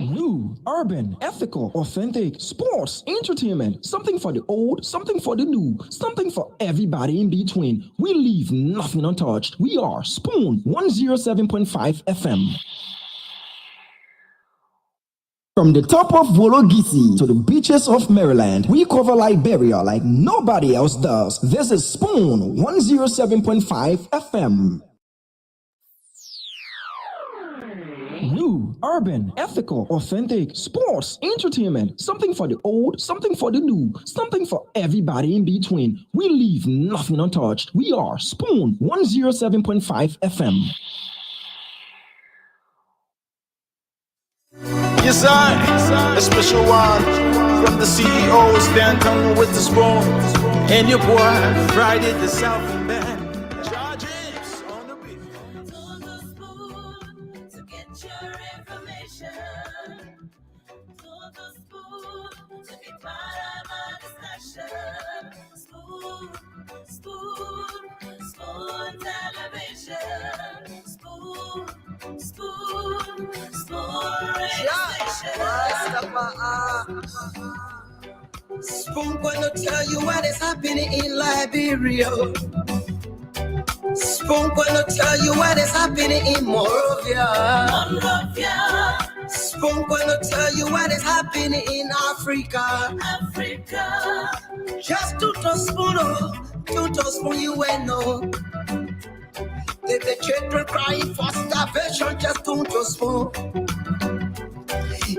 New, urban, ethical, authentic, sports, entertainment, something for the old, something for the new, something for everybody in between. We leave nothing untouched. We are Spoon 107.5 FM. From the top of Wologisi to the beaches of Maryland, we cover Liberia like nobody else does. This is Spoon 107.5 FM. New, urban, ethical, authentic, sports, entertainment, something for the old, something for the new, something for everybody in between. We leave nothing untouched. We are Spoon 107.5 FM. Yes, I, a special one from the CEO, Stanton with the spoon, and your boy, Friday the South Band. Charges on the beat. To the spoon to get your information. To the spoon to be part of my discussion. Spoon, spoon, spoon television. Spoon, spoon, spoon radio station. Spoon gonna tell you what is happening in Liberia. Spoon gonna tell you what is happening in Monrovia. Spoon gonna tell you what is happening in Africa. Just to spoon you and know. The children crying for starvation, just to spoon.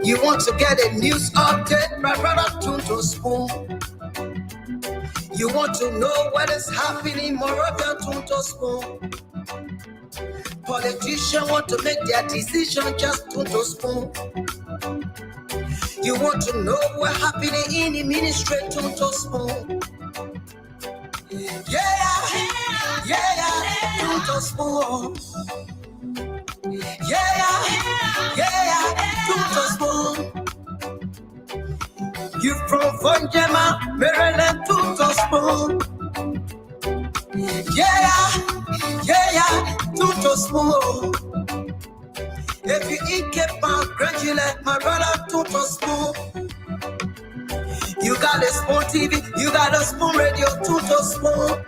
You want to get a news update, my brother, to spoon. You want to know what is happening, Moravia, to spoon. Politicians want to make their decision, just to spoon. You want to know what's happening in the ministry, to spoon. To spoon. To spoon. You from Vonjema, Maryland, to spoon. To spoon. If you eat kepa, congratulate my brother, to spoon. You got a Spoon TV, you got a Spoon Radio, to spoon.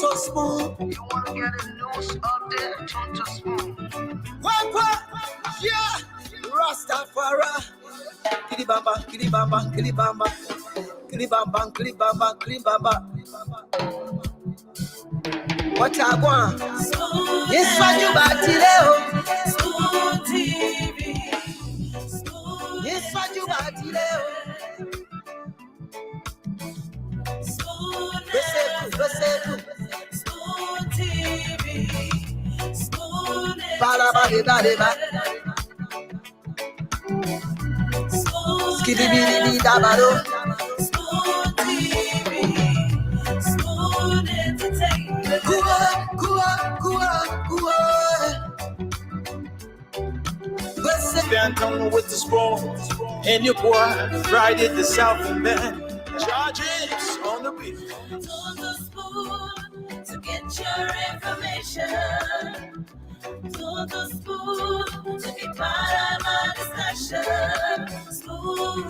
To spoon. You want to get a news update, to spoon. What? Yeah, Rastafari. Kilibamba, kilibamba, kilibamba, kilibamba, kilibamba, kilibamba. What I want? Yes, what you got today? Spoon TV. Yes, what you got today? Spoon TV. Spoon Skidibidi dabado. Spoon TV. Spoon Entertainment. Stanton with the spoon, and your boy, Friday the South Band. Charges on the beat. To the spoon to get your information. To the spoon to be part of my discussion. Spoon,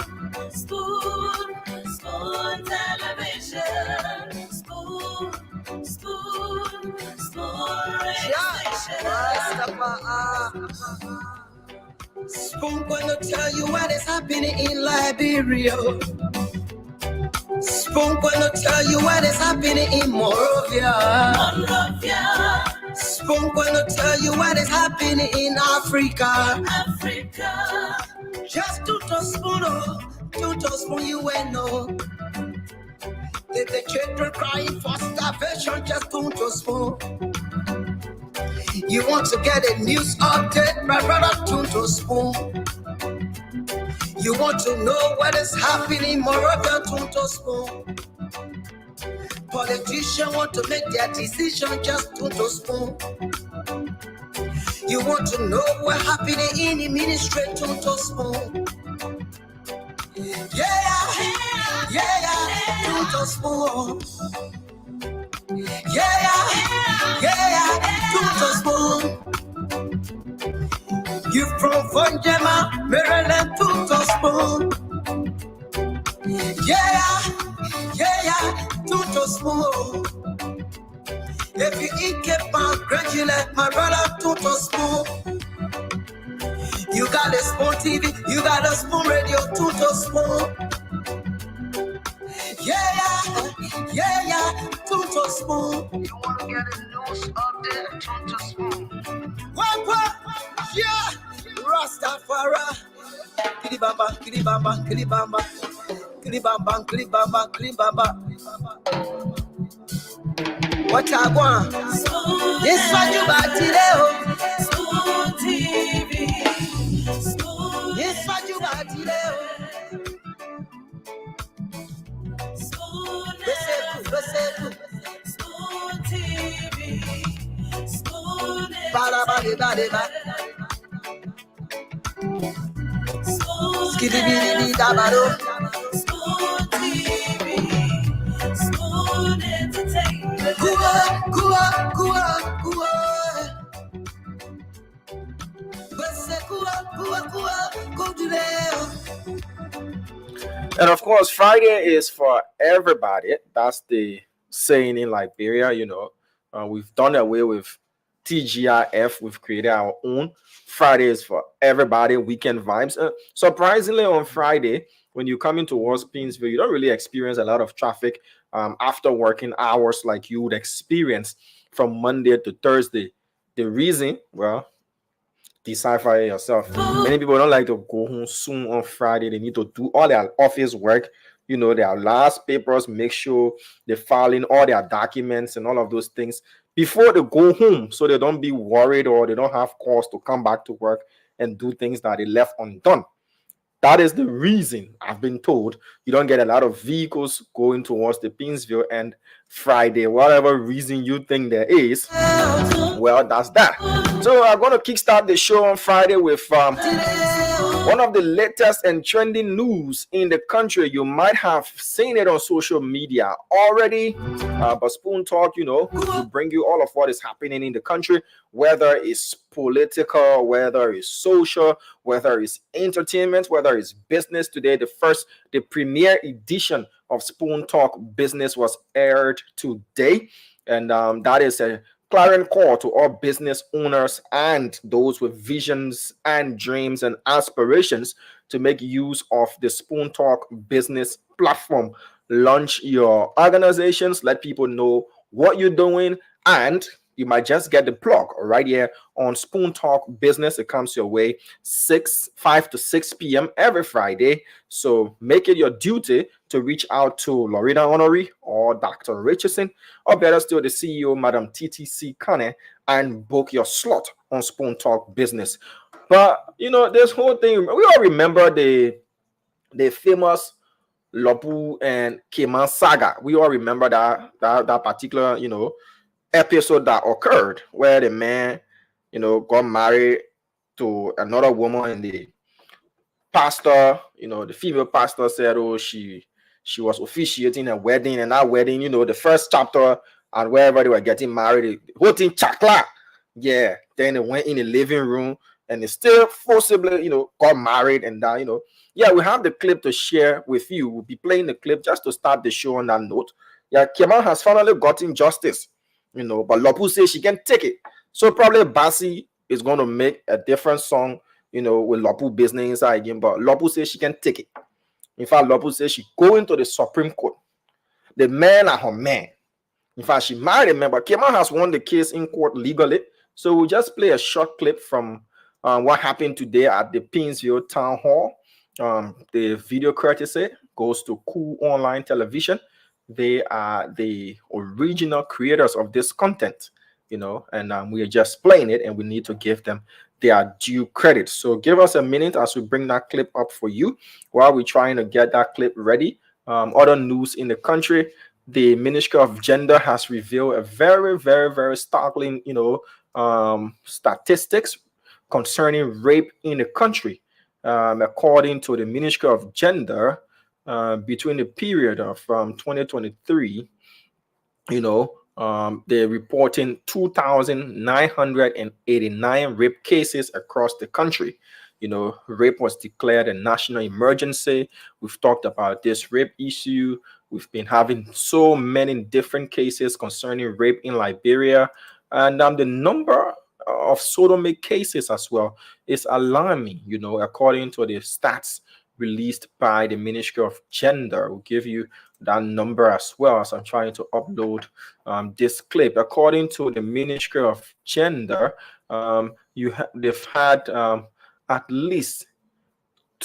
spoon, spoon television. Spoon, spoon, spoon radio station. Spoon gonna tell you what is happening in Liberia. Spoon gonna tell you what is happening in Monrovia. Spoon gonna tell you what is happening in Africa. Just to spoon you and know. The children crying for starvation, just to spoon. You want to get a news update, my brother, to spoon. You want to know what is happening, Moravia, to spoon. Politicians want to make their decision, just to spoon. You want to know what's happening in the ministry, to spoon. To spoon. To spoon. You from Vanjema, Maryland to Tospo. Yeah, to Tospo. If you eat kepa, gradually, my brother to Tospo. You got a spoon TV, you got a spoon radio, to Tospo. Yeah, to Tospo. You want to get a news update, to Tospo. What? Yeah, Rastafari. Kilibamba, kilibamba, kilibamba, kilibamba, kilibamba, kilibamba. What I want? Yes, what you got today? Spoon TV. Yes, what you got today? Spoon TV. Spoon Bada, bada, bada, bada. Skiddy, biddy, dabado. Spoon TV. Spoon Entertainment. Kua. Bese kua, go to there. And of course, Friday is for everybody. That's the saying in Liberia, We've done away with TGIF. We've created our own. Friday is for everybody, weekend vibes. Surprisingly, on Friday, when you come into towards Pinsville, you don't really experience a lot of traffic after working hours like you would experience from Monday to Thursday. The reason, well, decipher it yourself. Many people don't like to go home soon on Friday. They need to do all their office work, their last papers, make sure they file in all their documents and all of those things before they go home, so they don't be worried or they don't have cause to come back to work and do things that they left undone. That is the reason I've been told you don't get a lot of vehicles going towards the Pinsville and Friday. Whatever reason you think there is, well, that's that. So I'm going to kickstart the show on Friday with one of the latest and trending news in the country. You might have seen it on social media already, but Spoon Talk, will bring you all of what is happening in the country, whether it's political, whether it's social, whether it's entertainment, whether it's business. Today, the premiere edition of Spoon Talk Business was aired today, and that is a clarion call to all business owners and those with visions and dreams and aspirations to make use of the Spoon Talk Business platform. Launch your organizations, let people know what you're doing, and you might just get the plug right here on Spoon Talk Business. It comes your way 5 to 6 p.m. every Friday. So make it your duty to reach out to Lorena Honoré or Dr. Richardson, or better still, the CEO, Madam TTC Kane, and book your slot on Spoon Talk Business. But, this whole thing, we all remember the famous Lopu and Keman saga. We all remember that particular, episode that occurred where the man, got married to another woman, and the pastor, the female pastor said, oh, she was officiating a wedding, and that wedding, the first chapter and wherever they were getting married, the whole thing chakla. Yeah, then they went in the living room and they still forcibly, got married, and that, yeah, we have the clip to share with you. We'll be playing the clip just to start the show on that note. Yeah, Kemal has finally gotten justice. But Lopu says she can take it. So probably Bassi is going to make a different song, with Lopu business inside again. But Lopu says she can take it. In fact, Lopu says she go into the Supreme Court. The man and her man. In fact, she married a man, but Kemal has won the case in court legally. So we'll just play a short clip from what happened today at the Pinsville Town Hall. The video courtesy goes to Cool Online Television. They are the original creators of this content, and we are just playing it, and we need to give them their due credit. So give us a minute as we bring that clip up for you while we're trying to get that clip ready. Other news in the country, the Ministry of Gender has revealed a very, very, very startling, statistics concerning rape in the country. According to the Ministry of Gender, between the period of 2023, they're reporting 2,989 rape cases across the country. You know, rape was declared a national emergency. We've talked about this rape issue. We've been having so many different cases concerning rape in Liberia. And the number of sodomy cases as well is alarming, you know, according to the stats released by the Ministry of Gender. We'll give you that number as well as I'm trying to upload this clip. According to the Ministry of Gender, they've had at least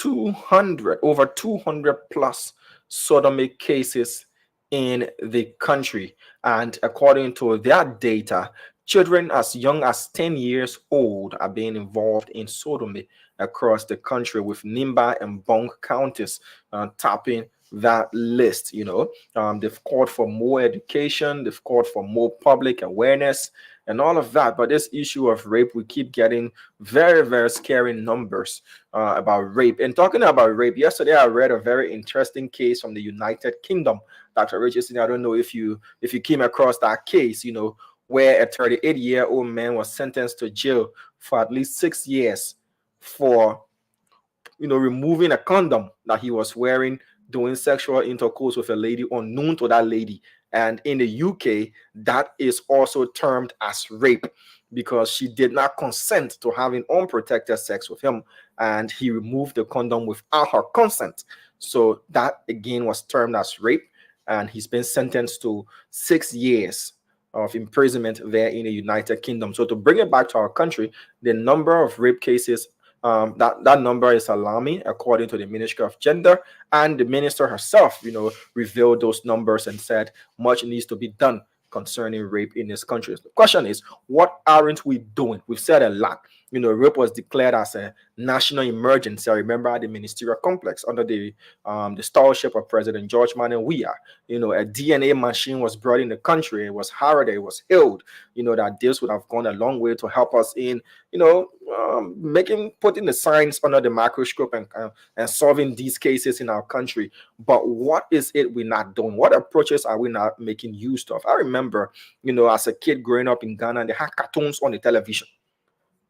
over 200 plus sodomy cases in the country. And according to their data, children as young as 10 years old are being involved in sodomy across the country, with Nimba and Bong counties topping that list. You know, they've called for more education, they've called for more public awareness and all of that. But this issue of rape, we keep getting very, very scary numbers about rape. And talking about rape, yesterday I read a very interesting case from the United Kingdom. Dr. Richardson, I don't know if you came across that case, you know, where a 38-year-old man was sentenced to jail for at least 6 years for, you know, removing a condom that he was wearing, doing sexual intercourse with a lady unknown to that lady. And in the UK, that is also termed as rape because she did not consent to having unprotected sex with him, and he removed the condom without her consent. So that again was termed as rape, and he's been sentenced to 6 years of imprisonment there in the United Kingdom. So to bring it back to our country, the number of rape cases, that number is alarming, according to the Ministry of Gender, and the minister herself, you know, revealed those numbers and said much needs to be done concerning rape in this country. The question is, what aren't we doing? We've said a lot. You know, rape was declared as a national emergency. I remember at the ministerial complex under the stewardship of President George Manuel Weah. You know, a DNA machine was brought in the country. It was harrowed. It was hailed. You know, that this would have gone a long way to help us in, you know, putting the science under the microscope and solving these cases in our country. But what is it we're not doing? What approaches are we not making use of? I remember, you know, as a kid growing up in Ghana, they had cartoons on the television.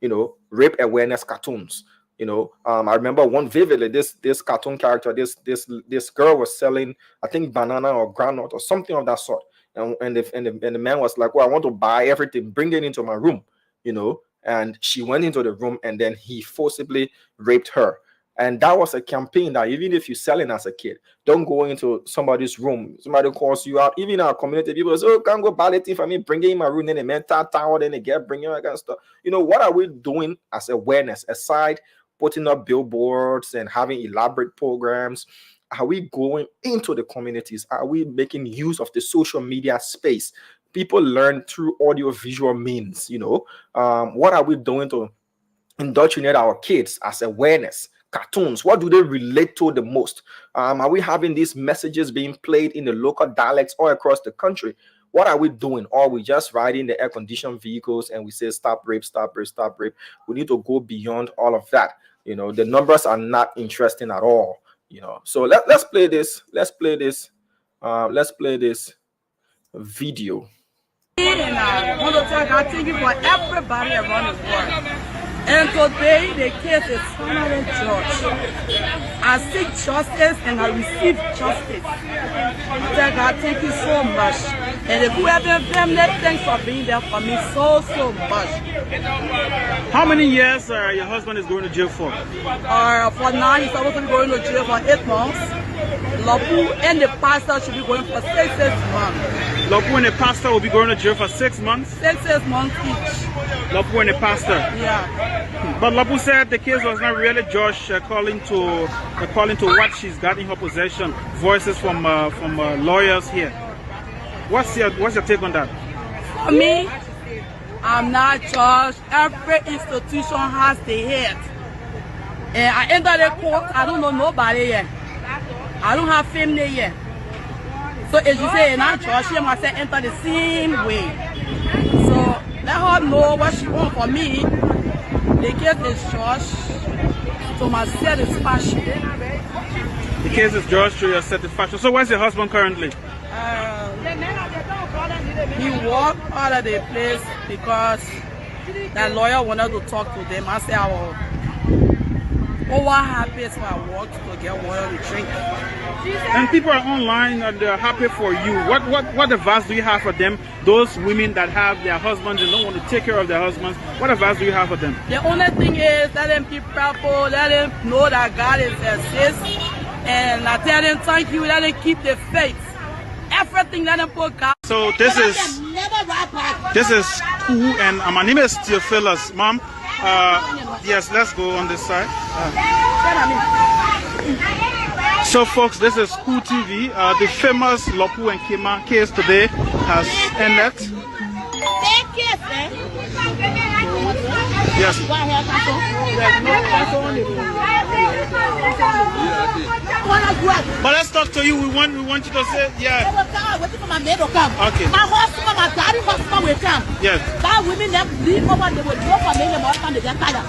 You know, rape awareness cartoons. You know, I remember one vividly. This cartoon character, this girl was selling, I think, banana or groundnut or something of that sort. And the man was like, "Well, I want to buy everything, bring it into my room." You know, and she went into the room, and then he forcibly raped her. And that was a campaign that even if you're selling as a kid, don't go into somebody's room. Somebody calls you out. Even in our community, people say, "Oh, can't go buy that thing for me, bring it in my room." Then they mental tower, then they get bringing all that kind of stuff. You know, what are we doing as awareness aside putting up billboards and having elaborate programs? Are we going into the communities? Are we making use of the social media space? People learn through audio visual means. You know, what are we doing to indoctrinate our kids as awareness? Cartoons, what do they relate to the most? Are we having these messages being played in the local dialects all across the country? What are we doing? Or are we just riding the air-conditioned vehicles and we say stop rape, stop rape, stop rape? We need to go beyond all of that. You know, the numbers are not interesting at all. You know, so let's play this. Let's play this video. And I want to thank you for everybody around the world. And today the case is finally judged. I seek justice and I receive justice. God, thank you so much. And the whoever family, thanks for being there for me so much. How many years your husband is going to jail for? For now, he's supposed to be going to jail for 8 months. Lapu and the pastor should be going for 6 months. Lapu and the pastor will be going to jail for 6 months? 6 months each. Lapu and the pastor? Yeah. But Lapu said the case was not really judged according to what she's got in her possession. Voices from lawyers here. What's your take on that? For me, I'm not judged. Every institution has the head. And I enter the court, I don't know nobody yet. I don't have family yet. So as you say, not judge, she must enter the same way. So let her know what she wants for me. The case is judged to my satisfaction. The case is judged to your satisfaction. So where's your husband currently? He walked out of the place because that lawyer wanted to talk to them. I said, I will. Oh, what happens when I walk to get water to drink? And people are online and they're happy for you. What advice do you have for them? Those women that have their husbands and don't want to take care of their husbands, what advice do you have for them? The only thing is let them be prayerful, let them know that God is exists, and I tell them thank you, let them keep the faith. Everything let them put God. So this is cool, and my name is Theophilus, Mom. Yes, let's go on this side. So folks, this is Cool TV. The famous Lopu and Kema case today has ended. Yes. But let's talk to you. We want you to say, yeah. Okay. My husband, my daddy husband will come. Yes. That women that leave over, they will go for me, they will come, they get tired.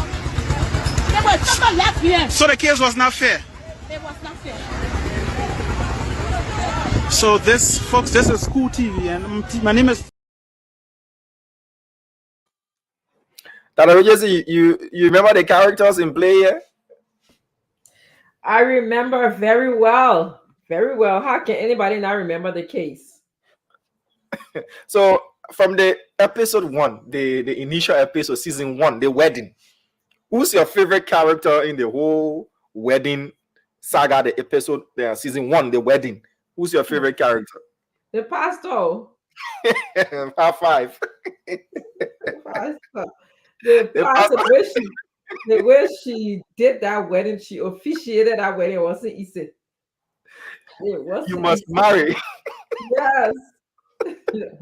They will come left here. So the case was not fair. It was not fair. So this, folks, this is Cool TV, and my name is. You remember the characters in play here? I remember very well. Very well. How can anybody not remember the case? So from the episode 1, the initial episode, season 1, the wedding. Who's your favorite character in the whole wedding saga? The episode, season 1, the wedding. Who's your favorite character? The pastor. High five. The pastor. The way she did that wedding, she officiated that wedding. It wasn't easy. It wasn't You must easy. marry. Yes. You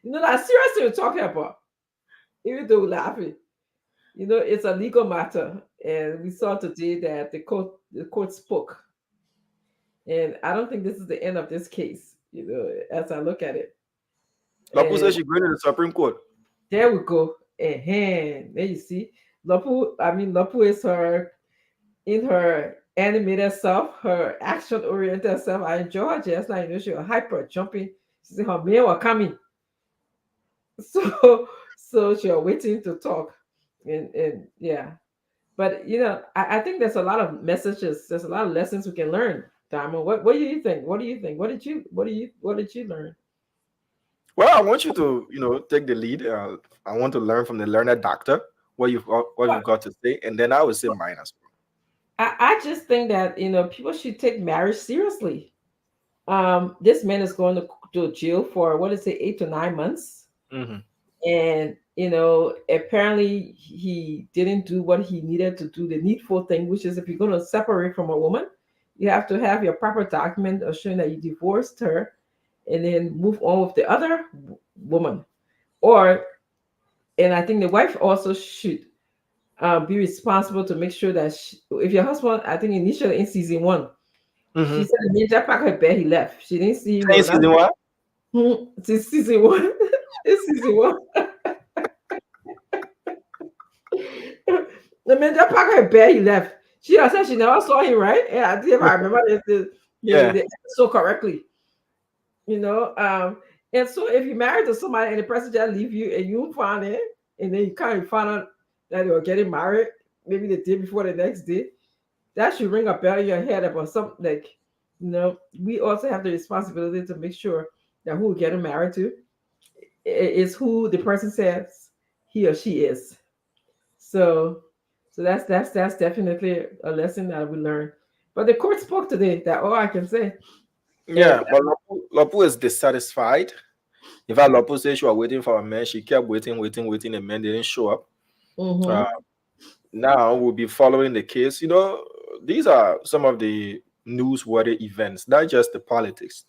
know, that's serious thing we're talking about. Even though we're laughing. You know, it's a legal matter. And we saw today that the court spoke. And I don't think this is the end of this case, you know, as I look at it. Lapu says she's going to the Supreme Court. There we go. There you see. Lapu is her in her animated self, her action-oriented self. I enjoy her just now. You know, she was hyper jumping. She said her men were coming. So she was waiting to talk. And yeah. But you know, I think there's a lot of messages, there's a lot of lessons we can learn. Diamond, what do you think? What do you think? What did you learn? Well, I want you to, take the lead. I want to learn from the learned doctor what you've got to say, and then I will say mine as well. I just think that people should take marriage seriously. This man is going to jail for 8 to 9 months, and apparently he didn't do what he needed to do, the needful thing, which is if you're going to separate from a woman, you have to have your proper document showing that you divorced her, and then move on with the other woman. And I think the wife also should be responsible to make sure that if your husband, I think initially in season 1, she said the major pack her bed, he left. She didn't see him. In season 1? It's season 1. It's season 1. The major pack her bed, he left. She said she never saw him, right? Yeah, I think if I remember the episode correctly. And so if you married to somebody and the person just leave you and you find it, and then you kind of find out that they were getting married, maybe the day before the next day, that should ring a bell in your head about something like, we also have the responsibility to make sure that who we're getting married to is who the person says he or she is. So that's definitely a lesson that we learned. But the court spoke today. That's all I can say. Yeah, but Lapu is dissatisfied. In fact, Lapu said she was waiting for a man. She kept waiting. The man didn't show up. Now we'll be following the case. These are some of the newsworthy events, not just the politics.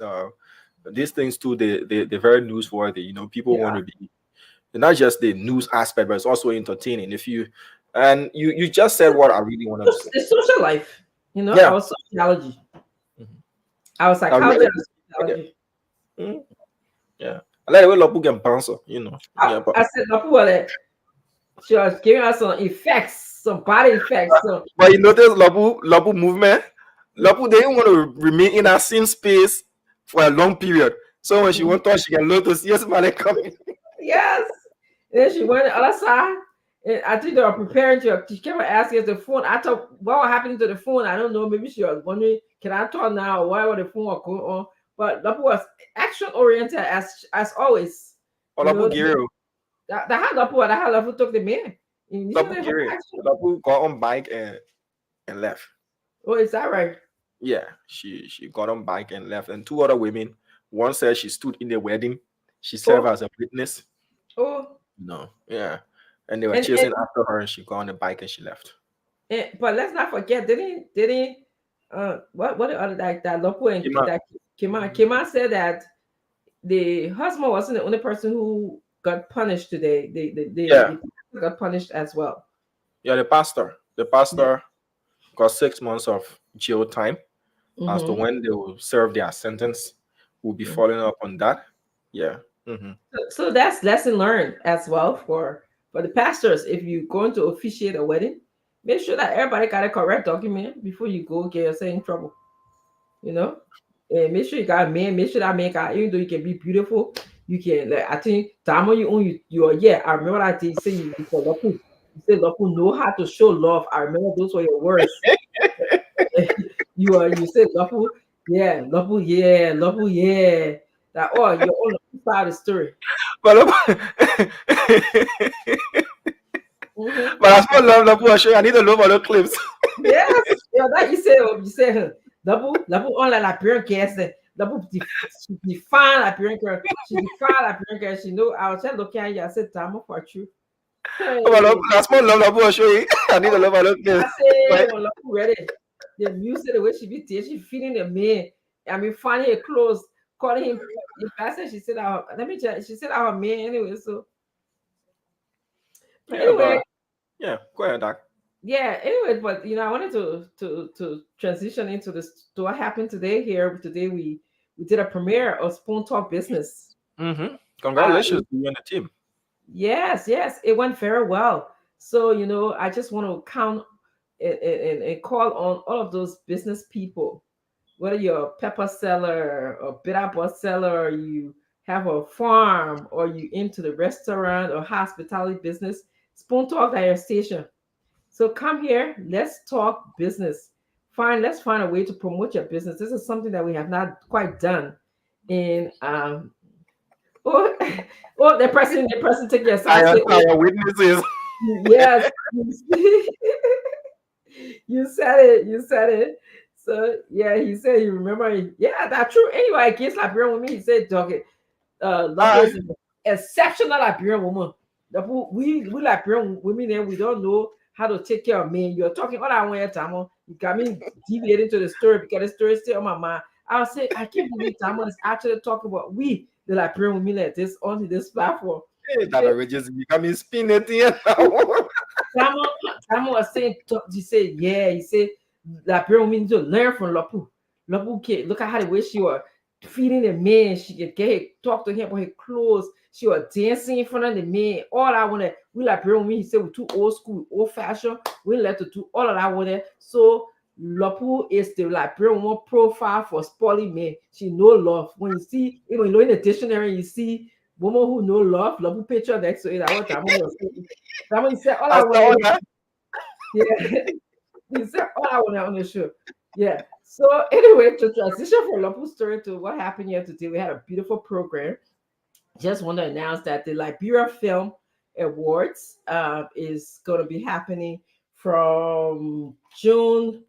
These things too, they're very newsworthy. People want to be not just the news aspect, but it's also entertaining. You just said what I really wanted to say. The social life, our sociology. Our psychology. Yeah. I like the way Lapu can bounce, I said Lapu, she was giving us some effects, some body effects. But you notice Lapu movement? Lapu, they didn't want to remain in that same space for a long period. So when she won't touch, she can look to see somebody coming. Yes. And then she went on the other side. And I think they were preparing to. She came and asked us the phone. I thought, what was happening to the phone? I don't know. Maybe she was wondering, can I talk now? Or why was the phone going on? But that was action oriented as always. You know, Olapu Giro. that had that took the man. Olapu Giro. Olapu got on bike and left. Oh, is that right? Yeah, she got on bike and left. And two other women. One said she stood in the wedding. She served as a witness. Oh. No, yeah. And they were And- chasing after her, and she got on the bike and she left. But let's not forget, didn't what the other that Lopo and Kima. that Kima said that the husband wasn't the only person who got punished today. The pastor got punished as well. Yeah, the pastor got 6 months of jail time. As to when they will serve their sentence, we'll be following up on that. Yeah. So that's lesson learned as well for the pastors. If you're going to officiate a wedding, make sure that everybody got a correct document before you go get yourself in trouble. You know, and make sure you got a man. Make sure that man got, even though you can be beautiful, you can. Like, I think time when you own your yeah. I remember that day you say you said Lopu. You said Lopu know how to show love. I remember those were your words. You said Lopu, yeah, Lopu, yeah, Lopu, yeah. That oh, your own side of the story. But Mhm. but I still love Lapu. I need to love all the clips. Yes, yeah, that you say Lapu on la parent casse. Lapu define la parent care. She define la parent care. She know I was just looking at you. I said, "Time for you." Hey. But I still love Lapu. I need to love all the clips. I say, when Lapu ready, the music, the way she be teaching, she feeding the man. I mean, finding her clothes, calling him. The pastor, she said, "Let me tell." She said, "Our man anyway." So, but anyway. Yeah, go ahead, Doc. Yeah, anyway, but I wanted to transition into this to what happened today here. Today we did a premiere of Spoon Talk Business. Congratulations to you and the team. Yes, it went very well. So I just want to count and call on all of those business people, whether you're a pepper seller or bitter bus seller, or you have a farm, or you into the restaurant or hospitality business. Spoon Talk at your station. So come here, let's talk business. Let's find a way to promote your business. This is something that we have not quite done. And the person take your side. Our witnesses. Yes. You said it. So yeah, he said he remember. Yeah, that's true. Anyway, I guess Liberian woman, he said, "Dog, Lapu is an exceptional Liberian woman. We Liberian women, and we don't know how to take care of men. You're talking all that way, Tamo. You got me deviating to the story because the story is still on my mind. I'll say I can't believe Tamo is actually talking about we, the Liberian women, like this onto this platform. That already just becoming spinning here now. Tamo was saying, he said, yeah, he said Liberian women to learn from Lapu. Lapu kid, look at how the way she was feeding the man. She could get talk to him about his clothes. She was dancing in front of the man. All I wanted, we Liberian women, he said we're too old school, old fashioned. We let to do all of that with it. So Lapu is the Liberian woman profile for spoiling men. She know love. When you see, even in the dictionary, you see woman who know love, Lapu picture next to it. I want that one. That one said all I wanted. Yeah. He said all I wanted on the show. Yeah. So anyway, to transition from Lapu's story to what happened here today, we had a beautiful program. Just want to announce that the Liberia Film Awards is going to be happening from June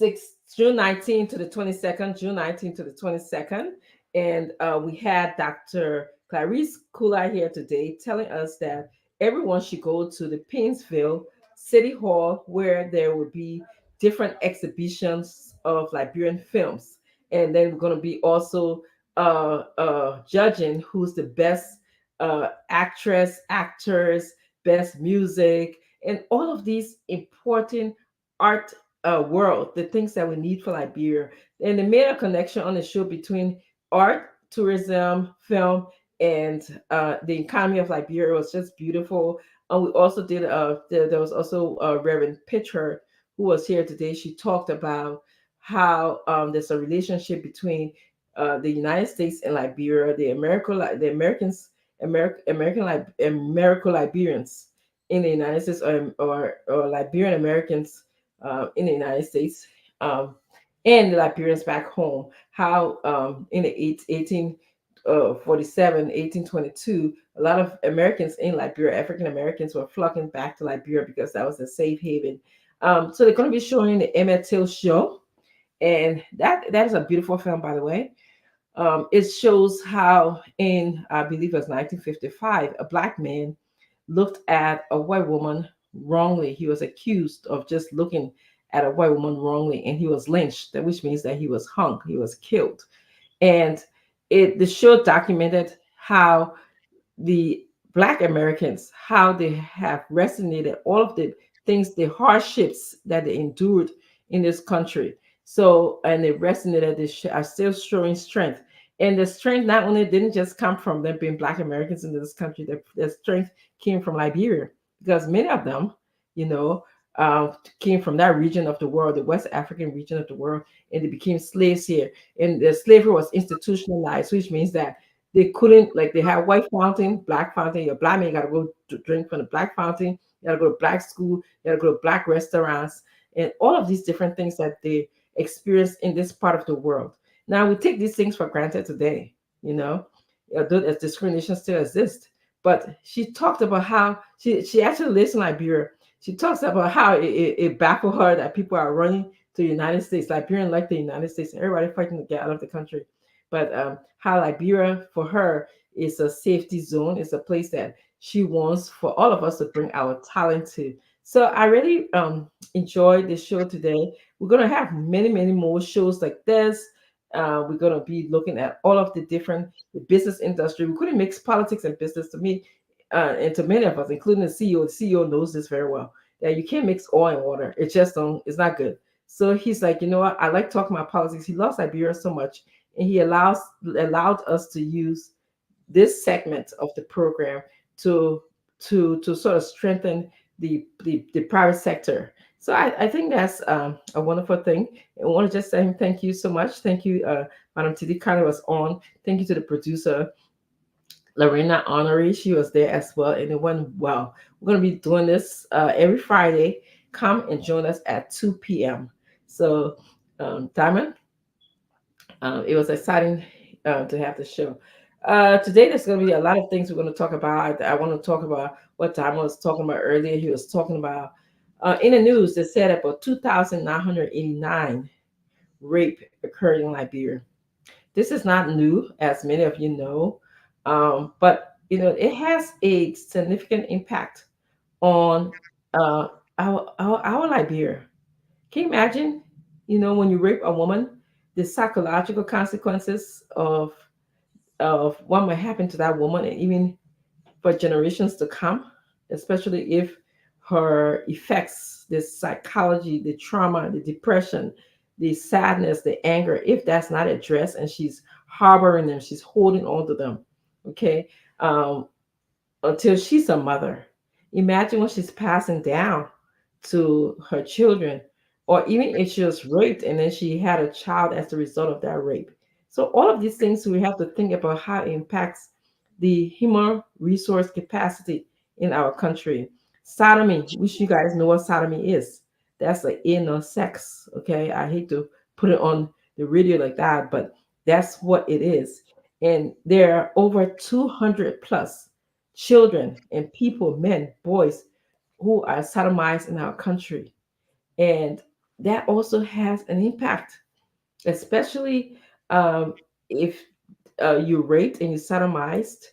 19th to the 22nd, June 19th to the 22nd. And we had Dr. Clarice Kula here today telling us that everyone should go to the Painesville City Hall, where there will be different exhibitions of Liberian films. And then we're going to be also judging who's the best actress, actors, best music, and all of these important art world, the things that we need for Liberia. And they made a connection on the show between art, tourism, film, and the economy of Liberia. It was just beautiful. And we also did, there was also Reverend Pitcher who was here today. She talked about how there's a relationship between the United States and Liberia, the Americans, American Liberians in the United States, or Liberian Americans in the United States, um, and the Liberians back home. How in the 1847, 1822, a lot of Americans in Liberia, African Americans, were flocking back to Liberia because that was a safe haven. So they're going to be showing the Emmett Till show, and that is a beautiful film, by the way. It shows how, in I believe it was 1955, a black man looked at a white woman wrongly. He was accused of just looking at a white woman wrongly, and he was lynched, which means that he was hung, he was killed. And the show documented how the Black Americans, how they have resonated all of the things, the hardships that they endured in this country. So, and they resonated, they are still showing strength. And the strength not only didn't just come from them being Black Americans in this country, the strength came from Liberia, because many of them, you know, came from that region of the world, the West African region of the world, and they became slaves here. And the slavery was institutionalized, which means that they couldn't, like, they had white fountain, black fountain. Your black man got to go to drink from the black fountain. You got to go to black school. You got to go to black restaurants, and all of these different things that they experience in this part of the world. Now we take these things for granted today, you know, although as discrimination still exists. But she talked about how she actually lives in Liberia. She talks about how it baffled her that people are running to the United States. Liberian like the United States, everybody fighting to get out of the country. But how Liberia for her is a safety zone, it's a place that she wants for all of us to bring our talent to. So I really enjoyed this show today. We're going to have many, many more shows like this. We're going to be looking at all of the different the business industry. We couldn't mix politics and business. To me, and to many of us, including the CEO. The CEO knows this very well, that you can't mix oil and water. It just don't. It's not good. So he's like, you know what? I like talking about politics. He loves Liberia so much, and he allowed us to use this segment of the program to sort of strengthen the private sector. So I think that's a wonderful thing. I want to just say thank you so much. Thank you, Madam Tidi Carter was on. Thank you to the producer, Lorena Honoré. She was there as well, and it went well. We're going to be doing this every Friday. Come and join us at 2 p.m. So, Diamond, it was exciting to have the show. Today, there's going to be a lot of things we're going to talk about. I want to talk about what Diamond was talking about earlier. He was talking about in the news, they said about 2,989 rape occurred in Liberia. This is not new, as many of you know, but you know it has a significant impact on our Liberia. Can you imagine, you know, when you rape a woman, the psychological consequences of what might happen to that woman, and even for generations to come, especially if her effects, the psychology, the trauma, the depression, the sadness, the anger, if that's not addressed and she's harboring them, she's holding on to them, okay, until she's a mother. Imagine when she's passing down to her children, or even if she was raped and then she had a child as a result of that rape. So all of these things we have to think about how it impacts the human resource capacity in our country. Sodomy, which you guys know what sodomy is. That's like anal sex. Okay. I hate to put it on the radio like that, but that's what it is. And there are over 200 plus children and people, men, boys, who are sodomized in our country. And that also has an impact, especially if you raped and you sodomized.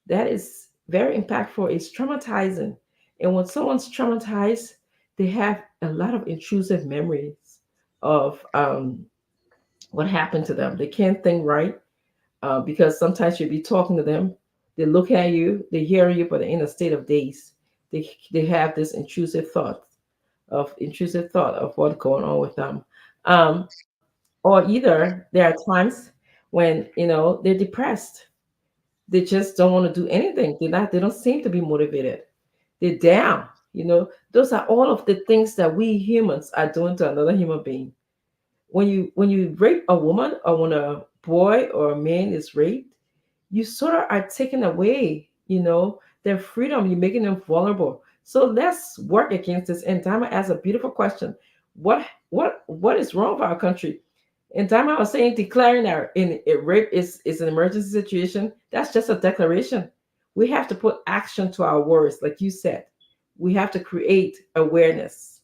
That is very impactful. It's traumatizing. And when someone's traumatized, they have a lot of intrusive memories of what happened to them. They can't think right because sometimes you'll be talking to them, they look at you, they hear you, but they're in a state of daze. They have this intrusive thought of what's going on with them. Or either there are times when they're depressed. They just don't want to do anything. They don't seem to be motivated. They're down. Those are all of the things that we humans are doing to another human being. When you rape a woman, or when a boy or a man is raped, you sort of are taking away, their freedom. You're making them vulnerable. So let's work against this. And Dama asks a beautiful question. What is wrong with our country? And Dama was saying declaring that rape is an emergency situation. That's just a declaration. We have to put action to our words, like you said. We have to create awareness.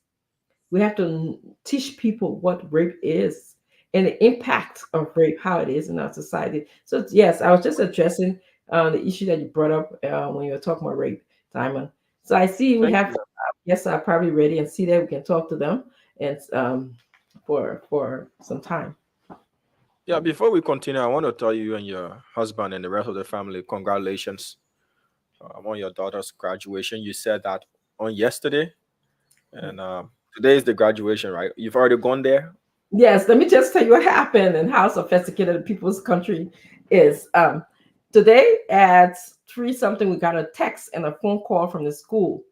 We have to teach people what rape is and the impact of rape, how it is in our society. So yes, I was just addressing the issue that you brought up when you were talking about rape, Diamond. So I see we have, yes, I'm probably ready and see that we can talk to them and for some time. Yeah, before we continue, I want to tell you and your husband and the rest of the family, congratulations on your daughter's graduation. You said that on yesterday, and today is the graduation, right? You've already gone there? Yes, let me just tell you what happened and how sophisticated people's country is. Today at 3 something, we got a text and a phone call from the school.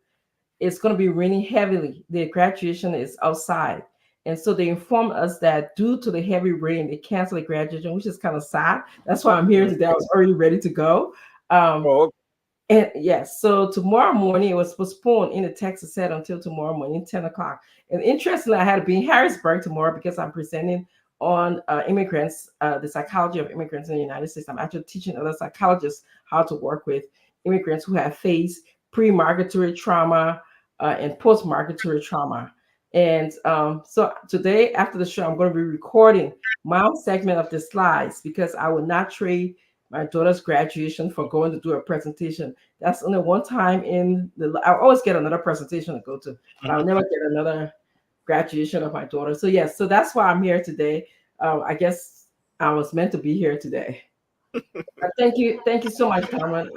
It's going to be raining heavily. The graduation is outside. And so they informed us that due to the heavy rain, they canceled the graduation, which is kind of sad. That's why I'm here today. I was already ready to go. And yes, so tomorrow morning it was postponed in the text. It said until tomorrow morning, 10 o'clock. And interestingly, I had to be in Harrisburg tomorrow because I'm presenting on immigrants, the psychology of immigrants in the United States. I'm actually teaching other psychologists how to work with immigrants who have faced pre-migratory trauma and post-migratory trauma. And so today, after the show, I'm going to be recording my own segment of the slides because I will not trade my daughter's graduation for going to do a presentation. That's only one time I always get another presentation to go to, but I'll never get another graduation of my daughter. So yes, so that's why I'm here today. I guess I was meant to be here today. Thank you so much, Carmen.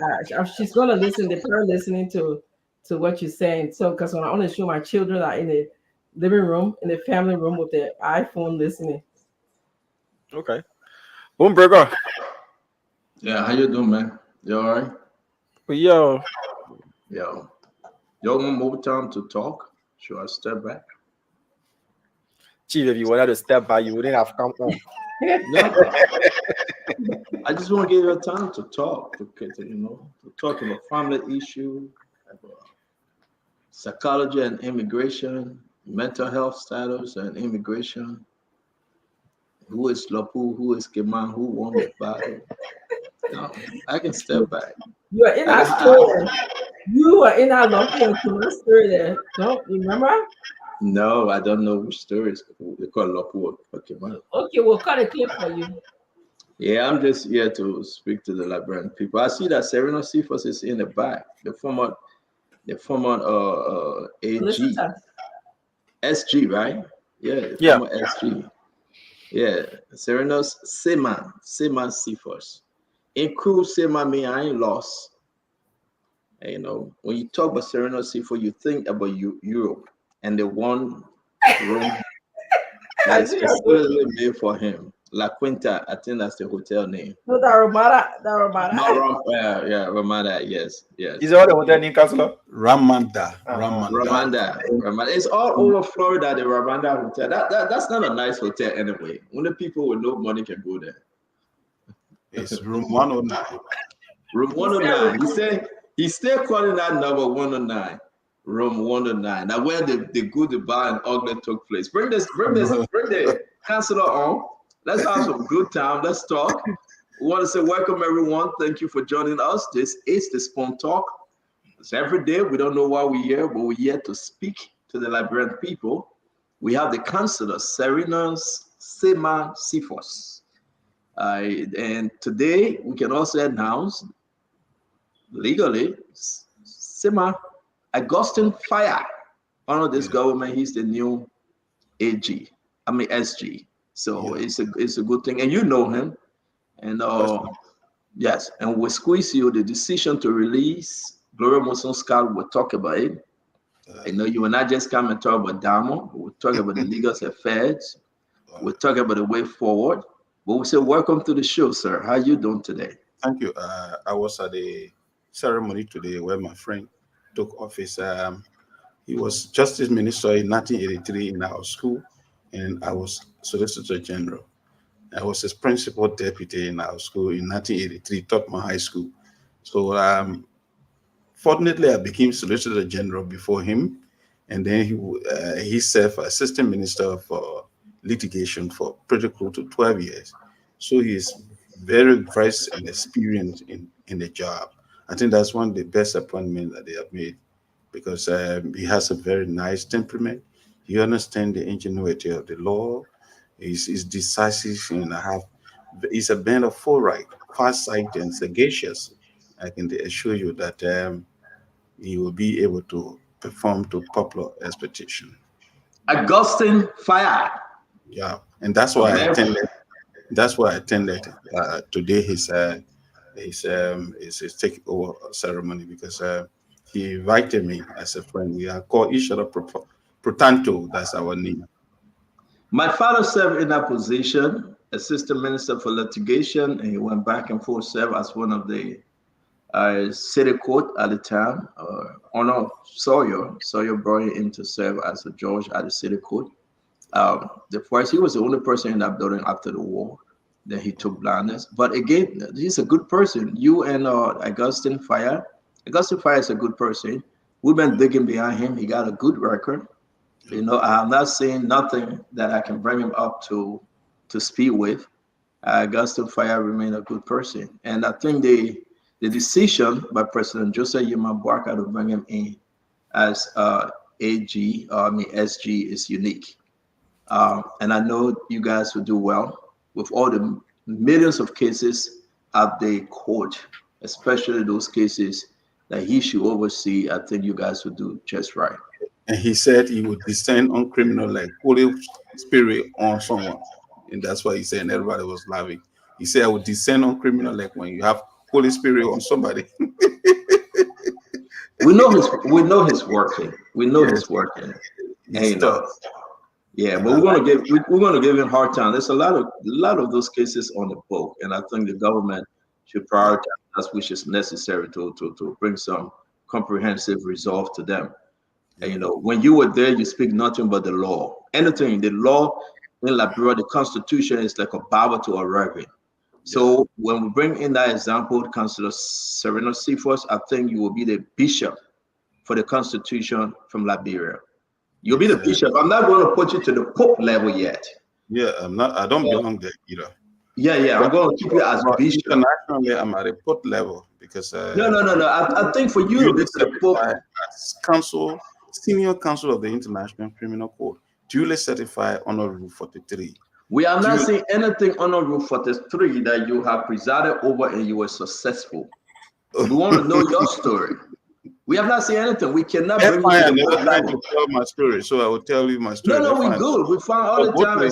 She's going to listen. They're probably listening to what you're saying. So because when I only show my children are in the living room, in the family room with their iPhone listening. Okay. Boomberger. Yeah, how you doing, man? You all right? Yo. Yo. Y'all want more time to talk? Should I step back? Chief, if you wanted to step back, you wouldn't have come on. No. I just want to give you time to talk, to talk about family issue, about psychology and immigration, mental health status and immigration. Who is Lapu? Who is Keman? Who won the battle? No, I can step back. You are in our story. You are in our local story there. Don't you remember? No, I don't know which stories they call Lapu or Keman. Okay, we'll cut a clip for you. Yeah, I'm just here to speak to the Liberian people. I see that Serena Cephas is in the back. The former AG. SG, right? Yeah, former SG. Yeah, Serena's Seman Cephas. Include Seman me, I ain't lost. And, when you talk about Serena Cephas, you think about Europe and the one room that's specifically made for him. La Quinta, I think that's the hotel name. No, the Ramada. Yeah, Ramada, yes. Is all the hotel name, Counselor? Ramada. It's all over Florida, the Ramada Hotel. That's not a nice hotel anyway. Only people with no money can go there. It's room 109. Room 109. He's still calling that number 109. Room 109. Now where the good, bar and ugly took place. Bring the counselor on. Let's have some good time. Let's talk. We want to say welcome, everyone. Thank you for joining us. This is the Spoon Talk. It's every day. We don't know why we're here, but we're here to speak to the Liberian people. We have the counselor, Serena Seman Cephas. And today, we can also announce legally, Seman Augustine Fire. Under this government, he's the new SG. So it's a good thing, and you know him, and yes, and we squeeze you the decision to release Gloria Monson Scott. We'll talk about it. I know you will not just come and talk about Damo. We'll talk about the legal affairs. We'll talk about the way forward. But we say welcome to the show, sir. How you doing today? Thank you. I was at the ceremony today where my friend took office. He was Justice Minister in 1983 in our school, and I was Solicitor General. I was his principal deputy in our school in 1983, taught my high school. So fortunately, I became Solicitor General before him, and then he served as Assistant Minister for Litigation for pretty close to 12 years. So he's very versed and experienced in the job. I think that's one of the best appointments that they have made because he has a very nice temperament. He understands the ingenuity of the law. He's decisive and he's a man of foresight, farsight, and sagacious. I can assure you that he will be able to perform to popular expectation. Augustine Fire. Yeah, and that's why I attended. That's why I attended today his takeover ceremony because he invited me as a friend. We are called each other Protanto. That's our name. My father served in that position, assistant minister for litigation, and he went back and forth, served as one of the city court at the time. Honor Sawyer brought him in to serve as a judge at the city court. He was the only person in that building after the war. Then he took blindness. But again, he's a good person. You and Augustine Fire. Augustine Fire is a good person. We've been digging behind him. He got a good record. I'm not saying nothing that I can bring him up to speed with. Augustine Fire remained a good person. And I think the decision by President Joseph Yuma Boakai to bring him in as SG is unique. And I know you guys will do well with all the millions of cases at the court, especially those cases that he should oversee. I think you guys will do just right. And he said he would descend on criminal like Holy Spirit on someone. And that's why he said, and everybody was laughing. He said, I would descend on criminal like when you have Holy Spirit on somebody. we know his working. We know his working. Yeah, but we're gonna give him a hard time. There's a lot of those cases on the book, and I think the government should prioritize that which is necessary to bring some comprehensive resolve to them. And when you were there, you speak nothing but the law. Anything, the law in Liberia, the Constitution is like a Bible to a reverend. So when we bring in that example, Councillor Serena Seaforth, I think you will be the bishop for the Constitution from Liberia. You'll be the bishop. I'm not going to put you to the Pope level yet. Yeah, I'm not. I don't belong there either. Yeah. I'm going to keep you as bishop. Internationally, I'm at a Pope level because no. I think for you to be the Pope as senior counsel of the International Criminal Court, duly certified under Rule 43. We are not saying anything under Rule 43 that you have presided over and you were successful. We want to know your story. We have not seen anything. We cannot bring you to the time to tell my story, so I will tell you my story. No, we good. We found all the time. Go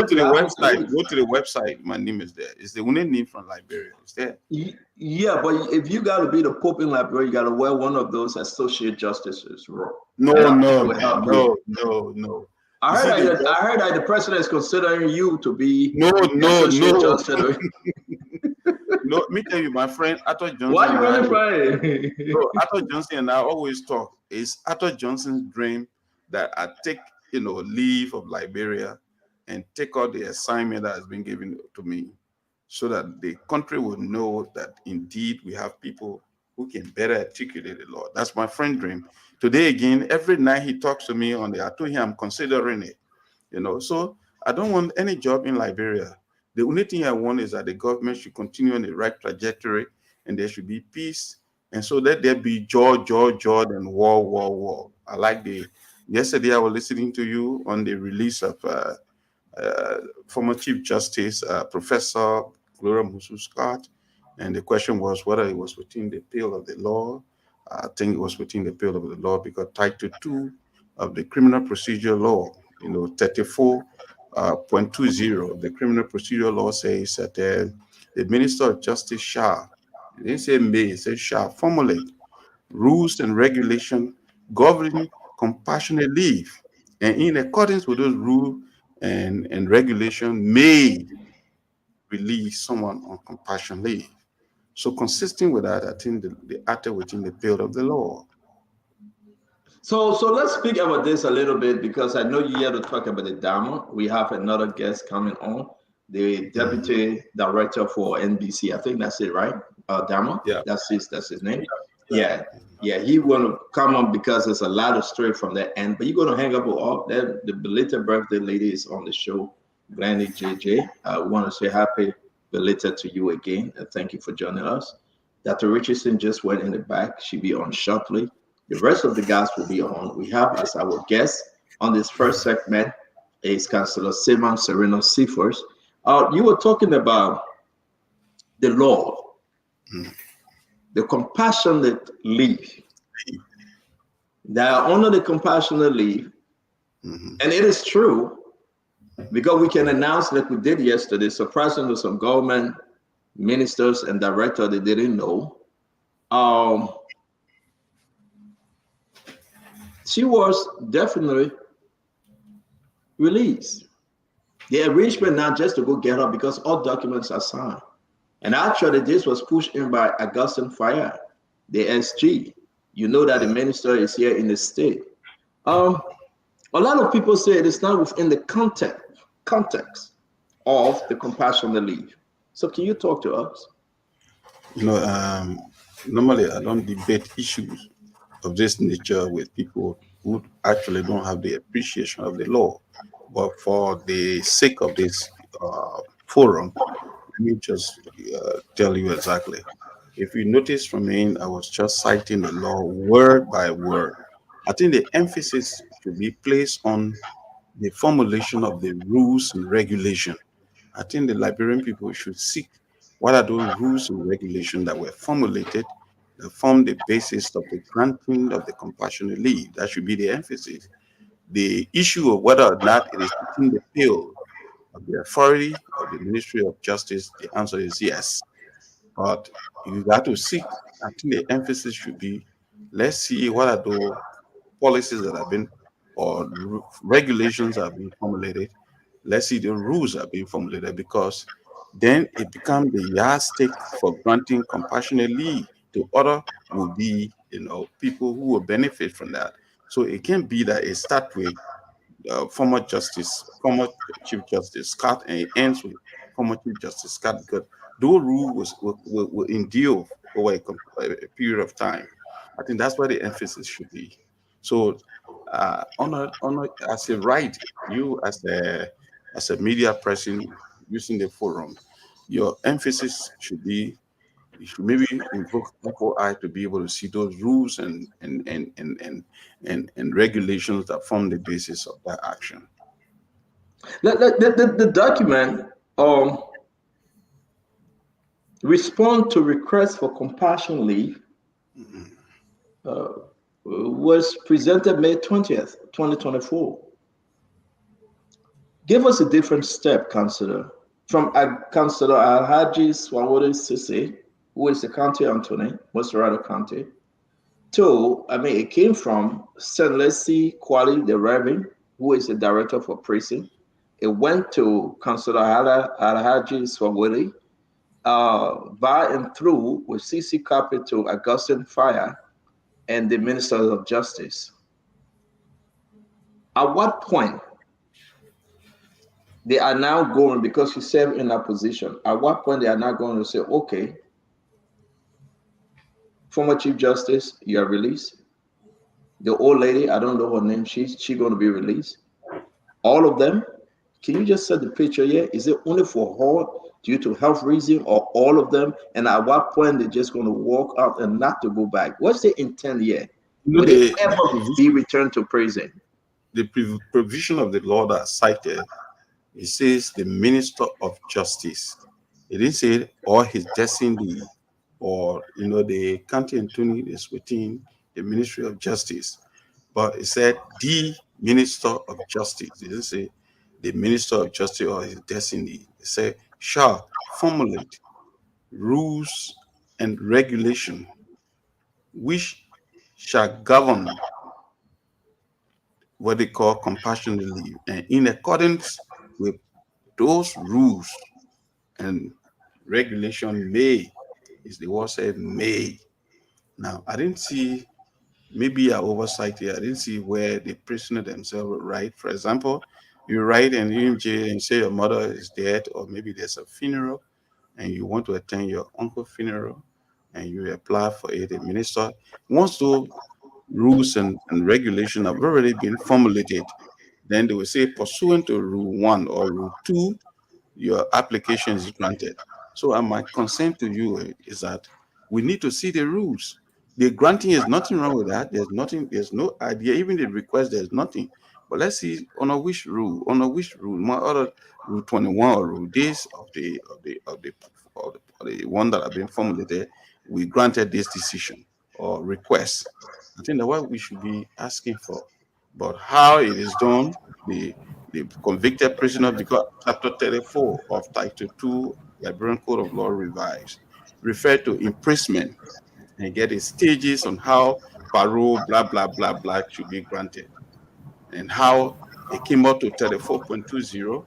to the website. Go to the website. My name is there. It's the only name from Liberia. It's there. Yeah, but if you got to be the Pope in Liberia, you got to wear one of those associate justices role. No. I heard that the president is considering you to be no. Justice. No, me tell you, my friend Arthur Johnson. Why are you running from Bro, Arthur Johnson and I always talk. It's Arthur Johnson's dream that I take, leave of Liberia and take out the assignment that has been given to me, so that the country will know that indeed we have people who can better articulate the law. That's my friend's dream. Today again, every night he talks to me I told him I'm considering it. So I don't want any job in Liberia. The only thing I want is that the government should continue on the right trajectory and there should be peace. And so let there be joy, and war. I like yesterday I was listening to you on the release of former Chief Justice, Professor Gloria Musu Scott. And the question was whether it was within the pale of the law. I think it was within the pale of the law because Title 2 of the Criminal Procedure Law, 34.20 of the Criminal Procedure Law says that the Minister of Justice shall, it didn't say may, it says shall formulate rules and regulation governing compassionate leave. And in accordance with those rules and regulation, may release someone on compassionate leave. So consistent with that, I think the actor within the pale of the law. So let's speak about this a little bit because I know you have to talk about the diamond. We have another guest coming on. the deputy director for NBC. I think that's it, right? Dama. Yeah. That's his name. Yeah. Yeah, he want to come on because there's a lot of story from that end. But you're gonna hang up with all that. The belated birthday lady is on the show, Granny JJ. I want to say happy belated to you again, and thank you for joining us. Dr. Richardson just went in the back. She'll be on shortly. The rest of the guys will be on. We have as our guest on this first segment is Councillor Simon Sereno Seafors. You were talking about the law, the compassionate leave. They are under the compassionate leave, and it is true because we can announce like we did yesterday, surprisingly, some government ministers and directors they didn't know. She was definitely released. The arrangement now just to go get her because all documents are signed. And actually, this was pushed in by Augustine Fire, the SG. You know that the minister is here in the state. A lot of people say it is not within the context of the compassionate leave. So can you talk to us? Normally I don't debate issues of this nature with people who actually don't have the appreciation of the law. But for the sake of this forum, let me just tell you exactly. If you notice from me, I was just citing the law word by word. I think the emphasis should be placed on the formulation of the rules and regulation. I think the Liberian people should seek what are those rules and regulations that were formulated that form the basis of the granting of the compassionate leave. That should be the emphasis. The issue of whether or not it is within the pale of the authority of the Ministry of Justice, the answer is yes. But you got to seek, I think the emphasis should be, let's see what are those policies that have been, or regulations that have been formulated. Let's see the rules that are being formulated, because then it becomes the yardstick for granting compassionate leave to other will be, people who will benefit from that. So it can be that it starts with former Chief Justice Scott, and it ends with former Chief Justice Scott, because those rules will endure over a period of time. I think that's where the emphasis should be. So, as a right, you as a media person using the forum, your emphasis should be, you should maybe invoke FOI to be able to see those rules and regulations that form the basis of that action. The document respond to request for compassion leave was presented May 20th, 2024. Give us a different step, Councillor, from Councillor Alhaji Swawode Sisi, who is the county attorney, Mosarado County, to, it came from Senlesi Kwali, the Reverend, who is the director for prison. It went to Councillor Alhaji Swawode, by and through with CC copy to Augustine Fire and the Minister of Justice. At what point they are now going, because you serve in that position, at what point they are now going to say, okay, former Chief Justice, you are released. The old lady, I don't know her name, she's going to be released. All of them. Can you just set the picture here? Is it only for her due to health reason, or all of them? And at what point they're just going to walk out and not to go back? What's the intent here? Will they ever be returned to prison? The provision of the law that I cited, it says the Minister of Justice. It didn't say or his designee, or the county attorney is within the Ministry of Justice, but it said the Minister of Justice. It didn't say the Minister of Justice or his designee. It said shall formulate rules and regulation which shall govern what they call compassionate leave, and in accordance with those rules and regulation may, is the word said may. Now, I didn't see, maybe I oversight here, I didn't see where the prisoner themselves were right. For example, You write an EMJ and say your mother is dead, or maybe there's a funeral, and you want to attend your uncle's funeral, and you apply for it. The minister, once those rules and regulations have already been formulated, then they will say, pursuant to Rule 1 or Rule 2, your application is granted. So my concern to you is that we need to see the rules. The granting is nothing wrong with that. There's nothing, there's no idea. Even the request, there's nothing. But let's see under which rule, my other Rule 21 or Rule this of the one that have been formulated, we granted this decision or request. I think that's what we should be asking for. But how it is done, the convicted prisoner, because Chapter 34 of Title 2 Liberian Code of Law revised refer to imprisonment and get the stages on how parole, blah, blah, blah, blah, should be granted. And how it came out to 34.20,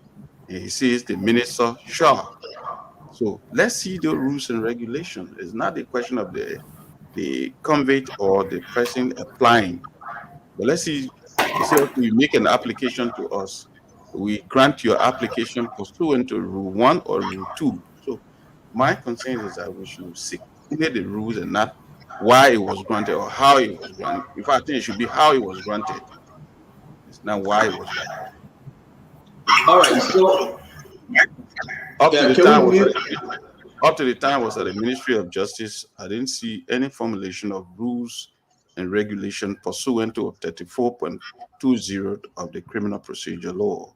and he says the minister shall. So let's see the rules and regulations. It's not a question of the convict or the person applying. But let's see, you say, okay, you make an application to us. We grant your application pursuant to Rule 1 or Rule 2. So my concern is that we should seek only the rules and not why it was granted or how it was granted. In fact, I think it should be how it was granted. It's not why it was granted. All right, so Up to yeah, the can time we was mute? Up to the time was at the Ministry of Justice. I didn't see any formulation of rules and regulation pursuant to 34.20 of the Criminal Procedure Law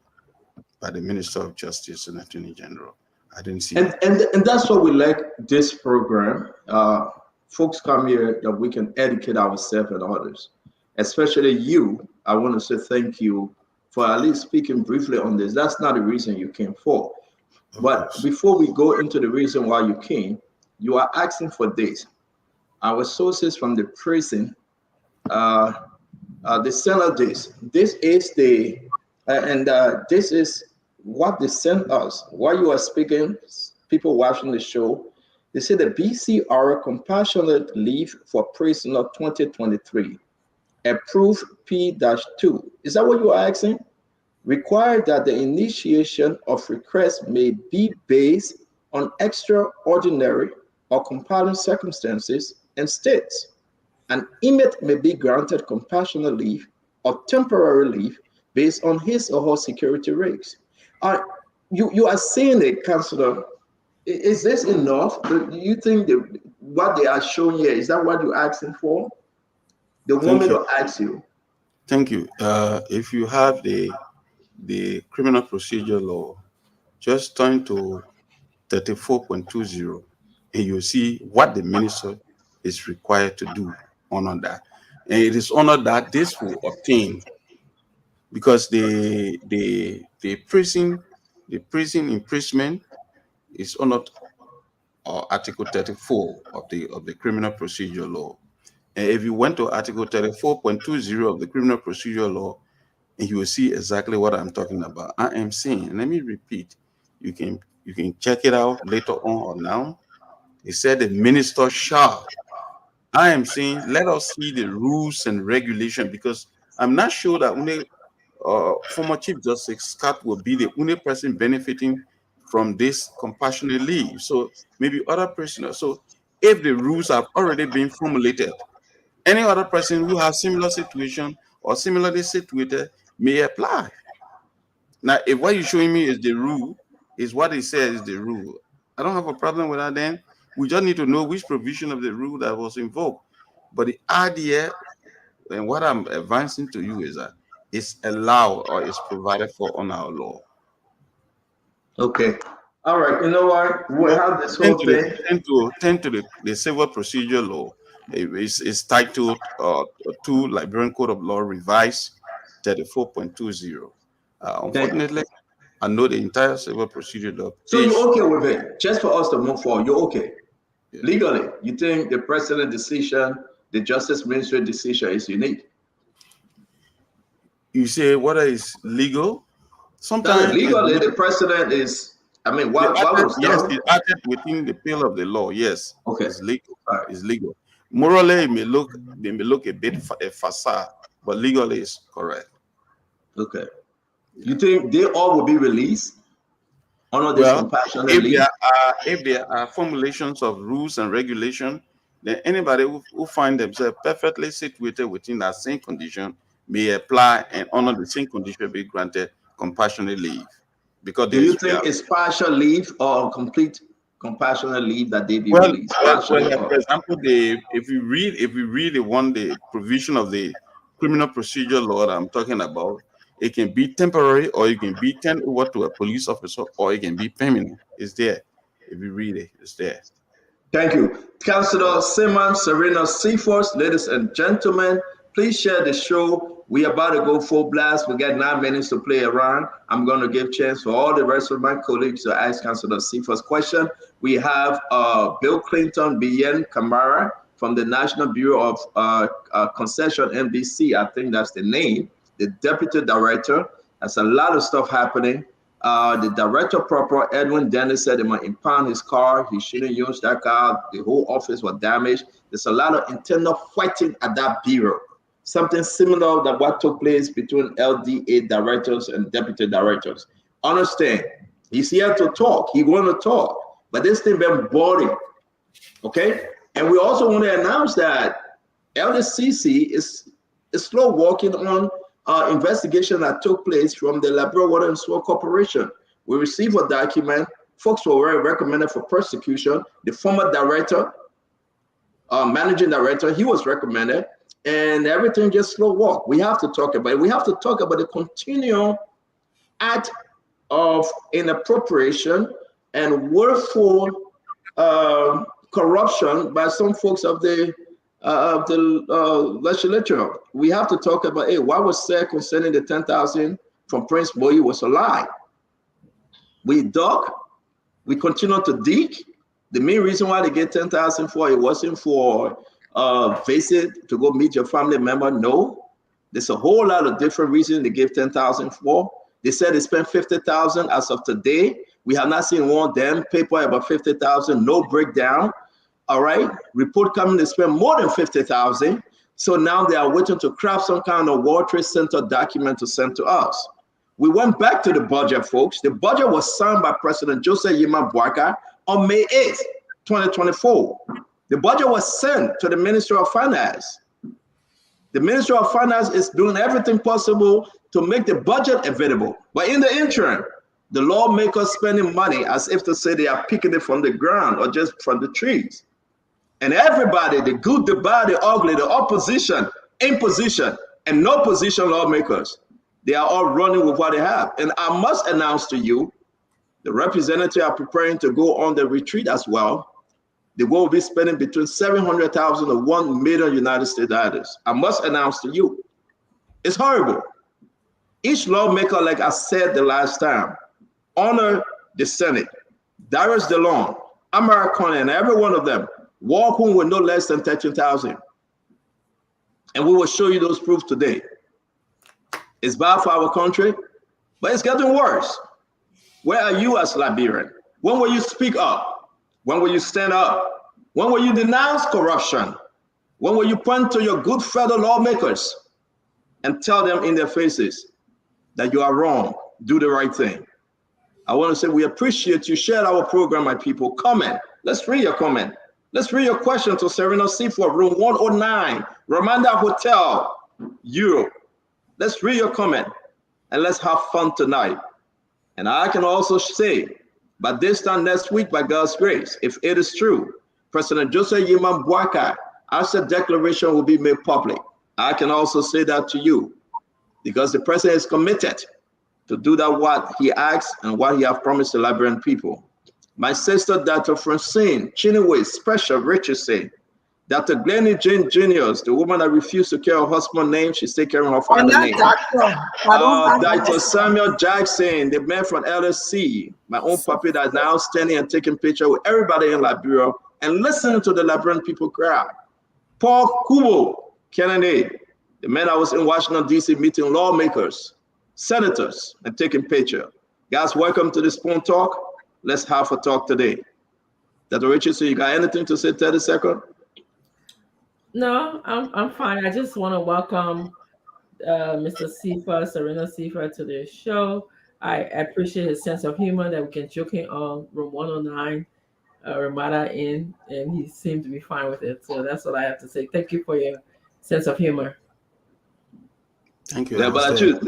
by the Minister of Justice and Attorney General. I didn't see And, that. and that's what we like this program. Folks come here that we can educate ourselves and others, especially you. I want to say thank you for at least speaking briefly on this. That's not the reason you came for. But before we go into the reason why you came, you are asking for this. Our sources from the prison, they sent us this. This is this is what they sent us. While you are speaking, people watching the show, they say the BCR Compassionate Leave for Prisoner 2023, approved P-2. Is that what you are asking? Require that the initiation of requests may be based on extraordinary or compelling circumstances and states an inmate may be granted compassionate leave or temporary leave based on his or her security risks. You are saying it, Councillor. Is this enough? Do you think what they are showing here, is that what you're asking for? The Thank woman you. will ask you. Thank you. If you have the Criminal Procedure Law, just turn to 34.20 and you see what the minister is required to do on that. And it is on that this will obtain, because the prison imprisonment is under Article 34 of the Criminal Procedure Law. And if you went to Article 34.20 of the Criminal Procedure Law, and you will see exactly what I'm talking about. I am saying, and let me repeat, you can check it out later on or now. It said the minister shall. I am saying, let us see the rules and regulation, because I'm not sure that only former Chief Justice Scott will be the only person benefiting from this compassionate leave. So maybe other prisoners. So if the rules have already been formulated, any other person who has similar situation or similarly situated may apply. Now, if what you're showing me is the rule, is what it says is the rule, I don't have a problem with that then. We just need to know which provision of the rule that was invoked. But the idea, and what I'm advancing to you, is that it's allowed or it's provided for on our law. Okay. All right. You know what? We'll have this Tend whole to thing. the Civil Procedure Law. It's titled 2 Liberian Code of Law Revised 34.20. Thank you. Unfortunately, I know the entire Civil Procedure Law. So you're okay with it? Just for us to move forward, you're okay? Yeah. Legally, you think the president decision, the Justice Ministry decision is unique? You say whether it's legal? Sometimes legally, the president is. I mean, what was done? Yes, it's acted within the pale of the law. Yes, okay, it's legal. Right. It's legal. Morally, they may look a bit a facade, but legally, it's correct. Okay. You think they all will be released under this Well, compassionate leave? if there are formulations of rules and regulation, then anybody who find themselves perfectly situated within that same condition may apply, and under the same condition be granted compassionate leave. Because Do you think it's partial leave or complete compassionate leave that they be well, released? for example, if we read the one the provision of the criminal procedure law that I'm talking about, it can be temporary, or it can be turned over to a police officer, or it can be permanent. It's there. If you read it, it's there. Thank you. Councillor Simon Serena Seaforth, ladies and gentlemen, please share the show. We are about to go full blast. We got 9 minutes to play around. I'm going to give chance for all the rest of my colleagues to ask Councillor Seaforth's question. We have Bill Clinton Bien Camara from the National Bureau of Concession, NBC. I think that's the name. The Deputy Director. That's a lot of stuff happening. The director proper, Edwin Dennis, said he might impound his car. He shouldn't use that car. The whole office was damaged. There's a lot of internal fighting at that bureau. Something similar to what took place between LDA directors and deputy directors. Understand, he's here to talk. He want to talk. But this thing been boring. Okay? And we also want to announce that LDCC is slow walking on investigation that took place from the Liberia Water and Sewer Corporation. We received a document. Folks were very recommended for prosecution. The former director, managing director, he was recommended, and everything just slow walk. We have to talk about it. We have to talk about the continual act of inappropriation and willful corruption by some folks of the legislature. We have to talk about, hey, what was said concerning the 10,000 from Prince Boy was a lie. We dug, we continue to dig. The main reason why they get 10,000 for it wasn't for visit to go meet your family member. No, there's a whole lot of different reasons they give 10,000 for. They said they spent 50,000 as of today. We have not seen one damn paper about 50,000, no breakdown. All right, report coming, they spend more than 50,000. So now they are waiting to craft some kind of World Trade Center document to send to us. We went back to the budget, folks. The budget was signed by President Joseph Yima Boakai on May 8th, 2024. The budget was sent to the Ministry of Finance. The Ministry of Finance is doing everything possible to make the budget available. But in the interim, the lawmakers spending money as if to say they are picking it from the ground or just from the trees. And everybody, the good, the bad, the ugly, the opposition, imposition, and no position lawmakers, they are all running with what they have. And I must announce to you, the representatives are preparing to go on the retreat as well. They will be spending between 700,000 and 1 million United States dollars. I must announce to you, it's horrible. Each lawmaker, like I said the last time, honor the Senate, Darius DeLong, Amara Coney, and every one of them walk home with no less than 13,000. And we will show you those proofs today. It's bad for our country, but it's getting worse. Where are you as Liberian? When will you speak up? When will you stand up? When will you denounce corruption? When will you point to your good fellow lawmakers and tell them in their faces that you are wrong, do the right thing? I want to say we appreciate you. Share our program, my people. Comment. Let's read your comment. Let's read your question to Serena Seaforth, room 109, Ramanda Hotel, Europe. Let's read your comment and let's have fun tonight. And I can also say, by this time next week, by God's grace, if it is true, President Joseph Yima Boakai, as a declaration will be made public. I can also say that to you because the president is committed to do that what he asks and what he has promised the Liberian people. My sister, Dr. Francine Chineway, Special Richardson, Dr. Glennie Jane Juniors, the woman that refused to carry her husband's name, she's taking care of her father's name. Dr. Samuel Jackson, the man from LSC, my own puppy that's now standing and taking pictures with everybody in Liberia and listening to the Liberian people cry. Paul Kubo Kennedy, the man that was in Washington, D.C. meeting lawmakers, senators, and taking pictures. Guys, welcome to the Spoon Talk. Let's have a talk today. Dr. Richardson, you got anything to say 30 seconds? No, I'm fine. I just want to welcome Mr. Sifa, Serena Sifa, to the show. I appreciate his sense of humor that we can joke him on room 109, Ramada Inn, and he seemed to be fine with it. So that's what I have to say. Thank you for your sense of humor. Thank you. Yeah, but I choose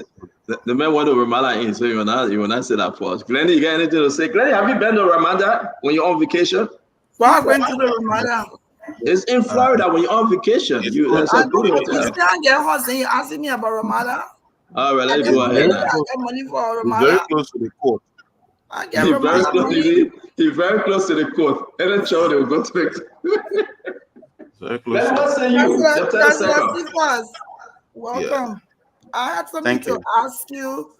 the man went to Ramada in, so you will not say that for us. Glenny, you got anything to say? Glenny, have you been to Ramada when you're on vacation? What happened to the Ramada? It's in Florida when you're on vacation. That's a good You hotel. still get hot and you asking me about Ramada? All right, I let's get go ahead paid, now. I get money for It's very Ramada. close to the court. I get He's very Ramada close. money. He's very close to the court. Any show they will go to it. Very close. Let us say you. Just a second. Welcome. I had something Thank to you. ask you.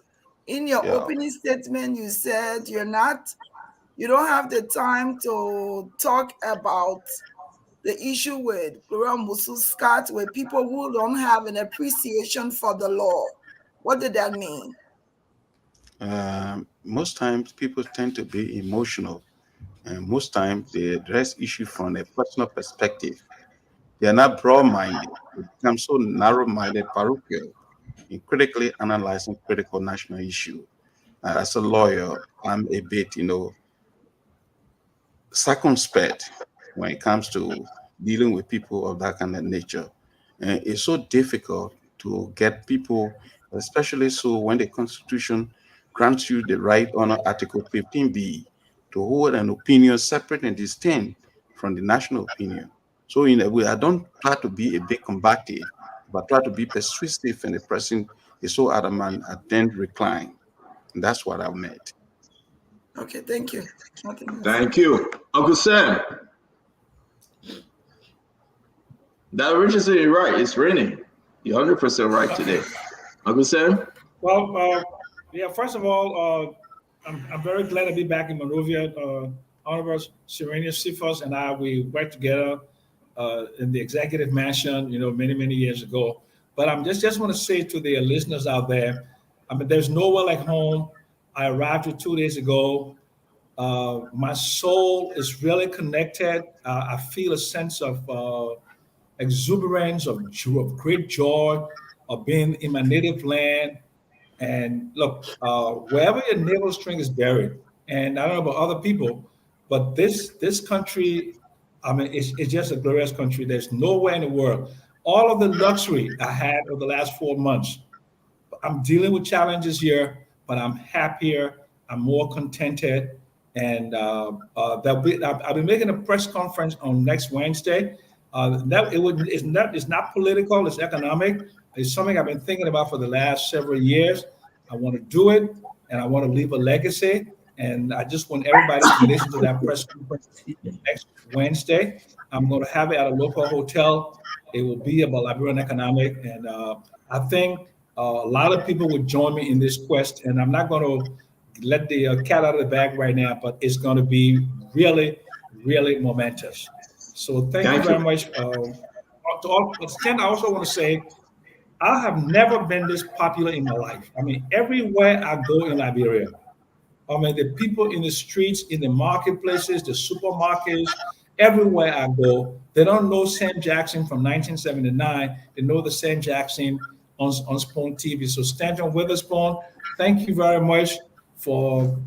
In your opening statement, you said you don't have the time to talk about the issue with Gloria Musu-Scott, with people who don't have an appreciation for the law. What did that mean? Most times people tend to be emotional, and most times they address issue from a personal perspective. They are not broad-minded. They become so narrow-minded, parochial, in critically analyzing critical national issue. As a lawyer, I'm a bit, circumspect when it comes to dealing with people of that kind of nature. And it's so difficult to get people, especially so when the Constitution grants you the right under Article 15B to hold an opinion separate and distinct from the national opinion. So in a way, I don't try to be a bit combative, but try to be persuasive, and the person is so adamant, I then recline. And that's what I've met. Okay, thank you. Thank you. Uncle Sam. That Richardson is right. It's raining. You're 100% right today. Uncle Sam? Well, yeah, first of all, I'm very glad to be back in Monrovia. Honorable Serena Sifos and I, we worked together in the executive mansion, many, many years ago. But I'm just want to say to the listeners out there, I mean, there's nowhere like home. I arrived here 2 days ago. My soul is really connected. I feel a sense of exuberance, of great joy of being in my native land. And look, wherever your navel string is buried, and I don't know about other people, but this country, I mean, it's just a glorious country. There's nowhere in the world. All of the luxury I had over the last 4 months, I'm dealing with challenges here, but I'm happier. I'm more contented. And I'll be making a press conference on next Wednesday. It's not political, it's economic. It's something I've been thinking about for the last several years. I want to do it, and I want to leave a legacy. And I just want everybody to listen to that press conference next Wednesday. I'm going to have it at a local hotel. It will be about Liberian economic, and I think a lot of people would join me in this quest. And I'm not going to let the cat out of the bag right now, but it's going to be really, really momentous. So thank you very much. To all extent, I also want to say, I have never been this popular in my life. I mean, everywhere I go in Liberia, I mean, the people in the streets, in the marketplaces, the supermarkets, everywhere I go, they don't know Sam Jackson from 1979. They know the Sam Jackson on Spoon TV. So Stanton Witherspoon, thank you very much for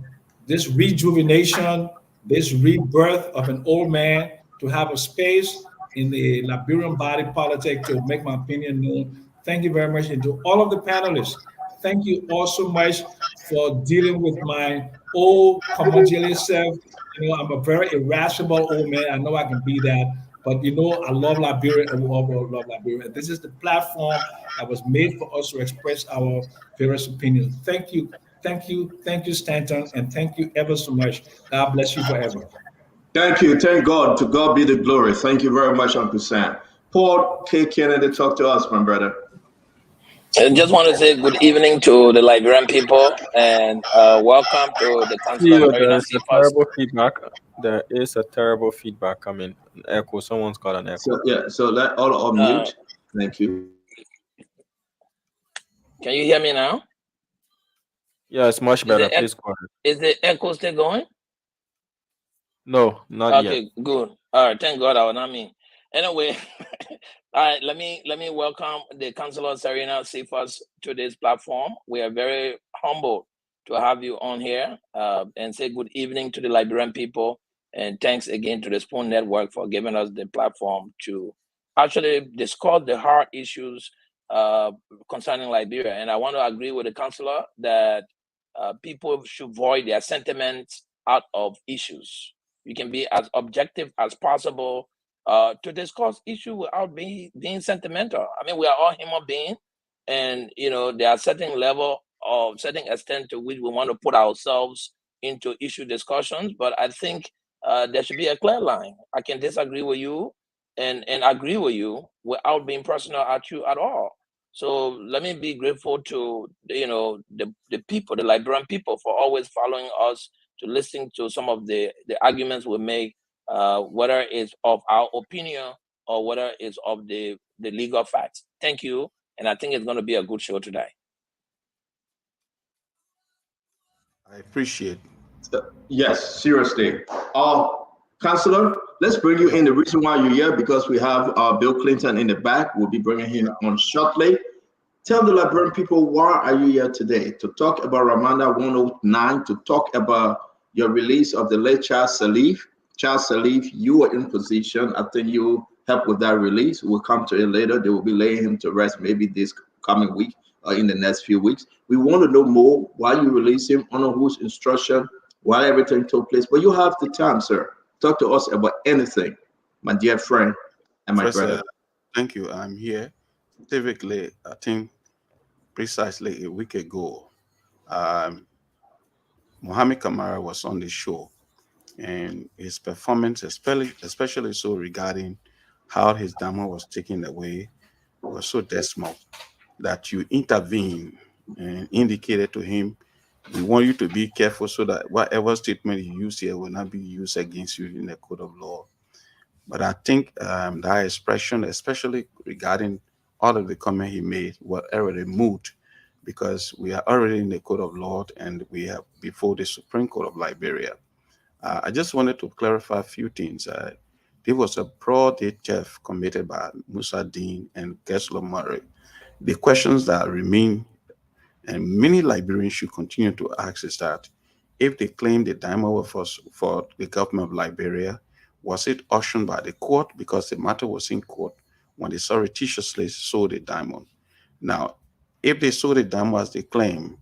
this rejuvenation, this rebirth of an old man, to have a space in the Liberian body politic to make my opinion known. Thank you very much. And to all of the panelists, thank you all so much for dealing with my old Comagili self. I'm a very irascible old man. I know I can be that, but I love Liberia and we all love Liberia. This is the platform that was made for us to express our various opinions. Thank you. Thank you, Stanton, and thank you ever so much. God bless you forever. Thank you. Thank God. To God be the glory. Thank you very much, Uncle Sam. Paul K. Kennedy, talk to us, my brother. I just want to say good evening to the Liberian people and welcome to the Council of There is a terrible feedback. There is a terrible feedback coming. Echo. Someone's got an echo. So let all mute. Thank you. Can you hear me now? Yeah, it's much better. Please go ahead. Is the echo still going? No, not yet. Okay, good. All right, thank God I was not me. Anyway, All right, let me welcome the Councilor Serena Cephas to this platform. We are very humbled to have you on here and say good evening to the Liberian people. And thanks again to the Spoon Network for giving us the platform to actually discuss the hard issues concerning Liberia. And I want to agree with the councillor that people should void their sentiments out of issues. We can be as objective as possible to discuss issue without being sentimental. I mean, we are all human beings, and there are certain level of certain extent to which we want to put ourselves into issue discussions. But I think there should be a clear line. I can disagree with you and agree with you without being personal at you at all. So let me be grateful to the people, the Liberian people, for always following us, to listening to some of the arguments we make, whether it's of our opinion or whether it's of the legal facts. Thank you, and I think it's going to be a good show today. I appreciate. Yes, seriously. Councillor, let's bring you in. The reason why you're here, because we have Bill Clinton in the back. We'll be bringing him on shortly. Tell the Liberian people, why are you here today? To talk about Ramanda 109, to talk about your release of the late Charles Salif. Charles Salif, you were in position. I think you helped with that release. We'll come to it later. They will be laying him to rest maybe this coming week or in the next few weeks. We want to know more why you released him, under whose instruction, why everything took place. But you have the time, sir. Talk to us about anything, my dear friend and my brother. Thank you. I'm here. Typically, I think precisely a week ago, Mohammed Kamara was on the show, and his performance, especially so regarding how his dama was taken away, was so dismal that you intervened and indicated to him, we want you to be careful so that whatever statement you use here will not be used against you in the court of law. But I think that expression, especially regarding all of the comment he made, were already moved, because we are already in the court of law and we are before the Supreme Court of Liberia. I just wanted to clarify a few things. There was a broad theft committed by Musa Dean and Geslo Murray. The questions that remain, and many Liberians should continue to ask, is that if they claim the diamond was for the government of Liberia, was it auctioned by the court because the matter was in court when they surreptitiously sold the diamond? Now, if they sold the diamond as they claim,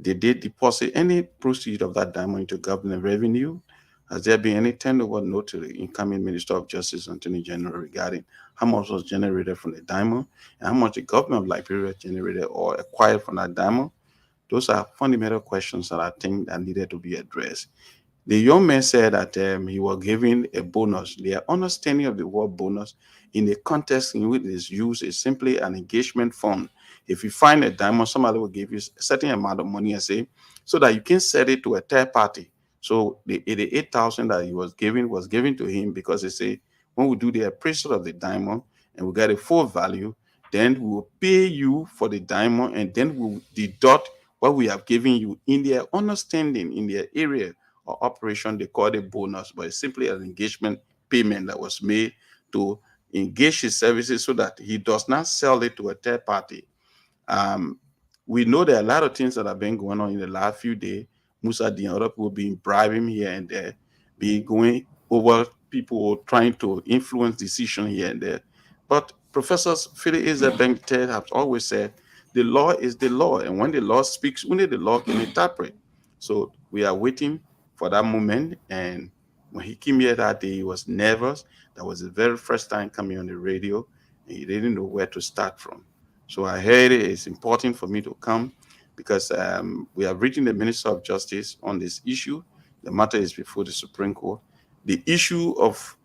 did they deposit any proceeds of that diamond into government revenue? Has there been any turnover note to the incoming Minister of Justice, Attorney General, regarding how much was generated from the diamond and how much the government of Liberia generated or acquired from that diamond? Those are fundamental questions that I think that needed to be addressed. The young man said that he was given a bonus. Their understanding of the word bonus in the context in which it is used is simply an engagement fund. If you find a diamond, somebody will give you a certain amount of money and say, so that you can sell it to a third party. So the 88,000 that he was given to him because they say, when we do the appraisal of the diamond and we get a full value, then we will pay you for the diamond and then we'll deduct what we have given you. In their understanding, in their area or operation, they call it bonus, but it's simply an engagement payment that was made to engage his services so that he does not sell it to a third party. We know there are a lot of things that have been going on in the last few days. Musa Di and other people being bribing here and there, being going over people trying to influence decision here and there. But Professor Philip Ezebengte have always said, the law is the law, and when the law speaks, only the law can interpret. So we are waiting for that moment. And when he came here that day, he was nervous. That was the very first time coming on the radio, and he didn't know where to start from. So I heard it's important for me to come because we have written the Minister of Justice on this issue. The matter is before the Supreme Court. The issue of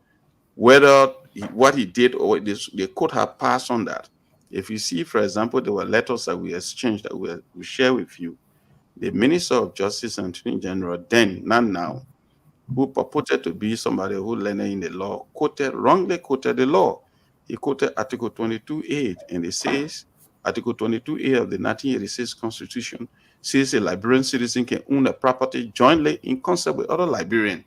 whether what he did or the court have passed on that. If you see, for example, there were letters that we exchanged that we share with you. The Minister of Justice and Attorney General then, not now, who purported to be somebody who learned in the law, wrongly quoted the law. He quoted Article 22A, and it says, Article 22A of the 1986 Constitution says a Liberian citizen can own a property jointly in concert with other Liberians.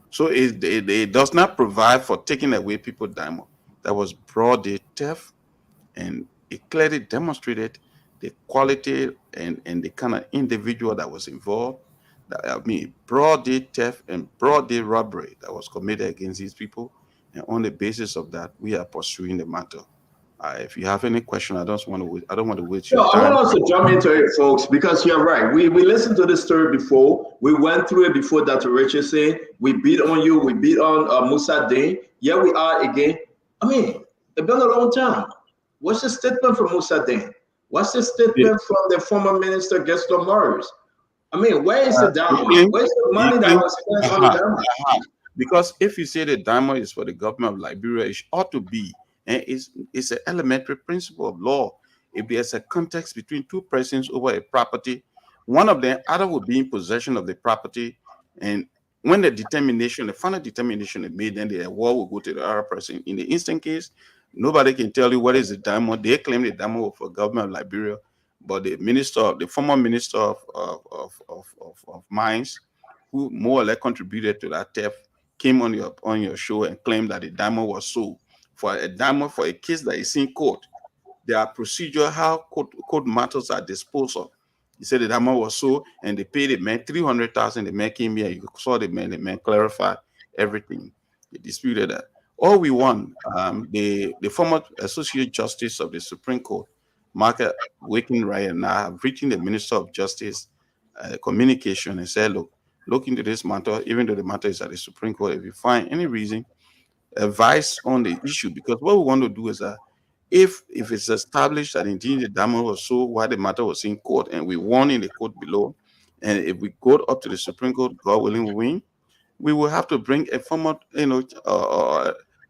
So it does not provide for taking away people's diamond. that was broad day theft, and it clearly demonstrated the quality and the kind of individual that was involved. I mean, broad day theft and broad day robbery that was committed against these people. And on the basis of that, we are pursuing the matter. If you have any question, I don't want to waste No, your I time. want us to jump into it, folks, because you're right. We listened to this story before. We went through it before, Dr. Richardson. We beat on you. We beat on Musa Dane. Here we are again. I mean, it's been a long time. What's the statement from Musa Dane? What's the statement from the former minister, Gaston Morris? I mean, where is the diamond? Where's the money that was spent on the diamond? Because if you say the diamond is for the government of Liberia, it ought to be, and it's an elementary principle of law. If there's a context between two persons over a property, one of them either will be in possession of the property, and when the final determination is made, then the award will go to the other person. In the instant case, nobody can tell you what is the diamond. They claim the diamond was for government of Liberia, but the former minister of mines, who more or less contributed to that theft, came on your show and claimed that the diamond was sold. For a diamond, for a case that is in court, there are procedures how court matters are disposed of. He said the diamond was sold and they paid the man 300,000. The man came here, you saw the man clarified everything. They disputed that. All we want, the former Associate Justice of the Supreme Court, Margaret Waking Ryan, now have written the Minister of Justice communication and said, look into this matter, even though the matter is at the Supreme Court. If you find any reason, advice on the issue, because what we want to do is that if it's established that indeed the diamond was sold while the matter was in court and we won in the court below, and if we go up to the Supreme Court, God willing, we win, we will have to bring a formal,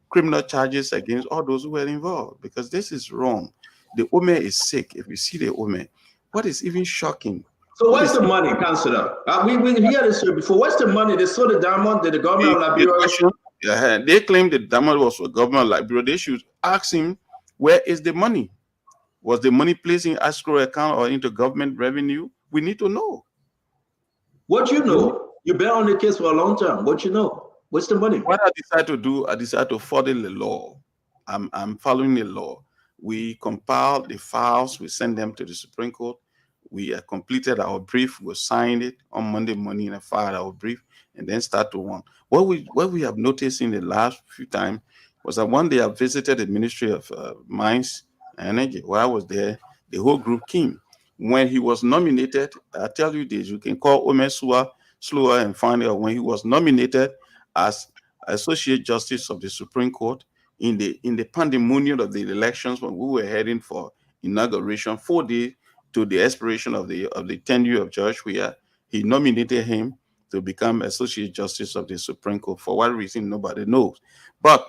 criminal charges against all those who were involved, because this is wrong. The woman is sick. If you see the woman, what is even shocking? So where's the money, Councillor? We hear this before. What's the money? They sold the diamond. Did the government of Liberia? They claim the diamond was for government of Liberia. They should ask him, where is the money? Was the money placed in escrow account or into government revenue? We need to know. What you know? You've been on the case for a long time. What you know? What's the money? What I decide to do, I decide to follow the law. I'm following the law. We compile the files, we send them to the Supreme Court. We completed our brief, we signed it on Monday morning and filed our brief, and then start to run. What we have noticed in the last few times was that one day I visited the Ministry of Mines and Energy. While I was there, the whole group came. When he was nominated, I tell you this, you can call Ome Slower and find out when he was nominated as Associate Justice of the Supreme Court in the pandemonium of the elections when we were heading for inauguration 4 days to the expiration of the tenure of Judge Weah. He nominated him to become Associate Justice of the Supreme Court. For what reason, nobody knows. But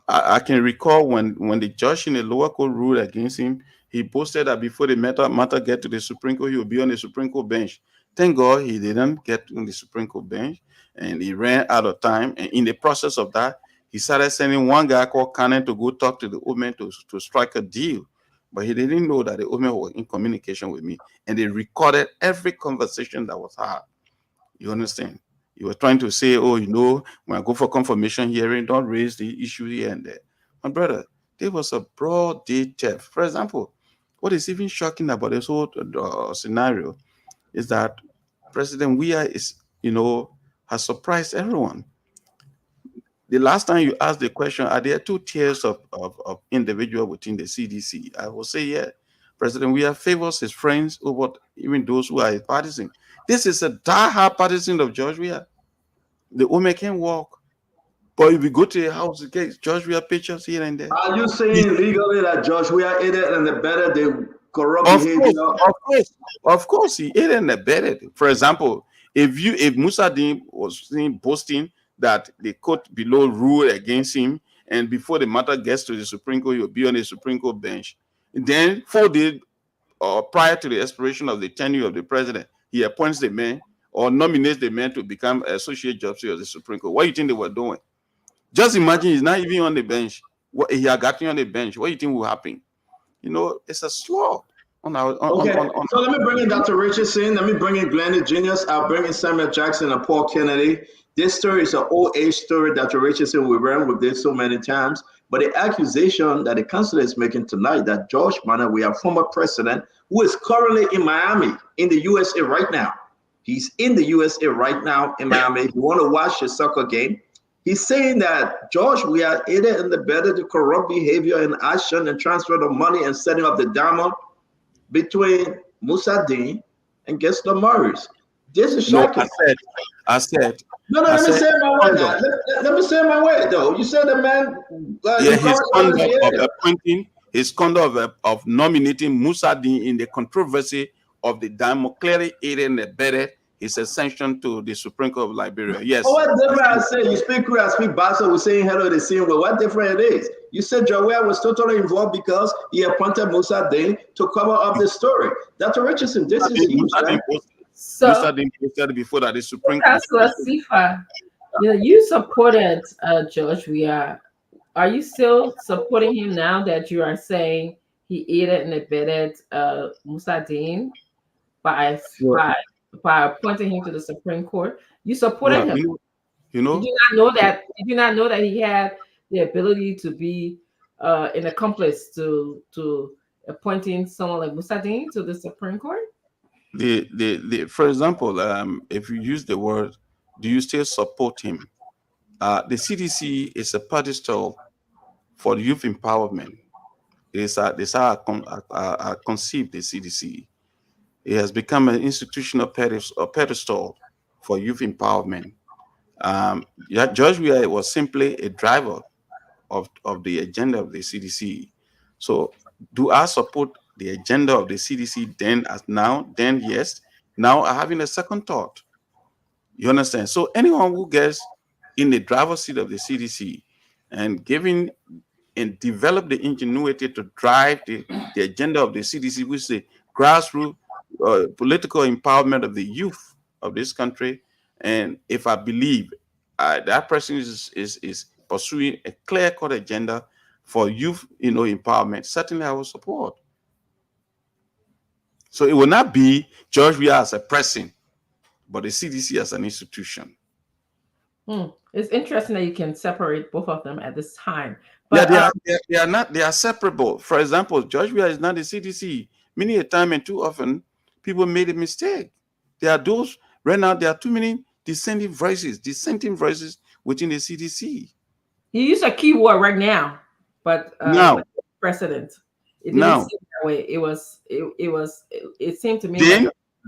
I can recall when the judge in the lower court ruled against him, he boasted that before the matter get to the Supreme Court, he will be on the Supreme Court bench. Thank God he didn't get on the Supreme Court bench, and he ran out of time. And in the process of that, he started sending one guy called Cannon to go talk to the woman to strike a deal. But he didn't know that the woman was in communication with me, and they recorded every conversation that was had. You understand? You were trying to say, oh, when I go for confirmation hearing, don't raise the issue here and there. My brother, there was a broad day theft. For example, what is even shocking about this whole scenario is that President Weah has surprised everyone. The last time you asked the question, are there two tiers of individual within the CDC? I will say, yeah. President Weah favors his friends over even those who are his partisan. This is a die-hard partisan of George Weah. The woman can walk, but if you go to the house to get George Weah pictures here and there. Are you saying legally that George Weah aided and abetted the corrupt behavior? Of course, he aided and abetted. For example, if Musa Deen was seen boasting that the court below ruled against him, and before the matter gets to the Supreme Court, he'll be on the Supreme Court bench. Then 4 days prior to the expiration of the tenure of the president, he appoints the man or nominates the man to become Associate Justice of the Supreme Court. What do you think they were doing? Just imagine he's not even on the bench. He had gotten on the bench. What do you think will happen? It's a slaw. So let me bring in Dr. Richardson. Let me bring in Glenn Genius. I'll bring in Samuel Jackson and Paul Kennedy. This story is an old age story, Dr. Richardson. We ran with this so many times. But the accusation that the council is making tonight that George Manawe, our former president, who is currently in Miami, in the USA right now, he's in the USA right now in Miami. If you want to watch a soccer game, he's saying that George, we are aided and abetted to corrupt behavior and action and transfer of money and setting up the diamond between Musa Dean and Gessler Morris. This is shocking. I said. No, let me say my word. Let me say my word, though. You said the man. His conduct of nominating Musa Dean in the controversy of the diamond clearly aided and abetted his ascension to the Supreme Court of Liberia. Yes. Oh, what different I say? You speak Creole, I speak Basa. We're saying hello the same way. What different it is? You said Joel was totally involved because he appointed Musa Dean to cover up the story. Dr. Richardson, this is huge, right? Musa Dean posted before that the Supreme Court. Councilor Sifa, you supported George. Are you still supporting him now that you are saying he aided and abetted Musa Dean by appointing him to the Supreme Court? You supported him. You know. Did you not know that he had the ability to be an accomplice to appointing someone like Musa Dean to the Supreme Court? For example, if you use the word, do you still support him? The CDC is a pedestal for youth empowerment. This is how I conceived the CDC. It has become an institutional pedestal for youth empowerment. George Weah was simply a driver of the agenda of the CDC. So do I support the agenda of the CDC then as now? Then yes. Now I'm having a second thought. You understand? So anyone who gets in the driver's seat of the CDC and develop the ingenuity to drive the agenda of the CDC, which is the grassroots political empowerment of the youth of this country, and if I believe that person is pursuing a clear-cut agenda for youth, empowerment, certainly I will support. So it will not be George Weah as a person, but the CDC as an institution. It's interesting that you can separate both of them at this time. But they are separable. For example, George Weah is not the CDC. Many a time and too often, people made a mistake. There are too many dissenting voices within the CDC. You use a key word right now, but now precedent. It didn't seem that way. It seemed to me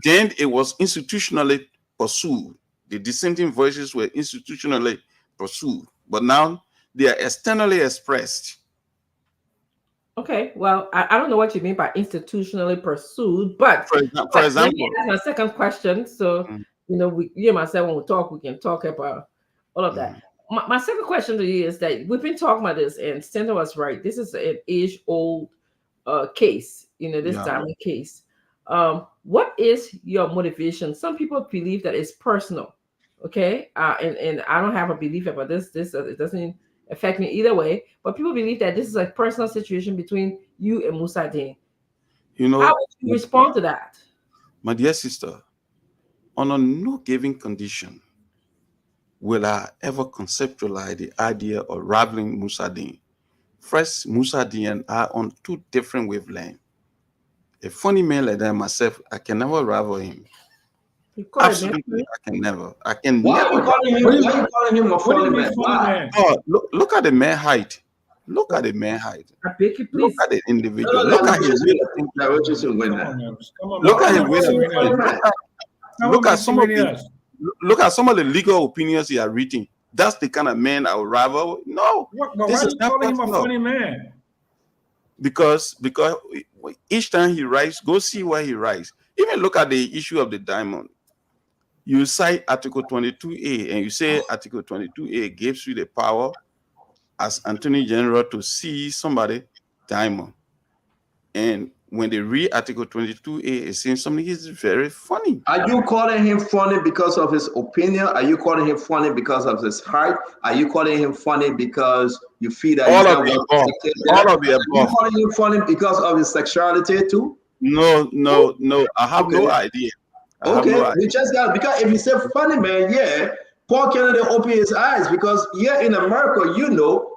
then it was institutionally pursued. The dissenting voices were institutionally pursued, but now they are externally expressed. Okay, well, I don't know what you mean by institutionally pursued, but for example, let me ask my second question. So, you and myself, when we talk, we can talk about all of that. My second question to you is that we've been talking about this, and Sandra was right. This is an age-old case, this diamond case. What is your motivation? Some people believe that it's personal, okay? And I don't have a belief about this. It doesn't affect me either way, but people believe that this is a personal situation between you and Musa Dean. How would you respond to that? My dear sister, under no given condition will I ever conceptualize the idea of rivaling Musa Dean. First, Musa Dean and I are on two different wavelengths. A funny man like that myself, I can never rival him. Absolutely, I can never. Why are you calling him a funny man? Oh, look at the man height. Look at the man height. Look at the individual. Look at his way. Look at his way. Look at some of the legal opinions he are reading. That's the kind of man I would rival. No, this is not calling him a funny man. Because each time he writes, go see where he writes. Even look at the issue of the diamond. You cite Article 22A and you say Article 22A gives you the power as Attorney General to seize somebody diamond. And when they read Article 22A, it seems something is very funny. Are you calling him funny because of his opinion? Are you calling him funny because of his height? Are you calling him funny because you feel that all of the above? All of the above. Are you calling him funny because of his sexuality too? No. I have no idea. Okay, we just got, because if you say funny man, yeah, Paul Kennedy opened his eyes, because here in America,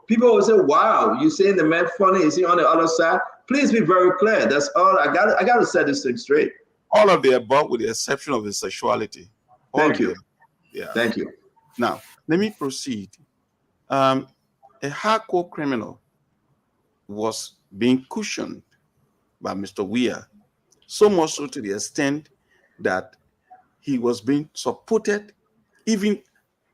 people will say, wow, you saying the man funny, is he on the other side? Please be very clear. That's all I got to set this thing straight. All of the above, with the exception of his sexuality. Thank you. Yeah. Thank you. Now, let me proceed. A hardcore criminal was being cushioned by Mr. Weir, so much so to the extent that he was being supported even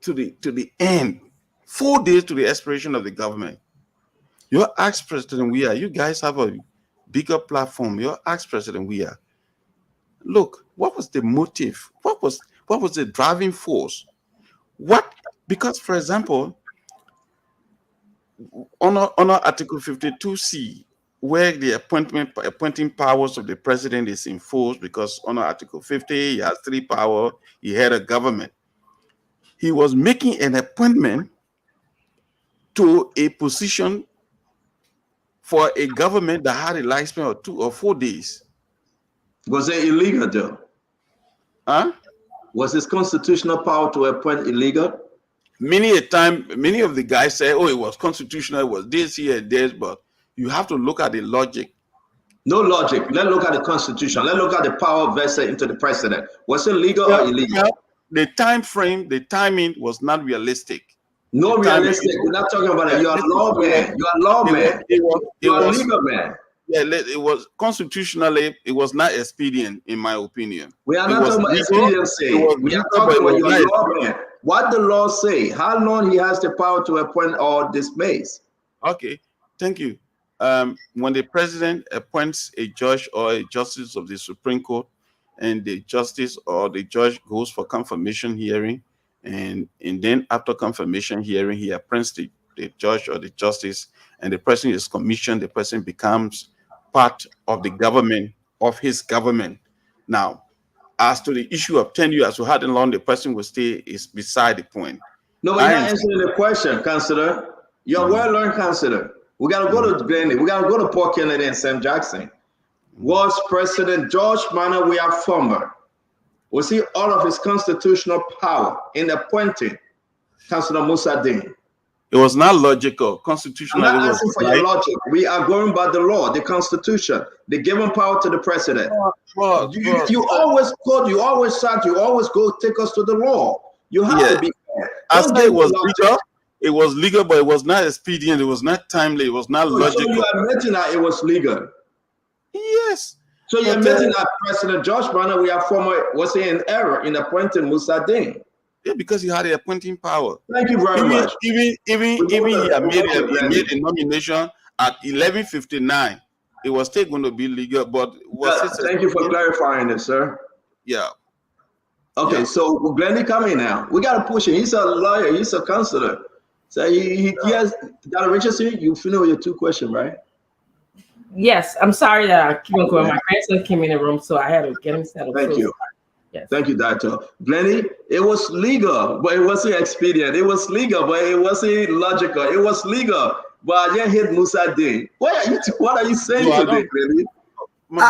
to the end, 4 days to the expiration of the government. Your ex-president Weir, you guys have a bigger platform. Your ex-president Weir, look, what was the motive? What was the driving force? Because, for example, under Article 52C, where the appointing powers of the president is enforced, because under Article 50, he has 3 powers, he had a government. He was making an appointment to a position for a government that had a lifespan of 2 or 4 days. Was it illegal, though? Huh? Was his constitutional power to appoint illegal? Many of the guys say, oh, it was constitutional, it was this, here, this, but you have to look at the logic. No logic. Let's look at the Constitution. Let's look at the power vested into the president. Was it legal or illegal? Well, the time frame, the timing was not realistic. No realistic. We're not talking about it. You are a lawman. You are a lawman. You are a legal man. Yeah, it was constitutionally, it was not expedient, in my opinion. We are not talking about expediency. We are talking about your lawman. What the law say? How long he has the power to appoint or dismiss? Okay, thank you. When the president appoints a judge or a justice of the Supreme Court, and the justice or the judge goes for confirmation hearing, and then after confirmation hearing, he appoints the judge or the justice, and the person is commissioned, the person becomes part of the government, of his government. Now, as to the issue of tenure, as to how long the person will stay, is beside the point. No, but you're not answering the question, Counselor. You're a well-learned counselor. We got to go to Glenny. We got to go to Paul Kennedy and Sam Jackson. Was President George Manuel Weir former? Was he all of his constitutional power in appointing Councilor Musa Dean? It was not logical. Constitutionally, I'm not asking for your logic. We are going by the law, the Constitution, the given power to the president. You always quote, you always cite, you always go take us to the law. You have to be fair. I said it was legal. It was legal, but it was not expedient. It was not timely. It was not logical. So you are admitting that it was legal? Yes. So you're admitting that President George Manuel Weir former was in error in appointing Musa Dean? Yeah, because he had the appointing power. Thank you very much. Even he made a nomination at 11:59. It was still going to be legal, but thank you for clarifying it, sir. Yeah. Okay, so Glenny coming now. We gotta push him. He's a lawyer. He's a counselor. So he has. Dr. Richardson, you finished with your 2 questions, right? Yes. I'm sorry that I keep on going. My grandson came in the room, so I had to get him settled. Thank you. Yes. Thank you, Doctor. Glenny, it was legal, but it wasn't expedient. It was legal, but it wasn't logical. It was legal, but I just hit Musa Dean. What are you saying today, Glenny? No,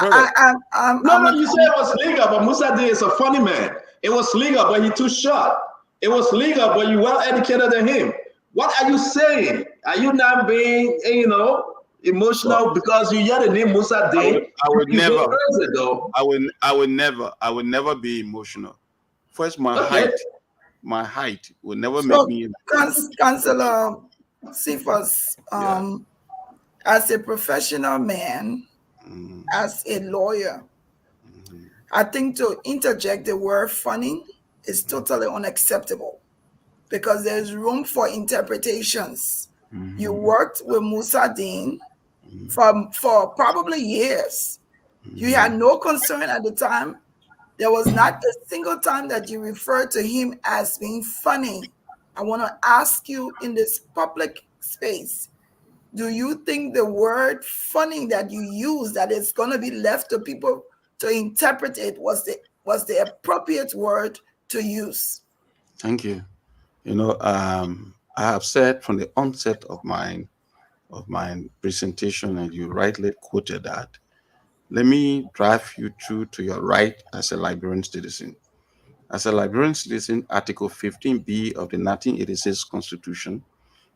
you said it was legal, but Musa Dean is a funny man. It was legal, but he too short. It was legal, but you well educated than him. What are you saying? Are you not being, emotional because you hear the name Musa Dean? I would never be emotional. First, my height will never make me. Councillor Cephas, as a professional man, as a lawyer, I think to interject the word funny is totally unacceptable because there's room for interpretations. You worked with Musa Dean for probably years. You had no concern at the time. There was not a single time that you referred to him as being funny. I want to ask you in this public space, do you think the word funny that you use, that it's going to be left to people to interpret it, was the appropriate word to use? Thank you. I have said from the onset of my presentation, and you rightly quoted that. Let me drive you through to your right as a Liberian citizen. As a Liberian citizen, Article 15B of the 1986 Constitution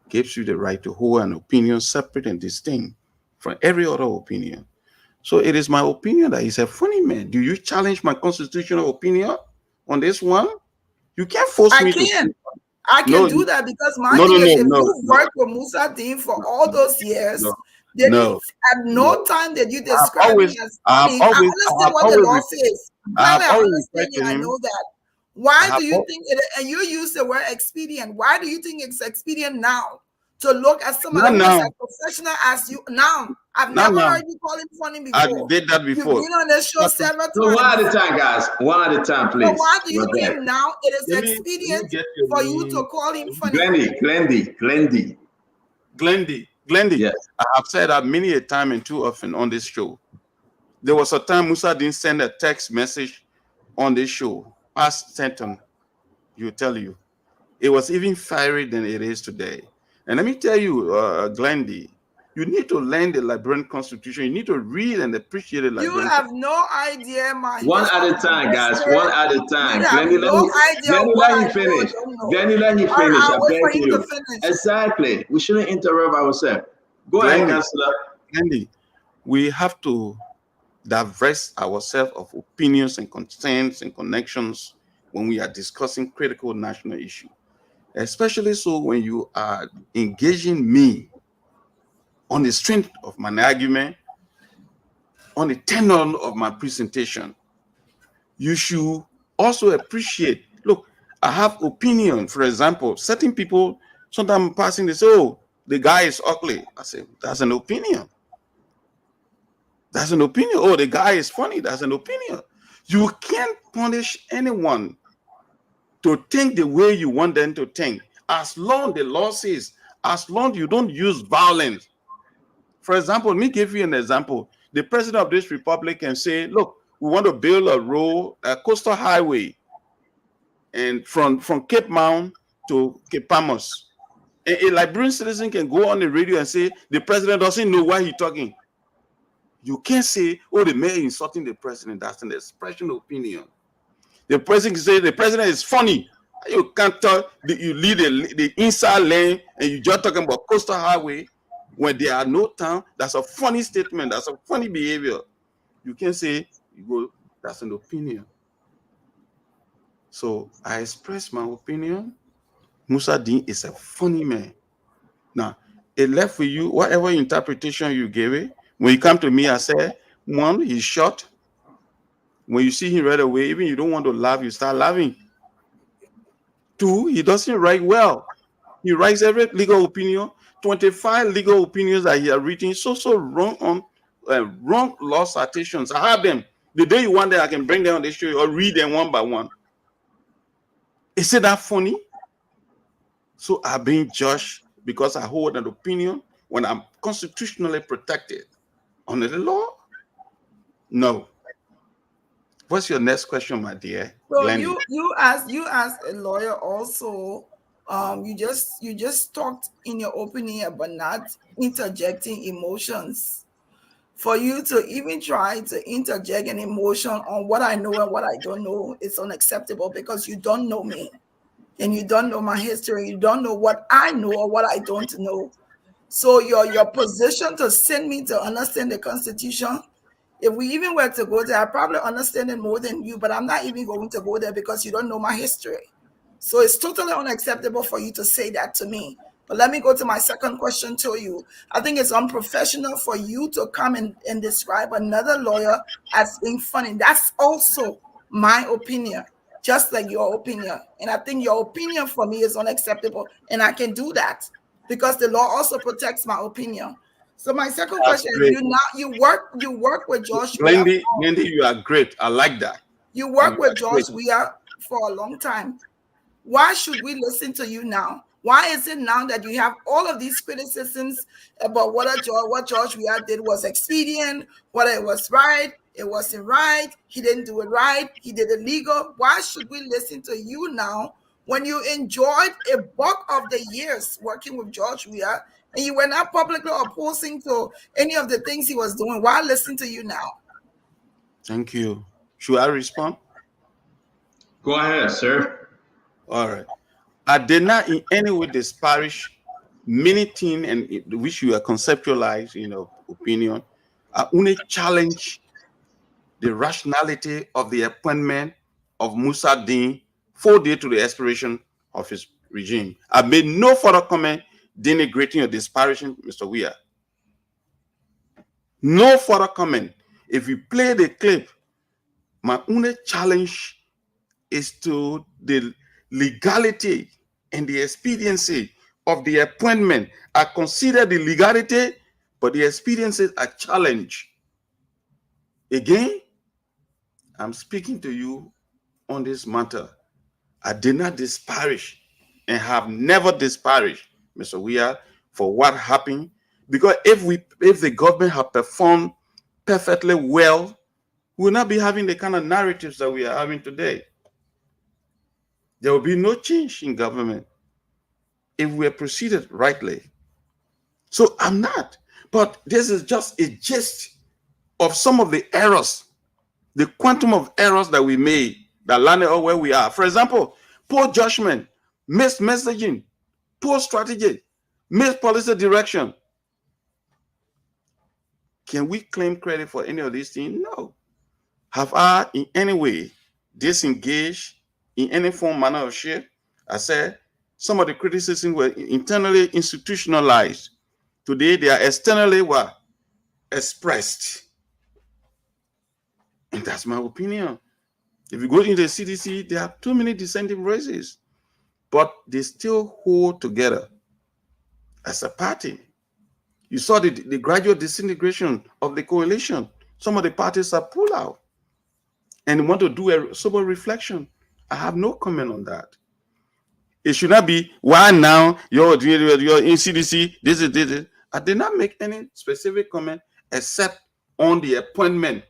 gives you the right to hold an opinion separate and distinct from every other opinion. So it is my opinion that he's a funny man. Do you challenge my constitutional opinion on this one? You can't force me to. I can do that because my thing is, if you work with Musa Dean for all those years, at no time did you describe me as funny. I understand what the law says. Clearly, I understand it. I know that. Why do you think it? And you use the word expedient. Why do you think it's expedient now to look at somebody who is as professional as you now? I've never heard you call him funny before. I did that before. You've been on this show several times. So one at a time, guys. One at a time, please. So why do you think now it is expedient for you to call him funny? Glendy. Yes. I have said that many a time and too often on this show. There was a time Musa didn't send a text message on this show. Ask Stanton, you tell you. It was even fiery than it is today. And let me tell you, Glendy, you need to learn the Liberian Constitution. You need to read and appreciate the Liberian Constitution. You have no idea, my one at a time, guys. One at a time. Glendy, let me finish. Glendy, let me finish. I beg you. Exactly. We shouldn't interrupt ourselves. Go ahead, Councillor. Glendy, we have to divest ourselves of opinions and concerns and connections when we are discussing critical national issues. Especially so when you are engaging me on the strength of my argument, on the tenor of my presentation. You should also appreciate, look, I have opinion. For example, certain people, sometimes passing, they say, oh, the guy is ugly. I say, that's an opinion. That's an opinion. Oh, the guy is funny. That's an opinion. You can't punish anyone to think the way you want them to think. As long the law says, as long you don't use violence. For example, let me give you an example. The president of this republic can say, look, we want to build a road, a coastal highway, and from Cape Mount to Cape Palmas. A Liberian citizen can go on the radio and say, the president doesn't know why he's talking. You can't say, oh, the mayor insulting the president. That's an expression of opinion. The president can say the president is funny. You can't tell, you lead the inside lane and you're just talking about coastal highway when there are no town. That's a funny statement. That's a funny behavior. You can say, you go, that's an opinion. So I express my opinion. Musa Dean is a funny man. Now, it left for you, whatever interpretation you gave it. When you come to me, I say, one, he's short. When you see him right away, even you don't want to laugh, you start laughing. Two, he doesn't write well. He writes every legal opinion, 25 legal opinions that he has written, so wrong on wrong law citations. I have them. The day you want them, I can bring them on the show or read them one by one. Is it that funny? So I'm being judged because I hold an opinion when I'm constitutionally protected under the law? No. What's your next question, my dear? So Glendy? you asked a lawyer also. You just talked in your opening about not interjecting emotions. For you to even try to interject an emotion on what I know and what I don't know, it's unacceptable because you don't know me and you don't know my history. You don't know what I know or what I don't know. So your position to send me to understand the Constitution, if we even were to go there, I probably understand it more than you, but I'm not even going to go there because you don't know my history. So it's totally unacceptable for you to say that to me. But let me go to my second question to you. I think it's unprofessional for you to come and describe another lawyer as being funny. That's also my opinion, just like your opinion. And I think your opinion for me is unacceptable. And I can do that because the law also protects my opinion. So my second question is, you work with George Glendy, you are great. I like that. You work with George Weah for a long time. Why should we listen to you now? Why is it now that you have all of these criticisms about what George Weah did was expedient, whether it was right, it wasn't right, he didn't do it right, he did it legal? Why should we listen to you now when you enjoyed a bulk of the years working with George Weah and you were not publicly opposing to any of the things he was doing? Why listen to you now? Thank you. Should I respond? Go ahead, sir. All right. I did not in any way disparage many things and which you are conceptualized in your opinion. I only challenge the rationality of the appointment of Musa Din 4 days to the expiration of his regime. I made no further comment denigrating or disparaging Mr. Weir. No further comment. If you play the clip, my only challenge is to the legality and the expediency of the appointment. I consider the legality, but the expediency a challenge. Again, I'm speaking to you on this matter. I did not disparage and have never disparaged Mr. Weir for what happened. Because if the government had performed perfectly well, we will not be having the kind of narratives that we are having today. There will be no change in government if we are proceeded rightly. So I'm not. But this is just a gist of some of the errors, the quantum of errors that we made that landed us where we are. For example, poor judgment, missed messaging, poor strategy, missed policy direction. Can we claim credit for any of these things? No. Have I in any way disengaged in any form, manner, or shape? I said some of the criticisms were internally institutionalized. Today they are externally what? Expressed. And that's my opinion. If you go into the CDC, there are too many dissenting voices, but they still hold together as a party. You saw the gradual disintegration of the coalition. Some of the parties are pulled out and want to do a sober reflection. I have no comment on that. It should not be why now you're in CDC. This is. I did not make any specific comment except on the appointment,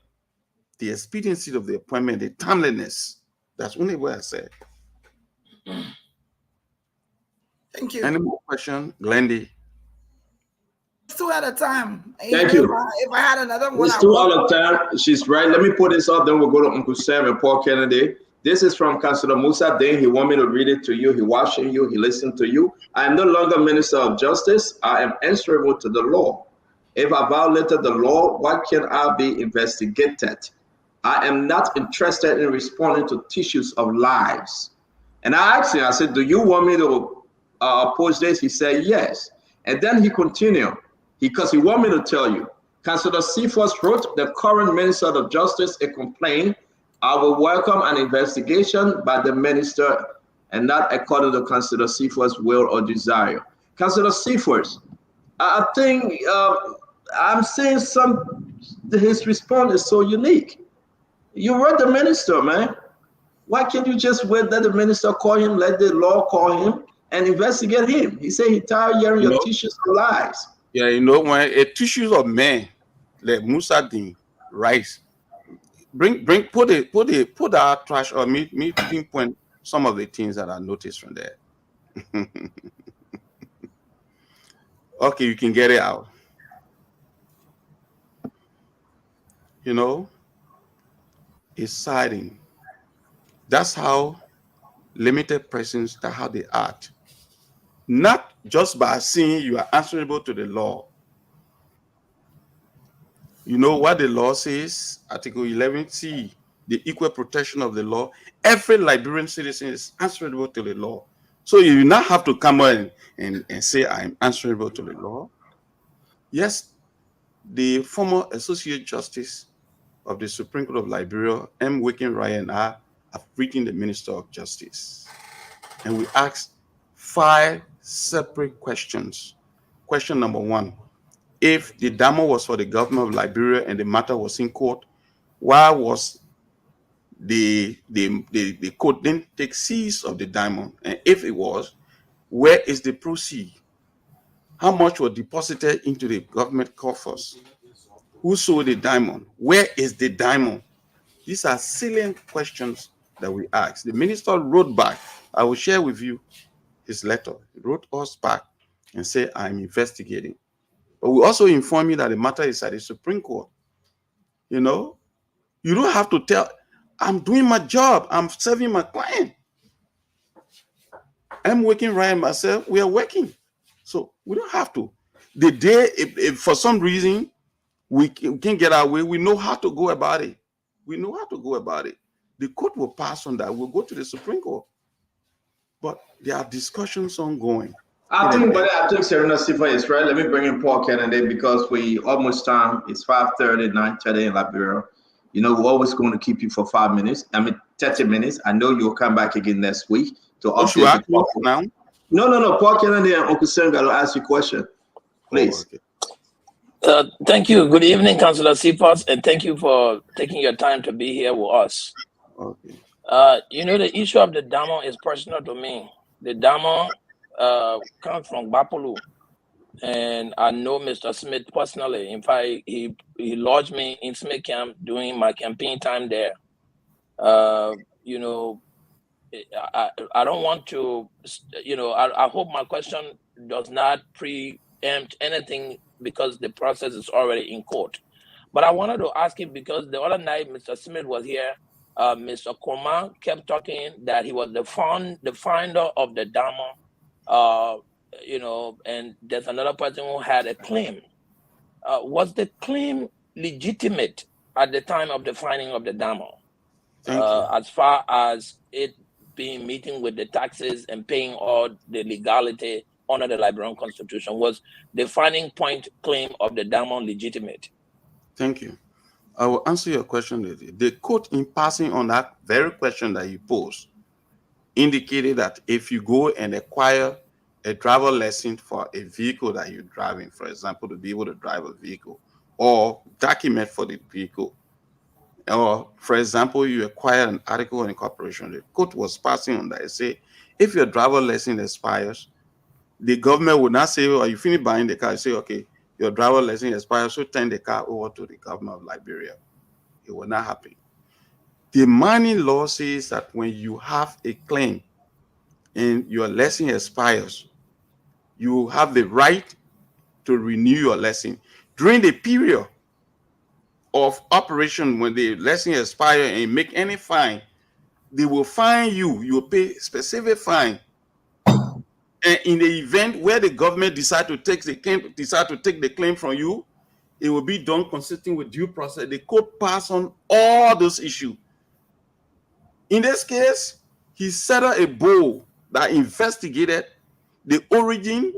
the expediency of the appointment, the timeliness. That's only what I said. Thank you. Any more question, Glendy? It's 2 at a time. Thank you. If I had another one, It's 2 out of time. She's right. Let me put this up, then we'll go to Uncle Sam and Paul Kennedy. This is from Councilor Musa Din. He want me to read it to you. He watching you. He listened to you. I am no longer Minister of Justice. I am answerable to the law. If I violated the law, why can I be investigated? I am not interested in responding to tissues of lives. And I asked him, I said, do you want me to oppose this? He said, yes. And then he continued, because he want me to tell you, Councilor Cephas wrote the current Minister of Justice a complaint. I will welcome an investigation by the minister and not according to Councilor Cephas' will or desire. Councilor Cephas, I think I'm saying his response is so unique. You were the minister, man. Why can't you just wait that the minister call him, let the law call him and investigate him? He said he tired hearing your tissues of lies. Yeah, you know, when a tissues of men like Musa Din rise, put our trash or me pinpoint some of the things that I noticed from there. Okay, you can get it out. You know, it's siding. That's how limited persons, that's how they act. Not just by saying you are answerable to the law. You know what the law says, Article 11C, the equal protection of the law. Every Liberian citizen is answerable to the law. So you do not have to come on and say, I'm answerable to the law. Yes, the former Associate Justice of the Supreme Court of Liberia, M. Wicken Ryan, and I have written the Minister of Justice. And we asked 5 separate questions. Question number 1, if the diamond was for the government of Liberia and the matter was in court, why was the court didn't take seize of the diamond? And if it was, where is the proceed? How much was deposited into the government coffers? Who sold the diamond? Where is the diamond? These are salient questions that we asked. The minister wrote back. I will share with you his letter. He wrote us back and said, I'm investigating. But we also inform you that the matter is at the Supreme Court. You know, you don't have to tell. I'm doing my job. I'm serving my client. I'm working right myself. We are working. So we don't have to. The day, if for some reason we can't get our way, we know how to go about it. We know how to go about it. The court will pass on that. We'll go to the Supreme Court. But there are discussions ongoing. I think Serena Sifa is right. Let me bring in Paul Kennedy because we almost time. It's 5:30, 9:30 in Liberia. You know, we're always going to keep you for 5 minutes. 30 minutes. I know you'll come back again next week to update the now. No. Paul Kennedy and Uncle Senga will ask you a question. Please. Oh, okay. Thank you. Good evening, Councillor Cephas, and thank you for taking your time to be here with us. Okay. You know, the issue of the damo is personal to me. The damo comes from Bapolu, and I know Mr. Smith personally. In fact, he lodged me in Smith camp during my campaign time there. You know, I don't want to, you know, I hope my question does not preempt anything because the process is already in court. But I wanted to ask him because the other night Mr. Smith was here. Mr. Koma kept talking that he was the finder of the damo, you know, and there's another person who had a claim. Was the claim legitimate at the time of the finding of the damo? As far as it being meeting with the taxes and paying all the legality under the Liberian Constitution, was the finding point claim of the damo legitimate? Thank you. I will answer your question. The court, in passing on that very question that you posed, indicated that if you go and acquire a driver lesson for a vehicle that you're driving, for example, to be able to drive a vehicle, or document for the vehicle, or for example, you acquire an article of incorporation, the court was passing on that. It say, if your driver lesson expires, the government would not say, oh, you finish buying the car. You say, okay, your driver lesson expires, so turn the car over to the government of Liberia. It will not happen. The mining law says that when you have a claim and your lesson expires, you have the right to renew your lesson. During the period of operation, when the lesson expires and make any fine, they will fine you. You will pay specific fine. And in the event where the government decide to take the claim from you, it will be done consistent with due process. The court pass on all those issues. In this case, he set up a board that investigated the origin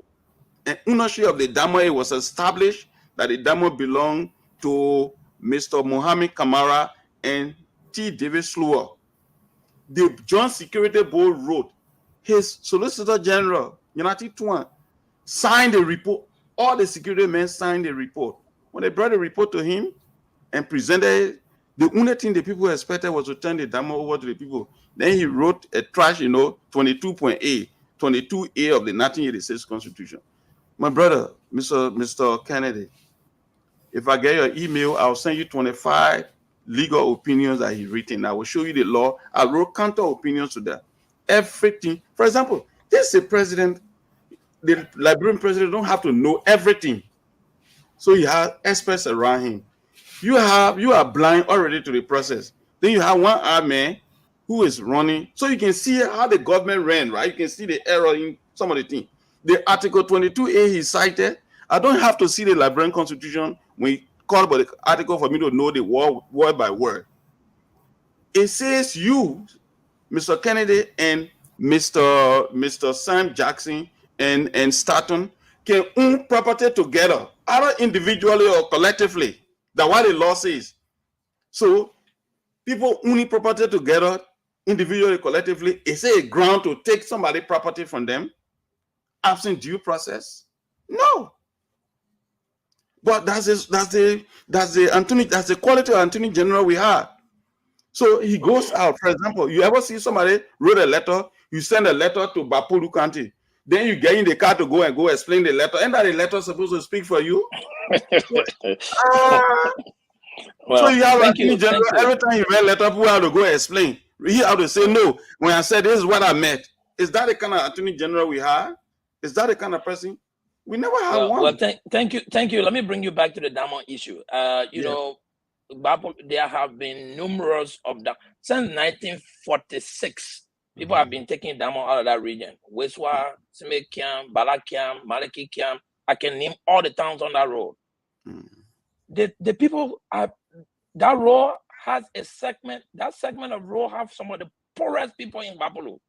and ownership of the damo. It was established that the damo belonged to Mr. Mohammed Kamara and T. David Slower. The Joint Security Board wrote, his Solicitor General, United Tuan, signed the report. All the security men signed the report. When they brought the report to him and presented it, the only thing the people expected was to turn the damo over to the people. Then he wrote a trash, 22.A, 22A of the 1986 Constitution. My brother, Mr. Kennedy, if I get your email, I'll send you 25 legal opinions that he's written. I will show you the law. I wrote counter opinions to that. Everything. For example, this is a president, the Liberian president don't have to know everything. So he has experts around him. You are blind already to the process. Then you have one man who is running, so you can see how the government ran, right? You can see the error in some of the things. The Article 22A he cited, I don't have to see the Liberian Constitution when he called about the article for me to know the word by word. It says you, Mr. Kennedy and Mr. Sam Jackson and Staton can own property together, either individually or collectively. That's what the law says. So people owning property together, individually, collectively, is it a ground to take somebody's property from them absent due process? No. But that's the quality of Attorney General we have. So he goes out. For example, you ever see somebody wrote a letter, you send a letter to Bapolu County, then you get in the car to go explain the letter. Ain't that the letter supposed to speak for you? Well, so you have Attorney General, every time you read a letter, people have to go explain. He have to say, no, when I said this is what I meant. Is that the kind of Attorney General we have? Is that the kind of person? We never had one. Well, thank you. Let me bring you back to the damo issue. You know, there have been numerous of them since 1946. People have been taking diamond out of that region. Weswa, Simekiam, Balakiam, Malikikiam. I can name all the towns on that road. The people are, that road has a segment. That segment of road have some of the poorest people in Bapolo.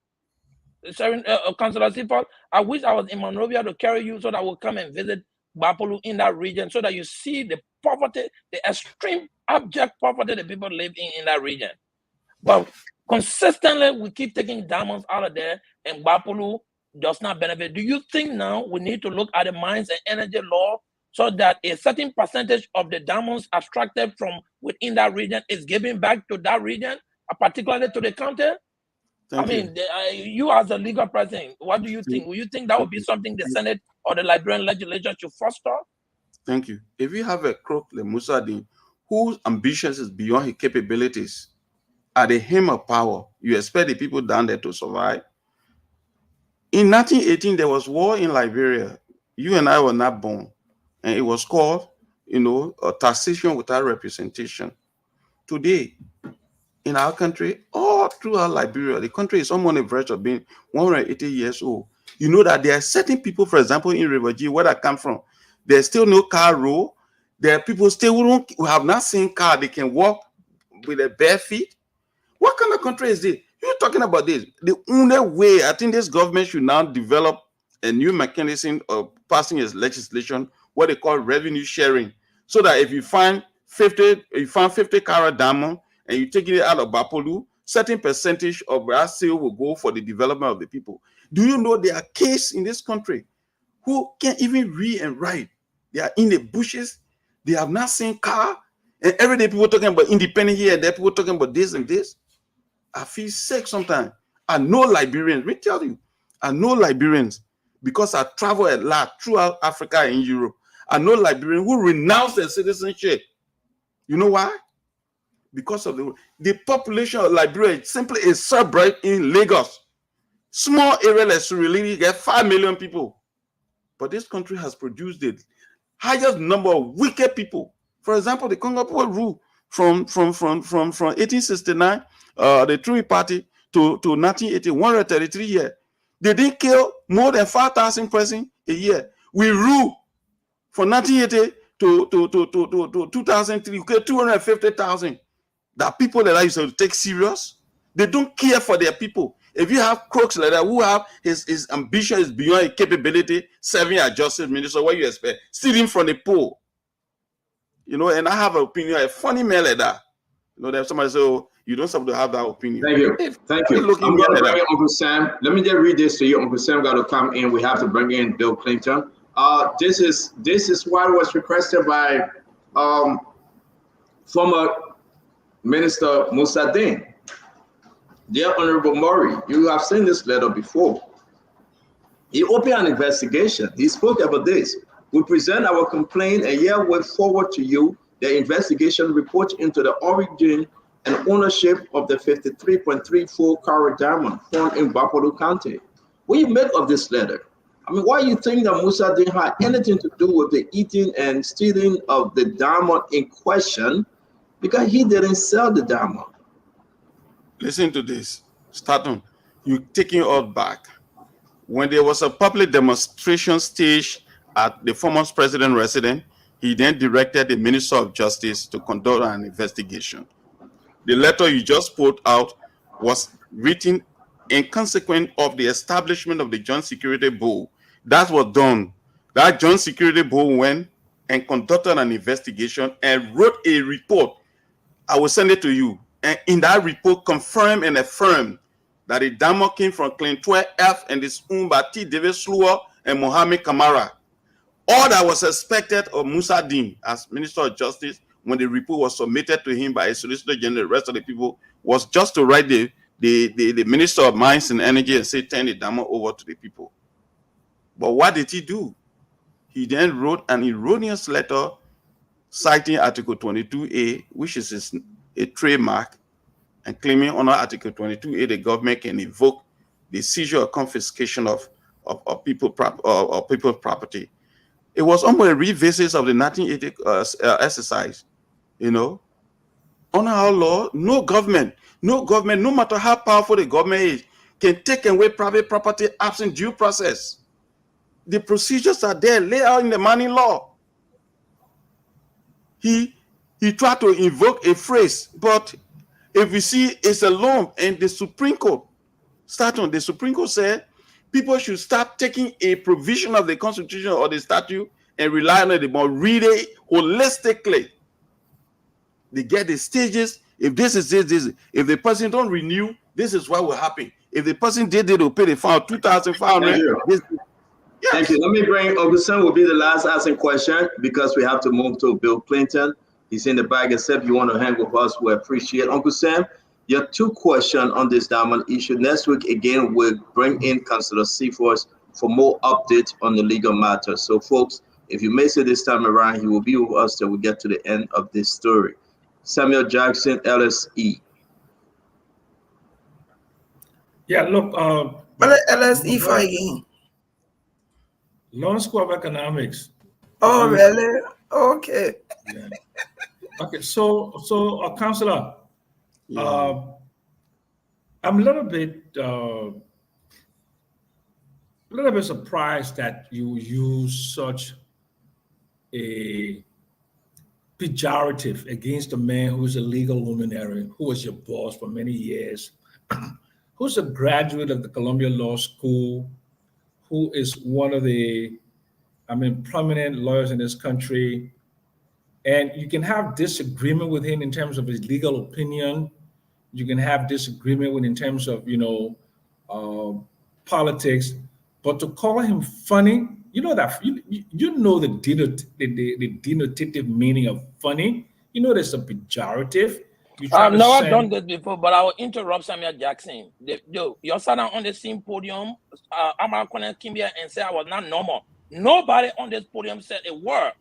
Councillor Sifal, I wish I was in Monrovia to carry you so that we'll come and visit Bapolo in that region so that you see the poverty, the extreme abject poverty that people live in that region. But consistently, we keep taking diamonds out of there, and Bapolo does not benefit. Do you think now we need to look at the mines and energy law so that a certain percentage of the diamonds extracted from within that region is given back to that region, particularly to the county? You as a legal person, what do you think? Will you think that would be something the Senate or the Liberian legislature should foster? Thank you. If you have a crook like Musa Din, whose ambitions is beyond his capabilities, at the hem of power, you expect the people down there to survive? In 1918, there was war in Liberia. You and I were not born. And it was called, a taxation without representation. Today, in our country, all throughout Liberia, the country is almost on the verge of being 180 years old. You know that there are certain people, for example, in River G, where I come from, there's still no car road. There are people still who have not seen car. They can walk with their bare feet. What kind of country is this? You're talking about this. The only way, I think this government should now develop a new mechanism of passing its legislation, what they call revenue sharing, so that if you find 50 carat diamond and you take it out of Bapolu, certain percentage of that sale will go for the development of the people. Do you know there are cases in this country who can't even read and write? They are in the bushes. They have not seen car. And every day people talking about independent here and there, people talking about this and this. I feel sick sometimes. I know Liberians. Let me tell you, I know Liberians because I travel a lot throughout Africa and Europe. I know Liberians who renounce their citizenship. You know why? Because of the population of Liberia simply is so bright in Lagos. Small area like Surulere get 5 million people. But this country has produced the highest number of wicked people. For example, the Congo people rule from 1869, the True Party to 1980, 133 years. They didn't kill more than 5,000 persons a year. We rule from 1980 to 2003, we killed 250,000. That people that I used to take serious, they don't care for their people. If you have crooks like that who have his ambition is beyond his capability, serving as justice minister, what you expect? Stealing from the poor. And I have an opinion, a funny man like that. That somebody say, oh, you don't have to have that opinion. Thank you. Thank you. I'm going to bring in Uncle Sam. Let me just read this to you. Uncle Sam got to come in. We have to bring in Bill Clinton. This is what was requested by former Minister Musa Din. Dear Honorable Maury, you have seen this letter before. He opened an investigation. He spoke about this. We present our complaint and herewith forward to you the investigation report into the origin and ownership of the 53.34 carat diamond found in Bapolo County. What do you make of this letter? I mean, why do you think that Musa didn't have anything to do with the eating and stealing of the diamond in question? Because he didn't sell the diamond. Listen to this. Staton, you taking all back. When there was a public demonstration staged at the former president residence, he then directed the Minister of Justice to conduct an investigation. The letter you just put out was written in consequence of the establishment of the Joint Security Board. That was done. That Joint Security Board went and conducted an investigation and wrote a report. I will send it to you. And in that report, confirmed and affirmed that the diamond came from Clinton F and is owned by T. David Slua and Mohammed Kamara. All that was expected of Musa Din as Minister of Justice when the report was submitted to him by a Solicitor General, the rest of the people, was just to write the Minister of Mines and Energy and say, turn the diamond over to the people. But what did he do? He then wrote an erroneous letter citing Article 22A, which is a trademark, and claiming under Article 22A, the government can invoke the seizure or confiscation of people's property. It was almost a revisit of the 1980 exercise, under our law, no government, no matter how powerful the government is, can take away private property absent due process. The procedures are there, laid out in the mining law. He tried to invoke a phrase, but if we see it's a law, and the Supreme Court said people should start taking a provision of the Constitution or the statute and rely on it, but read it holistically. They get the stages. If this is this. If the person don't renew, this is what will happen. If the person did it, will pay the fine 2,500. Yes. Thank you. Let me bring Augustin will be the last asking question because we have to move to Bill Clinton. He's in the bag. Except you want to hang with us, we appreciate. Uncle Sam, your 2 questions on this diamond issue. Next week again, we'll bring in Councillor Seaforth for more updates on the legal matter. So, folks, if you miss it this time around, he will be with us till we get to the end of this story. Samuel Jackson, LSE. Yeah, look. LSE for again. London School of Economics. Oh, really? Okay. Yeah. Okay, so Councillor, I'm a little bit surprised that you use such a pejorative against a man who's a legal luminary, who was your boss for many years, who's a graduate of the Columbia Law School, who is one of the, prominent lawyers in this country. And you can have disagreement with him in terms of his legal opinion. You can have disagreement with in terms of, politics. But to call him funny, you know that you know the denotative meaning of funny. You know there's a pejorative. I've never done this before, but I will interrupt Samuel Jackson. You're sat on the same podium, Amakwana Kimbia, and say I was not normal. Nobody on this podium said a word.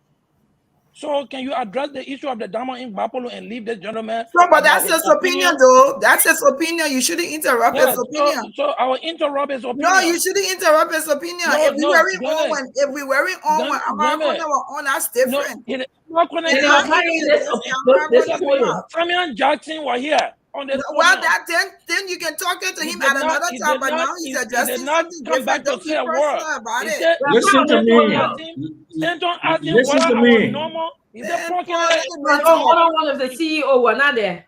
So can you address the issue of the diamond in Bapolo and leave this gentleman? No, but that's his opinion, though. That's his opinion. You shouldn't interrupt his opinion. So I will interrupt his opinion. No, you shouldn't interrupt his opinion. If we were on Amakwana were on, that's different. Samuel Jackson was here. Well, then you can talk to him at another time, but now he's addressing something different. Don't be personal about it. Listen to me. Listen to me. One of the CEO were not there.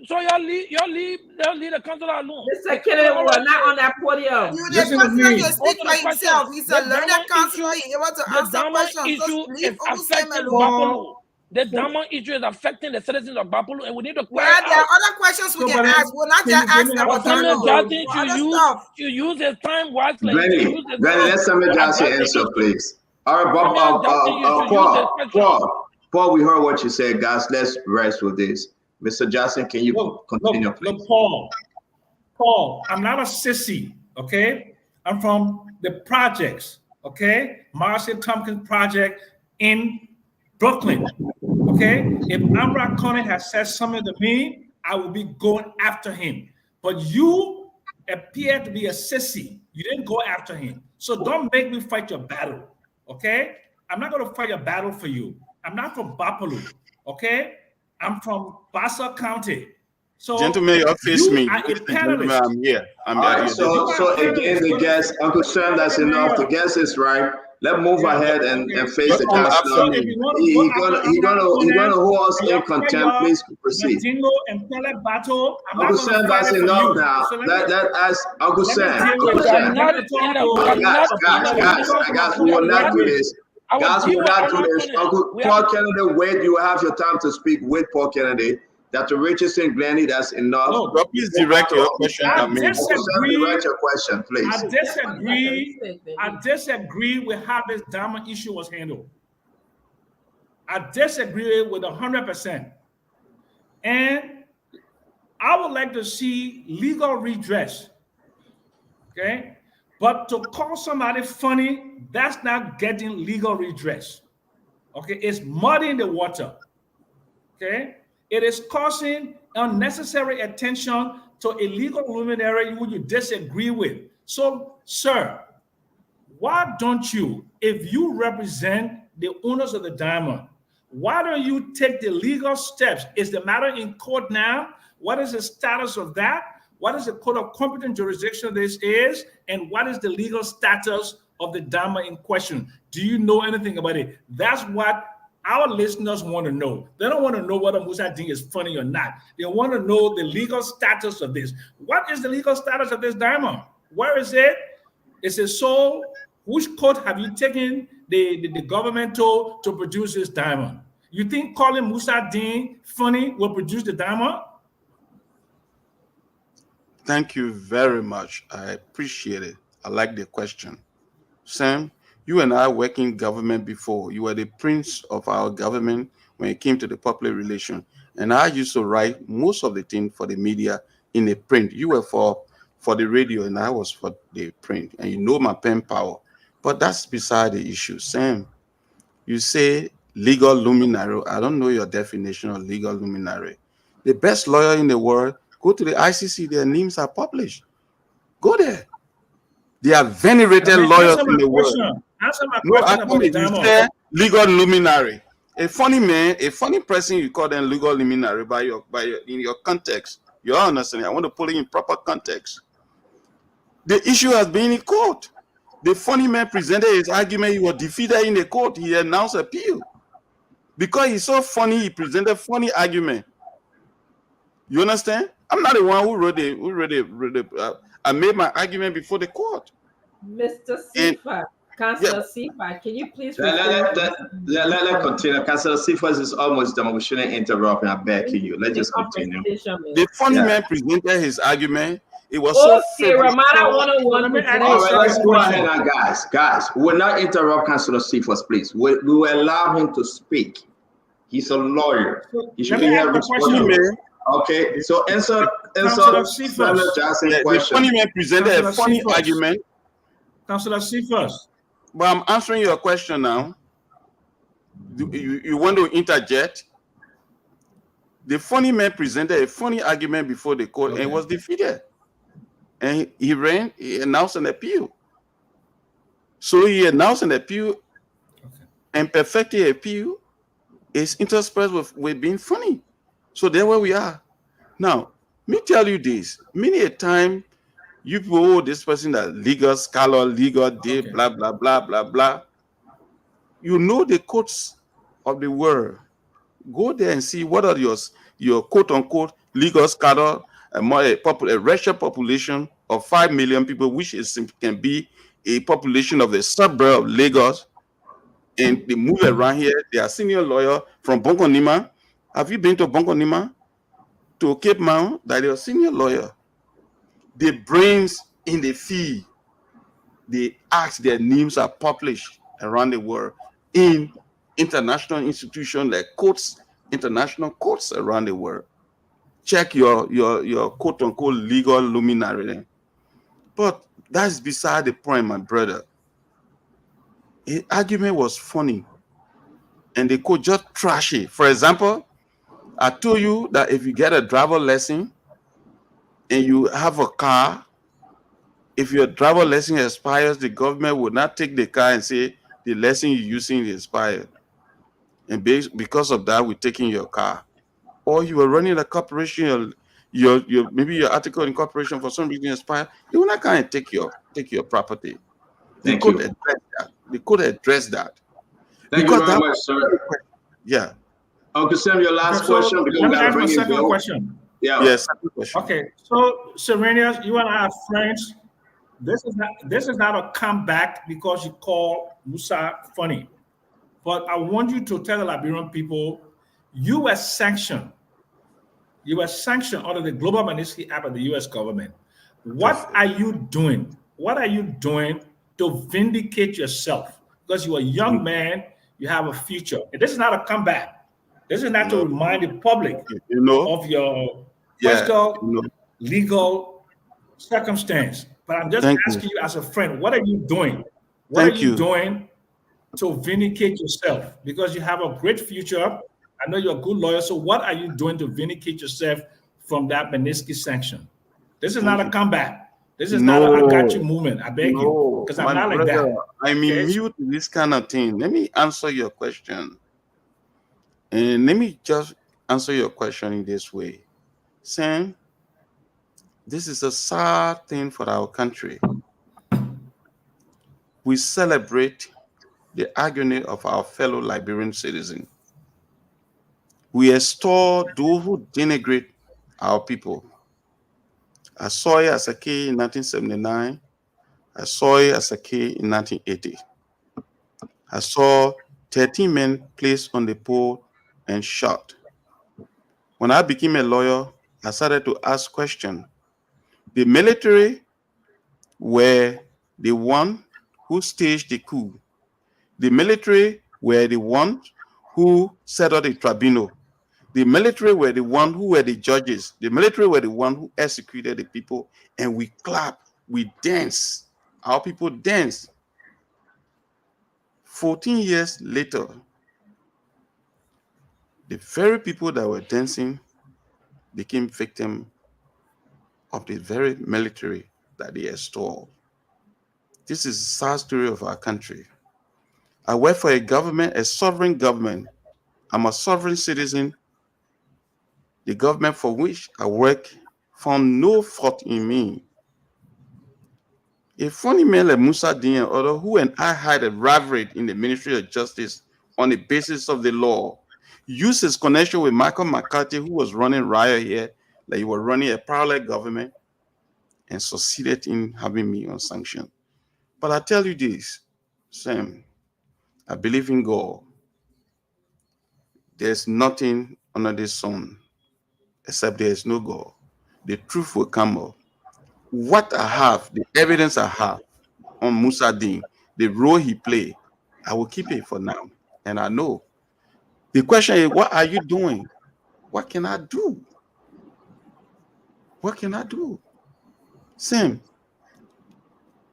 So you'll leave the council alone. Mr. Kennedy were not on that podium. The councilor can speak for himself. He's a learned councilor. He able to answer questions. Just leave him alone. The diamond issue is affecting the citizens of Bapolo, and we need to there are other questions we can ask. We'll not just ask about diamond. You use his time wisely. Granny, let Samuel Jackson answer, please. All right, Paul, we heard what you said, guys. Let's rest with this. Mr. Jackson, can you continue, please? Look, Paul, I'm not a sissy, okay? I'm from the projects, okay? Marcia Tompkins Project in Brooklyn, okay? If Amra Conant has said something to me, I will be going after him. But you appear to be a sissy. You didn't go after him. So don't make me fight your battle, okay? I'm not going to fight a battle for you. I'm not from Bapolo, okay? I'm from Bassa County. So, gentlemen, you face me. I'm here. So again, the guest, Uncle Sam, that's enough. The guest is right. Let's move ahead and face the council. He's gonna hold us in contempt. Please proceed. Uncle Sam, that's enough now. That's Uncle Sam. Guys, we will not do this. Guys, we will not do this. Uncle Paul Kennedy, wait. You have your time to speak with Paul Kennedy. Dr. Richardson, Glennie, that's enough. No, please direct your question to me. Direct your question, please. I disagree with how this diamond issue was handled. I disagree with 100%. And I would like to see legal redress. Okay? But to call somebody funny, that's not getting legal redress. Okay? It's muddying the water. Okay? It is causing unnecessary attention to a legal luminary who you disagree with. So, sir, why don't you, if you represent the owners of the diamond, Why don't you take the legal steps? Is the matter in court now? What is the status of that? What is the court of competent jurisdiction this is? And what is the legal status of the diamond in question? Do you know anything about it? That's what our listeners want to know. They don't want to know whether Musa Deen is funny or not. They want to know the legal status of this. What is the legal status of this diamond? Where is it? Is it sold? Which court have you taken the government to produce this diamond? You think calling Musa Deen funny will produce the diamond? Thank you very much. I appreciate it. I like the question. Sam, you and I worked in government before. You were the prince of our government when it came to the public relations. And I used to write most of the things for the media in the print. You were for the radio and I was for the print. And you know my pen power. But that's beside the issue. Sam, you say legal luminary. I don't know your definition of legal luminary. The best lawyer in the world, go to the ICC, their names are published. Go there. They are venerated lawyers in the world. Answer my question about the diamond. You say legal luminary. A funny man, a funny person, you call them legal luminary in your context. You understand? I want to put it in proper context. The issue has been in court. The funny man presented his argument. He was defeated in the court. He announced appeal. Because he's so funny, he presented funny argument. You understand? I'm not the one who wrote it. I made my argument before the court. Mr. Sifa, Councillor Sifa, can you please let continue. Councillor Sifa is almost done. We shouldn't interrupt and I'm begging you. Let's just continue. The funny man presented his argument. It was okay, Ramada 101. All right, let's go ahead now, guys. We will not interrupt Councillor Sifa, please. We will allow him to speak. He's a lawyer. He should be here responding. Okay, so answer Senator Johnson's question. The funny man presented a funny argument. Councillor Sifas. But I'm answering your question now. You want to interject? The funny man presented a funny argument before the court and was defeated. And he announced an appeal. So he announced an appeal and perfected appeal is interspersed with being funny. So there where we are. Now, me tell you this. Many a time, you people, this person that legal scholar, legal day, blah, blah, blah, blah, blah. You know the courts of the world. Go there and see what are your quote-unquote legal scholar, a racial population of 5 million people, which can be a population of the suburb of Lagos. And they move around here. They are senior lawyer from Bongonima. Have you been to Bongonima? To Cape Mount? That they are senior lawyer. The brains in the field. They ask, their names are published around the world in international institutions like courts, international courts around the world. Check your quote-unquote legal luminary. But that's beside the point, my brother. His argument was funny. And they could just trash it. For example, I told you that if you get a driver lesson and you have a car, if your driver lesson expires, the government would not take the car and say the lesson you're using is expired. And because of that, we're taking your car. Or you were running a corporation, maybe your article in corporation for some reason expired, they will not kind of take your property. They could address that. Thank you very much, sir. Yeah. Uncle Sam, your last question. Let me ask my second question. Yeah. Yes. Question. Okay. So, Serenius, you and I are friends. This is not a comeback because you call Musa funny. But I want you to tell the Liberian people, you were sanctioned. You were sanctioned under the Global Magnitsky Act of the U.S. government. What are you doing? What are you doing to vindicate yourself? Because you're a young man, you have a future. And this is not a comeback. This is not to remind the public of your fiscal, legal circumstance. But I'm just asking you as a friend, what are you doing? What are you doing to vindicate yourself? Because you have a great future. I know you're a good lawyer. So what are you doing to vindicate yourself from that Magnitsky sanction? This is not a comeback. This is not a I got you movement. I beg you. Because I'm not like that. I'm immune to this kind of thing. Let me answer your question. And let me just answer your question in this way. Sam, this is a sad thing for our country. We celebrate the agony of our fellow Liberian citizens. We extol those who denigrate our people. I saw it as a kid in 1979. I saw it as a kid in 1980. I saw 13 men placed on the pole and shot. When I became a lawyer, I started to ask questions. The military were the one who staged the coup. The military were the ones who set up the tribunal. The military were the one who were the judges. The military were the one who executed the people, and we clap, we dance. Our people dance. 14 years later, the very people that were dancing became victims of the very military that they extol. This is the sad story of our country. I work for a government, a sovereign government. I'm a sovereign citizen. The government for which I work found no fault in me. A funny man like Musa Din and others who and I had a rivalry in the Ministry of Justice on the basis of the law used his connection with Michael McCarthy, who was running riot here, like he was running a parallel government, and succeeded in having me on sanction. But I tell you this, Sam, I believe in God. There's nothing under the sun except there is no God. The truth will come up. What I have, the evidence I have on Musa Din, the role he played, I will keep it for now. And I know. The question is, what are you doing? What can I do? What can I do? Sam,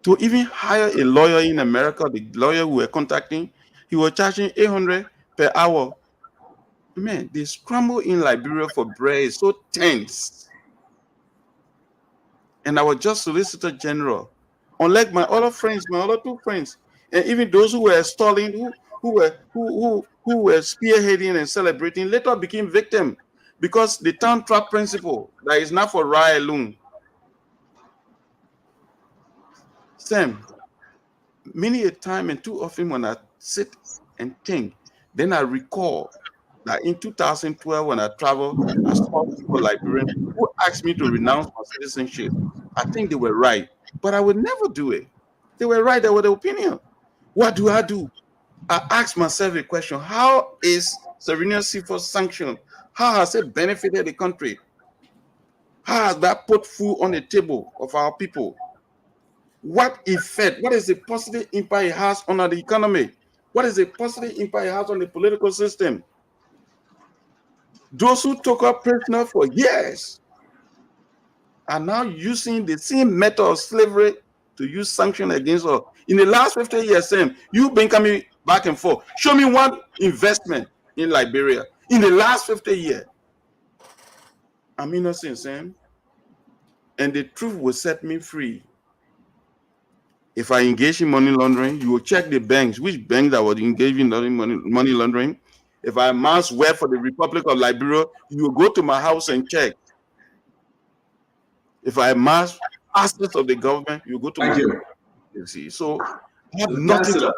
to even hire a lawyer in America, the lawyer we were contacting, he was charging $800 per hour. Man, the scramble in Liberia for bread is so tense. And I was just Solicitor General. Unlike my other friends, my other two friends, and even those who were stalling, who were spearheading and celebrating, later became victims because the town trap principle that is not for Rye alone. Sam, many a time and too often when I sit and think, then I recall that in 2012 when I traveled, I saw people Liberians who asked me to renounce my citizenship. I think they were right, but I would never do it. They were right, they were the opinion. What do I do? I asked myself a question: how is Serena Seafood sanctioned? How has it benefited the country? How has that put food on the table of our people? What effect, what is the positive impact it has on the economy? What is the positive impact it has on the political system? Those who took up prisoner for years are now using the same method of slavery to use sanction against us. In the last 50 years, Sam, you've been coming back and forth. Show me one investment in Liberia in the last 50 years. I'm innocent, Sam. And the truth will set me free. If I engage in money laundering, you will check the banks, which banks that were engaging in money laundering. If I amass wealth for the Republic of Liberia, you will go to my house and check. If I amass assets of the government, you go to Thank my you. house. You see, so I have nothing to.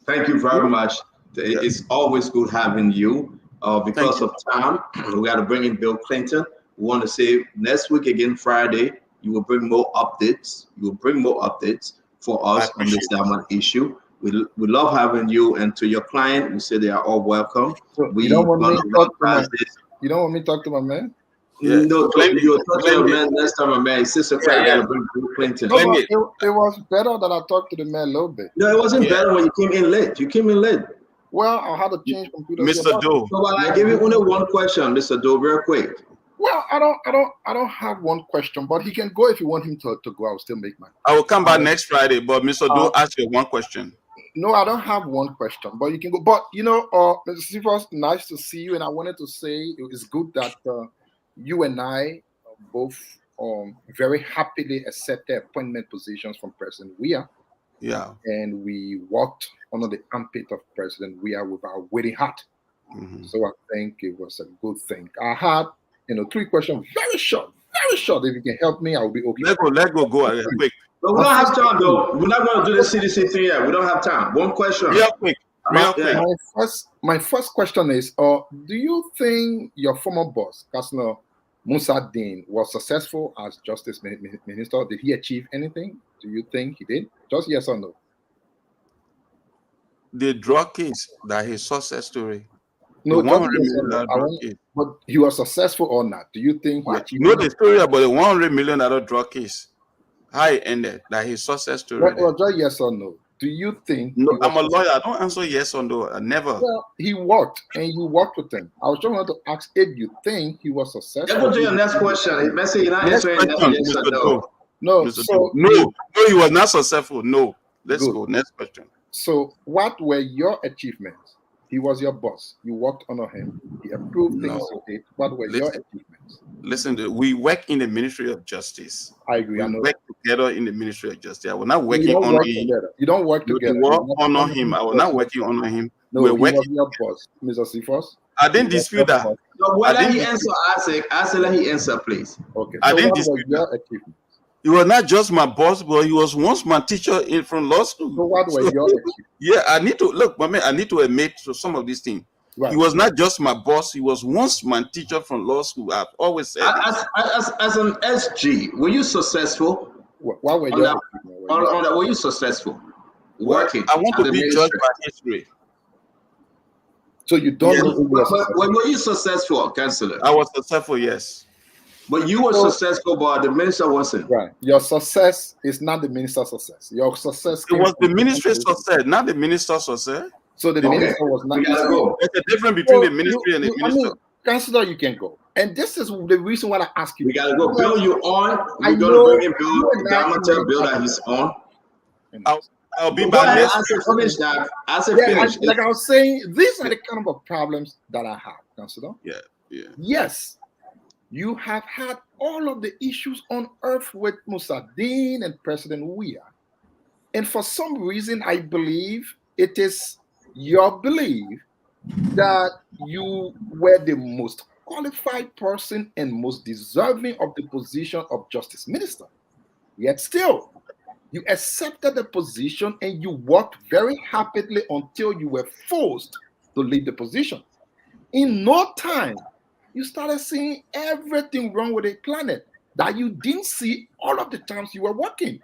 Thank you very much. It's always good having you. Because of time, we got to bring in Bill Clinton. We want to say next week again, Friday, you will bring more updates. You will bring more updates for us on this diamond issue. We love having you, and to your client, we say they are all welcome. You don't want me to talk to my, you don't want me to talk to my man? Yeah. No, you'll talk to your man next time, my man. It's just a fact. I got to bring Bill Clinton. No, it was better that I talked to the man a little bit. No, it wasn't better when you came in late. You came in late. Well, I had to change computers. Mr. Doe. So I give you only one question, Mr. Doe, real quick. Well, I don't have one question, but he can go if you want him to go. I'll still make mine. I will come back next Friday, but Mr. Doe, ask you one question. No, I don't have one question, but you can go. But Mr. Sifos, nice to see you, and I wanted to say it's good that you and I both very happily accepted appointment positions from President Weah. Yeah. And we walked under the armpit of President Weah with our waiting hat. So I think it was a good thing. I had, 3 questions, very short, very short. If you can help me, I'll be okay. Let go quick. But we don't have time, though. We're not going to do the CDC thing yet. We don't have time. One question. Real quick. My first question is, do you think your former boss, Councillor Musa Dean, was successful as Justice Minister? Did he achieve anything? Do you think he did? Just yes or no? The drug case, that his success story. No, the just 100 yes or million no. drug case. But he was successful or not? Do you think he achieved You know anything? the story about the $100 million drug case? How it ended? That his success story. Well, just yes or no. Do you think? No, I'm a lawyer. I don't answer yes or no. I never. Well, he worked, and you worked with him. I was trying to ask if you think he was successful. Let's go to your next question. Let's say you're not answering yes or no. No, no, he was not successful. No. Let's go. Next question. So, what were your achievements? He was your boss. You worked under him. He approved things you did. What were your achievements? Listen, we work in the Ministry of Justice. I agree. We work together in the Ministry of Justice. I will not work You don't on work him. together. You don't work together. You work honor him. I will not work you honor him. No, we're he was working. your boss, Mr. Cephas. I didn't dispute that. So whether he answer, I say let he answer, please. Okay. I So didn't what was dispute your that. achievement? He was not just my boss, but he was once my teacher from law school. So what were your achievements? Yeah, I need to look, my man. I need to admit to some of these things. Right. He was not just my boss. He was once my teacher from law school. I've always said as an SG, were you successful? What were your on that? Were you successful working? I want to be judged by history. So you don't know who was successful. Were you successful, Councillor? I was successful, yes. But you were successful, but the minister wasn't. Right. Your success is not the minister's success. Your success. It was the ministry's success, not the minister's success. So the minister was not. There's a difference between the ministry and the minister. I mean, Councillor, you can go. And this is the reason why I ask you. We gotta go. Bill, you on? We're gonna bring in Bill. Government tell Bill that he's on. I'll be back next. I said finish that. I said Yeah, finish. like I was saying, these are the kind of problems that I have, Councillor. Yeah. Yes, you have had all of the issues on earth with Musadin and President Weah. And for some reason, I believe it is your belief that you were the most qualified person and most deserving of the position of Justice Minister. Yet still, you accepted the position and you worked very happily until you were forced to leave the position. In no time, you started seeing everything wrong with the planet that you didn't see all of the times you were working.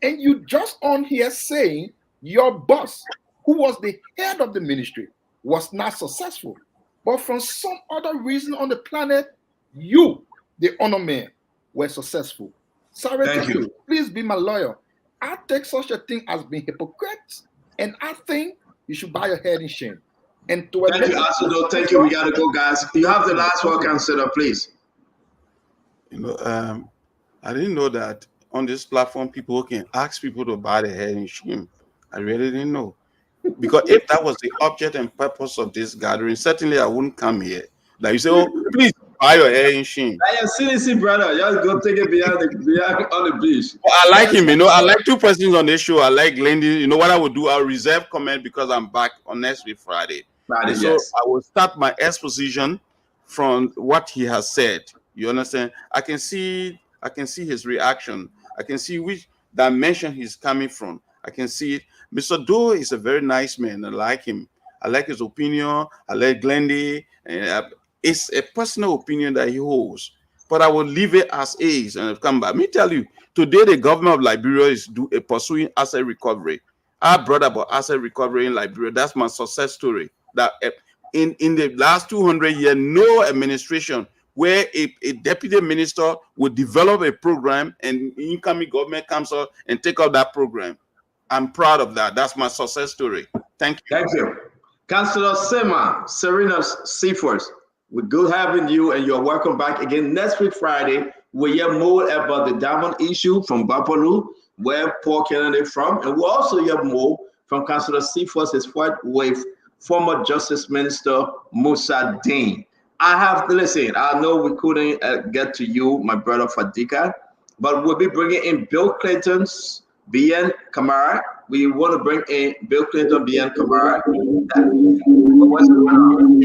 And you just on here saying your boss, who was the head of the ministry, was not successful. But from some other reason on the planet, you, the honor man, were successful. Sorry to you. Please be my lawyer. I take such a thing as being hypocrite, and I think you should bow your head in shame. And to thank you, Asudo. Thank you. We gotta go, guys. You have the last word, Councillor, please. I didn't know that on this platform people can ask people to bow their head in shame. I really didn't know. Because if that was the object and purpose of this gathering, certainly I wouldn't come here. Like you say, oh, please bow your head in shame. I am CDC brother. Just go take it beyond on the beach. Well, I like him, I like 2 persons on this show. I like Glendy. You know what I would do? I'll reserve comment because I'm back on next week Friday. So I will start my exposition from what he has said. You understand? I can see his reaction. I can see which dimension he's coming from. I can see it. Mr. Doe is a very nice man. I like him. I like his opinion. I like Glendy. It's a personal opinion that he holds. But I will leave it as is and come back. Let me tell you, today the government of Liberia is pursuing asset recovery. I brought about asset recovery in Liberia. That's my success story. That in the last 200 years, no administration where a deputy minister would develop a program and incoming government comes out and take out that program. I'm proud of that. That's my success story. Thank you. Thank you. Councillor Serena Seaforth, we're good having you, and you're welcome back again next week Friday. We'll hear more about the diamond issue from Bapalu, where Paul Kennedy from, and we'll also hear more from Councillor Seaforth's fight with former Justice Minister Musa Dean. I know we couldn't get to you, my brother Fadika, but we'll be bringing in Bill Clinton's BN Kamara. We want to bring in Bill Clinton beyond Kamara. What's going on?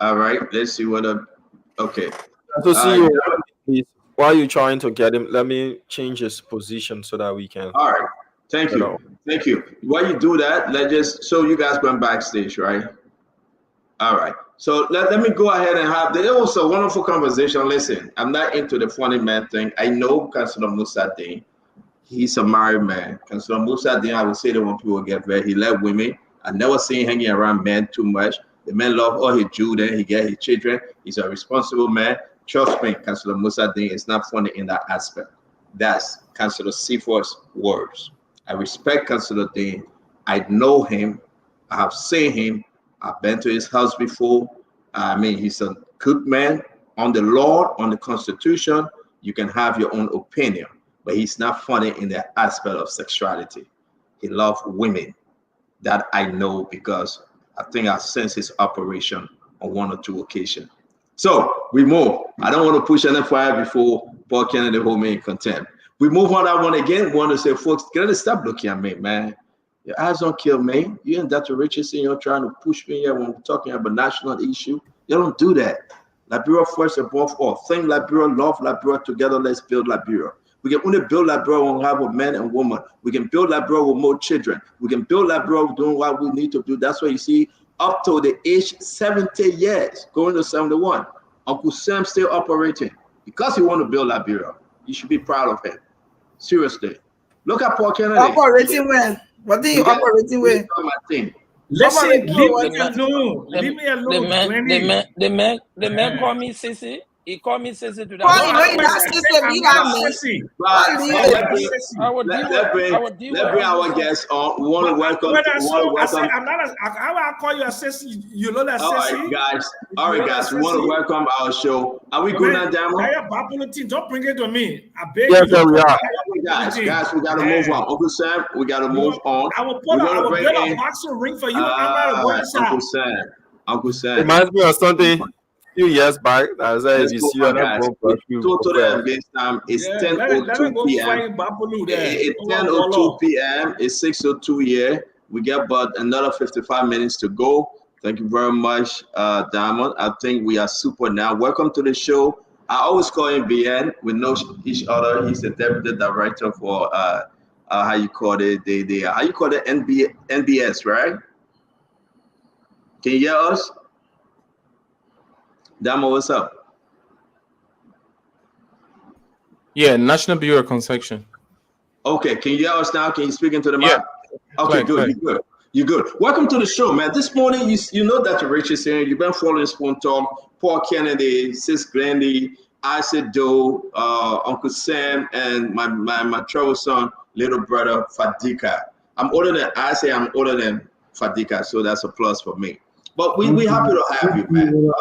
All right, let's see what. Okay. To see you, please, while you're trying to get him, let me change his position so that we can. All right. Thank you. Thank you. While you do that, let's just so you guys going backstage, right? All right. So let me go ahead and have. There was a wonderful conversation. Listen, I'm not into the funny man thing. I know Councilor Musa Dean. He's a married man. Councilor Musa Dean, I would say that when people get married, he left women. I never seen him hanging around men too much. The man love all his children. He get his children. He's a responsible man. Trust me, Councilor Musa Dean is not funny in that aspect. That's Councilor Seaforth's words. I respect Councilor Dean. I know him. I have seen him. I've been to his house before. I mean, he's a good man on the law, on the Constitution. You can have your own opinion, but he's not funny in the aspect of sexuality. He loves women. That I know because I think I sensed his operation on one or two occasions. So we move. I don't want to push any fire before Paul Kennedy hold me in contempt. We move on that one again. We want to say, folks, gotta stop looking at me, man. Your eyes don't kill me. You and Dr. Richardson, you're trying to push me here when we're talking about national issue. You don't do that. Liberia first above all. Think Liberia, love Liberia, together let's build Liberia. We can only build Liberia when we have a man and woman. We can build Liberia with more children. We can build Liberia doing what we need to do. That's why you see up to the age 70 years, going to 71, Uncle Sam still operating because he want to build Liberia. You should be proud of him. Seriously. Look at Paul Kennedy. Operating well. What are you operating with? Listen, leave me The alone. Leave me alone. The man called me sissy. He called me sissy to that. Paul, you know you're not sissy, be that Let's bring our guests on. We want to welcome. How I call you a sissy? You know that sissy? All right, guys. We want to welcome our show. Are we good now, Damo? Don't bring it to me. I beg you. Yes, we are. Guys, we got to move on. Uncle Sam, we got to move on. I will put a boxing ring for you. I'm not a Uncle Sam. Uncle Sam. Reminds me of something a few years back. As I you see on total base time is 10:02 p.m. It's 10:02 p.m. It's 6:02 here. We get about another 55 minutes to go. Thank you very much, Diamond. I think we are super now. Welcome to the show. I always call him BN. We know each other. He's the deputy director for how you call it? How you call it? NBS, right? Can you hear us? Damo, what's up? Yeah, National Bureau of Concession. Okay, can you hear us now? Can you speak into the mic? Okay, Fine, good. fine. You're good. You're good. Welcome to the show, man. This morning, you know that Rich is here. You've been following Spoon Talk, Paul Kennedy, Sis Glendy, Isaac Doe, Uncle Sam, and my troublesome little brother Fadika. I'm older than I'm older than Fadika, so that's a plus for me. But we happy to have you, man.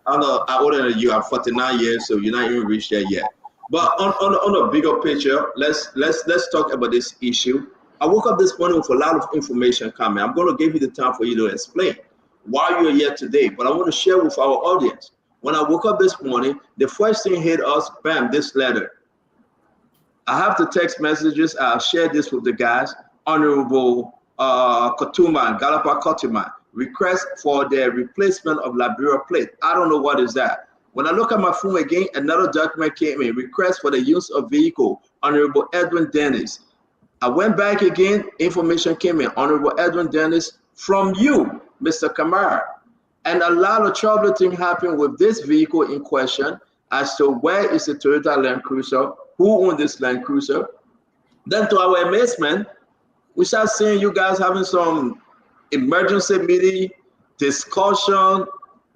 I'm older than you. I'm 49 years, so you're not even reached there yet. But on a bigger picture, let's talk about this issue. I woke up this morning with a lot of information coming. I'm going to give you the time for you to explain why you're here today. But I want to share with our audience. When I woke up this morning, the first thing hit us, bam, this letter. I have the text messages. I'll share this with the guys. Honorable Kotuma, Galapa Kotuma, request for the replacement of Liberia plate. I don't know what is that. When I look at my phone again, another document came in, request for the use of vehicle, Honorable Edwin Dennis. I went back again, information came in, Honorable Edwin Dennis, from you, Mr. Kamara. And a lot of troubling things happened with this vehicle in question as to where is the Toyota Land Cruiser, who owns this Land Cruiser. Then to our amazement, we start seeing you guys having some emergency meeting, discussion,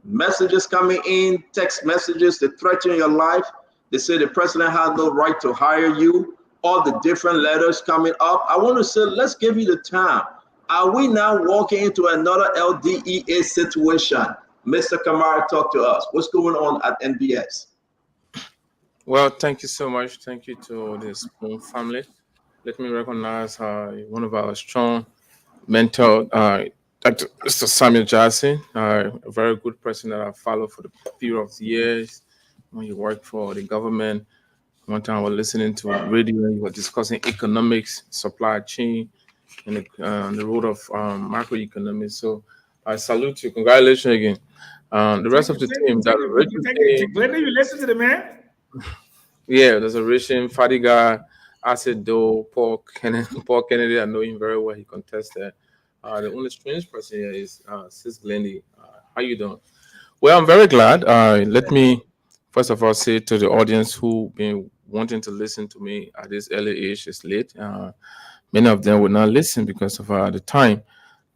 messages coming in, text messages that threaten your life. They say the president has no right to hire you. All the different letters coming up. I want to say, let's give you the time. Are we now walking into another LDEA situation? Mr. Kamara, talk to us. What's going on at NBS? Well, thank you so much. Thank you to the Spoon family. Let me recognize one of our strong mentor, Dr. Mr. Samuel Jassy, a very good person that I followed for the period of years. when you work for the government. One time I was listening to radio and you were discussing economics, supply chain, and the role of macroeconomics. So I salute you. Congratulations again. The rest of the team, that Richard team, Glenda, you listen to the man? yeah, there's a Richard, Fadiga, Acid Doe, Paul Kennedy. I know him very well. He contested. The only strange person here is Sis Glendy. How you doing? Well, I'm very glad. Let me first of all say to the audience who been wanting to listen to me at this early age, it's late. Many of them will not listen because of the time.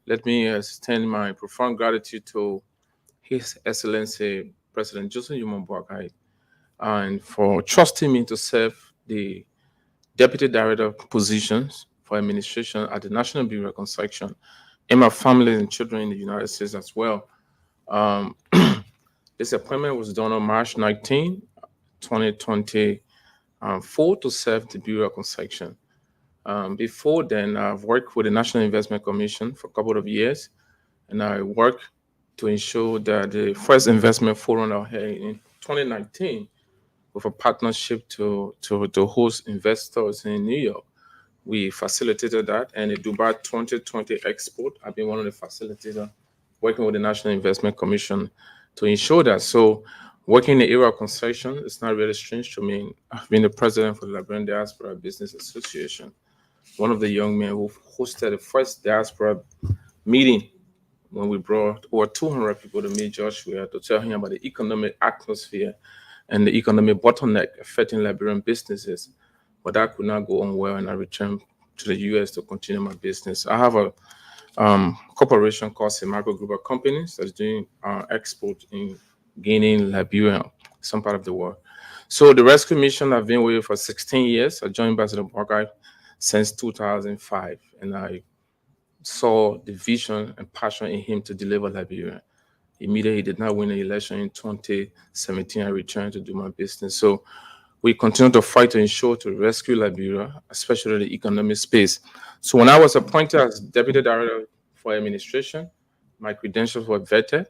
Let me extend my profound gratitude to His Excellency President Joseph Yuma Boakai and for trusting me to serve the Deputy Director positions for administration at the National Bureau of Construction and my family and children in the United States as well. Um, this appointment was done on March 19, 2024 to serve the Bureau of Construction. Before then, I've worked with the National Investment Commission for a couple of years, and I worked to ensure that the first investment forum out here in 2019 with a partnership to host investors in New York. We facilitated that, and the Dubai 2020 Expo, I've been one of the facilitators working with the National Investment Commission to ensure that. So working in the area of concession, it's not really strange to me. I've been the president for the Liberian Diaspora Business Association, one of the young men who hosted the first diaspora meeting when we brought over 200 people to meet Joshua to tell him about the economic atmosphere and the economic bottleneck affecting Liberian businesses. But that could not go on well, and I returned to the US to continue my business. I have a corporation called Semago Group of Companies that's doing export in Guinea, Liberia, some part of the world. So the rescue mission I've been with for 16 years. I joined Ambassador Boakai since 2005, and I saw the vision and passion in him to deliver Liberia. Immediately, he did not win the election in 2017. I returned to do my business. So we continue to fight to ensure to rescue Liberia, especially the economic space. So when I was appointed as Deputy Director for Administration, my credentials were vetted,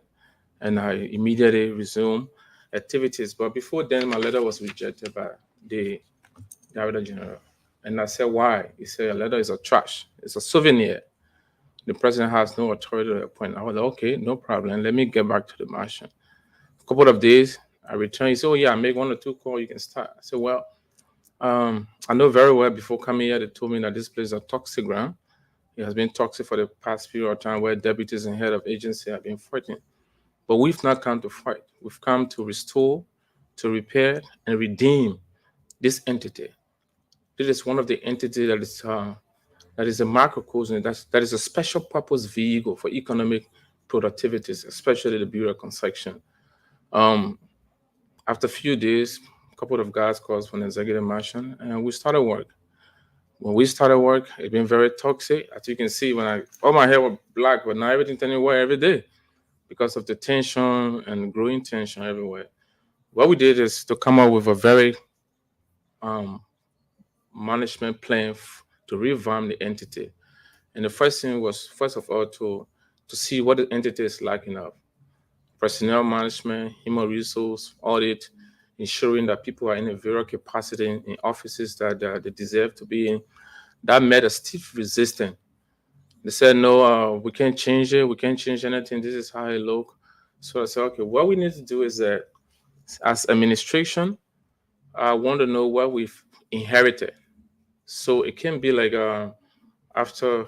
and I immediately resumed activities. But before then, my letter was rejected by the Director General. And I said, why? He said, a letter is a trash. It's a souvenir. The president has no authority to appoint. I was like, okay, no problem. Let me get back to the Martian. A couple of days, I returned. He said, oh, yeah, I make 1 or 2 calls, you can start. I said, well, I know very well before coming here, they told me that this place is a toxic ground. It has been toxic for the past period of time where deputies and head of agency have been fighting. But we've not come to fight. We've come to restore, to repair, and redeem this entity. This is one of the entities that is a macrocosm, that is a special purpose vehicle for economic productivities, especially the Bureau of Construction. After a few days, a couple of guys called from the executive mansion, and we started work. When we started work, it's been very toxic. As you can see, all my hair was black, but now everything turning white every day because of the tension and growing tension everywhere. What we did is to come up with a very management plan to revamp the entity. And the first thing was, first of all, to see what the entity is lacking of. Personnel management, human resource audit, ensuring that people are in a various capacity in offices that they deserve to be in. That met a stiff resistance. They said, no, we can't change it. We can't change anything. This is how it looks. So I said, okay, what we need to do is that as administration, I want to know what we've inherited. So it can be like after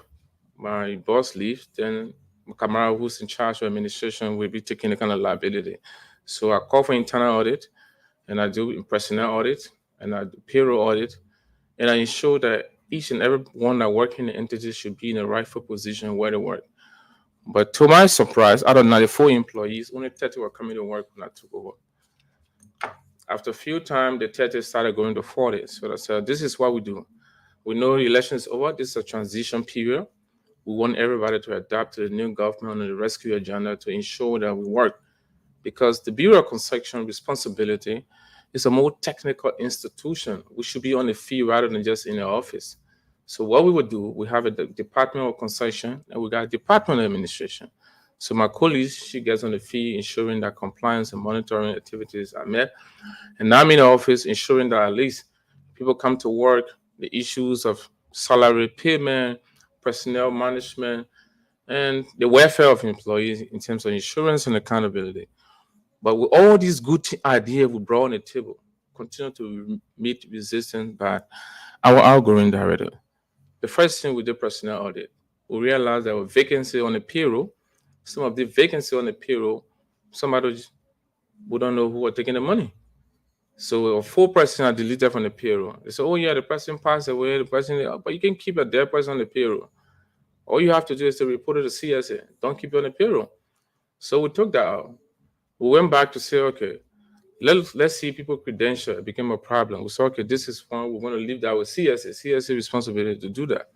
my boss leaves, then Kamara, who's in charge of administration, will be taking the kind of liability. So I call for internal audit, and I do personnel audit, and I do payroll audit, and I ensure that each and every one that work in the entity should be in a rightful position where they work. But to my surprise, out of 94 employees, only 30 were coming to work when I took over. After a few times, the 30 started going to 40. So I said, this is what we do. We know the election is over. This is a transition period. We want everybody to adapt to the new government and the rescue agenda to ensure that we work. Because the Bureau of Construction responsibility is a more technical institution. We should be on the field rather than just in the office. So what we would do, we have a Department of Concession and we got a Department of Administration. So my colleague, she gets on the field ensuring that compliance and monitoring activities are met. And I'm in the office ensuring that at least people come to work, the issues of salary payment, personnel management, and the welfare of employees in terms of insurance and accountability. But with all these good ideas we brought on the table, continue to meet resistance by our outgoing director. The first thing we did personnel audit. We realized there were vacancy on the payroll. Some of the vacancy on the payroll, somebody we don't know who are taking the money. So a full person are deleted from the payroll. They say, oh yeah, the person passed away, the person, but you can keep a dead person on the payroll. All you have to do is to report it to CSA. Don't keep it on the payroll. So we took that out. We went back to say, okay, let's see people credential. It became a problem. We said, okay, this is fine. We're going to leave that with CSA. CSA responsibility to do that.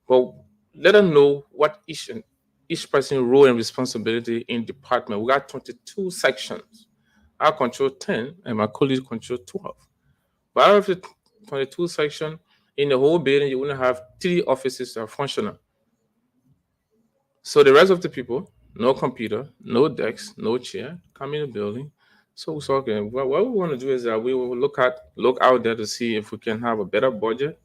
But let them know what each person role and responsibility in department. We got 22 sections. I control 10 and my colleagues control 12. But out of the 22 section, in the whole building, you only have 3 offices that are functional. So the rest of the people, no computer, no desk, no chair, come in the building. So we said, okay, well, what we want to do is that we will look out there to see if we can have a better budget.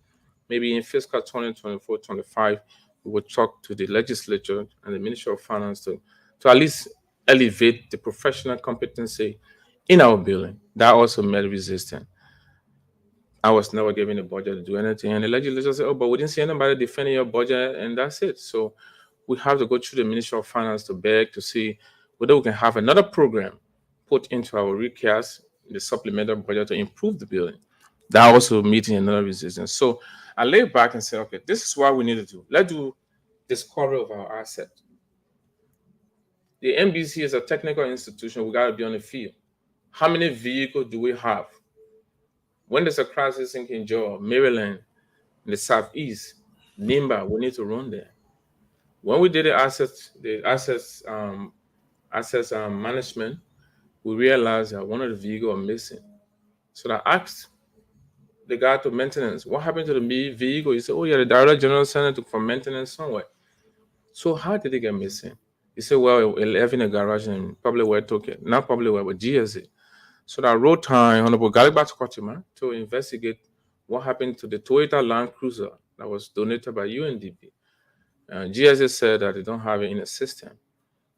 Maybe in fiscal 2024-25, we will talk to the legislature and the Ministry of Finance to at least elevate the professional competency in our building. That also met resistance. I was never given a budget to do anything. And the legislature said, oh, but we didn't see anybody defending your budget, and that's it. So we have to go through the Ministry of Finance to beg to see whether we can have another program put into our recast, the supplemental budget to improve the building. That also meeting another resistance. So I lay back and say, okay, this is what we need to do. Let's do discovery of our asset. The NBC is a technical institution. We got to be on the field. How many vehicles do we have? When there's a crisis in Kinjo, Maryland, in the Southeast, NIMBA, we need to run there. When we did the assets management, we realized that one of the vehicles are missing. So I asked the guy to maintenance, what happened to the vehicle? He said, oh yeah, the Director General sent it for maintenance somewhere. So how did it get missing? He said, well, it left in a garage and probably where it took it. Not probably where, but GSA. So I wrote time Honorable Galibat Kotima to investigate what happened to the Toyota Land Cruiser that was donated by UNDP. GSA said that they don't have it in the system.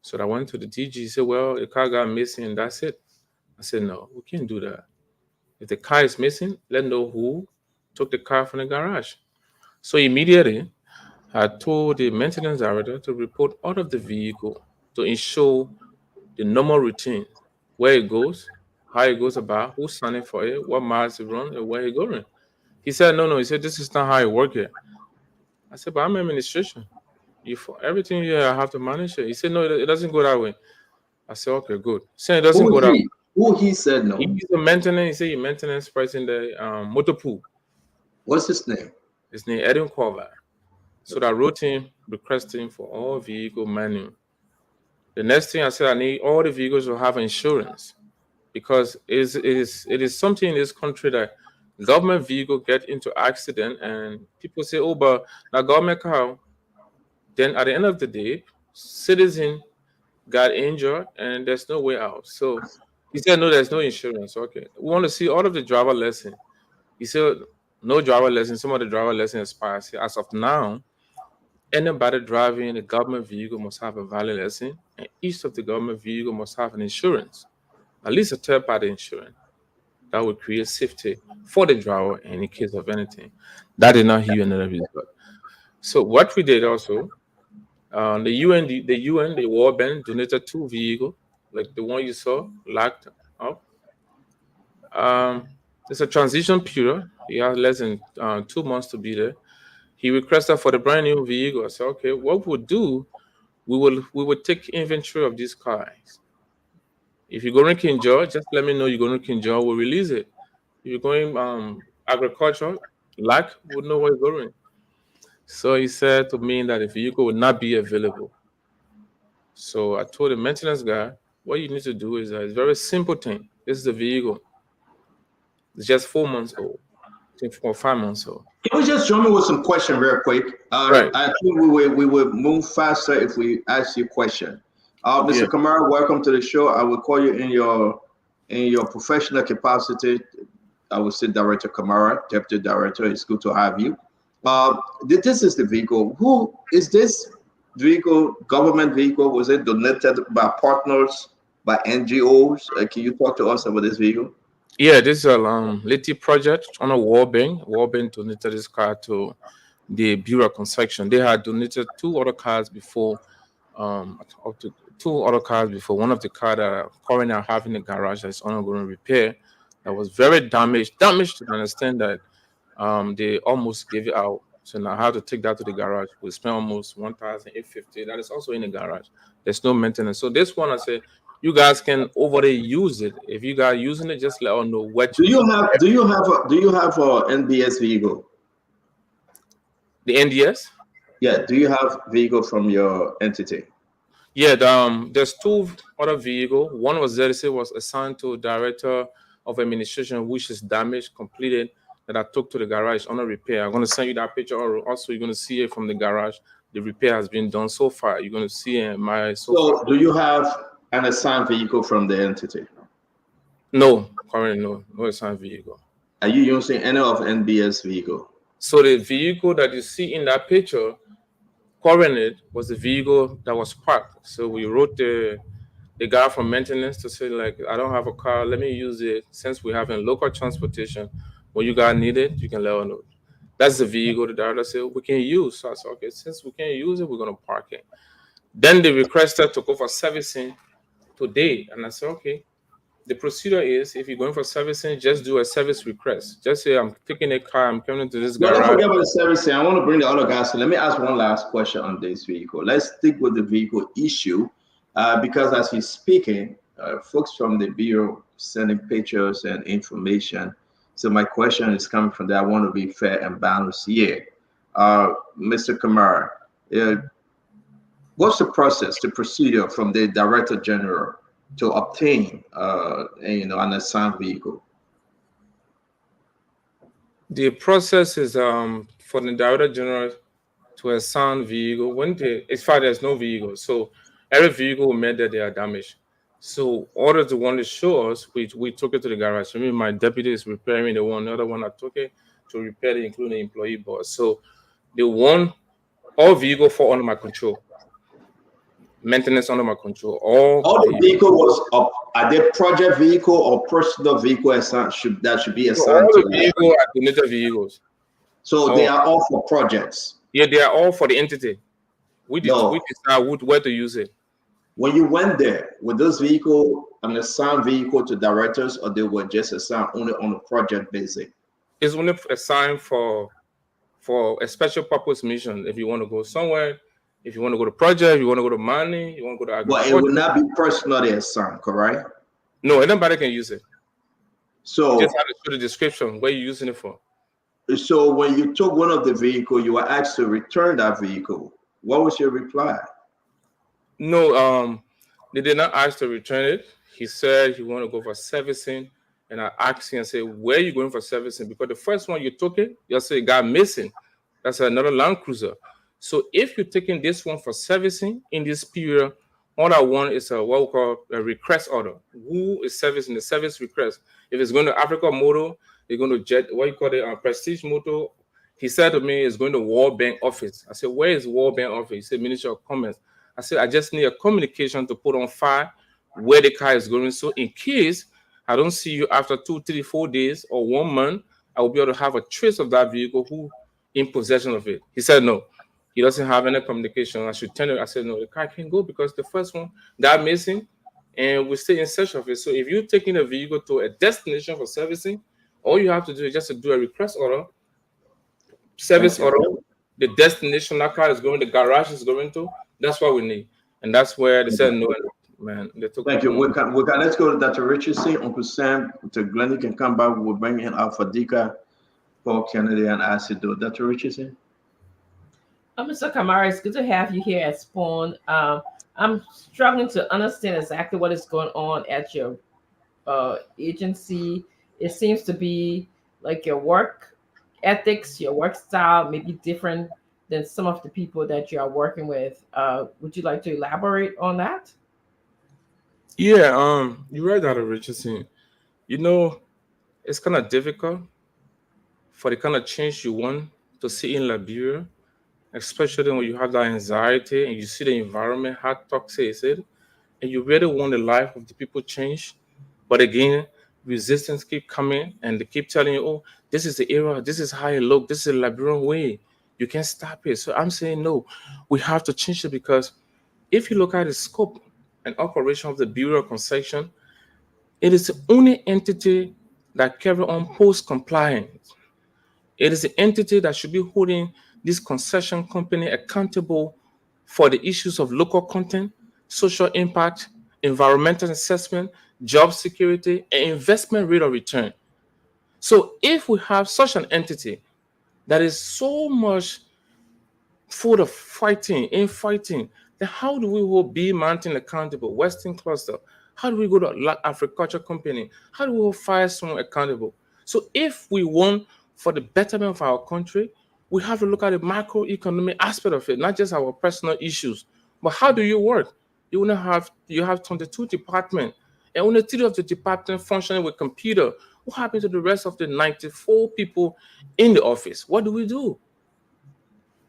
So I went to the DG. He said, well, the car got missing and that's it. I said, no, we can't do that. If the car is missing, let know who took the car from the garage. So immediately, I told the maintenance director to report out of the vehicle to ensure the normal routine, where it goes, how it goes about, who's signing for it, what miles it run, and where it going. He said, no. He said, this is not how it works here. I said, but I'm administration. Everything here, I have to manage it. He said, no, it doesn't go that way. I said, okay, good. He said, it doesn't go that way. Who he said no? He's the maintenance. He said, he maintenance person in the motor pool. What's his name? His name, Edwin Corver. So I wrote him requesting for all vehicle manual. The next thing I said, I need all the vehicles to have insurance, because it is something in this country that government vehicle get into accident and people say, oh, but the government car. Then at the end of the day, citizen got injured and there's no way out. So he said, no, there's no insurance. Okay, we want to see all of the driver lesson. He said, no driver lesson. Some of the driver lesson expires. As of now, anybody driving a government vehicle must have a valid lesson, and each of the government vehicle must have an insurance, at least a third-party insurance. That would create safety for the driver in case of anything. That did not hear another result. So what we did also, the World Bank donated 2 vehicles, like the one you saw, locked up. It's a transition period. He has less than 2 months to be there. He requested for the brand new vehicle. I said, okay, what we'll do, we will take inventory of these cars. If you're going to Kinjo, just let me know you're going to Kinjo, we'll release it. If you're going agriculture, we'll know where you're going. So he said to me that the vehicle would not be available. So I told the maintenance guy, what you need to do is a very simple thing. This is the vehicle. It's just 4 months old. I think 4 or 5 months old. Can we just jump in with some question real quick? Right. I think we would move faster if we ask you a question. Mr. Kamara, welcome to the show. I will call you in your professional capacity. I will say Director Kamara, Deputy Director. It's good to have you. This is the vehicle. Who is this vehicle? Government vehicle? Was it donated by partners, by NGOs? Can you talk to us about this vehicle? Yeah, this is a Liti project on a World Bank. World Bank donated this car to the Bureau of Concession. They had donated two other cars before, up to two other cars before. One of the car that currently I have in the garage that's undergoing repair, that was very damaged to the extent that they almost gave it out. So now I have to take that to the garage. We spent almost 1,850. That is also in the garage. There's no maintenance. So this one, I say, you guys can overly use it. If you guys using it, just let us know what. Do you have a NBS vehicle? The NDS? Yeah. Do you have vehicle from your entity? Yeah. There's two other vehicle. One was ZDC was assigned to director of administration, which is damaged, completed, that I took to the garage on a repair. I'm going to send you that picture. Or also, you're going to see it from the garage. The repair has been done so far. You're going to see it in my So do you have an assigned vehicle from the entity? No, currently no assigned vehicle. Are you using any of NBS vehicle? So the vehicle that you see in that picture, currently was the vehicle that was parked. So we wrote the guy from maintenance to say, like, I don't have a car, let me use it. Since we have in local transportation, when you guys need it, you can let us know. That's the vehicle the director said we can use. So I said, okay, since we can't use it, we're gonna park it. Then they requested to go for servicing today, and I said, okay. The procedure is, if you're going for servicing, just do a service request. Just say, I'm taking a car, I'm coming to this garage. Don't forget about the servicing. I want to bring the other guys. So let me ask one last question on this vehicle. Let's stick with the vehicle issue, because as he's speaking, folks from the Bureau sending pictures and information. So my question is coming from there. I want to be fair and balanced here. Mr. Kamara, what's the process, the procedure from the Director General to obtain an assigned vehicle? The process is for the Director General to assign vehicle. In fact, there's no vehicle. So every vehicle made that they are damaged. So order the one to show us, we took it to the garage. I mean, my deputy is repairing the other one I took it to repair it, including the employee boss. So all vehicle fall under my control. Maintenance under my control. All the vehicle was up. Are they project vehicle or personal vehicle that should be assigned all to the vehicle are donated vehicles. So they are all for projects. Yeah, they are all for the entity. We decide where to use it. When you went there, were those vehicle an assigned vehicle to directors, or they were just assigned only on a project basis? It's only assigned for a special purpose mission. If you want to go somewhere, if you want to go to project, you want to go to mining, you want to go to agriculture. But it will not be personally assigned, correct? No, anybody can use it. So you just have to show the description where you're using it for. So when you took one of the vehicle, you were asked to return that vehicle. What was your reply? No, they did not ask to return it. He said he want to go for servicing, and I asked him and said, "Where are you going for servicing?" Because the first one you took it, you said it got missing. That's another Land Cruiser. So if you're taking this one for servicing in this period, all I want is what we call a request order. Who is servicing the service request? If it's going to Africa Motor, they're going to Jet, what you call it, Prestige Motor. He said to me, it's going to World Bank office. I said, where is World Bank office? He said, Ministry of Commerce. I said, I just need a communication to put on file where the car is going. So in case I don't see you after 2, 3, 4 days or 1 month, I will be able to have a trace of that vehicle who in possession of it. He said, no, he doesn't have any communication. I should tell him. I said, no, the car can't go because the first one got missing and we're still in search of it. So if you're taking a vehicle to a destination for servicing, all you have to do is just to do a request order, service order, the destination that car is going, the garage is going to, that's what we need. And that's where they said, no, man. They took Thank you. Let's go to Dr. Richardson. Uncle Sam, Dr. Glennie can come back. We'll bring in Alpha Dika, Paul Kennedy, and Acido. Dr. Richardson. Mr. Kamara, it's good to have you here at Spoon. I'm struggling to understand exactly what is going on at your agency. It seems to be like your work ethics, your work style may be different than some of the people that you are working with. Would you like to elaborate on that? Yeah, you read that, Richardson. You know, it's kind of difficult for the kind of change you want to see in Liberia, especially when you have that anxiety and you see the environment, how toxic is it, and you really want the life of the people change. But again, resistance keep coming and they keep telling you, oh, this is the era, this is how it look, this is the Liberian way. You can't stop it. So I'm saying no, we have to change it because if you look at the scope and operation of the Bureau of Concession, it is the only entity that carry on post compliance. It is the entity that should be holding this concession company accountable for the issues of local content, social impact, environmental assessment, job security, and investment rate of return. So if we have such an entity that is so much full of fighting, infighting, then how do we hold B Mountain accountable, Western Cluster? How do we go to agriculture company? How do we hold Firestone accountable? So if we want for the betterment of our country, we have to look at the macroeconomic aspect of it, not just our personal issues. But how do you work? You have 22 departments, and only 3 of the department functioning with computer. What happened to the rest of the 94 people in the office? What do we do?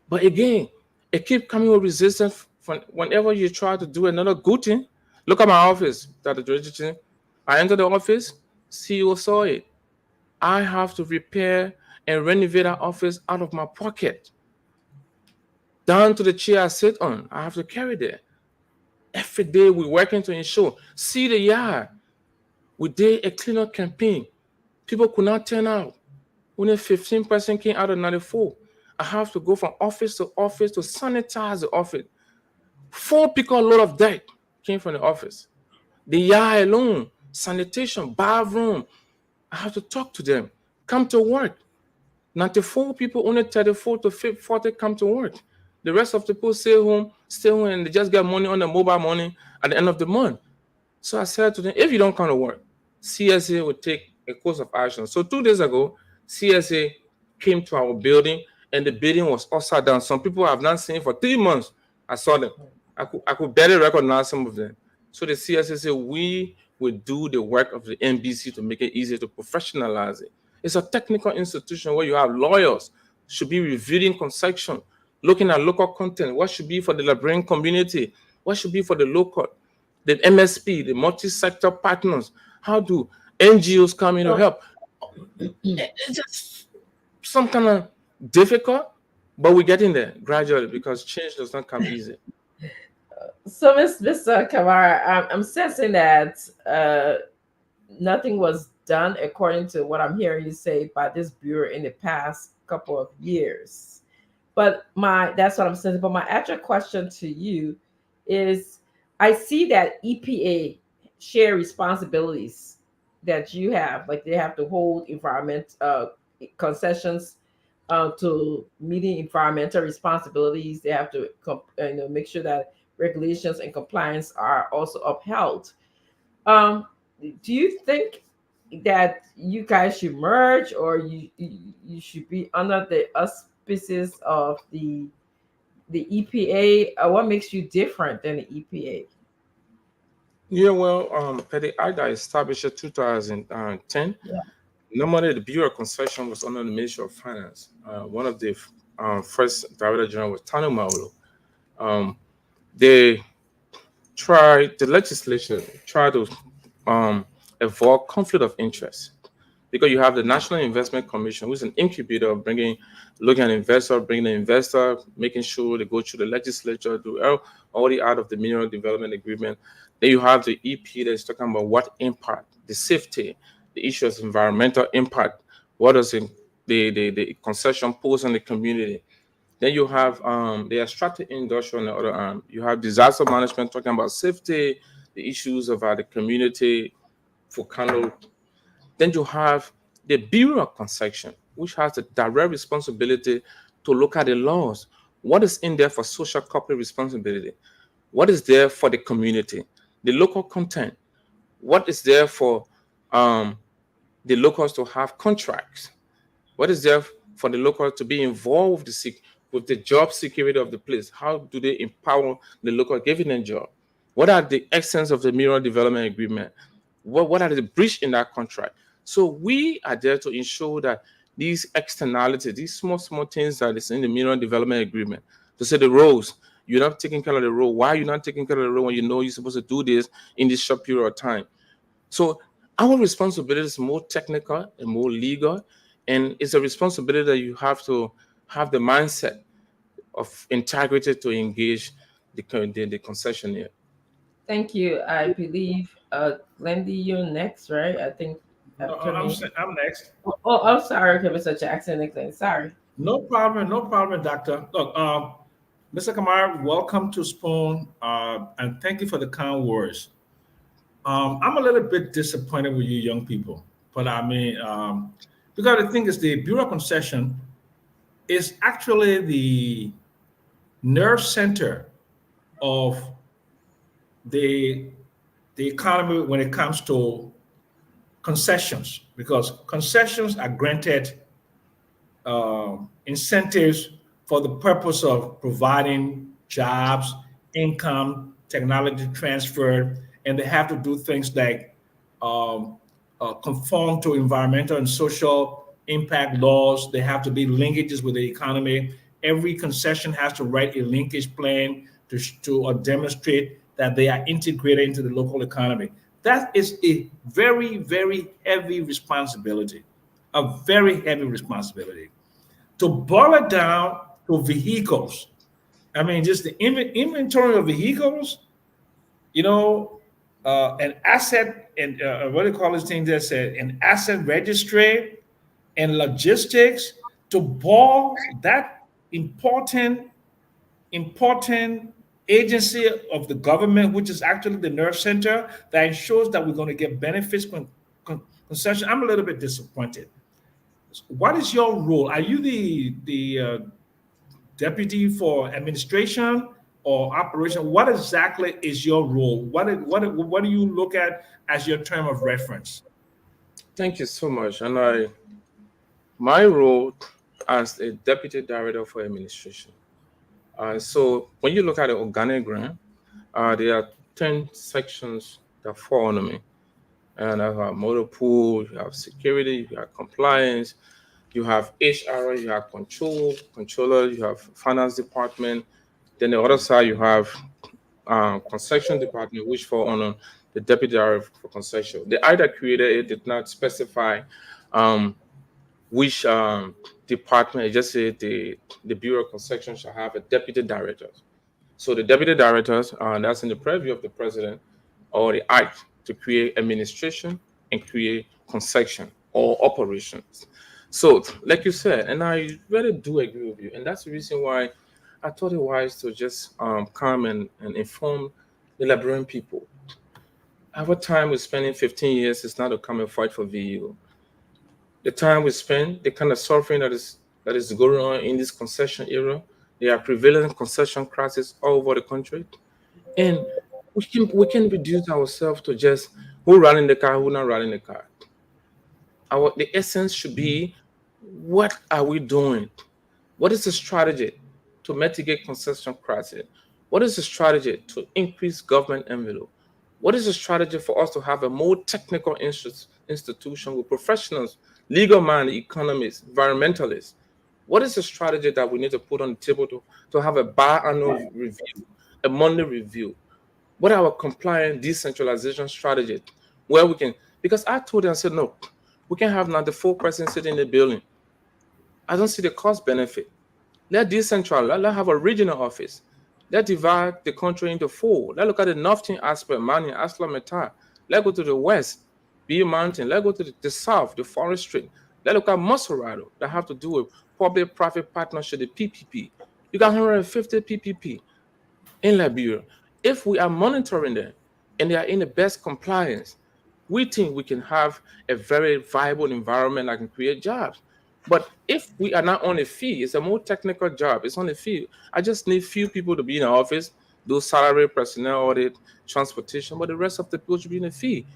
But again, it keep coming with resistance whenever you try to do another good thing. Look at my office, Dr. Richardson. I entered the office, CEO saw it. I have to repair and renovate our office out of my pocket. Down to the chair I sit on, I have to carry there. Every day we're working to ensure. See the yard. We did a cleanup campaign. People could not turn out. Only 15% came out of 94. I have to go from office to sanitize the office. 4 people, a lot of dirt came from the office. The yard alone, sanitation, bathroom. I have to talk to them. Come to work. 94 people, only 34 to 40 come to work. The rest of the people stay home, and they just get money on the mobile money at the end of the month. So I said to them, if you don't come to work, CSA will take a course of action. So 2 days ago, CSA came to our building and the building was upside down. Some people I have not seen for 3 months. I saw them. I could barely recognize some of them. So the CSA said, we will do the work of the NBC to make it easier to professionalize it. It's a technical institution where you have lawyers, should be reviewing concession, looking at local content, what should be for the Liberian community, what should be for the local, the MSP, the multi-sector partners. How do NGOs come in to help? It's just some kind of difficult, but we're getting there gradually because change does not come easy. So, Mr. Kamara, I'm sensing that nothing was done according to what I'm hearing you say by this bureau in the past couple of years. But that's what I'm saying. But my actual question to you is, I see that EPA share responsibilities that you have, like they have to hold environment concessions to meeting environmental responsibilities. They have to make sure that regulations and compliance are also upheld. Do you think that you guys should merge, or you should be under the auspices of the EPA? What makes you different than the EPA? Yeah, well, Petty IDA established in 2010. Yeah. Normally, the Bureau of Concession was under the Ministry of Finance. One of the first Director General was Tanu Maulo. The legislation tried to avoid conflict of interest because you have the National Investment Commission, who's an incubator of looking at investor, bringing the investor, making sure they go through the legislature, do all the out of the Mineral Development Agreement. Then you have the EP that's talking about what impact, the safety, the issues of environmental impact, what does the concession pose on the community. Then you have the extractive industry on the other arm. You have disaster management talking about safety, the issues of the community, volcano. Then you have the Bureau of Concession, which has the direct responsibility to look at the laws. What is in there for social corporate responsibility? What is there for the community? The local content. What is there for the locals to have contracts? What is there for the locals to be involved with the job security of the place? How do they empower the local, giving them job? What are the essence of the Mirror Development Agreement? What are the breach in that contract? So we are there to ensure that these externalities, these small things that is in the Mirror Development Agreement, to say the roles, you're not taking care of the role. Why are you not taking care of the role when you know you're supposed to do this in this short period of time? So our responsibility is more technical and more legal, and it's a responsibility that you have to have the mindset of integrity to engage the concessionaire. Thank you. I believe, Glendy, you're next, right? I think No, after me. I'm next. I'm sorry, okay, Mr. Jackson and Glenn. Sorry. No problem, Doctor. Look, Mr. Kamar, welcome to Spoon, and thank you for the kind words. I'm a little bit disappointed with you young people, but I mean, because the thing is, the Bureau of Concession is actually the nerve center of the economy when it comes to concessions, because concessions are granted incentives for the purpose of providing jobs, income, technology transfer, and they have to do things like conform to environmental and social impact laws. They have to be linkages with the economy. Every concession has to write a linkage plan to demonstrate that they are integrated into the local economy. That is a very, very heavy responsibility, a very heavy responsibility. To boil it down to vehicles, I mean, just the inventory of vehicles, you know, an asset and what do you call this thing that's an asset registry and logistics to boil that important agency of the government, which is actually the nerve center that ensures that we're going to get benefits from concession. I'm a little bit disappointed. What is your role? Are you the deputy for administration or operation? What exactly is your role? What do you look at as your term of reference? Thank you so much. And my role as a deputy director for administration. So when you look at the organigram, there are 10 sections that fall under me. And I have motor pool, you have security, you have compliance, you have HR, you have controller, you have finance department. Then the other side, you have concession department, which fall under the deputy director for concession. The I that created it did not specify which department. It just said the Bureau of Concession shall have a deputy director. So the deputy directors, that's in the purview of the president or the act to create administration and create concession or operations. So, like you said, and I really do agree with you, and that's the reason why I thought it wise to just come and inform the Liberian people. Our time we're spending 15 years is not to come and fight for VU. The time we spend, the kind of suffering that is going on in this concession era, there are prevalent concession crises all over the country, and we can reduce ourselves to just who running the car, who not running the car. The essence should be, what are we doing? What is the strategy to mitigate concession crisis? What is the strategy to increase government envelope? What is the strategy for us to have a more technical institution with professionals, legal mind, economists, environmentalists? What is the strategy that we need to put on the table to have a biannual review, a monthly review? What are our compliant decentralization strategy where we can, because I told them, I said, no, we can have 94% sitting in the building. I don't see the cost benefit. Let decentralize, let have a regional office. Let divide the country into four. Let look at the northern aspect, Mani, Asla Metal. Let go to the west, Be Mountain. Let go to the south, the forestry. Let look at Maserado that have to do with public-private partnership, the PPP. You got 150 PPP in Liberia. If we are monitoring them and they are in the best compliance, we think we can have a very viable environment that can create jobs. But if we are not on a fee, it's a more technical job. It's on a fee. I just need few people to be in the office, do salary, personnel audit, transportation, but the rest of the people should be in a fee.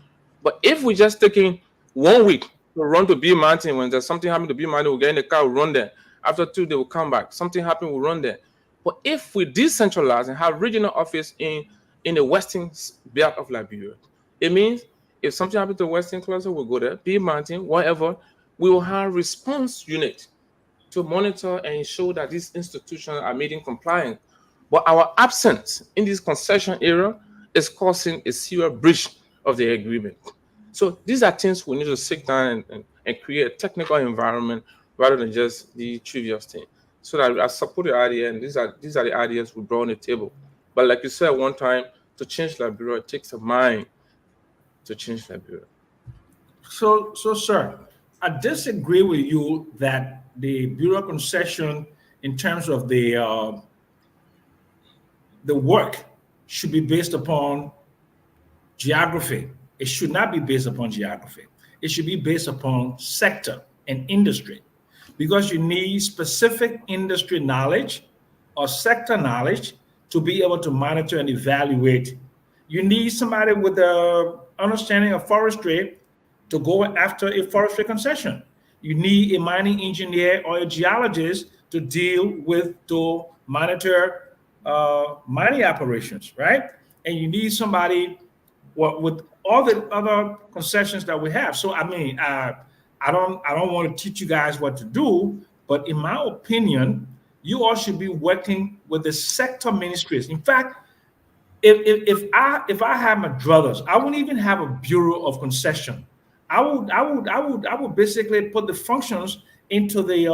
But if we just taking 1 week to run to B Mountain, when there's something happened to B Mountain, we'll get in the car, we'll run there. After 2 days, we'll come back. Something happened, we'll run there. But if we decentralize and have regional office in in the western belt of Liberia. It means if something happens to the western cluster, we'll go there, be mountain, whatever. We will have response unit to monitor and ensure that these institutions are made in compliance. But our absence in this concession era is causing a serious breach of the agreement. So these are things we need to sit down and create a technical environment rather than just the trivial thing. So that I support the idea, and these are the ideas we brought on the table. But like you said one time, to change Liberia, it takes a mind to change Liberia. So, sir, I disagree with you that the Bureau of Concession, in terms of the work, should be based upon geography. It should not be based upon geography. It should be based upon sector and industry, because you need specific industry knowledge or sector knowledge to be able to monitor and evaluate. You need somebody with a understanding of forestry to go after a forestry concession. You need a mining engineer or a geologist to to monitor mining operations, right? And you need somebody with all the other concessions that we have. So I mean, I don't want to teach you guys what to do, but in my opinion, you all should be working with the sector ministries. In fact, if I had my druthers, I wouldn't even have a bureau of concession. I would basically put the functions into the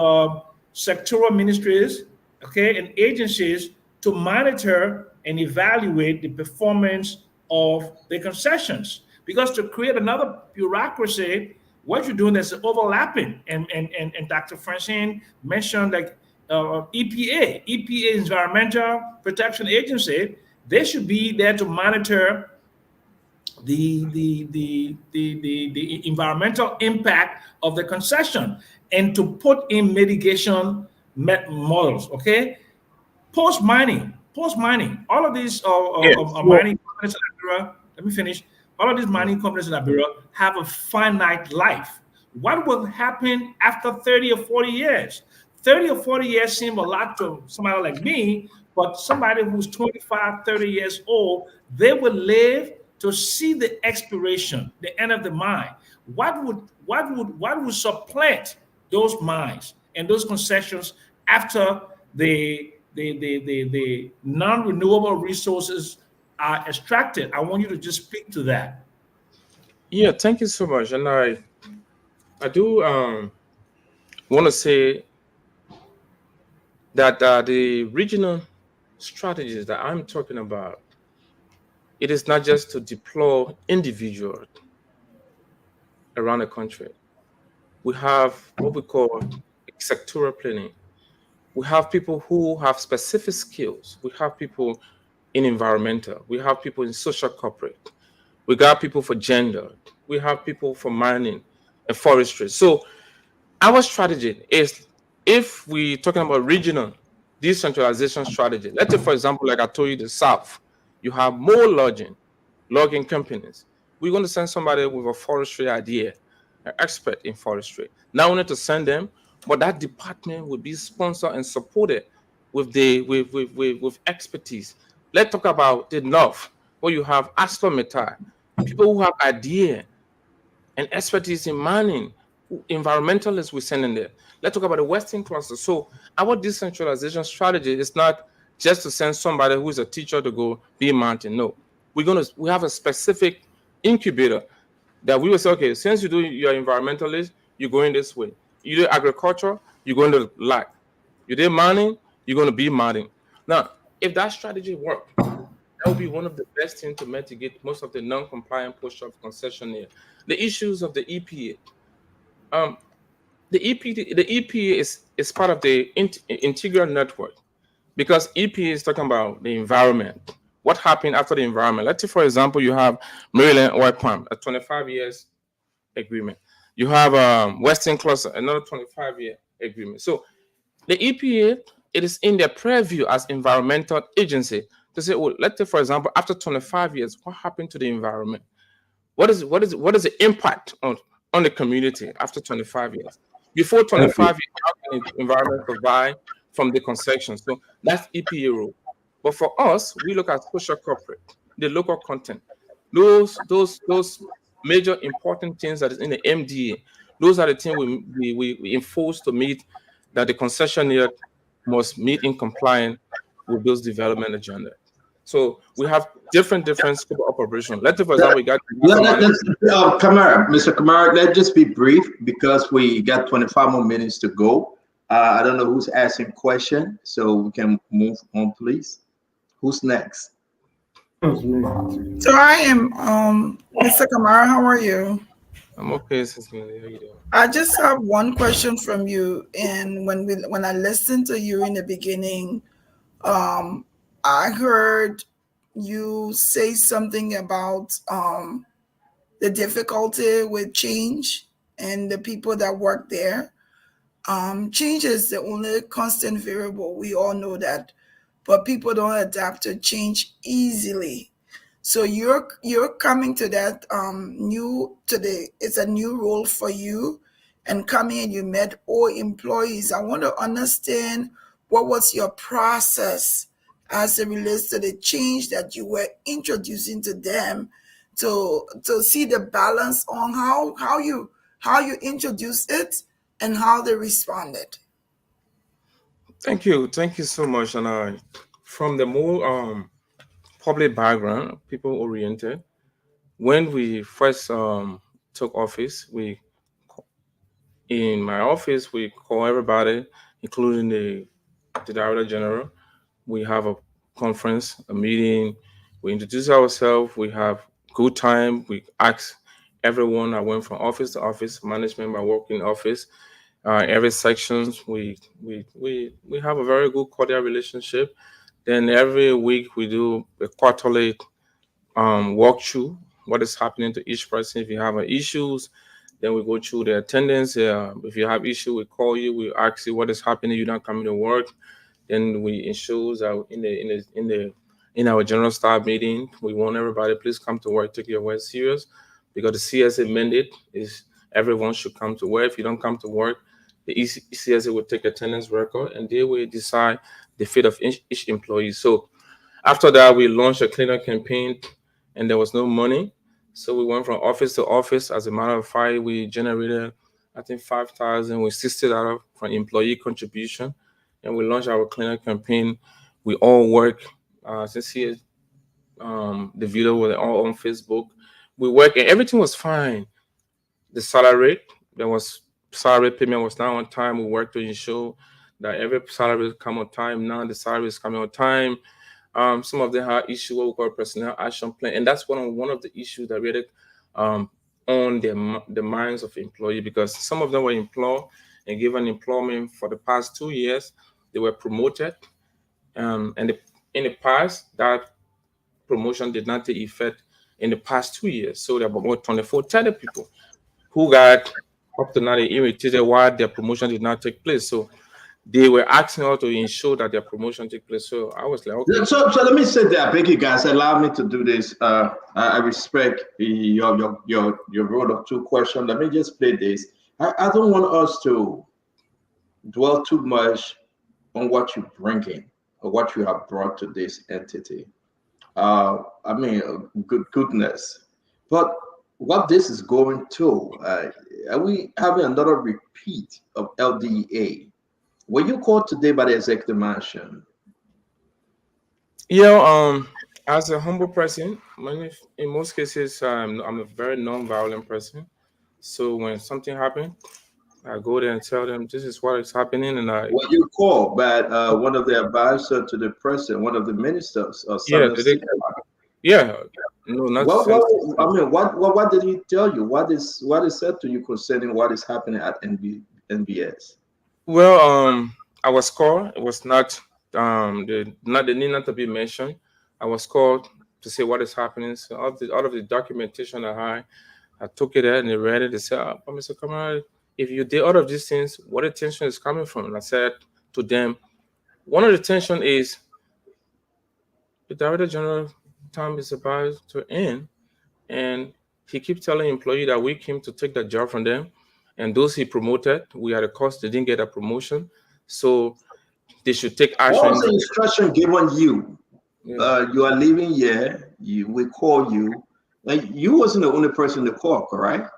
sectoral ministries, okay, and agencies to monitor and evaluate the performance of the concessions. Because to create another bureaucracy, what you're doing is overlapping. And Dr. Francine mentioned like EPA, Environmental Protection Agency. They should be there to monitor the environmental impact of the concession and to put in mitigation models. Okay, post mining, all of these mining companies in Liberia. Let me finish. All of these mining companies in Liberia have a finite life. What will happen after 30 or 40 years? 30 or 40 years seem a lot to somebody like me, but somebody who's 25, 30 years old, they will live to see the expiration, the end of the mine. What would supplant those mines and those concessions after the non-renewable resources are extracted? I want you to just speak to that. Yeah, thank you so much. And I do want to say that the regional strategies that I'm talking about, it is not just to deploy individuals around the country. We have what we call sectoral planning. We have people who have specific skills. We have people in environmental. We have people in social corporate. We got people for gender. We have people for mining and forestry. So our strategy is, if we're talking about regional decentralization strategy, let's say, for example, like I told you, the South, you have more logging companies. We're going to send somebody with a forestry idea, an expert in forestry. Now we need to send them, but that department will be sponsored and supported with expertise. Let's talk about the North, where you have ArcelorMittal, people who have idea and expertise in mining, environmentalists we send in there. Let's talk about the Western cluster. So our decentralization strategy is not just to send somebody who is a teacher to go be a mountain. No, we have a specific incubator that we will say, okay, since you're environmentalist, you're going this way. You do agriculture, you're going to lag. You did mining, you're going to be mining. Now, if that strategy works, that would be one of the best things to mitigate most of the non-compliant push of concessionaire. The issues of the EPA. The EPA is part of the integral network, because EPA is talking about the environment. What happened after the environment? Let's say, for example, you have Maryland oil palm, a 25 years agreement. You have Western cluster, another 25-year agreement. So the EPA, it is in their purview as environmental agency to say, well, let's say, for example, after 25 years, what happened to the environment? What is the impact on the community after 25 years? Before 25 years, how can the environment survive from the concession? So that's EPA role. But for us, we look at social corporate. the local content. Those major important things that is in the MDA, those are the things we enforce to meet that the concessionaire must meet in compliance with those development agenda. So we have different scope of operation. Let's say, for example, we got Kamara, Mr. Kamara, let's just be brief because we got 25 more minutes to go. I don't know who's asking question, so we can move on, please. Who's next? So I am Mr. Kamara, how are you? I'm okay, Sister Millie. How you doing? I just have one question from you. And when I listened to you in the beginning, I heard you say something about the difficulty with change and the people that work there. Change is the only constant variable. We all know that, but people don't adapt to change easily. So you're coming to that it's a new role for you, and coming and you met all employees. I want to understand what was your process as it relates to the change that you were introducing to them, to see the balance on how you introduced it and how they responded. Thank you so much. And from the more public background, people oriented, when we first took office, in my office we call everybody, including the director general. We have a conference, a meeting. We introduce ourselves. We have good time. We ask everyone. I went from office to office, management, my work in office. Every sections we have a very good cordial relationship. Then every week we do a quarterly walk through what is happening to each person. If you have issues, then we go through the attendance. If you have issue, we call you. We ask you what is happening. You're not coming to work. Then we ensure that in our general staff meeting, we want everybody please come to work, take your work serious, because the CSA mandate is everyone should come to work. If you don't come to work, the CSA will take attendance record and they will decide the fate of each employee. So after that, we launched a cleanup campaign, and there was no money. So we went from office to office. As a matter of fact, we generated, I think, 5,000. We 60 that up from employee contribution, and we launched our cleanup campaign. We all work since here. The video was all on Facebook. We work, and everything was fine. The salary payment was not on time. We worked to ensure that every salary come on time. Now the salary is coming on time. Some of them have issue what we call personnel action plan, and that's one of the issues that really on the minds of employees, because some of them were employed and given employment for the past 2 years. They were promoted, and in the past that promotion did not take effect in the past 2 years. So there were about 24, 30 people who got up to now irritated why their promotion did not take place. So they were asking us to ensure that their promotion took place. So I was like, okay. So let me say that. Beg you guys, allow me to do this. I respect your role of two questions. Let me just play this. I don't want us to dwell too much on what you're bringing or what you have brought to this entity. I mean, goodness. But what this is going to, are we having another repeat of LDA? Were you called today by the executive mansion? Yeah, as a humble person, in most cases, I'm a very non-violent person. So when something happens, I go there and tell them this is what is happening, and Were you called by one of the advisors to the president, one of the ministers, or something? Yeah, no, not. What did he tell you? What is said to you concerning what is happening at NBS? Well, I was called. It was not they need not to be mentioned. I was called to say what is happening. So out of the documentation I took it out and they read it. They said, Mr. Kamara, if you did all of these things, what the tension is coming from? And I said to them, one of the tension is the director general time is about to end, and he keeps telling employee that we came to take the job from them. And those he promoted, we had a cost, they didn't get a promotion. So they should take action. What was the instruction given you? Yeah. You are leaving here. we call you. Like, you wasn't the only person to call, correct?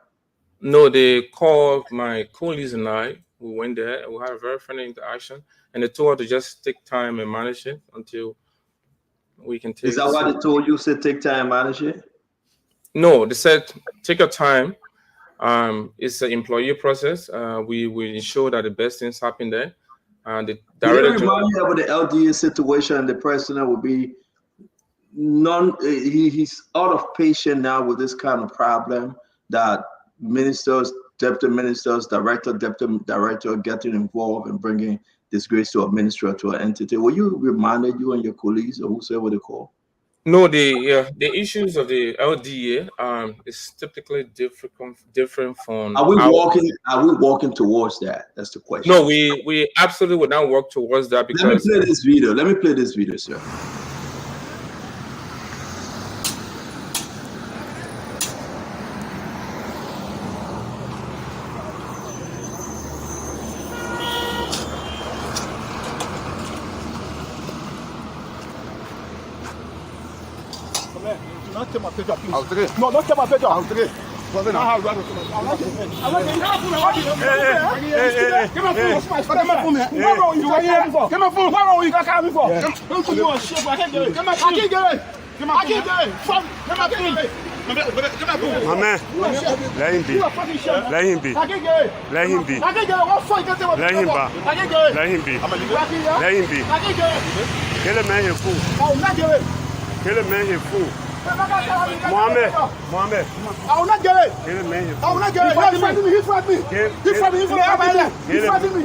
No, they called my colleagues and I. We went there. We had a very friendly interaction, and they told us to just take time and manage it until we can take. Is that why they told you? Said take time, manage it? No, they said take your time. It's an employee process. We ensure that the best things happen there. And the Did it director remind you of the LDA situation? And the president will be he's out of patience now with this kind of problem that ministers, deputy ministers, director, deputy director getting involved and bringing disgrace to a ministry or to an entity. Were you reminded, you and your colleagues or whosoever they call? No, the issues of the LDA is typically different from. Are we walking towards that? That's the question. No, we absolutely would not work towards that because. Let me play this video. Let me play this video, sir. Don't take my picture, please. I'll take it. No, don't take my picture. I'll take it. Give my phone, man. Give my phone. What wrong you got carry me for? Don't you want shit? I can't get it. I can't get it. I can't get it. Give my phone. My man, let him be. Let him be. Let him be. Let him be. Let him be. Let him be. Kill a man, you fool. Kill a man, you fool. Mohammed. I will not get it. Kill a man, you fool. I will not get it. He's fighting me. He's fighting me. He's fighting me. He's fighting me.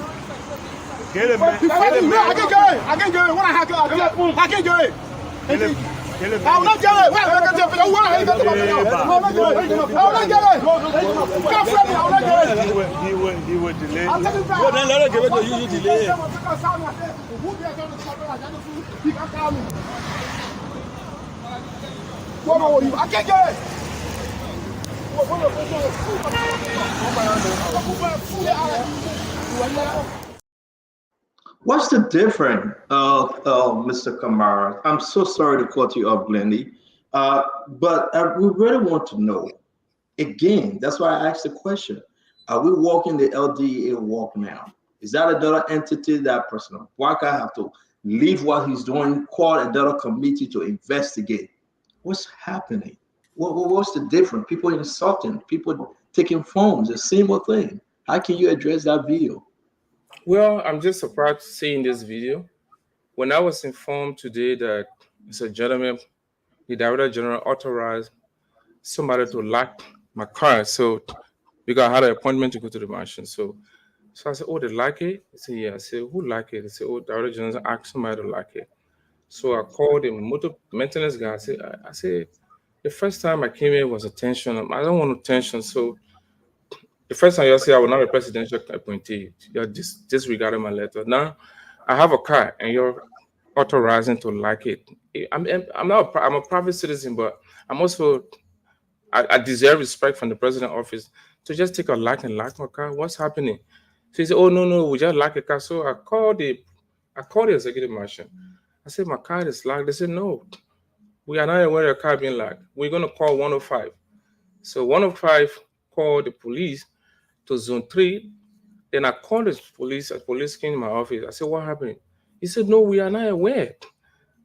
Kill a man. He's fighting me. I can't get it. I can't get it. When I can't get it. I will not get it. Wait, I can't get it. I will not get it. I will not get it. I will not get it. Come from me. I will not get it. He will delay. I'll take it back. Well, then let her give it to you. You delay. He can call me. What wrong with you? I can't get it. What's the difference, Mr. Kamara? I'm so sorry to cut you off, Glendy, but we really want to know. Again, that's why I asked the question. Are we walking the LDA walk now? Is that another entity that President Walker have to leave what he's doing, call another committee to investigate? What's happening? What's the difference? People insulting, people taking phones, the same old thing. How can you address that video? Well, I'm just surprised seeing this video. When I was informed today that it's a gentleman, the Director General authorized somebody to lock my car. So because I had an appointment to go to the mansion. So I said, oh, they lock it? He said, yeah. I said, who lock it? He said, oh, Director General asked somebody to lock it. So I called the motor maintenance guy. I said, the first time I came here was a tension. I don't want no tension. So the first time you say I was not a presidential appointee, you're disregarding my letter. Now I have a car and you're authorizing to lock it. I'm a private citizen, but I'm also I deserve respect from the president's office to just take a lock and lock my car. What's happening? So he said, oh no, we just lock a car. So I called the executive mansion. I said, my car is locked. They said, no, we are not aware of the car being locked. We're going to call 105. So 105 called the police to zone 3. Then I called the police came to my office. I said, what happened? He said, no, we are not aware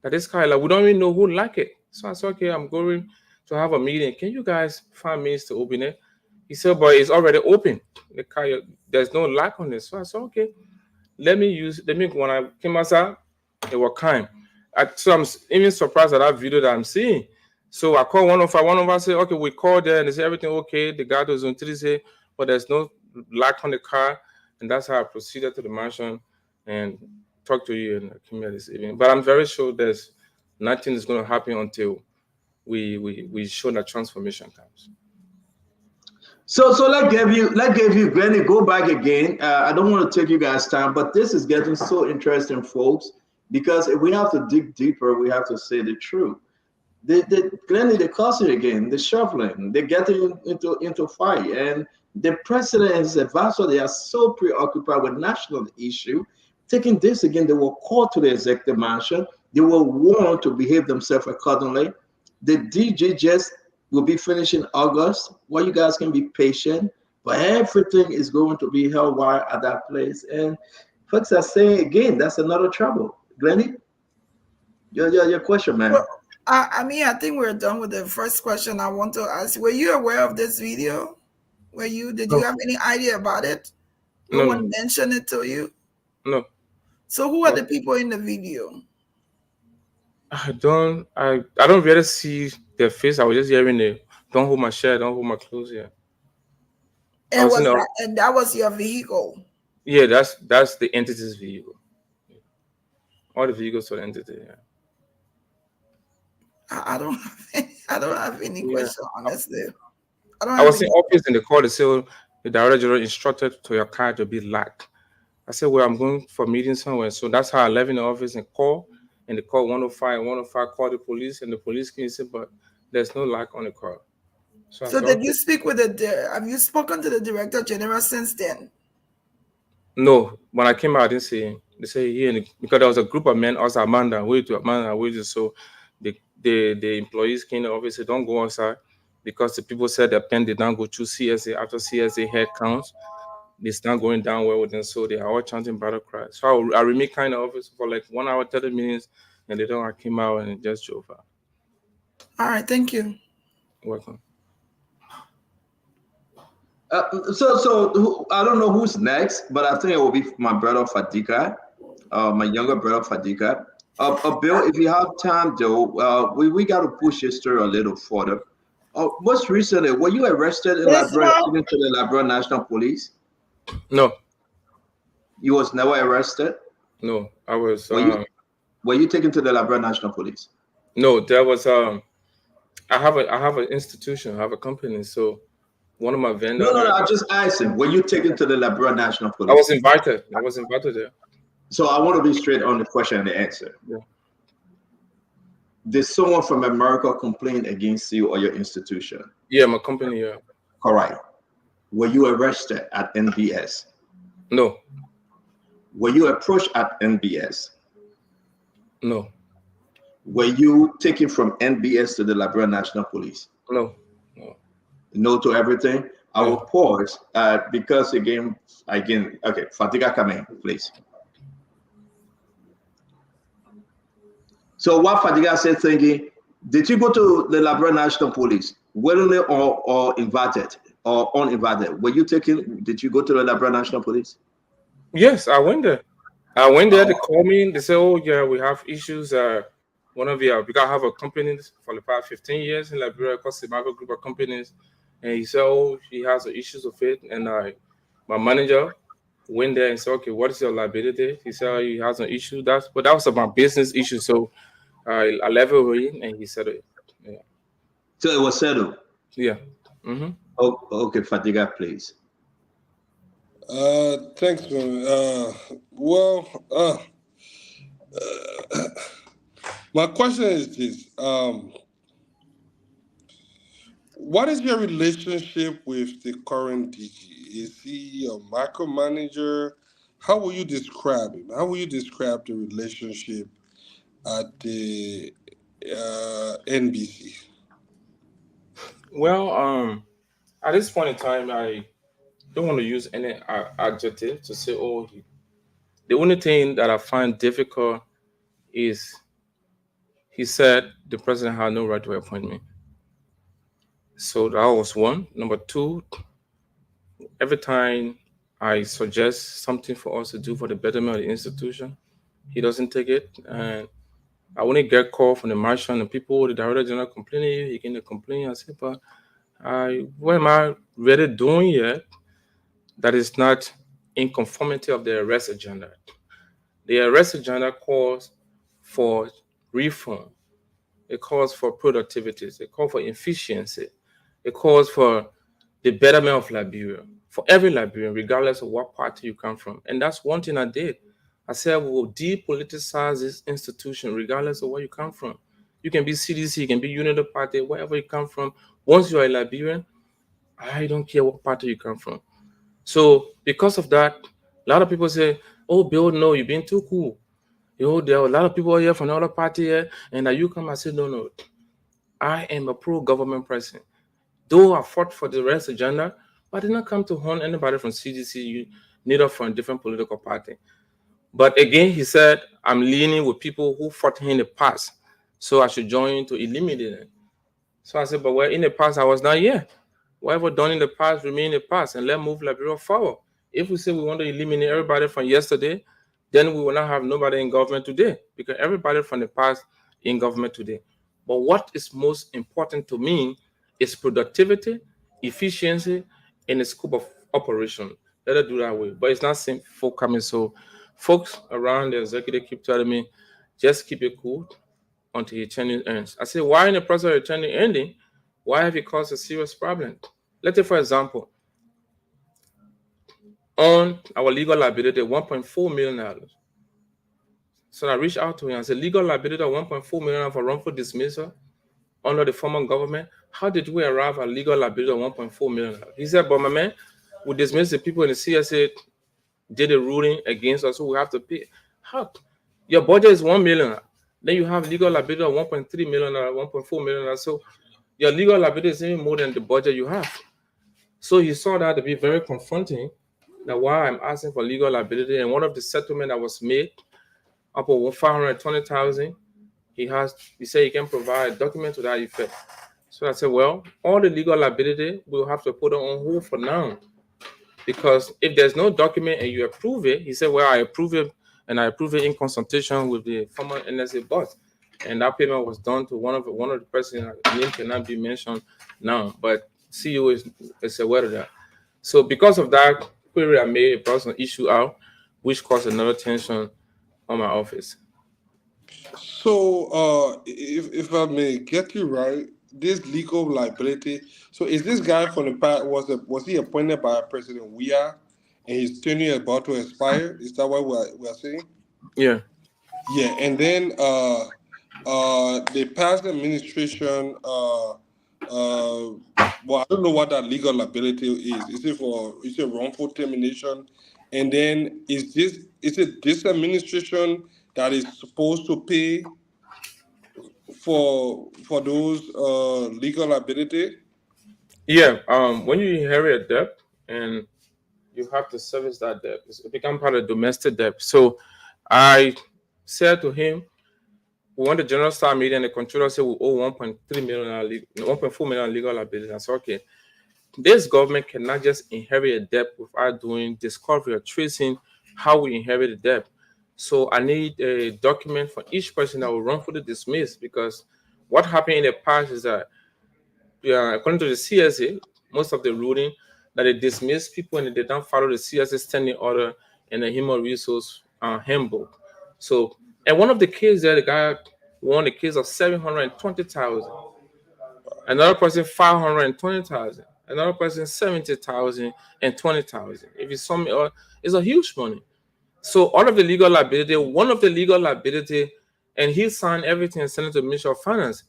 that this car, we don't even know who locked it. So I said, okay, I'm going to have a meeting. Can you guys find means to open it? He said, but it's already open. The car, there's no lock on it. So I said, okay, when I came outside, it was kind. So I'm even surprised at that video that I'm seeing. So I called 105. 105 said, okay, we called there and they said everything okay. The guy was on 3 said, but there's no lock on the car. And that's how I proceeded to the mansion and talked to you and came here this evening. But I'm very sure there's nothing is going to happen until we show that transformation comes. So let's give you Glenny, go back again. I don't want to take you guys' time, but this is getting so interesting, folks, because if we have to dig deeper, we have to say the truth. Glenny, the cussing again, the shuffling, they're getting into fight, and the president and his advisor, they are so preoccupied with national issue. Taking this again, they were called to the executive mansion. They were warned to behave themselves accordingly. The DJs will be finished in August. Well, you guys can be patient, but everything is going to be held wire at that place. And folks are saying again, that's another trouble. Glenny, your question, man. Well, I mean, I think we're done with the first question I want to ask. Were you aware of this video? Did you have any idea about it? No one mentioned it to you? No. So who are the people in the video? I don't really see their face. I was just hearing it. Don't hold my shirt, don't hold my clothes here. And that was your vehicle? Yeah, that's the entity's vehicle. All the vehicles for the entity, yeah. I don't have any question, honestly. I was in office in the call. They said the director general instructed to your car to be locked. I said, well, I'm going for a meeting somewhere. So that's how I left in the office and called. And they called 105. 105 called the police, and the police came and said, but there's no lock on the car. So did you speak with have you spoken to the director general since then? No. When I came out, I didn't see him. They say because there was a group of men, us Amanda, so the employees came to the office and said, don't go outside, because the people said their pen did not go through CSA. After CSA head counts, it's not going down well with them, so they are all chanting battle cry. So I remained kind of office for like 1 hour, 30 minutes, and later I came out and just drove out. All right, thank you. Welcome. So I don't know who's next, but I think it will be my brother Fadika, my younger brother Fadika. Bill, if you have time, though, we got to push this story a little further. Most recently, were you arrested in Liberia, taken to the Liberia National Police? No. You was never arrested? No, I was. Were you taken to the Liberia National Police? No, there was. I have an institution. I have a company. So one of my vendors. No. I just asked him. Were you taken to the Liberia National Police? I was invited there. So I want to be straight on the question and the answer. Yeah. Did someone from America complain against you or your institution? Yeah, my company. Yeah. Correct. Were you arrested at NBS? No. Were you approached at NBS? No. Were you taken from NBS to the Liberia National Police? No. No to everything? I will pause because again, okay, Fatiga, come in, please. So what Fatiga said, thinking, did you go to the Liberia National Police willingly or invited or uninvited? Were you taken? Did you go to the Liberia National Police? Yes, I went there. They called me. They said, "Oh yeah, we have issues. One of you, because I have a company for the past 15 years in Liberia, called Simago Group of Companies." And he said, "Oh, he has issues with it." And my manager went there and said, "Okay, what is your liability?" He said, "Oh, he has an issue." But that was about business issue. So I left it with him, and he said it. Yeah. So it was settled. Yeah. Mm-hmm. Oh, okay, Fatiga, please. Thanks, man. My question is this: what is your relationship with the current DG? Is he a micromanager? How will you describe him? How will you describe the relationship at the NBC? Well, at this point in time, I don't want to use any adjective to say, "Oh, the only thing that I find difficult is he said the president had no right to appoint me." So that was one. Number two, every time I suggest something for us to do for the betterment of the institution, he doesn't take it. And I only get call from the marshal and people, the director general complaining, he can complain. I say, but what am I really doing yet that is not in conformity of the arrest agenda? The arrest agenda calls for reform. It calls for productivities. It calls for efficiency. It calls for the betterment of Liberia, for every Liberian, regardless of what party you come from. And that's one thing I did. I said, we'll depoliticize this institution, regardless of where you come from. You can be CDC, you can be Unity Party, wherever you come from. Once you are a Liberian, I don't care what party you come from. So because of that, a lot of people say, "Oh, Bill, no, you've been too cool. There are a lot of people here from the other party here, and that you come." I said, no. I am a pro-government person. Though I fought for the rest agenda, but I did not come to harm anybody from CDC, neither from a different political party. But again, he said, I'm leaning with people who fought him in the past, so I should join to eliminate it. So I said, but well, in the past, I was not here. Whatever done in the past, remain in the past, and let's move Liberia forward. If we say we want to eliminate everybody from yesterday, then we will not have nobody in government today, because everybody from the past in government today. But what is most important to me is productivity, efficiency, and the scope of operation. Let us do that way. But it's not simple coming. So folks around the executive keep telling me, just keep it cool until your tenure ends. I say, why in the process of your tenure ending, why have you caused a serious problem? Let's say, for example, on our legal liability, $1.4 million. So I reached out to him and said, legal liability of $1.4 million for wrongful dismissal under the former government. How did we arrive at legal liability of $1.4 million? He said, but my man, we dismiss the people in the CSA did a ruling against us, so we have to pay. How? Your budget is $1 million. Then you have legal liability of $1.3 million, $1.4 million. So your legal liability is even more than the budget you have. So he saw that to be very confronting. That why I'm asking for legal liability, and one of the settlement that was made up over $520,000, he said he can provide a document to that effect. So I said, well, all the legal liability we'll have to put on hold for now, because if there's no document and you approve it, he said, well, I approve it, and I approve it in consultation with the former NSA boss, and that payment was done to one of the persons. Name cannot be mentioned now, but CEO is aware of that. So because of that query, I made a personal issue out, which caused another tension on my office. So, if I may get you right, this legal liability. So, is this guy from the past was he appointed by President Weah, and his tenure about to expire? Is that what we're saying? Yeah. Yeah, and then the past administration. Well, I don't know what that legal liability is. Is it wrongful termination? And then is it this administration that is supposed to pay for those legal liability? Yeah. When you inherit a debt and you have to service that debt, it becomes part of domestic debt. So I said to him, we want the general staff meeting, and the controller said we owe $1.4 million legal liability. I said, okay, this government cannot just inherit a debt without doing discovery or tracing how we inherit the debt. So I need a document for each person that will wrongfully dismiss, because what happened in the past is that, according to the CSA, most of the ruling that they dismiss people and they don't follow the CSA standing order and the human resource handbook. So, and one of the cases there, the guy won the case of $720,000. Another person $520,000. Another person $70,000 and $20,000. If you sum it up, it's a huge money. So all of the legal liability, one of the legal liability, and he signed everything and sent it to the Ministry of Finance.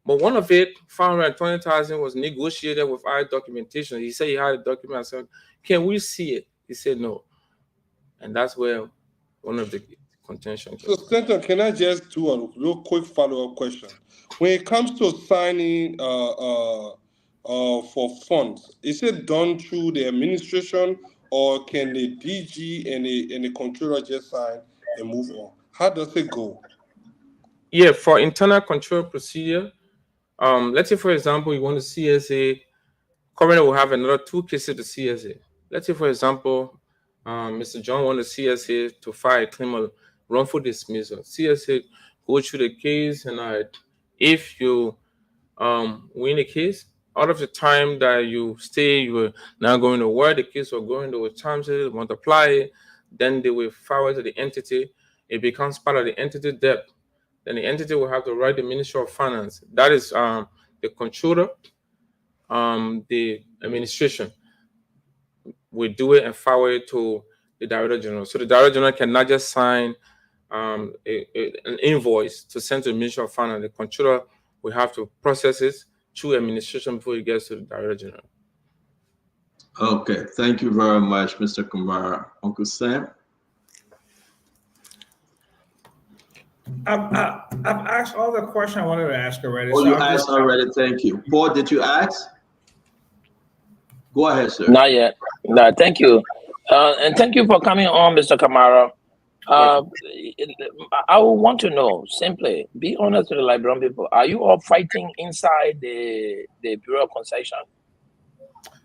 But one of it, $520,000, was negotiated with our documentation. He said he had a document. I said, can we see it? He said no. And that's where one of the contention. So, Stanton, can I just do a real quick follow-up question? When it comes to signing for funds, is it done through the administration, or can the DG and the controller just sign and move on? How does it go? Yeah, for internal control procedure, let's say, for example, you want the CSA, currently we'll have another 2 cases to CSA. Let's say, for example, Mr. John wants the CSA to file a claim of wrongful dismissal. CSA go through the case, and if you win the case, out of the time that you stay, you are now going to where the case will go into, times it, multiply it, then they will forward to the entity. It becomes part of the entity debt. Then the entity will have to write the Ministry of Finance. That is the controller, the administration will do it and forward it to the Director General. So the Director General cannot just sign an invoice to send to the Ministry of Finance. The controller will have to process it through administration before it gets to the Director General. Okay, thank you very much, Mr. Kumar. Uncle Sam? I've asked all the questions I wanted to ask already. Oh, So you I'm asked just already. Thank you. Paul, did you ask? Go ahead, sir. Not yet. No, thank you. And thank you for coming on, Mr. Kamara. I would want to know, simply, be honest with the Liberian people. Are you all fighting inside the Bureau of Concession?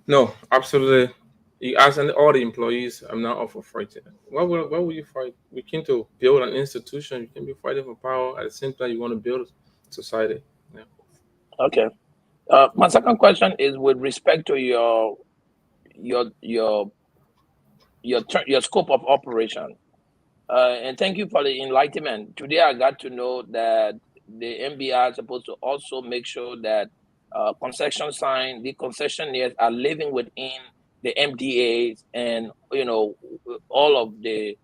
No, absolutely. You ask all the employees, I'm not up for fighting. Why would you fight? We came to build an institution. You can be fighting for power at the same time you want to build society. Yeah. Okay. My second question is with respect to your scope of operation. And thank you for the enlightenment. Today I got to know that the MBI is supposed to also make sure that the concessionaires are living within the MDAs and all of the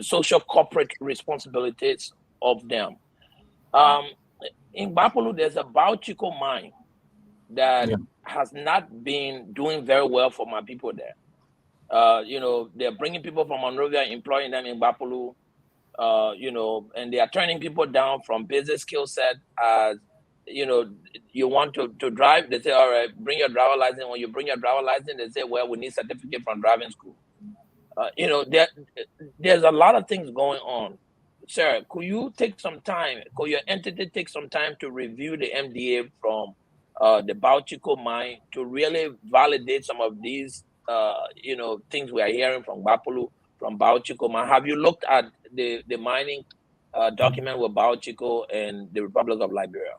social corporate responsibilities of them. In Bapolu, there's a Bauchico mine that has not been doing very well for my people there. They're bringing people from Monrovia, employing them in Bapolu, and they are turning people down from basic skill set. As you want to drive, they say, all right, bring your driver license. When you bring your driver license, they say, well, we need certificate from driving school. There's a lot of things going on. Sir, could you take some time, could your entity take some time to review the MDA from the Bauchico mine to really validate some of these things we are hearing from Bapolu, from Bauchico mine? Have you looked at the mining document with Bauchico and the Republic of Liberia?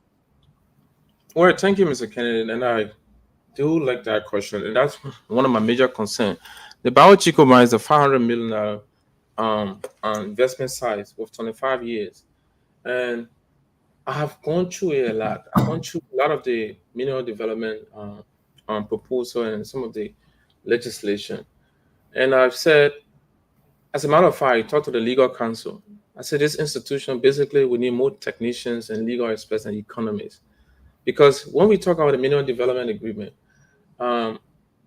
Well, thank you, Mr. Kennedy, and I do like that question, and that's one of my major concerns. The Bauchico mine is a $500 million investment size with 25 years, and I have gone through it a lot. I've gone through a lot of the mineral development proposal and some of the legislation, and I've said, as a matter of fact, I talked to the legal counsel. I said this institution basically we need more technicians and legal experts and economists, because when we talk about the mineral development agreement,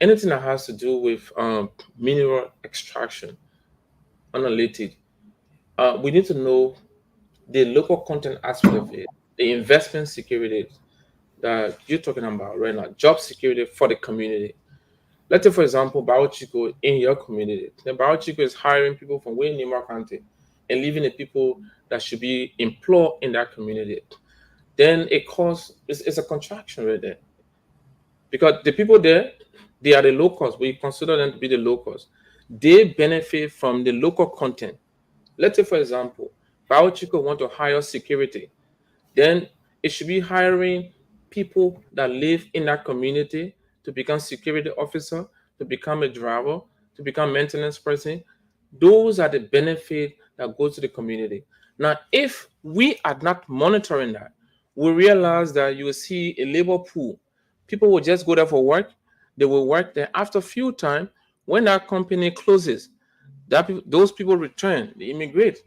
anything that has to do with mineral extraction, unrelated, we need to know the local content aspect of it, the investment security that you're talking about right now, job security for the community. Let's say, for example, Bauchico in your community. Then Bauchico is hiring people from way Nima County and leaving the people that should be employed in that community. Then it causes, it's a contraction right there. Because the people there, they are the locals. We consider them to be the locals. They benefit from the local content. Let's say, for example, Bauchico want to hire security. Then it should be hiring people that live in that community to become security officer, to become a driver, to become maintenance person. Those are the benefit that goes to the community. Now, if we are not monitoring that, we realize that you will see a labor pool. People will just go there for work. They will work there. After a few time, when that company closes, those people return, they immigrate,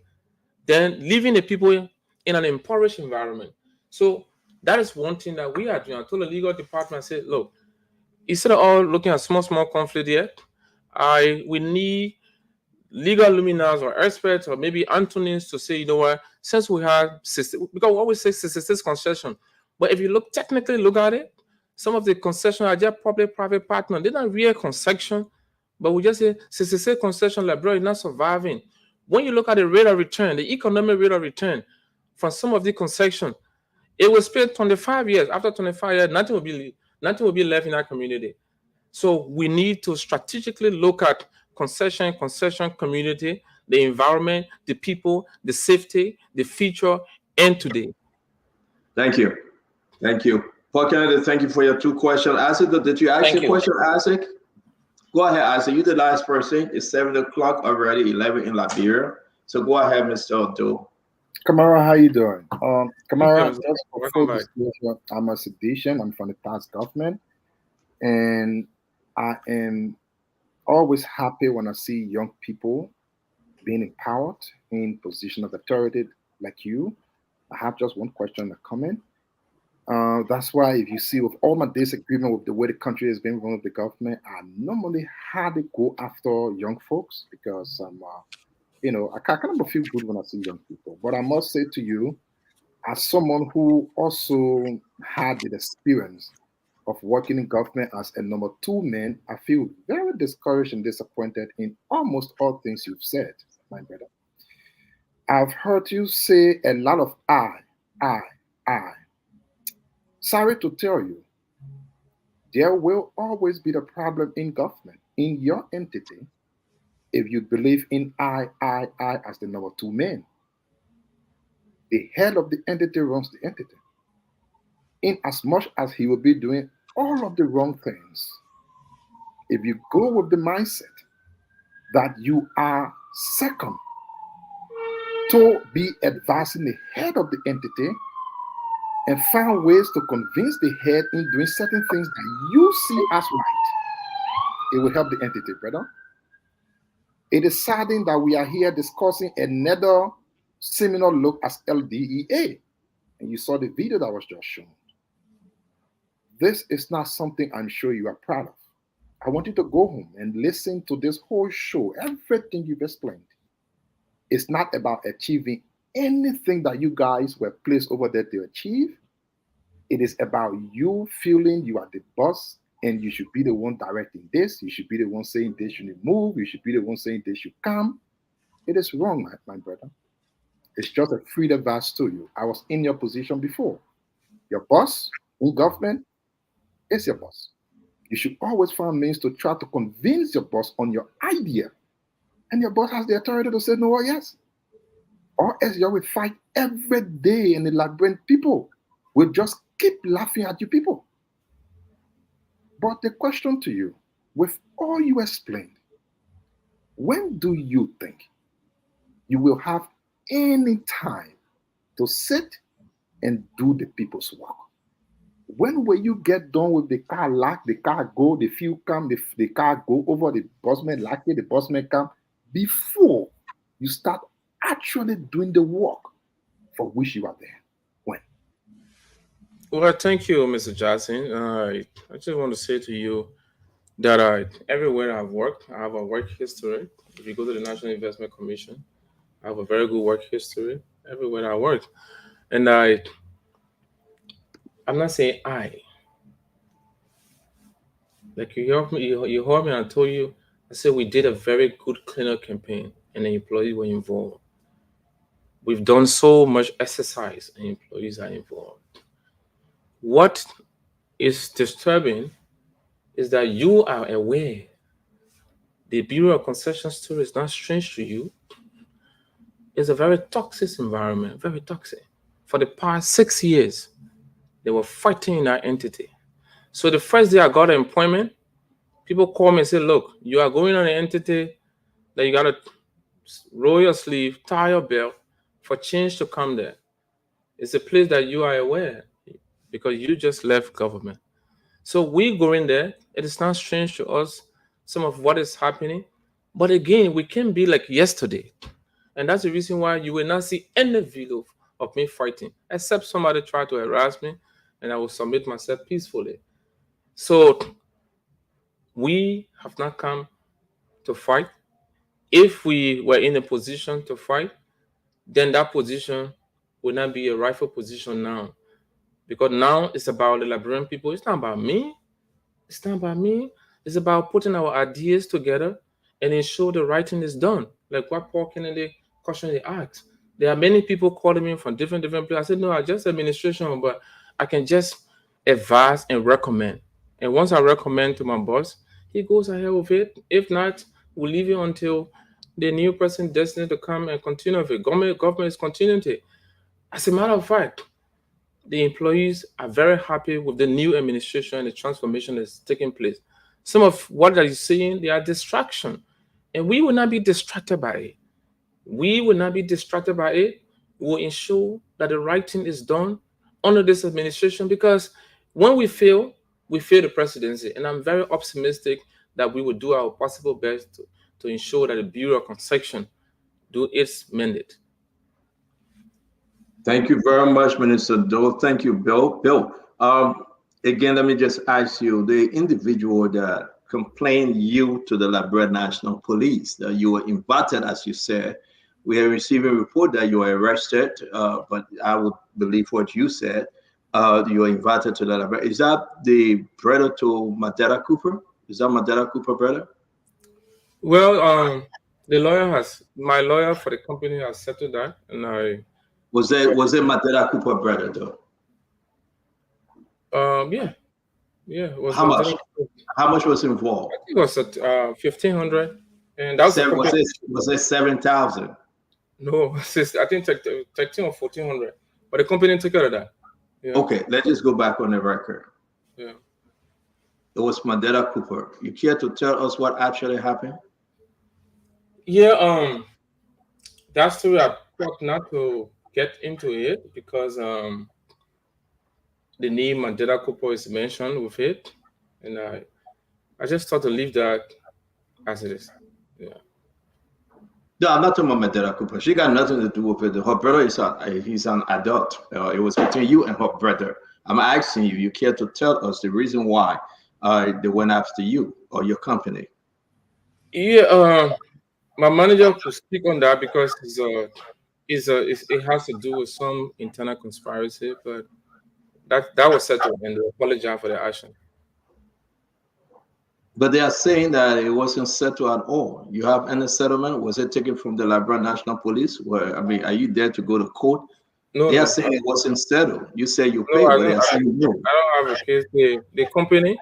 then leaving the people in an impoverished environment. So that is one thing that we are doing. I told the legal department, I said, look, instead of all looking at small conflict here, we need legal luminaries or experts or maybe Antonians to say, you know what, since we have because we always say 66 concession, but if you technically look at it, some of the concession are just public-private partner. They're not real concession, but we just say 66 concession library is not surviving. When you look at the rate of return, the economic rate of return from some of the concession, it will spend 25 years. After 25 years, nothing will be left in our community. So we need to strategically look at concession community, the environment, the people, the safety, the future, and today. Thank you. Paul Kennedy, thank you for your two questions. Isaac, did you ask your question, Isaac? Go ahead, Isaac. You're the last person. It's 7 o'clock already, 11 in Liberia. So go ahead, Mr. Odo. Kamara, how you doing? Kamara, just for full disclosure, I'm a sedation. I'm from the past government. And I am always happy when I see young people being empowered in position of authority like you. I have just one question and a comment. That's why if you see with all my disagreement with the way the country has been run with the government, I normally hardly go after young folks because you know, I kind of feel good when I see young people. But I must say to you, as someone who also had the experience of working in government as a number two man, I feel very discouraged and disappointed in almost all things you've said, my brother. I've heard you say a lot of I, I. Sorry to tell you, there will always be the problem in government, in your entity, if you believe in I as the number two man. The head of the entity runs the entity. In as much as he will be doing all of the wrong things, if you go with the mindset that you are second to be advising the head of the entity and find ways to convince the head in doing certain things that you see as right, it will help the entity, brother. It is saddening that we are here discussing another similar look as LDEA, and you saw the video that was just shown. This is not something I'm sure you are proud of. I want you to go home and listen to this whole show, everything you've explained. It's not about achieving anything that you guys were placed over there to achieve. It is about you feeling you are the boss and you should be the one directing this. You should be the one saying this should move. You should be the one saying this should come. It is wrong, my brother. It's just a free advice to you. I was in your position before. Your boss in government is your boss. You should always find means to try to convince your boss on your idea. And your boss has the authority to say no or yes. Or else you will fight every day and the labyrinth people will just keep laughing at you people. But the question to you, with all you explained, when do you think you will have any time to sit and do the people's work? When will you get done with the car lock, the car go, the fuel come, the car go over, the busman lock it, the busman come, before you start actually doing the work for which you are there? When? Well, thank you, Mr. Jackson. I just want to say to you that everywhere I've worked, I have a work history. If you go to the National Investment Commission, I have a very good work history everywhere I work. And I'm not saying like you heard me, you heard me. I told you. I said we did a very good cleanup campaign, and the employees were involved. We've done so much exercise, and employees are involved. What is disturbing is that you are aware the Bureau of Concession story is not strange to you. It's a very toxic environment, very toxic. For the past 6 years, they were fighting in that entity. So the first day I got an employment, people call me and say, look, you are going on an entity that you got to roll your sleeve, tie your belt for change to come there. It's a place that you are aware because you just left government. So we go in there. It is not strange to us, some of what is happening. But again, we can't be like yesterday. And that's the reason why you will not see any video of me fighting, except somebody try to harass me, and I will submit myself peacefully. So we have not come to fight. If we were in a position to fight, then that position will not be a rightful position now. Because now it's about the Liberian people. It's not about me. It's not about me. It's about putting our ideas together and ensure the right thing is done. Like what Paul Kennedy cautioned asked. There are many people calling me from different places. I said, no, I just administration, but I can just advise and recommend. And once I recommend to my boss, he goes ahead with it. If not, we'll leave it until the new person destined to come and continue with it. Government is continuing to. As a matter of fact, the employees are very happy with the new administration and the transformation that's taking place. Some of what are you seeing, they are distraction. And we will not be distracted by it. We will not be distracted by it. We will ensure that the right thing is done under this administration because when we fail the presidency. And I'm very optimistic that we will do our possible best to ensure that the Bureau of Concession do its mandate. Thank you very much, Minister Doe. Thank you, Bill. Again, let me just ask you, the individual that complained you to the Liberia National Police, that you were invited, as you said, We are receiving a report that you are arrested, but I would believe what you said. You are invited to that event. Is that the brother to Madera Cooper? Is that Madera Cooper brother? Well, my lawyer for the company has settled that, and was it Madera Cooper brother though? Yeah, it was How much? Madera Cooper. How much was involved? I think it was at 1,500, and that was a couple. Was it 7,000? No, I think 13 or 1,400, but the company took care of that. Yeah. Okay, let's just go back on the record. Yeah. It was Madera Cooper. You care to tell us what actually happened? Yeah, that story I thought not to get into it because the name Madera Cooper is mentioned with it, and I just thought to leave that as it is. Yeah. No, I'm not talking about Madera Cooper. She got nothing to do with it. Her brother is he's an adult. It was between you and her brother. I'm asking you. You care to tell us the reason why they went after you or your company? Yeah, my manager could speak on that because it has to do with some internal conspiracy, but that was settled, and they apologize for the action. But they are saying that it wasn't settled at all. You have any settlement? Was it taken from the Liberia National Police? Where are you there to go to court? No, they are no. saying it wasn't settled. You say you No, paid, I but they are saying no. don't have a case. The company,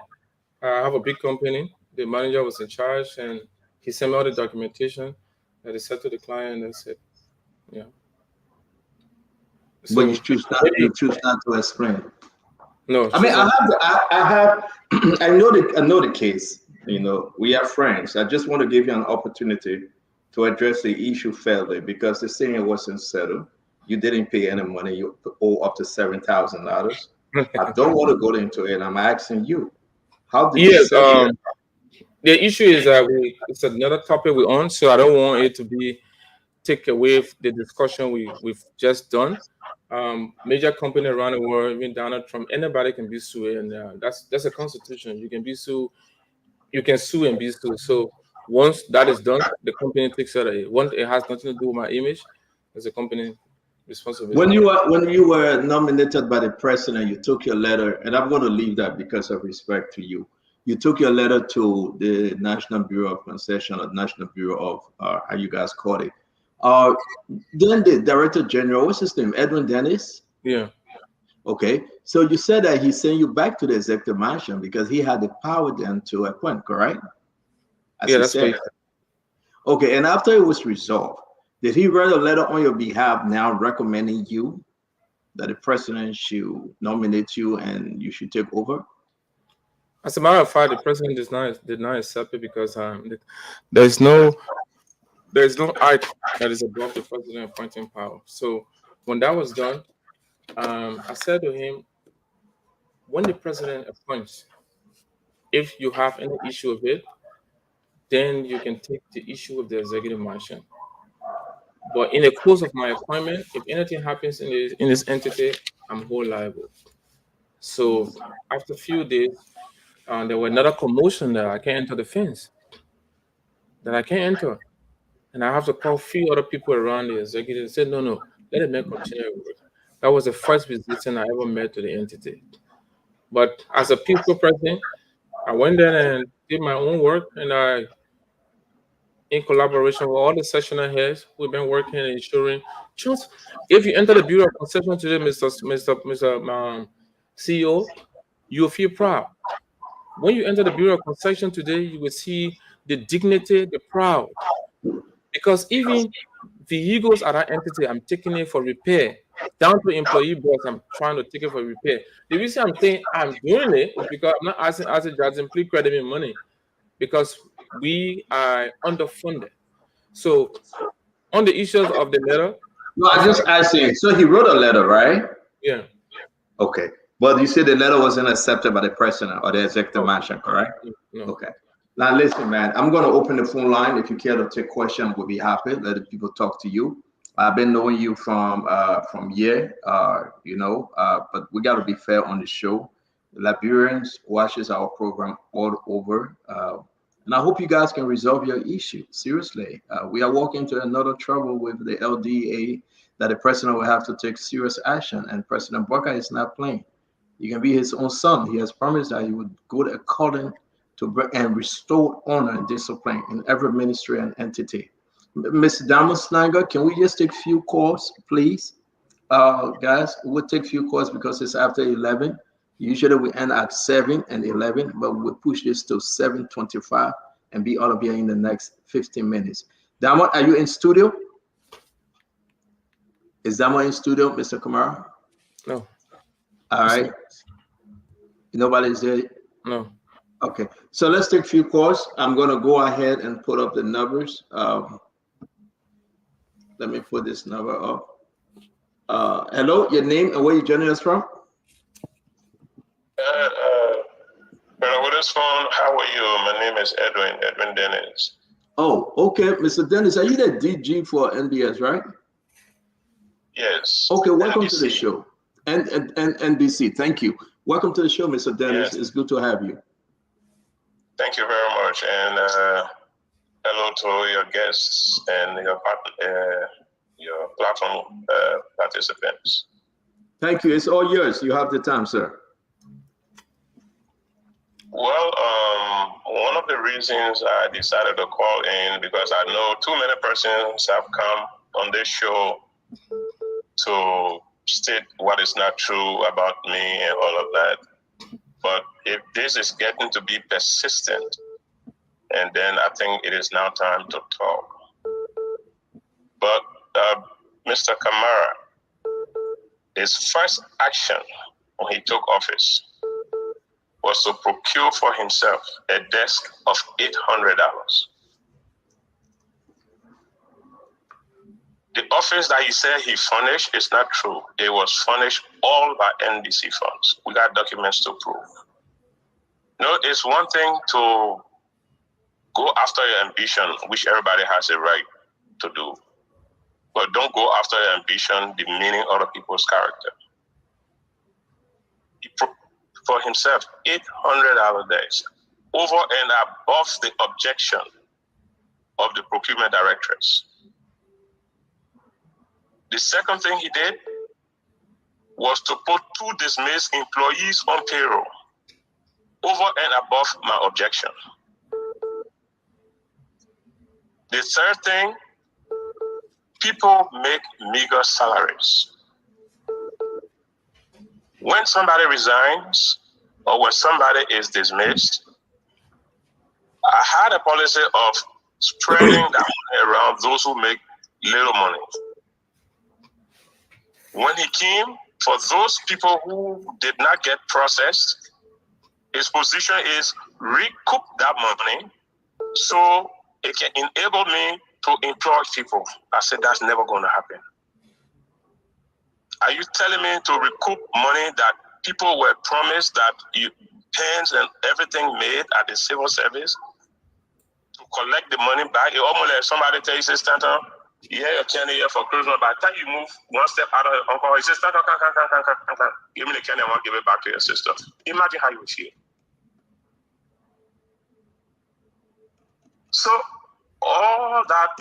I have a big company. The manager was in charge, and he sent me all the documentation that he said to the client and said, yeah. But you choose not to explain. No, I mean, I know the case. You know, we are friends. I just want to give you an opportunity to address the issue fairly because the saying wasn't settled. You didn't pay any money. You owe up to $7,000. I don't want to go into it. I'm asking you, how did you settle? The issue is that it's another topic we're on, so I don't want it to be take away the discussion we've just done. Major company around the world, even Donald Trump, anybody can be sued, and that's a constitution. You can be sued, you can sue and be sued. So once that is done, the company takes care of it. Once it has nothing to do with my image, as a company responsibility. When you were nominated by the president, you took your letter, and I'm going to leave that because of respect to you. You took your letter to the National Bureau of Concession or National Bureau of how you guys call it. Then the Director General, what's his name? Edwin Dennis? Yeah. Okay. So you said that he sent you back to the executive mansion because he had the power then to appoint, correct? Yeah, that's correct. Okay. And after it was resolved, did he write a letter on your behalf now recommending you that the president should nominate you and you should take over? As a matter of fact, the president did not accept it because there's no act that is above the president appointing power. So when that was done, I said to him, when the president appoints, if you have any issue with it, then you can take the issue with the executive mansion. But in the course of my appointment, if anything happens in this entity, I'm whole liable. So after a few days, there was another commotion that I can't enter the fence. That I can't enter. And I have to call a few other people around the executive and say, no, let the man continue work. That was the first visitation I ever made to the entity. But as a peaceful president, I went there and did my own work, and in collaboration with all the sectional heads, we've been working and ensuring just if you enter the Bureau of Concession today, Mr. CEO, you'll feel proud. When you enter the Bureau of Concession today, you will see the dignity, the proud. Because even vehicles at that entity, I'm taking it for repair. Down to employee boss, I'm trying to take it for repair. The reason I'm saying I'm doing it is because I'm not asking judge, please credit me money. Because we are underfunded. So on the issues of the letter. No, I just asking. So he wrote a letter, right? Yeah. Okay. But you said the letter wasn't accepted by the president or the executive mansion, correct? No. Okay. Now listen, man, I'm going to open the phone line. If you care to take questions, we'll be happy. Let the people talk to you. I've been knowing you from year, but we got to be fair on the show. Liberians watches our program all over. And I hope you guys can resolve your issue. Seriously, we are walking into another trouble with the LDA that the president will have to take serious action. And President Barker is not playing. You can be his own son. He has promised that he would go according to and restore honor and discipline in every ministry and entity. Ms. Damasnaga, can we just take a few calls, please? Guys, we'll take a few calls because it's after 11. Usually we end at 7 and 11, but we'll push this to 7:25 and be out of here in the next 15 minutes. Damon, are you in studio? Is Damon in studio, Mr. Kamara? No. All right. Nobody's there? No. Okay. So let's take a few calls. I'm going to go ahead and put up the numbers. Let me put this number up. Hello, your name and where you joining us from? With this phone, how are you? My name is Edwin Dennis. Oh, okay. Mr. Dennis, are you the DG for NBS, right? Yes. Okay, welcome NBC. to the show. And NBC, thank you. Welcome to the show, Mr. Dennis. Yes. It's good to have you. Thank you very much. And hello to your guests and your platform participants. Thank you. It's all yours. You have the time, sir. Well, one of the reasons I decided to call in because I know too many persons have come on this show to state what is not true about me and all of that. But if this is getting to be persistent, and then I think it is now time to talk. But Mr. Kamara, his first action when he took office was to procure for himself a desk of $800. The office that he said he furnished is not true. It was furnished all by NDC funds. We got documents to prove. No, it's one thing to go after your ambition, which everybody has a right to do. But don't go after your ambition demeaning other people's character. He for himself $800 desk over and above the objection of the procurement directors. The second thing he did was to put 2 dismissed employees on payroll over and above my objection. The third thing, people make meager salaries. When somebody resigns or when somebody is dismissed, I had a policy of spreading that money around those who make little money. When he came, for those people who did not get processed, his position is recoup that money so it can enable me to employ people. I said, that's never going to happen. Are you telling me to recoup money that people were promised that pens and everything made at the civil service to collect the money back? It almost like somebody tells you, Stanton, yeah, you're candy here for Christmas. By the time you move one step out of the uncle, he says, Stanton, come. Give me the candy, I want to give it back to your sister. Imagine how you would feel. So all that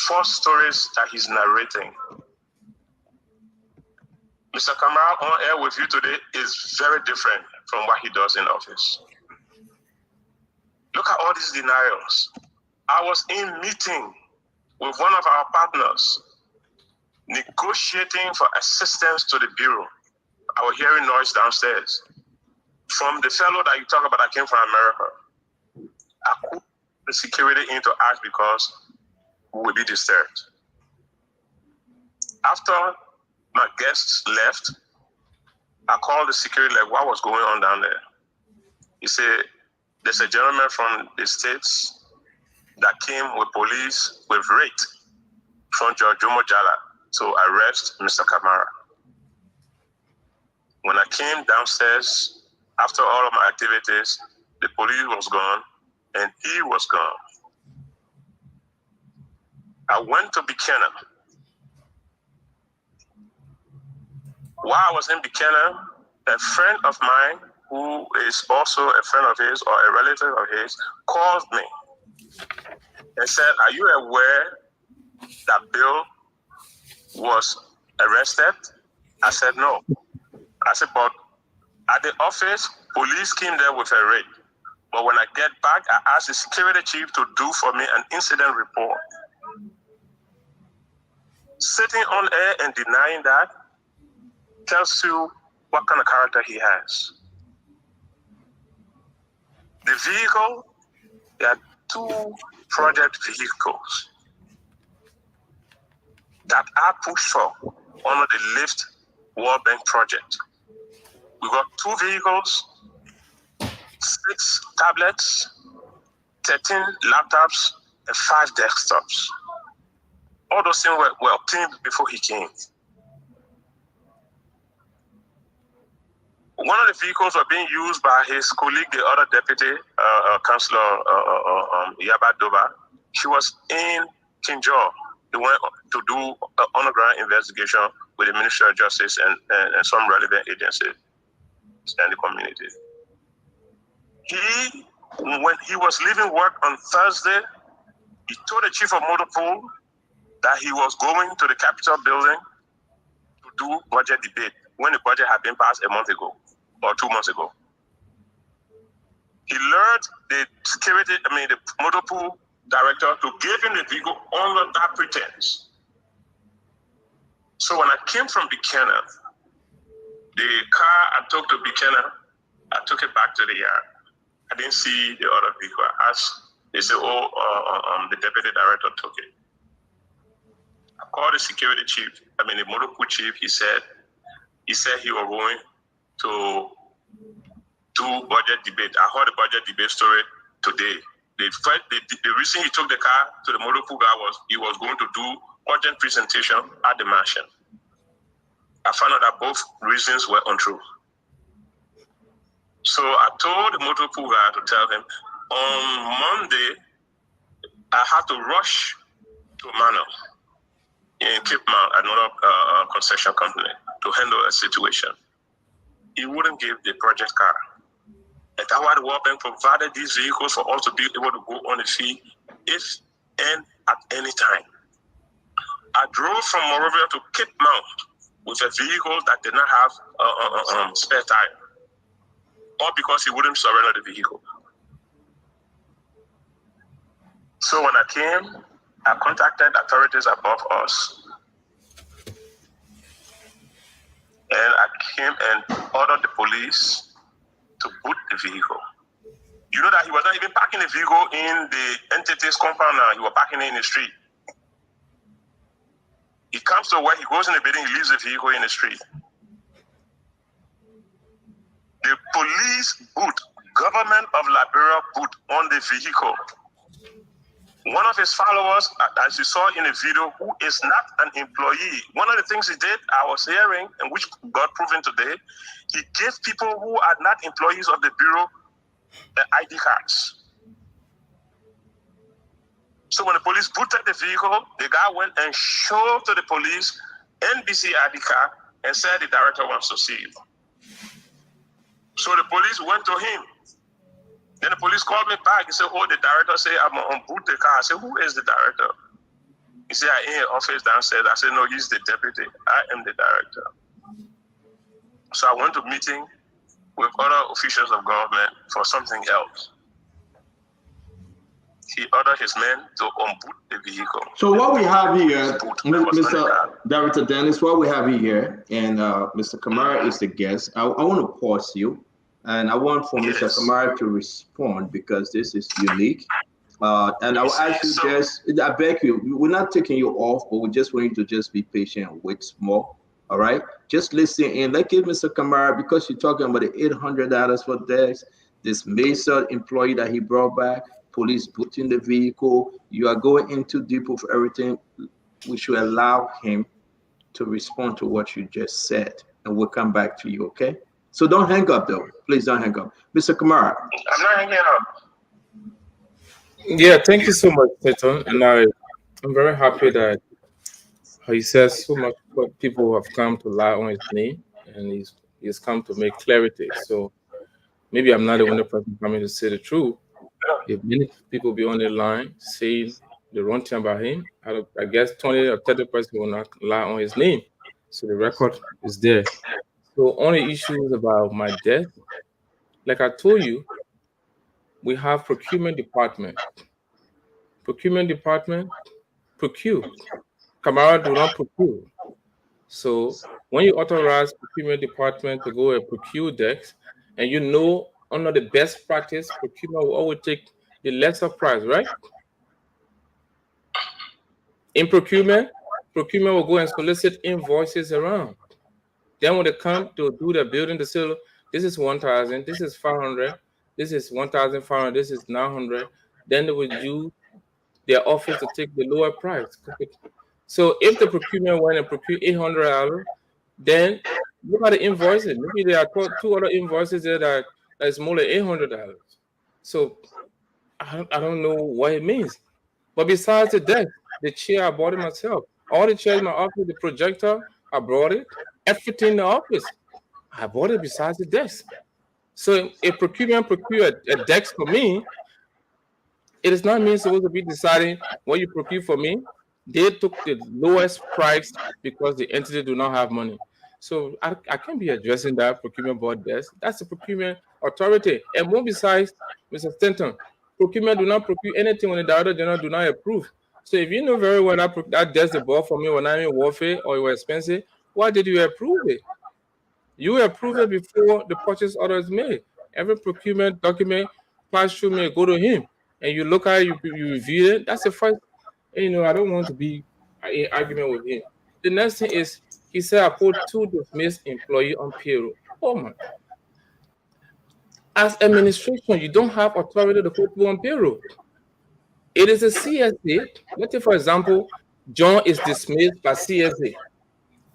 false stories that he's narrating, Mr. Kamara on air with you today is very different from what he does in office. Look at all these denials. I was in meeting with one of our partners, negotiating for assistance to the bureau. I was hearing noise downstairs. From the fellow that you talk about that came from America, I called the security in to ask because we would be disturbed. After my guests left, I called the security, like, what was going on down there? He said, there's a gentleman from the States that came with police with rate from Jomo Jala to arrest Mr. Kamara. When I came downstairs, after all of my activities, the police was gone and he was gone. I went to Buchanan. While I was in Buchanan, a friend of mine, who is also a friend of his or a relative of his, called me and said, "Are you aware that Bill was arrested?" I said, "No." I said, "But at the office, police came there with a raid. But when I get back, I asked the security chief to do for me an incident report." Sitting on air and denying that tells you what kind of character he has. The vehicle, there are 2 project vehicles that are pushed for under the Lift World Bank project. We got 2 vehicles, 6 tablets, 13 laptops, and 5 desktops. All those things were obtained before he came. One of the vehicles were being used by his colleague, the other deputy, Councillor Yaba Doba. She was in Kinjor. They went to do an underground investigation with the Ministry of Justice and some relevant agencies and the community. When he was leaving work on Thursday, he told the chief of motor pool that he was going to the Capitol building to do budget debate when the budget had been passed a month ago or 2 months ago. He lured the motor pool director to give him the vehicle under that pretense. So when I came from Buchanan, the car I took to Buchanan, I took it back to the yard. I didn't see the other vehicle. I asked, they said, the deputy director took it. I called the security chief, the motor pool chief. He said he was going to do budget debate. I heard the budget debate story today. The reason he took the car to the motor pool guy was he was going to do urgent presentation at the mansion. I found out that both reasons were untrue. So I told the motor pool guy to tell him on Monday I had to rush to Mano in Cape Mount, another concession company, to handle a situation. He wouldn't give the project car. And that's why the World Bank provided these vehicles for us to be able to go on the field if and at any time. I drove from Morovia to Cape Mount with a vehicle that did not have spare tire, all because he wouldn't surrender the vehicle. So when I came, I contacted authorities above us, and I came and ordered the police to boot the vehicle. You know that he was not even parking the vehicle in the entity's compound now. He was parking it in the street. He comes to work, he goes in the building, he leaves the vehicle in the street. The police boot, government of Liberia boot on the vehicle. One of his followers, as you saw in the video, who is not an employee, one of the things he did, I was hearing, and which got proven today, he gave people who are not employees of the Bureau the ID cards. So when the police booted the vehicle, the guy went and showed to the police NBC ID card and said the director wants to see you. So the police went to him. Then the police called me back. He said, the director said, I'm on boot the car. I said, who is the director? He said, I'm in the office downstairs. I said, no, he's the deputy. I am the director. So I went to a meeting with other officials of government for something else. He ordered his men to unboot the vehicle. So what we have here, Mr. Director Dennis, what we have here, and Mr. Kamara is the guest. I want to pause you. And I want for Mr. Kamara to respond because this is unique. And I will ask you I beg you, we're not taking you off, but we just want you to just be patient and wait more. All right? Just listen in. Let's give Mr. Kamara, because you're talking about the $800 for this Mesa employee that he brought back, police booting the vehicle. You are going into deep with everything. We should allow him to respond to what you just said, and we'll come back to you, okay? So don't hang up, though. Please don't hang up. Mr. Kamara. I'm not hanging up. Yeah, thank you so much, Teton. And I'm very happy that he says so much what people have come to lie on his name, and he's come to make clarity. So maybe I'm not the only person coming to say the truth. if many people be on the line saying the wrong thing about him, I guess 20 or 30% will not lie on his name. So the record is there. So on the issues about my death, like I told you, we have procurement department. Procurement department, procure. Camara do not procure. So when you authorize procurement department to go and procure decks, and you know under the best practice, procurement will always take the lesser price, right? In procurement will go and solicit invoices around. Then when they come to do the building, they say, this is 1,000, this is 500, this is 1,500, this is 900. Then they would use their office to take the lower price. So if the procurement went and procure $800, then look at the invoices. Maybe there are two other invoices there that is more than $800. So I don't know what it means. But besides the desk, the chair, I bought it myself. All the chairs in my office, the projector, I brought it. Everything in the office, I bought it besides the desk. So if procurement procure a desk for me, it is not me supposed to be deciding what you procure for me. They took the lowest price because the entity do not have money. So I can't be addressing that procurement board desk. That's the procurement authority. And more besides, Mr. Stanton, procurement do not procure anything when the director general do not approve. So if you know very well that desk they bought for me when I'm in warfare or it was expensive, why did you approve it? You approve it before the purchase order is made. Every procurement document pass through me, go to him, and you look at it, you review it. That's the first. I don't want to be in argument with him. The next thing is he said I put 2 dismissed employee on payroll. Oh my! As administration, you don't have authority to put people on payroll. It is a CSA. Let's say, for example, John is dismissed by CSA.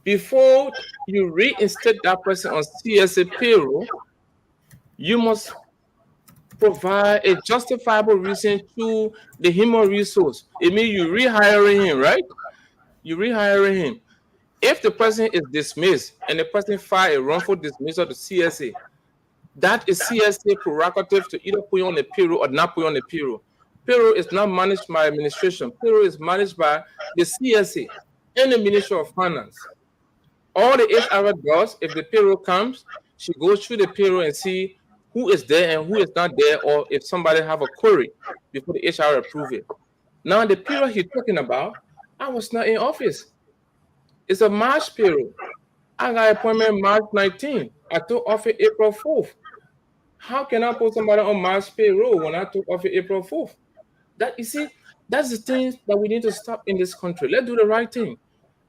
Before you reinstate that person on CSA payroll, you must provide a justifiable reason to the human resource. It means you rehiring him, right? You rehiring him. If the person is dismissed and the person file a wrongful dismissal to CSA, that is CSA prerogative to either put you on the payroll or not put you on the payroll. Payroll is not managed by administration. Payroll is managed by the CSA and the Ministry of Finance. All the HR does, if the payroll comes, she goes through the payroll and see who is there and who is not there, or if somebody have a query before the HR approve it. Now, the payroll he's talking about, I was not in office. It's a March payroll. I got appointment March 19. I took office April 4th. How can I put somebody on March payroll when I took office April 4th? That, you see, that's the thing that we need to stop in this country. Let's do the right thing.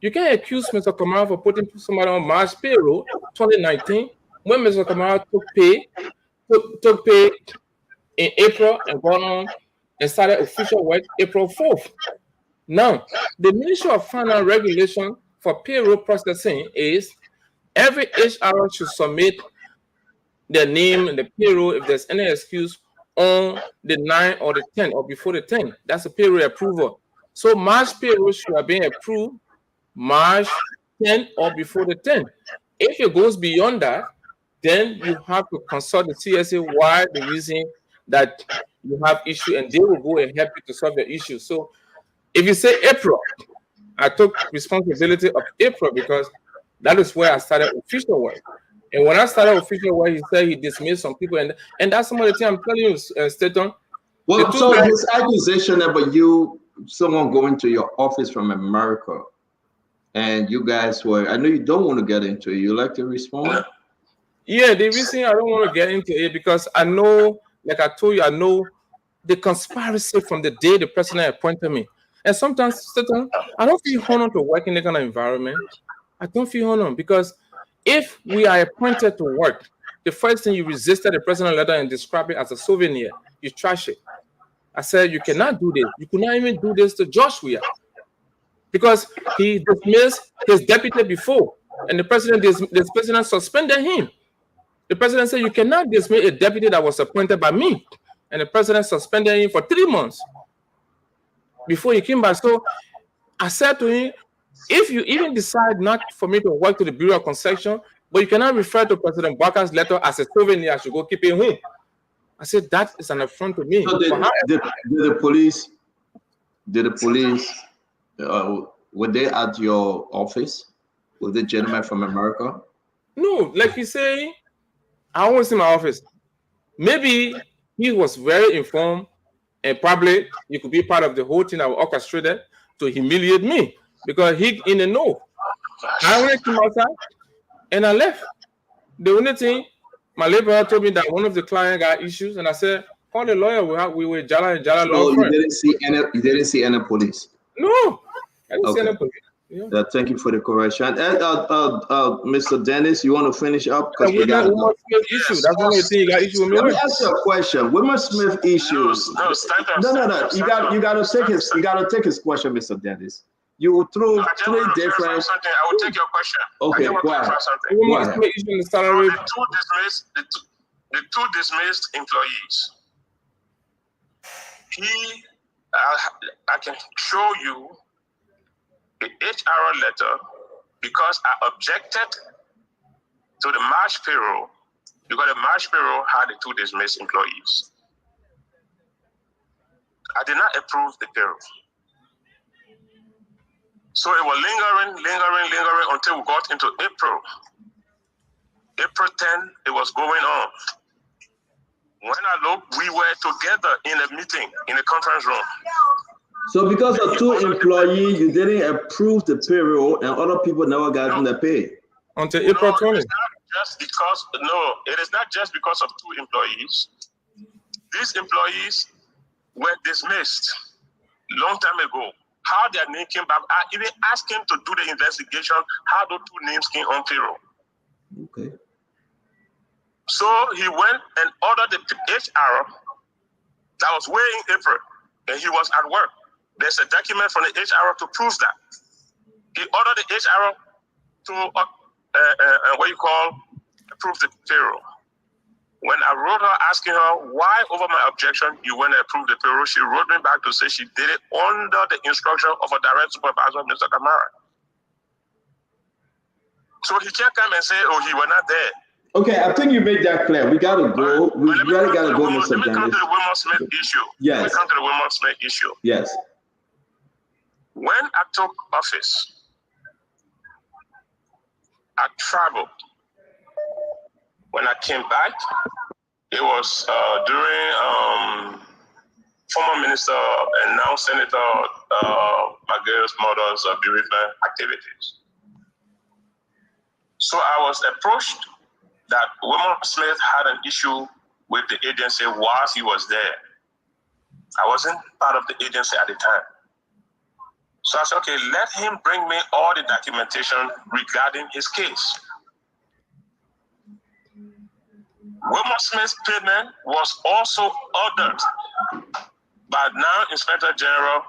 You can't accuse Mr. Kamara for putting somebody on March payroll 2019 when Mr. Kamara took pay in April and gone on and started official work April 4th. Now, the Ministry of Finance regulation for payroll processing is every HR should submit their name and the payroll if there's any excuse on the 9th or the 10th or before the 10th. That's a payroll approval. So March payroll should have been approved March 10th or before the 10th. If it goes beyond that, then you have to consult the CSA why the reason that you have issue, and they will go and help you to solve the issue. So if you say April, I took responsibility of April because that is where I started official work. And when I started official work, he said he dismissed some people, and that's some of the thing I'm telling you, Staton. Well, so this accusation about someone going to your office from America, and you guys were, I know you don't want to get into it. You like to respond? Yeah, the reason I don't want to get into it because I know, like I told you, I know the conspiracy from the day the president appointed me. And sometimes, Staton, I don't feel honored to work in that kind of environment. I don't feel honored because if we are appointed to work, the first thing you resisted the president letter and describe it as a souvenir, you trash it. I said, you cannot do this. You could not even do this to Joshua because he dismissed his deputy before, and the president suspended him. The president said, you cannot dismiss a deputy that was appointed by me, and the president suspended him for 3 months before he came back. So I said to him, if you even decide not for me to work to the Bureau of Concession, but you cannot refer to President Barker's letter as a souvenir, I should go keep it home. I said, that is an affront to me. So did the police, were they at your office with the gentleman from America? No, like you say, I always in my office. Maybe he was very informed, and probably he could be part of the whole thing that was orchestrated to humiliate me because he in the know. I went to my side and I left. The only thing, my labor told me that one of the client got issues, and I said, call the lawyer. We were Jala and Jala law So firm. you didn't see any police? No, I didn't see any police. Yeah. Thank you for the correction. And Mr. Dennis, you want to finish up? Because we got Woman Smith issue. That's one of the things you got issue with me. Let me ask you a question. Women Smith issues. No. You gotta take his question, Mr. Dennis. You threw three different. I will take your question. Okay, go ahead. The two dismissed employees. I can show you the HR letter because I objected to the March payroll because the March payroll had the two dismissed employees. I did not approve the payroll. So it was lingering until we got into April. April 10, it was going on. When I looked, we were together in a meeting in a conference room. So because of two employees, you didn't approve the payroll and other people never got their pay? Until April 20. It is not just because of two employees. These employees were dismissed long time ago. How their name came back, I even asked him to do the investigation, how those two names came on payroll. Okay. So he went and ordered the HR that was way in April, and he was at work. There's a document from the HR to prove that. He ordered the HR to approve the payroll. When I wrote her asking her why over my objection you went and approved the payroll, she wrote me back to say she did it under the instruction of a direct supervisor, Mr. Kamara. So he can't come and say, oh, he was not there. Okay, I think you made that clear. We gotta go. We really gotta go, Mr. Let me come to the Wilmot Smith issue. Yes. Let me come to the Wilmot Smith issue. Yes. When I took office, I traveled. When I came back, it was during former Minister and now Senator Margaret's mother's bereavement activities. So I was approached that Wilmot Smith had an issue with the agency whilst he was there. I wasn't part of the agency at the time. So I said, okay, let him bring me all the documentation regarding his case. Wilmot Smith's payment was also ordered by now Inspector General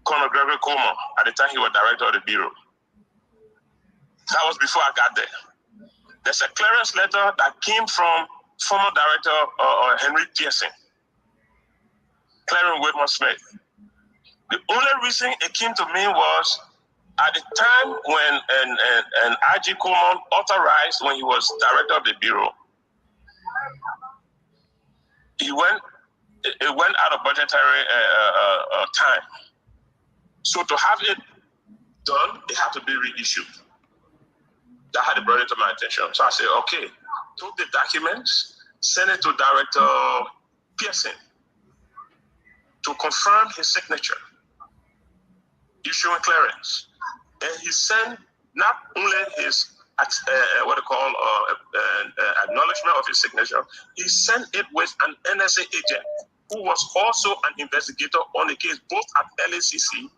Colonel Gregory Coleman at the time he was director of the Bureau. That was before I got there. There's a clearance letter that came from former director Henry Pearson, clearing Wilmot Smith. The only reason it came to me was at the time when and IG Coleman authorized when he was director of the Bureau, it went out of budgetary time. So to have it done, it had to be reissued. That had brought it to my attention. So I said, okay, took the documents, sent it to Director Pearson to confirm his signature, issuing clearance. And he sent not only his acknowledgement of his signature, he sent it with an NSA agent who was also an investigator on the case, both at LACC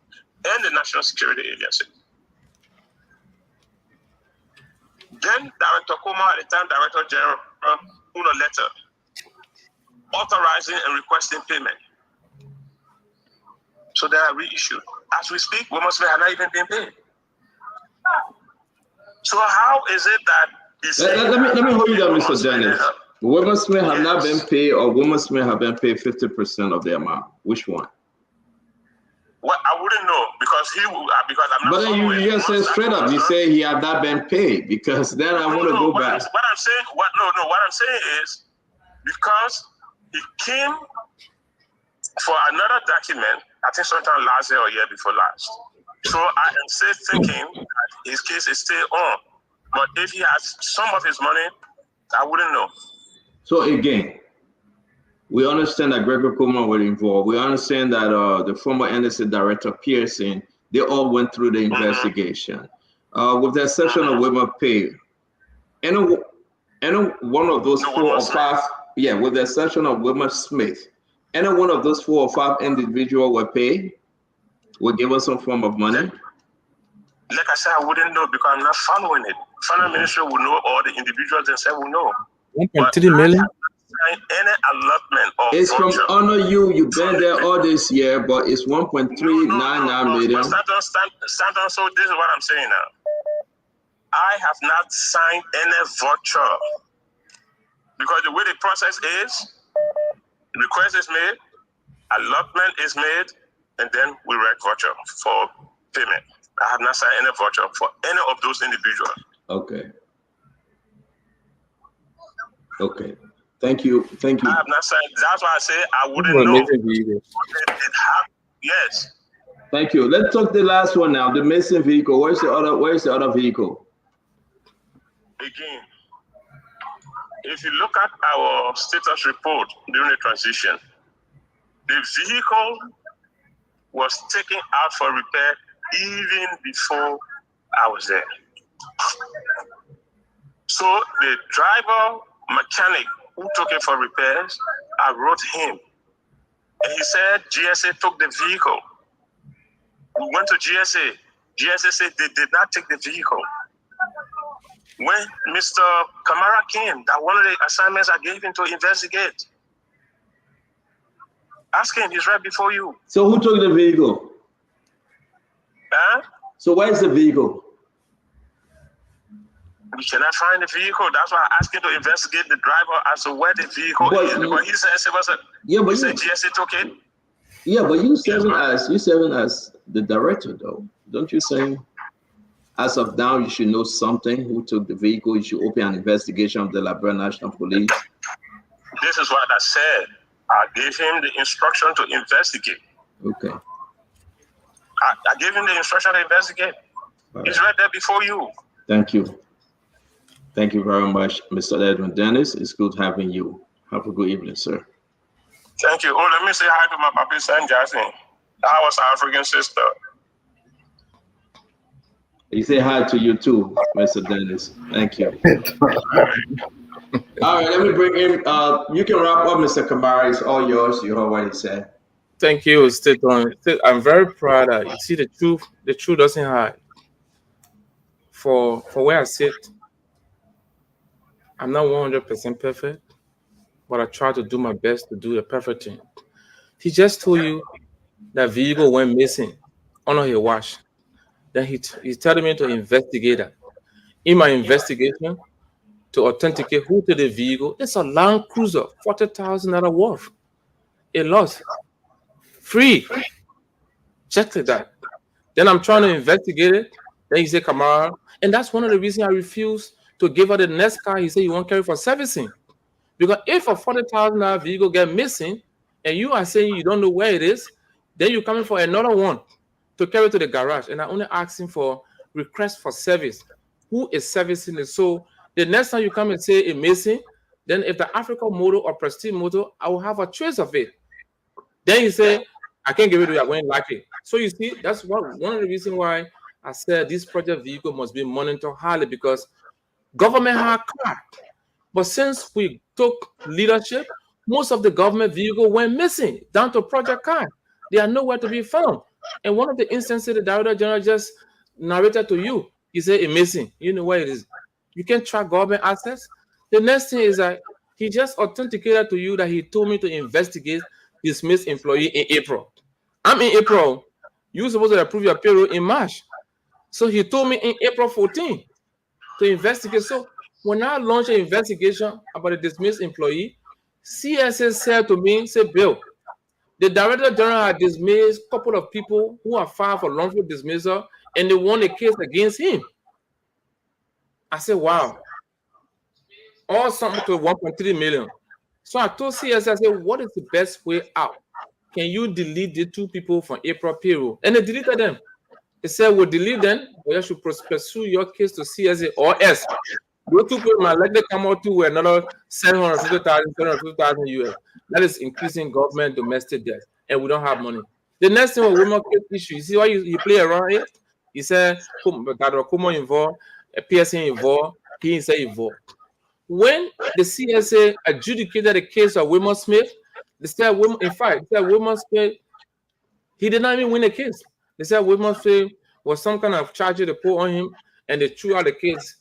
and the National Security Agency. Then Director Coleman, at the time Director General, wrote a letter authorizing and requesting payment. So they are reissued. As we speak, Wilmot Smith have not even been paid. So how is it that let me hold you down, Mr. Dennis. Wilmot Smith have not been paid, or Wilmot Smith have been paid 50% of the amount? Which one? Well, I wouldn't know because I'm not. But then you just said straight up, you say he have not been paid, because then I want to go back. What I'm saying is because He came for another document, I think sometime last year or year before last. So I am still thinking that his case is still on. But if he has some of his money, I wouldn't know. So again, we understand that Gregory Coleman was involved. We understand that the former NSA director Pearson, they all went through the investigation. With the exception of Wilmer Pay, any one of those 4 or 5, with the exception of Wilmer Smith, any one of those 4 or 5 individuals were paid, were given some form of money? Like I said, I wouldn't know because I'm not following it. Finance Ministry will know, or the individuals themselves will know. 1.3 million? Any allotment or It's from voucher. Honor You. You've been there all this year, but it's 1.399 million. Stanton, so this is what I'm saying now. I have not signed any voucher because the way the process is, request is made, allotment is made, and then we write voucher for payment. I have not signed any voucher for any of those individuals. Okay. Okay. Thank you. Thank you. I have not signed. That's why I say I wouldn't know. Yes. Thank you. Let's talk the last one now. The missing vehicle. Where's the other vehicle? Again, if you look at our status report during the transition, the vehicle was taken out for repair even before I was there. So the driver, mechanic who took it for repairs, I wrote him. And he said GSA took the vehicle. We went to GSA. GSA said they did not take the vehicle. When Mr. Kamara came, that one of the assignments I gave him to investigate. Ask him, he's right before you. So who took the vehicle? Huh? So where is the vehicle? We cannot find the vehicle. That's why I asked him to investigate the driver as to where the vehicle is. Because he said GSA took it. Yeah, but you serving as the director though. Don't you think as of now you should know something who took the vehicle? You should open an investigation of the Liberia National Police. This is what I said. I gave him the instruction to investigate. Okay. I gave him the instruction to investigate. He's right there before you. Thank you. Thank you very much, Mr. Edwin Dennis. It's good having you. Have a good evening, sir. Thank you. Oh, let me say hi to my papi, San Jackson. That was our African sister. He say hi to you too, Mr. Dennis. Thank you. All right, let me bring in. You can wrap up, Mr. Kamara. It's all yours. You heard what he said. Thank you, Staton. I'm very proud that you see the truth. The truth doesn't hide. For where I sit, I'm not 100% perfect, but I try to do my best to do the perfect thing. He just told you that vehicle went missing under his watch. Then he's telling me to investigate that. In my investigation, to authenticate who to the vehicle, it's a Land Cruiser, $40,000 worth. It lost. Free. Just like that. Then I'm trying to investigate it. Then he said, Kamara. And that's one of the reasons I refuse to give her the next car. He said, you won't carry for servicing. Because if a $40,000 vehicle get missing, and you are saying you don't know where it is, then you're coming for another one to carry to the garage. And I'm only asking for request for service. Who is servicing it? So the next time you come and say it's missing, then if the Africa motor or Prestige motor, I will have a trace of it. Then you say, I can't give it to you, I'm going to like it. So you see, that's one of the reasons why I said this project vehicle must be monitored highly, because government had car. But since we took leadership, most of the government vehicle went missing, down to Project Car. They are nowhere to be found. And one of the instances the Director General just narrated to you, he said it's missing. You know where it is. You can track government assets. The next thing is that he just authenticated to you that he told me to investigate dismissed employee in April. I'm in April. You're supposed to approve your payroll in March. So he told me in April 14 to investigate. So when I launched an investigation about a dismissed employee, CSA said to me, say, Bill, the Director General had dismissed a couple of people who are filed for wrongful dismissal, and they won a case against him. I said, wow. All something to 1.3 million. So I told CSA, I said, what is the best way out? Can you delete the 2 people from April payroll? And they deleted them. They said, we'll delete them, but you should pursue your case to CSA or else. Those 2 people might likely come out to another 750,000, 750,000 US. That is increasing government domestic debt, and we don't have money. The next thing was women case issue. You see why you play around here? He said, that Kumo involved, a PSA involved, he said involved. When the CSA adjudicated the case of Wilmot Smith, they said, in fact, they said Wilmot Smith, he did not even win the case. They said Wilmot Smith was some kind of charge they put on him, and they threw out the case.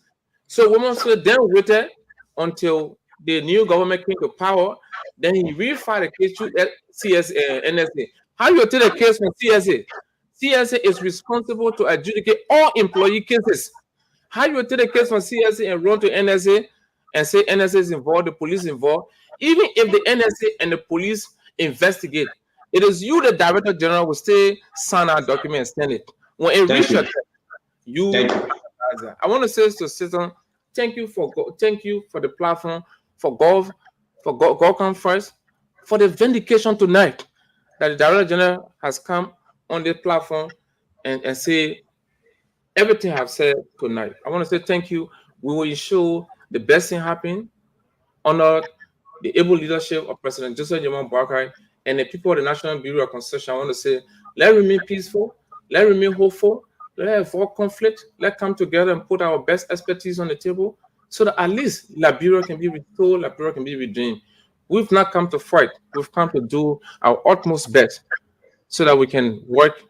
So Wilmot Smith then waited until the new government came to power. Then he refiled the case through CSA, NSA. How you take the case from CSA? CSA is responsible to adjudicate all employee cases. How you take the case from CSA and run to NSA and say NSA is involved, the police involved? Even if the NSA and the police investigate, it is you, the Director General, will still sign our document and send it. When it reaches your turn, I want to say to Citizen, thank you for the platform, for GovCon first, for the vindication tonight that the Director General has come on the platform and say everything I've said tonight. I want to say thank you. We will ensure the best thing happen, honor the able leadership of President Joseph Jamal Barkai and the people of the National Bureau of Concession. I want to say, let's remain peaceful, let's remain hopeful, let's avoid conflict, let's come together and put our best expertise on the table so that at least Liberia can be restored, Liberia can be redeemed. We've not come to fight, we've come to do our utmost best so that we can work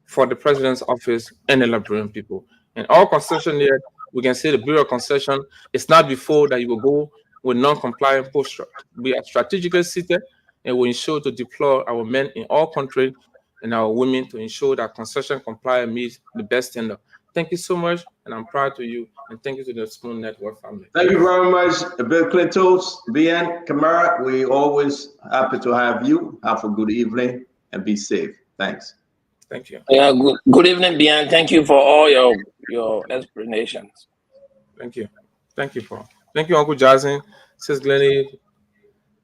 for the president's office and the Liberian people. And all concession here, we can say the Bureau of Concession, it's not before that you will go with non-compliant post. We are strategically seated and we ensure to deploy our men in all countries and our women to ensure that concession compliance meets the best standard. Thank you so much, and I'm proud to you, and thank you to the Spoon Network family. Thank you very much, Bill Clintos, BN, Kamara. We always happy to have you. Have a good evening and be safe. Thanks. Thank you. Yeah, good evening, Bian. Thank you for all your explanations. Thank you. Thank you, Paul. Thank you, Uncle Jason, Sis Glennie,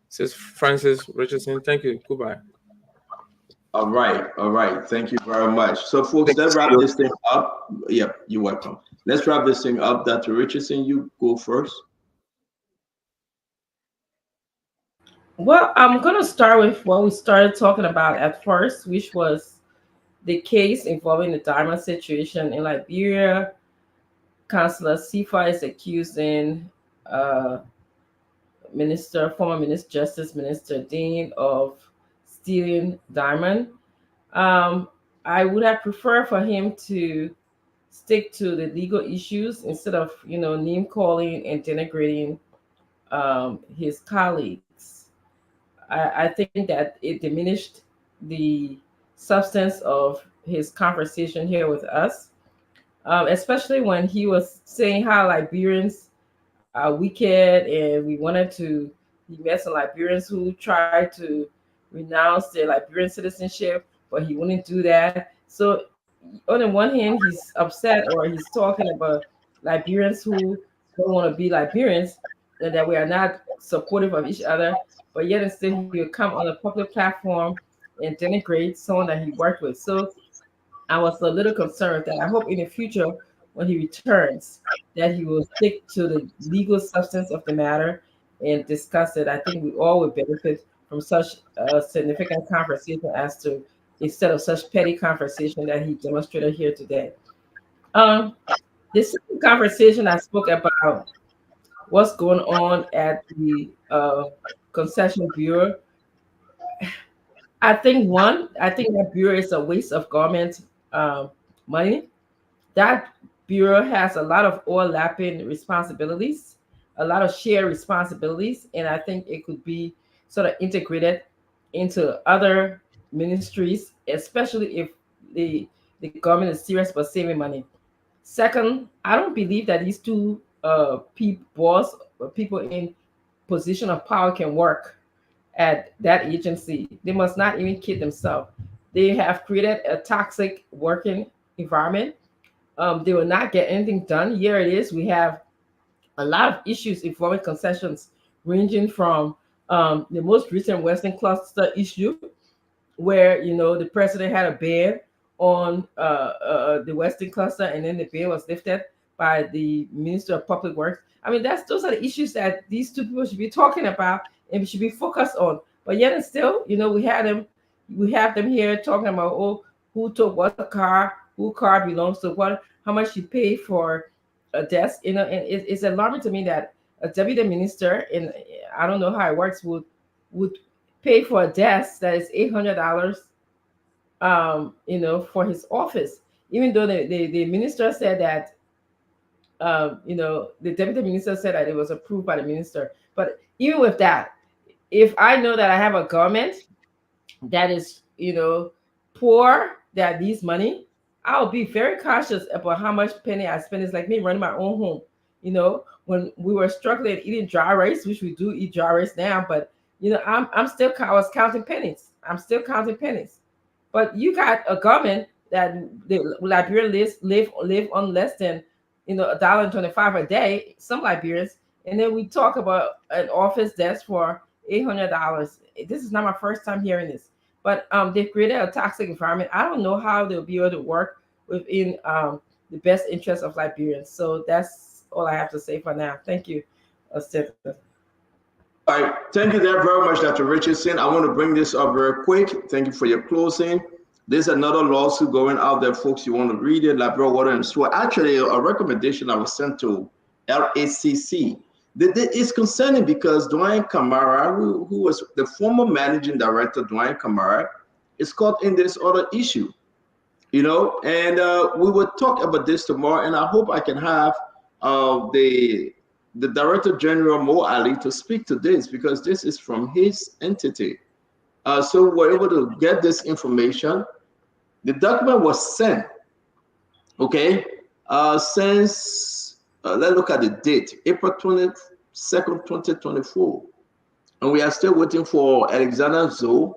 Sis Francis Richardson. Thank you. Goodbye. All right. Thank you very much. So, folks, let's wrap this thing up. Yep, you're welcome. Let's wrap this thing up. Dr. Richardson, you go first. Well, I'm going to start with what we started talking about at first, which was the case involving the diamond situation in Liberia. Councillor Sifa is accusing former Justice Minister Dean of stealing diamond. I would have preferred for him to stick to the legal issues instead of name calling and denigrating his colleagues. I think that it diminished the substance of his conversation here with us, especially when he was saying how Liberians are wicked, and he met some Liberians who tried to renounce their Liberian citizenship, but he wouldn't do that. So on the one hand, he's upset, or he's talking about Liberians who don't want to be Liberians and that we are not supportive of each other, but yet instead he will come on a public platform and denigrate someone that he worked with. So I was a little concerned that I hope in the future when he returns that he will stick to the legal substance of the matter and discuss it. I think we all would benefit from such a significant conversation as to instead of such petty conversation that he demonstrated here today. This conversation I spoke about what's going on at the concession bureau. I think that bureau is a waste of government money. That bureau has a lot of overlapping responsibilities, a lot of shared responsibilities, and I think it could be sort of integrated into other ministries, especially if the government is serious about saving money. Second, I don't believe that these two people in position of power can work at that agency. They must not even kid themselves. They have created a toxic working environment. They will not get anything done. Here it is. We have a lot of issues involving concessions, ranging from The most recent Western Cluster issue, where the president had a ban on the Western Cluster, and then the ban was lifted by the Minister of Public Works. I mean, those are the issues that these two people should be talking about and we should be focused on. But yet and still, we have them here talking about, who took what car, who car belongs to what, how much you pay for a desk. And it's alarming to me that a deputy minister, and I don't know how it works, would pay for a desk that is $800, for his office, even though the minister said that, the deputy minister said that it was approved by the minister. But even with that, if I know that I have a government that is, poor, that needs money, I'll be very cautious about how much penny I spend. It's like me running my own home. When we were struggling eating dry rice, which we do eat dry rice now, but I was counting pennies. I'm still counting pennies. But you got a government that the Liberians live on less than $1.25 a day, some Liberians, and then we talk about an office desk for $800. This is not my first time hearing this, but they've created a toxic environment. I don't know how they'll be able to work within the best interest of Liberians. So that's all I have to say for now. Thank you, Stephen. All right, thank you there very much, Dr. Richardson. I want to bring this up very quick. Thank you for your closing. There's another lawsuit going out there, folks. You want to read it, Liberia Water and Sewer. Actually, a recommendation I was sent to LACC. It's concerning because Dwayne Kamara, who was the former managing director, Dwayne Kamara, is caught in this other issue. And we will talk about this tomorrow, and I hope I can have the Director General Mo Ali to speak to this, because this is from his entity. So we're able to get this information. The document was sent, okay, since, let's look at the date, April 22nd, 2024. And we are still waiting for Alexander Zoe,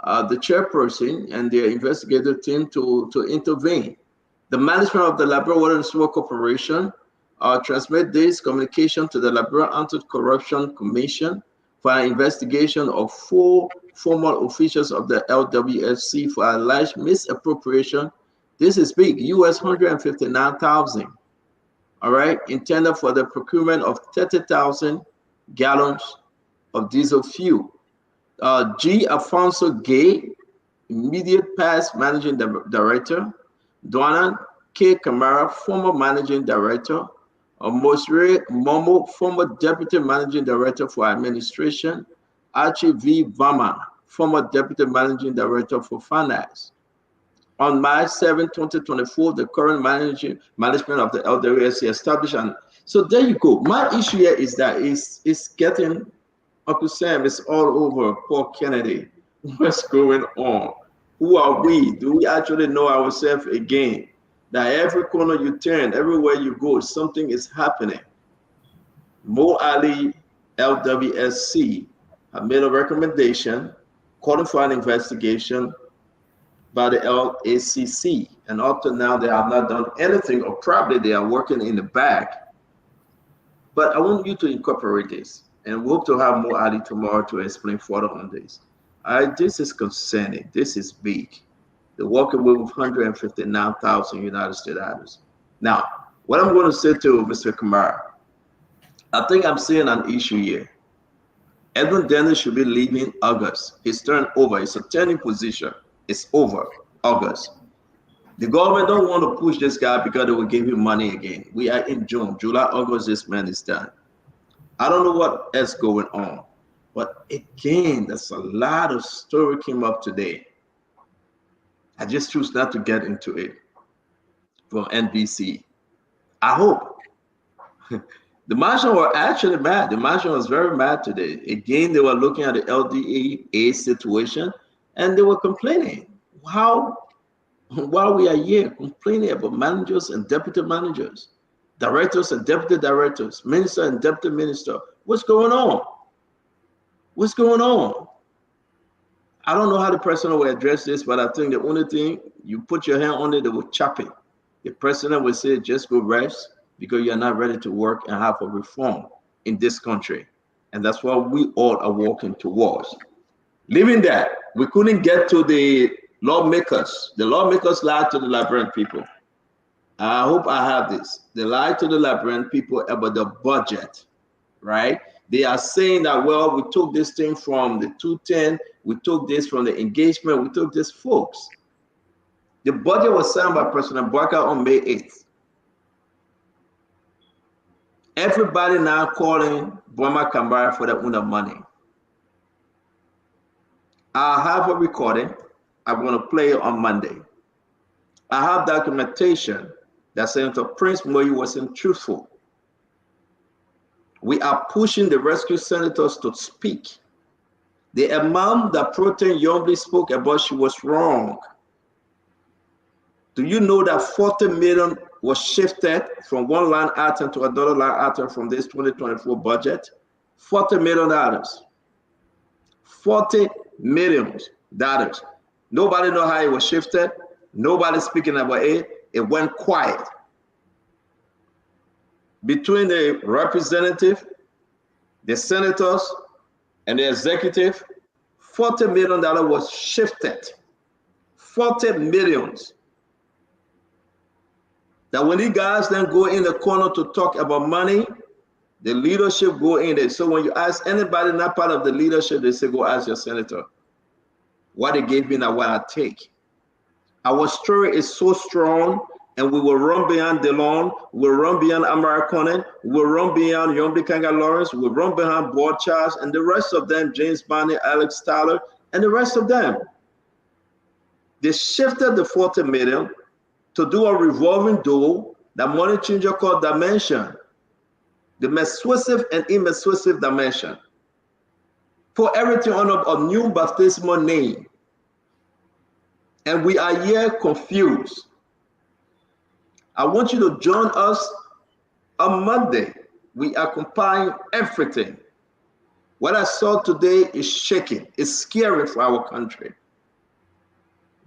the chairperson, and their investigative team to intervene. The management of the Liberia Water and Sewer Corporation transmit this communication to the Liberia Anti-Corruption Commission for an investigation of 4 former officials of the LWSC for alleged misappropriation. This is big, US $159,000, all right, intended for the procurement of 30,000 gallons of diesel fuel. G. Alfonso Gay, immediate past managing director. Dwana K. Kamara, former managing director. Mosre Momo, former deputy managing director for administration. Archie V. Vama, former deputy managing director for finance. On March 7, 2024, the current management of the LWSC established. And so there you go. My issue here is that it's getting, Uncle Sam, it's all over Paul Kennedy. What's going on? Who are we? Do we actually know ourselves again? That every corner you turn, everywhere you go, something is happening. Mo Ali, LWSC, have made a recommendation calling for an investigation by the LACC. And up to now, they have not done anything, or probably they are working in the back. But I want you to incorporate this, and we hope to have Mo Ali tomorrow to explain further on this. This is concerning. This is big. They're walking away with 159,000 United States dollars. Now, what I'm going to say to Mr. Kamara, I think I'm seeing an issue here. Edwin Dennis should be leaving August. His turn over. It's a turning position. It's over August. The government don't want to push this guy because they will give him money again. We are in June, July, August. This man is done. I don't know what else going on, but again, there's a lot of story came up today. I just choose not to get into it from NBC. I hope. The marshal were actually mad. The marshal was very mad today. Again, they were looking at the LDA situation, and they were complaining. While we are here complaining about managers and deputy managers, directors and deputy directors, minister and deputy minister, what's going on? What's going on? I don't know how the president will address this, but I think the only thing, you put your hand on it, they will chop it. The president will say, just go rest, because you're not ready to work and have a reform in this country. And that's what we all are working towards. Leaving that, we couldn't get to the lawmakers. The lawmakers lied to the Liberian people. I hope I have this. They lied to the Liberian people about the budget, right? They are saying that, well, we took this thing from the 210, we took this from the engagement, we took this, folks. The budget was signed by President Barker on May 8th. Everybody now calling Burma Kambara for that money. I have a recording. I'm going to play it on Monday. I have documentation that Senator Prince Moyi wasn't truthful. We are pushing the rescue senators to speak. The amount that Protein Yombly spoke about, she was wrong. Do you know that 40 million was shifted from one line item to another line item from this 2024 budget? $40 million. $40 million. Nobody know how it was shifted. Nobody speaking about it. It went quiet. Between the representative, the senators, and the executive, $40 million was shifted. 40 millions. That when these guys then go in the corner to talk about money, the leadership go in there. So when you ask anybody not part of the leadership, they say, go ask your senator. What they gave me and what I take. Our story is so strong, and we will run beyond Delon, we'll run beyond Amara Conan, we'll run beyond Yombi Kanga Lawrence, we'll run behind Board Charles, and the rest of them, James Barney, Alex Tyler, and the rest of them. They shifted the 40 million to do a revolving door that money changer called dimension, the persuasive and impersuasive dimension. Put everything on a new baptismal name. And we are here confused. I want you to join us on Monday. We are compiling everything. What I saw today is shaking. It's scary for our country.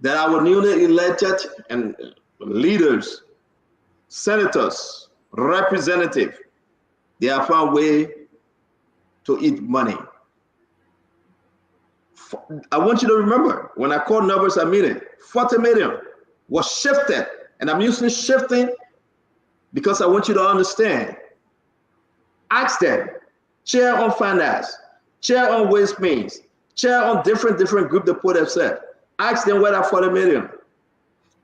That our newly elected and leaders, senators, representatives, they have found a way to eat money. I want you to remember, when I call numbers, I mean it. 40 million was shifted. And I'm using shifting because I want you to understand. Ask them, chair on finance, chair on waste means, chair on different group that put themselves. Ask them where that 40 million.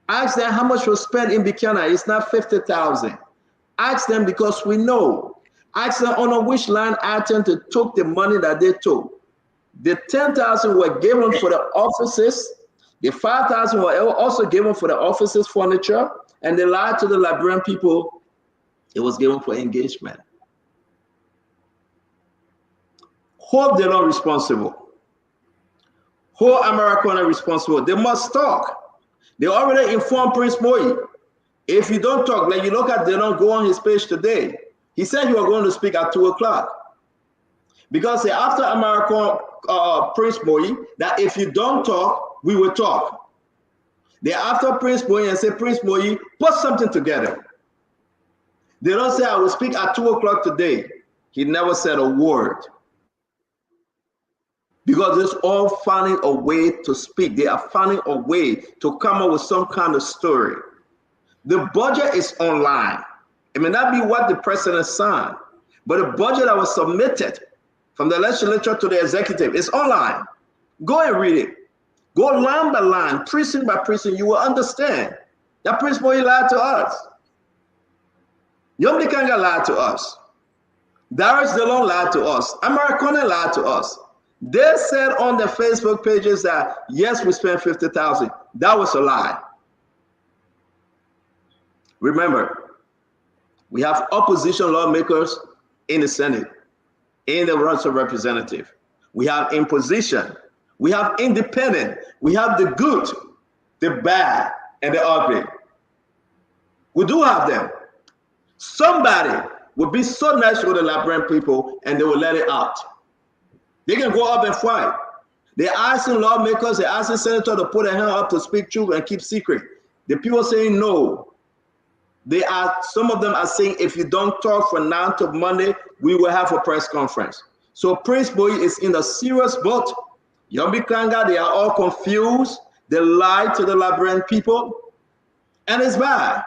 Ask them how much was spent in Buchanan. It's not 50,000. Ask them because we know. Ask them on which line item they took the money that they took. The 10,000 were given for the offices. The 5,000 were also given for the offices furniture, and they lied to the Liberian people. It was given for engagement. Hold they're not responsible. Hold Americana responsible. They must talk. They already informed Prince Moyi. If you don't talk, like you look at Delon go on his page today, he said he was going to speak at 2 o'clock. Because after America, Prince Moyi, that if you don't talk, we will talk. They after Prince Moyi and say, Prince Moyi, put something together. They don't say, I will speak at 2 o'clock today. He never said a word. Because it's all finding a way to speak. They are finding a way to come up with some kind of story. The budget is online. It may not be what the president signed, but the budget that was submitted from the legislature to the executive is online. Go and read it. Go line by line, precinct by precinct. You will understand that Prince Moyi lied to us. Yomdi Kanga lied to us. Darius Delon lied to us. Americana lied to us. They said on their Facebook pages that, yes, we spent 50,000. That was a lie. Remember, we have opposition lawmakers in the Senate, in the House of Representatives. We have imposition. We have independent. We have the good, the bad, and the ugly. We do have them. Somebody will be so nice with the Liberian people and they will let it out. They can go up and fight. They're asking lawmakers, they're asking senators to put their hand up to speak truth and keep secret. The people saying no. Some of them are saying, if you don't talk from now to Monday, we will have a press conference. So Prince Boy is in a serious boat. Yombi Kanga, they are all confused. They lie to the Liberian people, and it's bad.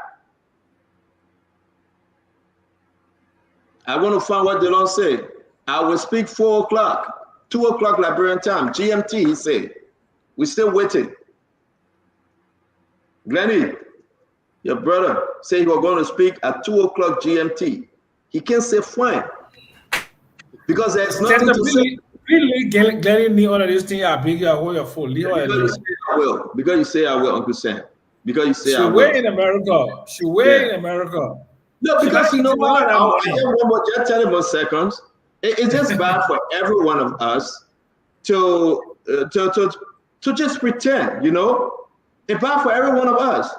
I want to find what they don't say. I will speak 4 o'clock, 2 o'clock Liberian time, GMT, he said. We're still waiting. Glenny, your brother said he was going to speak at 2 o'clock GMT. He can't say fine. Because there's nothing to say. Really, Glenny need all of these things are big, hold your phone. Because you say I will. Because you say I will, Uncle Sam. Because you say I will. Way in America. She way in America. No, because you know what? I'll just one more, just 10 more seconds. It's just bad for every one of us to just pretend, you know? It's bad for every one of us.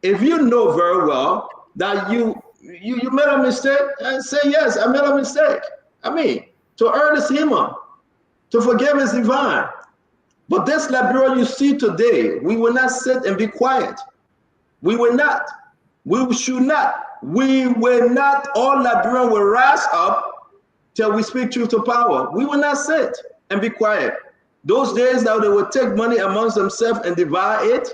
If you know very well that you made a mistake, and say, yes, I made a mistake. I mean, to err is human, to forgive is divine. But this Liberia you see today, we will not sit and be quiet. We will not. We should not. We will not. All Liberians will rise up till we speak truth to power. We will not sit and be quiet. Those days that they will take money amongst themselves and divide it,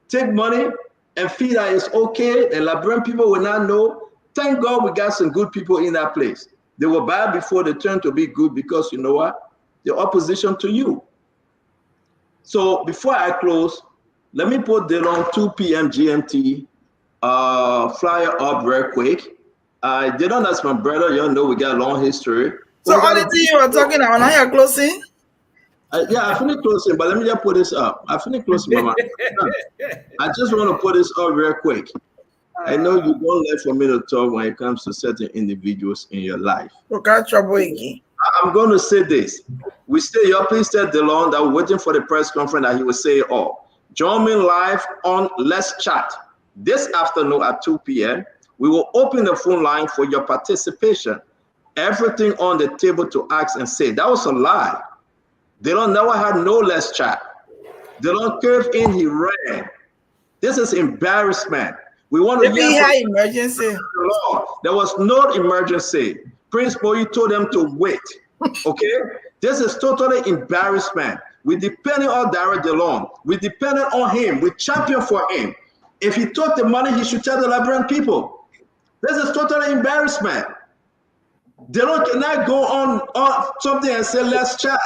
take money and feel that it's okay, and Liberian people will not know. Thank God we got some good people in that place. They were bad before they turned to be good because you know what? The opposition to you. So before I close, let me put the long 2 p.m. GMT flyer up very quick. I didn't ask my brother, you know we got a long history. So all the thing you were talking about, now you're closing? Yeah, I finished closing, but let me just put this up. I finished closing, Mama. I just want to put this up very quick. I know you don't like for me to talk when it comes to certain individuals in your life. Okay, trouble again. I'm going to say this. We stay here. Please tell DeLon that we're waiting for the press conference that he will say it all. Join me live on Let's Chat this afternoon at 2 p.m. We will open the phone line for your participation. Everything on the table to ask and say. That was a lie. DeLon never had no Let's Chat. DeLon curved in, he ran. This is embarrassment. We want to hear emergency. There was no emergency. Prince Boy told them to wait. Okay? This is totally embarrassment. We depended on Darrell DeLon. We depended on him. We championed for him. If he took the money, he should tell the Liberian people. This is totally embarrassment. DeLon cannot go on something and say, let's chat.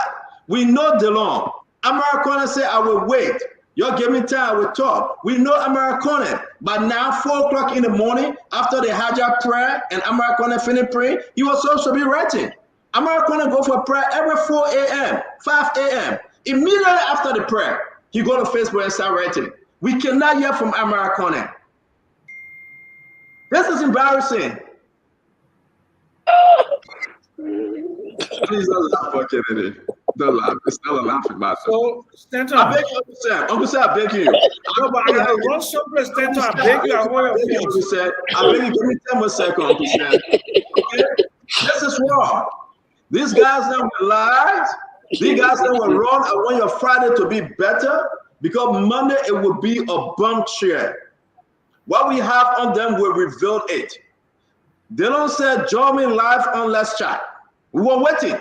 We know DeLon. Americana say, I will wait. Y'all give me time, I will talk. We know Americana. But now, 4 o'clock in the morning, after the hijack prayer and Americana finished praying, he was supposed to be writing. Americana go for prayer every 4 a.m., 5 a.m. Immediately after the prayer, he go to Facebook and start writing. We cannot hear from Americana. This is embarrassing. Please don't laugh, Kennedy. Don't laugh. It's not a laughing matter. So, Stanton, I beg you, Uncle Sam. Uncle Sam, I beg you. No, but I got to run somewhere, Stanton. I beg you, I hold your phone. Uncle Sam, I beg you, give me 10 more seconds, Uncle Sam. Okay? This is wrong. These guys that will lie, these guys that will run, I want your Friday to be better because Monday it will be a bum chair. What we have on them will reveal it. They don't say, join me live on Let's Chat. We were waiting.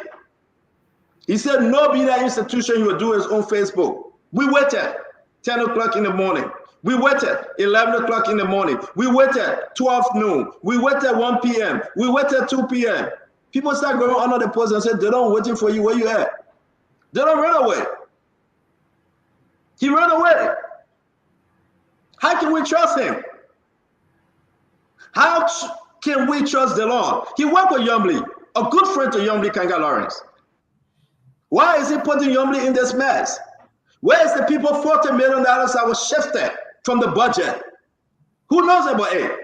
He said, no media institution he will do his own Facebook. We waited 10 o'clock in the morning. We waited 11 o'clock in the morning. We waited 12 noon. We waited 1 p.m. We waited 2 p.m. People start going under the post and said, they don't waiting for you. Where you at? They don't run away. He ran away. How can we trust him? How can we trust the Lord? He worked with Yombly, a good friend to Yombly Kanga Lawrence. Why is he putting Yombly in this mess? Where is the people $40 million that was shifted from the budget? Who knows about it?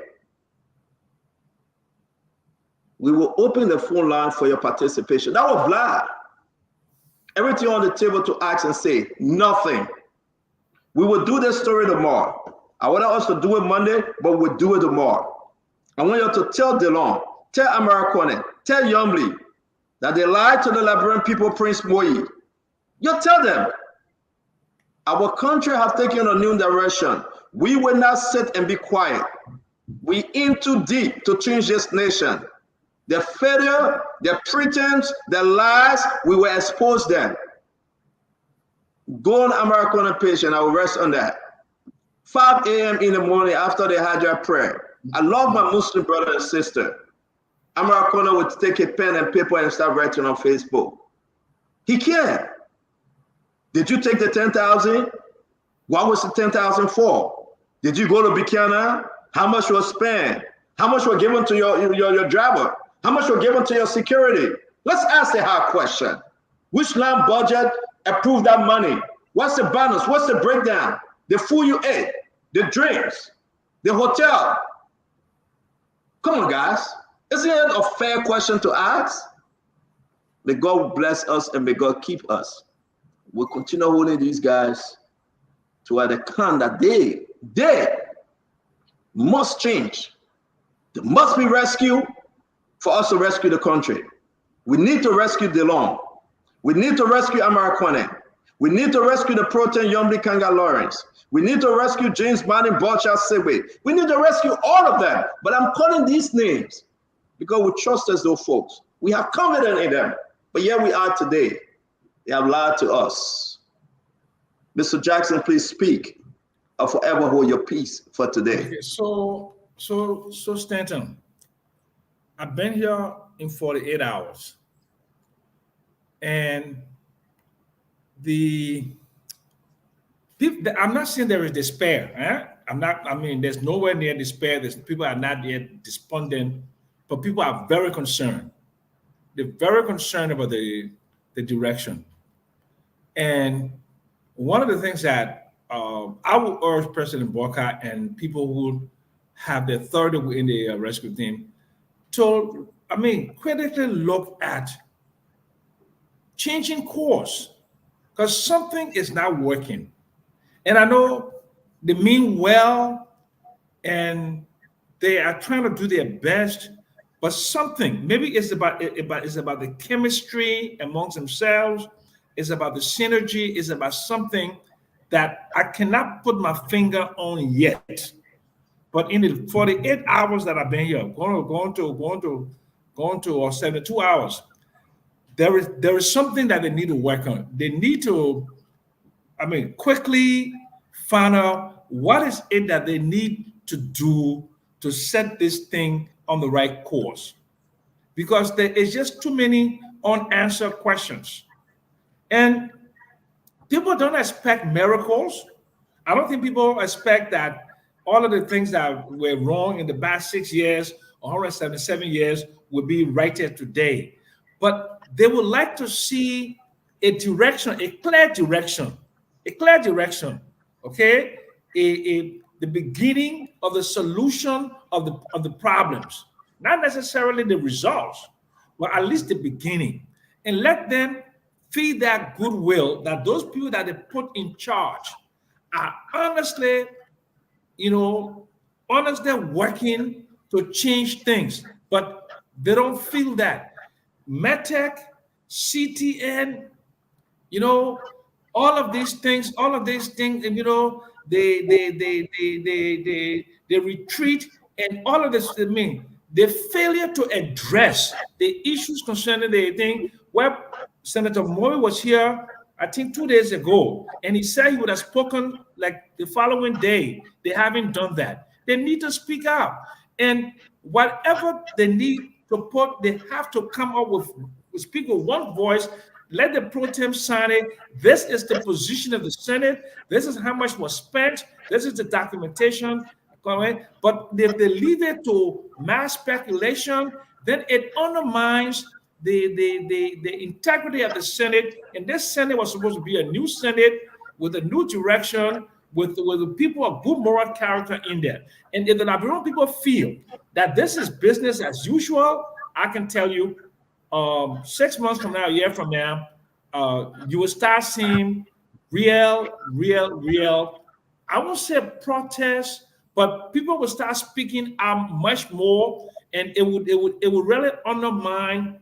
We will open the phone line for your participation. That was lie. Everything on the table to ask and say, nothing. We will do this story tomorrow. I want us to do it Monday, but we'll do it tomorrow. I want you to tell DeLon, tell Americone, tell Yombly that they lied to the Liberian people, Prince Moyi. You tell them, our country has taken a new direction. We will not sit and be quiet. We in too deep to change this nation. Their failure, their pretense, their lies, we will expose them. Go on American page and I will rest on that. 5 a.m. in the morning after the Hajj prayer. I love my Muslim brother and sister. American would take a pen and paper and start writing on Facebook. He can't. Did you take the 10,000? What was the 10,000 for? Did you go to Buchanan? How much was spent? How much were given to your driver? How much were given to your security? Let's ask the hard question. Which land budget approved that money? What's the balance? What's the breakdown? The food you ate, the drinks, the hotel. Come on, guys. Isn't it a fair question to ask? May God bless us and may God keep us. We'll continue holding these guys to the count that they must change. They must be rescued for us to rescue the country. We need to rescue DeLong. We need to rescue Amarikwane. We need to rescue the Protein Yombi Kanga Lawrence. We need to rescue James Martin Bolcha Segwe. We need to rescue all of them. But I'm calling these names because we trust those folks. We have confidence in them. But here we are today. They have lied to us. Mr. Jackson, please speak or forever hold your peace for today. Okay, so Stanton, I've been here in 48 hours. And I'm not saying there is despair. There's nowhere near despair. People are not yet despondent, but people are very concerned. They're very concerned about the direction. And one of the things that I would urge President Boka and people who have the authority in the rescue team to, critically look at changing course, because something is not working. And I know they mean well and they are trying to do their best, but something, maybe it's about the chemistry amongst themselves, it's about the synergy, it's about something that I cannot put my finger on yet. But in the 48 hours that I've been here, going to 72 hours, there is something that they need to work on. They need to, quickly find out what is it that they need to do to set this thing on the right course. Because there is just too many unanswered questions. And people don't expect miracles. I don't think people expect that all of the things that were wrong in the past 6 years, 177 years, will be righted today. But they would like to see a direction, a clear direction, okay? The beginning of the solution of the problems, not necessarily the results, but at least the beginning. And let them feed that goodwill that those people that they put in charge are honestly working to change things, but they don't feel that. METEC, CTN, all of these things, and they retreat, and all of this, the failure to address the issues concerning the thing. Well, Senator Moy was here, I think 2 days ago, and he said he would have spoken like the following day. They haven't done that. They need to speak out, and whatever they need to put, they have to come up with speak with one voice. Let the pro tem sign it. This is the position of the Senate. This is how much was spent. This is the documentation. But if they leave it to mass speculation, then it undermines the integrity of the Senate. And this Senate was supposed to be a new Senate with a new direction, with the people of good moral character in there. And if the Liberian people feel that this is business as usual, I can tell you, 6 months from now, a year from now, you will start seeing real, I won't say protest, but people will start speaking out much more, and it would really undermine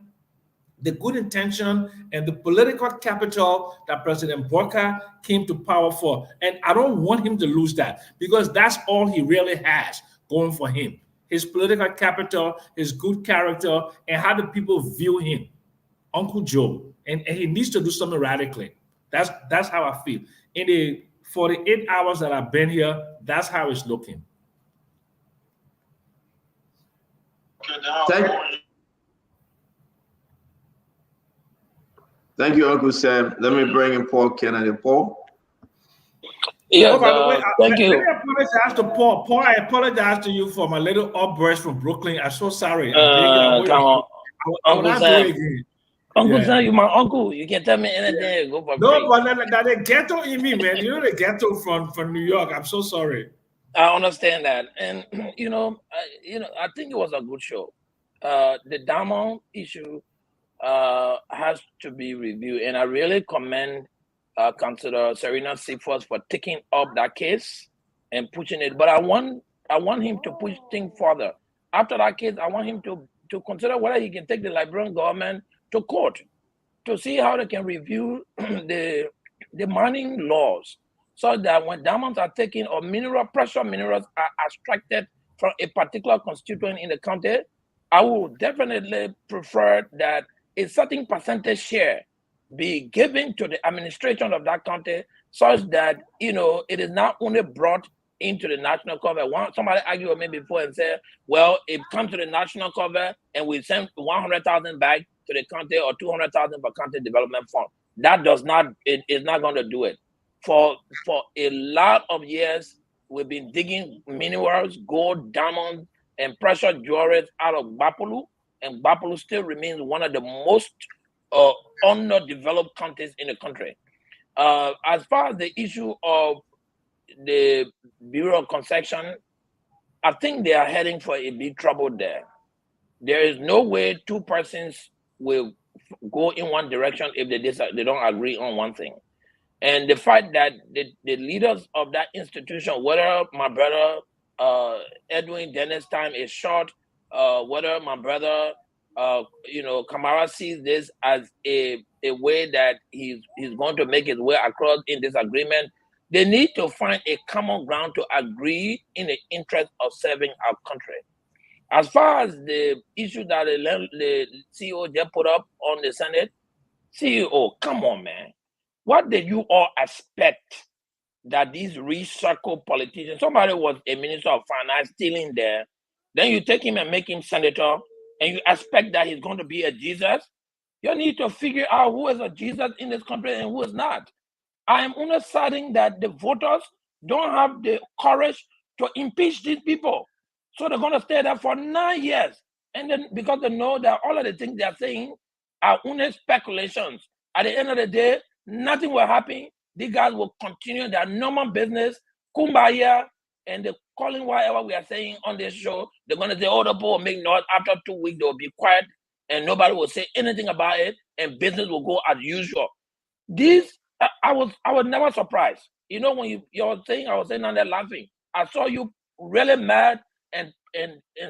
the good intention and the political capital that President Boka came to power for. And I don't want him to lose that, because that's all he really has going for him. his political capital, his good character, and how the people view him, Uncle Joe. And he needs to do something radically. That's how I feel. In the 48 hours that I've been here, that's how it's looking. Thank you, Uncle Sam. Let me bring in Paul Kennedy. Paul? Yes, by the way, thank you. Let me apologize to Paul. Paul, I apologize to you for my little outburst from Brooklyn. I'm so sorry. Come on. I will not do it again. Uncle Sam, you my uncle. You can tell me anything. Go for free. No, but that the ghetto in me, man. You know the ghetto from New York. I'm so sorry. I understand that, and I think it was a good show. The Diamond issue has to be reviewed, and I really commend Councilor Serena Seaforth for taking up that case and pushing it. But I want him to push things further. After that case, I want him to consider whether he can take the Liberian government to court to see how they can review the mining laws, so that when diamonds are taken or precious minerals are extracted from a particular constituent in the county, I would definitely prefer that a certain percentage share be given to the administration of that county, such that it is not only brought into the national cover. Somebody argued with me before and said, well, it comes to the national cover and we send 100,000 back to the county or 200,000 for county development fund. That does not, it is not going to do it. For a lot of years, we've been digging minerals, gold, diamonds, and precious jewelry out of Bapulu, and Bapulu still remains one of the most underdeveloped counties in the country. As far as the issue of the Bureau of Concession, I think they are heading for a big trouble there. There is no way two persons will go in one direction if they don't agree on one thing. And the fact that the leaders of that institution, whether my brother Edwin Dennis' time is short, whether my brother Kamara sees this as a way that he's going to make his way across in this agreement, they need to find a common ground to agree in the interest of serving our country. As far as the issue that the CEO just put up on the Senate, CEO, come on, man. What did you all expect that these recycled politicians, somebody was a minister of finance stealing there, then you take him and make him senator, and you expect that he's going to be a Jesus? You need to figure out who is a Jesus in this country and who is not. I am only saddened that the voters don't have the courage to impeach these people. So they're going to stay there for 9 years. And then because they know that all of the things they're saying are only speculations. At the end of the day, nothing will happen. These guys will continue their normal business, kumbaya, and the calling whatever we are saying on this show. They're going to say, oh, the people will make noise. After 2 weeks, they'll be quiet and nobody will say anything about it and business will go as usual. This, I was never surprised. When you were saying, I was saying on there laughing. I saw you really mad and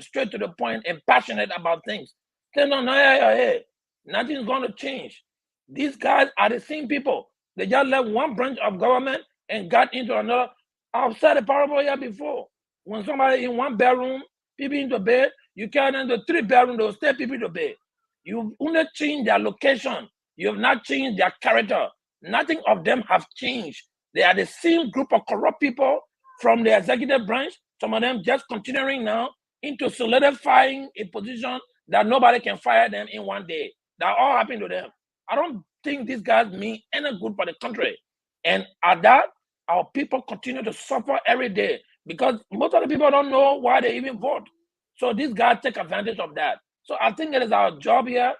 straight to the point and passionate about things. Say, no, hey, nothing's going to change. These guys are the same people. They just left one branch of government and got into another. I've said a parable here before. When somebody in one bedroom, people into bed, you carry them to 3 bedrooms, they'll stay people to bed. You've only changed their location. You have not changed their character. Nothing of them have changed. They are the same group of corrupt people from the executive branch, some of them just continuing now into solidifying a position that nobody can fire them in one day. That all happened to them. I don't think these guys mean any good for the country. And at that, our people continue to suffer every day because most of the people don't know why they even vote. So these guys take advantage of that. So I think it is our job here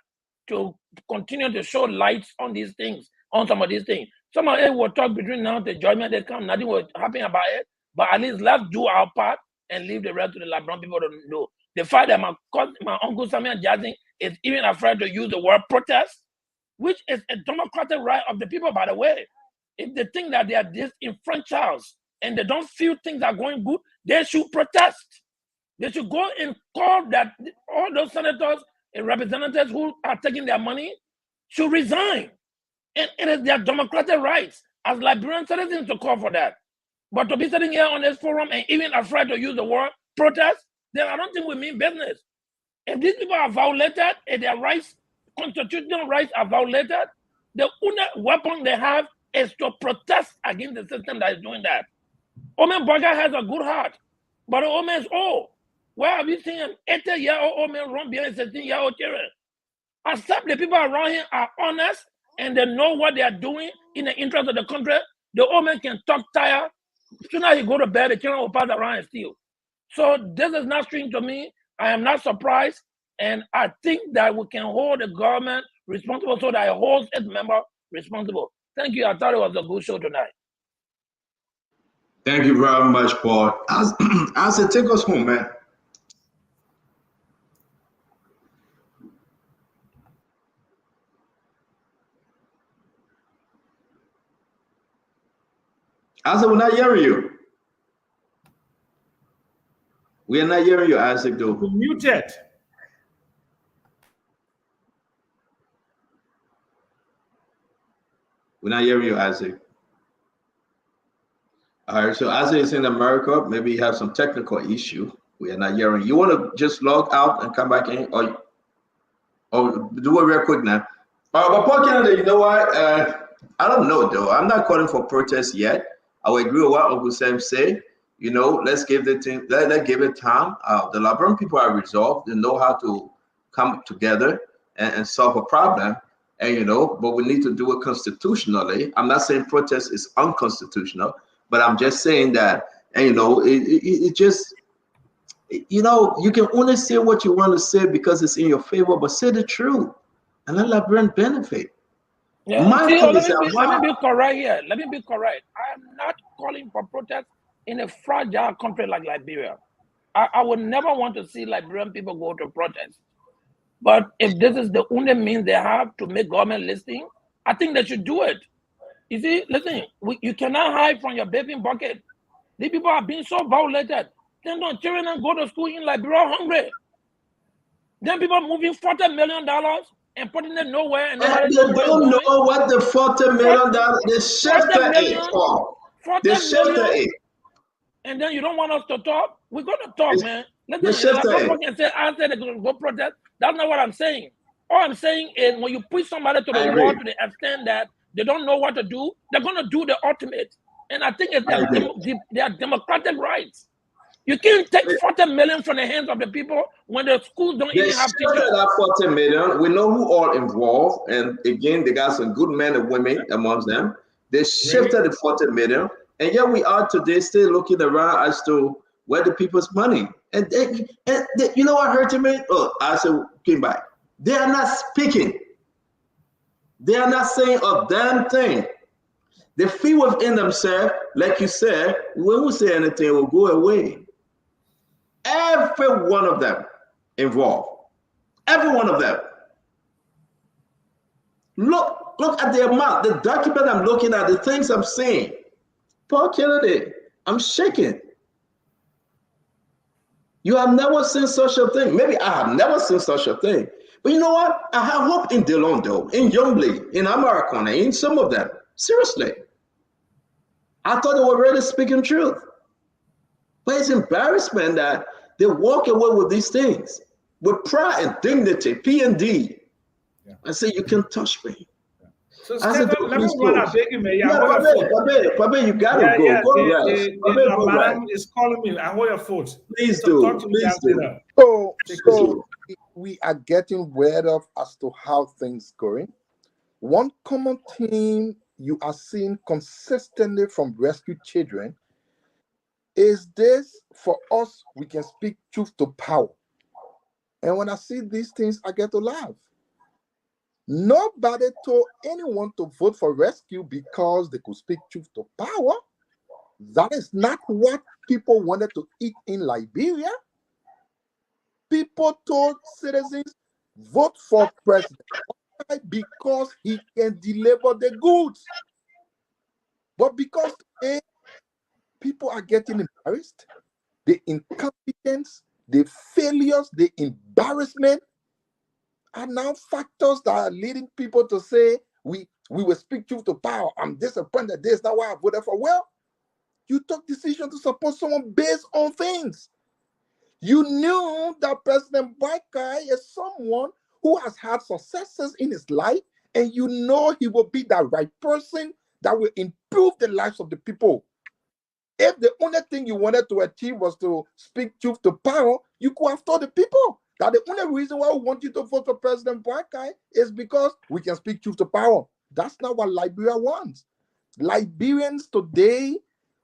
to continue to show lights on these things, on some of these things. Some of it will talk between now to judgment that come, nothing will happen about it. But at least let's do our part and leave the rest to the Liberian people to do. The fact that my uncle Samuel Jackson is even afraid to use the word protest, which is a democratic right of the people, by the way. If they think that they are disenfranchised and they don't feel things are going good, they should protest. They should go and call that all those senators and representatives who are taking their money should resign. And it is their democratic rights as Liberian citizens to call for that. But to be sitting here on this forum and even afraid to use the word protest, then I don't think we mean business. If these people are violated, if their rights, constitutional rights are violated, the only weapon they have is to protest against the system that is doing that. Omen Burger has a good heart, but the Omen is old. Where have you seen an 80-year-old old man run behind a 16-year-old children? Except the people around him are honest and they know what they are doing in the interest of the country, the old man can talk tired. Soon as he go to bed, the children will pass around and steal. So this is not strange to me. I am not surprised. And I think that we can hold the government responsible so that it holds its member responsible. Thank you. I thought it was a good show tonight. Thank you very much, Paul. I said, take us home, man. I said, we're not hearing you. We are not hearing you, Isaac, though. You're muted. We're not hearing you, Isaac. All right, so Isaac is in America. Maybe you have some technical issue. We are not hearing you. You want to just log out and come back in, or do it real quick now. But Paul Kennedy, you know what? I don't know, though. I'm not calling for protest yet. I would agree with what Uncle Sam say. You know, let's give the thing, let's give it time. The Liberian people are resolved. They know how to come together and solve a problem. And, you know, but we need to do it constitutionally. I'm not saying protest is unconstitutional, but I'm just saying that, and, you know, it just, you know, you can only say what you want to say because it's in your favor, but say the truth and let Liberian benefit. Yeah, My see, thing let is me be correct here. Let me be correct. I am not calling for protest in a fragile country like Liberia. I would never want to see Liberian people go to protest. But if this is the only means they have to make government listening, I think they should do it. You see, listen, you cannot hide from your bathing bucket. These people are being so violated. Then don't children go to school in Liberia hungry. Then people moving $40 million and putting it nowhere, and nobody knows where it's don't going. know what the $40 million, the shifter is for. The shifter is. And then you don't want us to talk? We're going to talk, man. The Listen, shifter is. can say, I said they're going to go protest. That's not what I'm saying. All I'm saying is when you push somebody to the wall to the extent that they don't know what to do, they're going to do the ultimate. And I think it's their democratic rights. You can't take $40 million from the hands of the people when the schools don't even have teachers. That $40 million, we know who all involved. And again, they got some good men and women amongst them. They shifted the $40 million. And yet we are today still looking around as to where the people's money. And they, you know what hurt me? Oh, I said, came back. They are not speaking. They are not saying a damn thing. They feel within themselves, like you said, when we say anything, it will go away. Every one of them involved. Every one of them. Look at the amount, the document I'm looking at, the things I'm seeing. Paul Kennedy, I'm shaking. You have never seen such a thing. Maybe I have never seen such a thing. But you know what? I have hope in Delondo, in Youngbley, in Americana, in some of them. Seriously. I thought they were really speaking truth. But it's embarrassment that they walk away with these things with pride and dignity, P&D. Yeah. I say, you can touch me. So, Stephen, let me run a big email. Yeah, Pabe, you gotta go. Go rest. Madam is calling me. I hold your phone. Please do. Please do. So we are getting word of as to how things going. One common theme you are seeing consistently from rescued children is this: for us, we can speak truth to power. And when I see these things, I get to laugh. Nobody told anyone to vote for rescue because they could speak truth to power. That is not what people wanted to eat in Liberia. People told citizens, vote for President because he can deliver the goods. But because today, people are getting embarrassed, the incompetence, the failures, the embarrassment are now factors that are leading people to say, we will speak truth to power. I'm disappointed. This is not why I voted for. Well, you took decision to support someone based on things. You knew that President Boakai is someone who has had successes in his life, and you know he will be the right person that will improve the lives of the people. If the only thing you wanted to achieve was to speak truth to power, you could have told the people that the only reason why we want you to vote for President Boakai is because we can speak truth to power. That's not what Liberia wants. Liberians today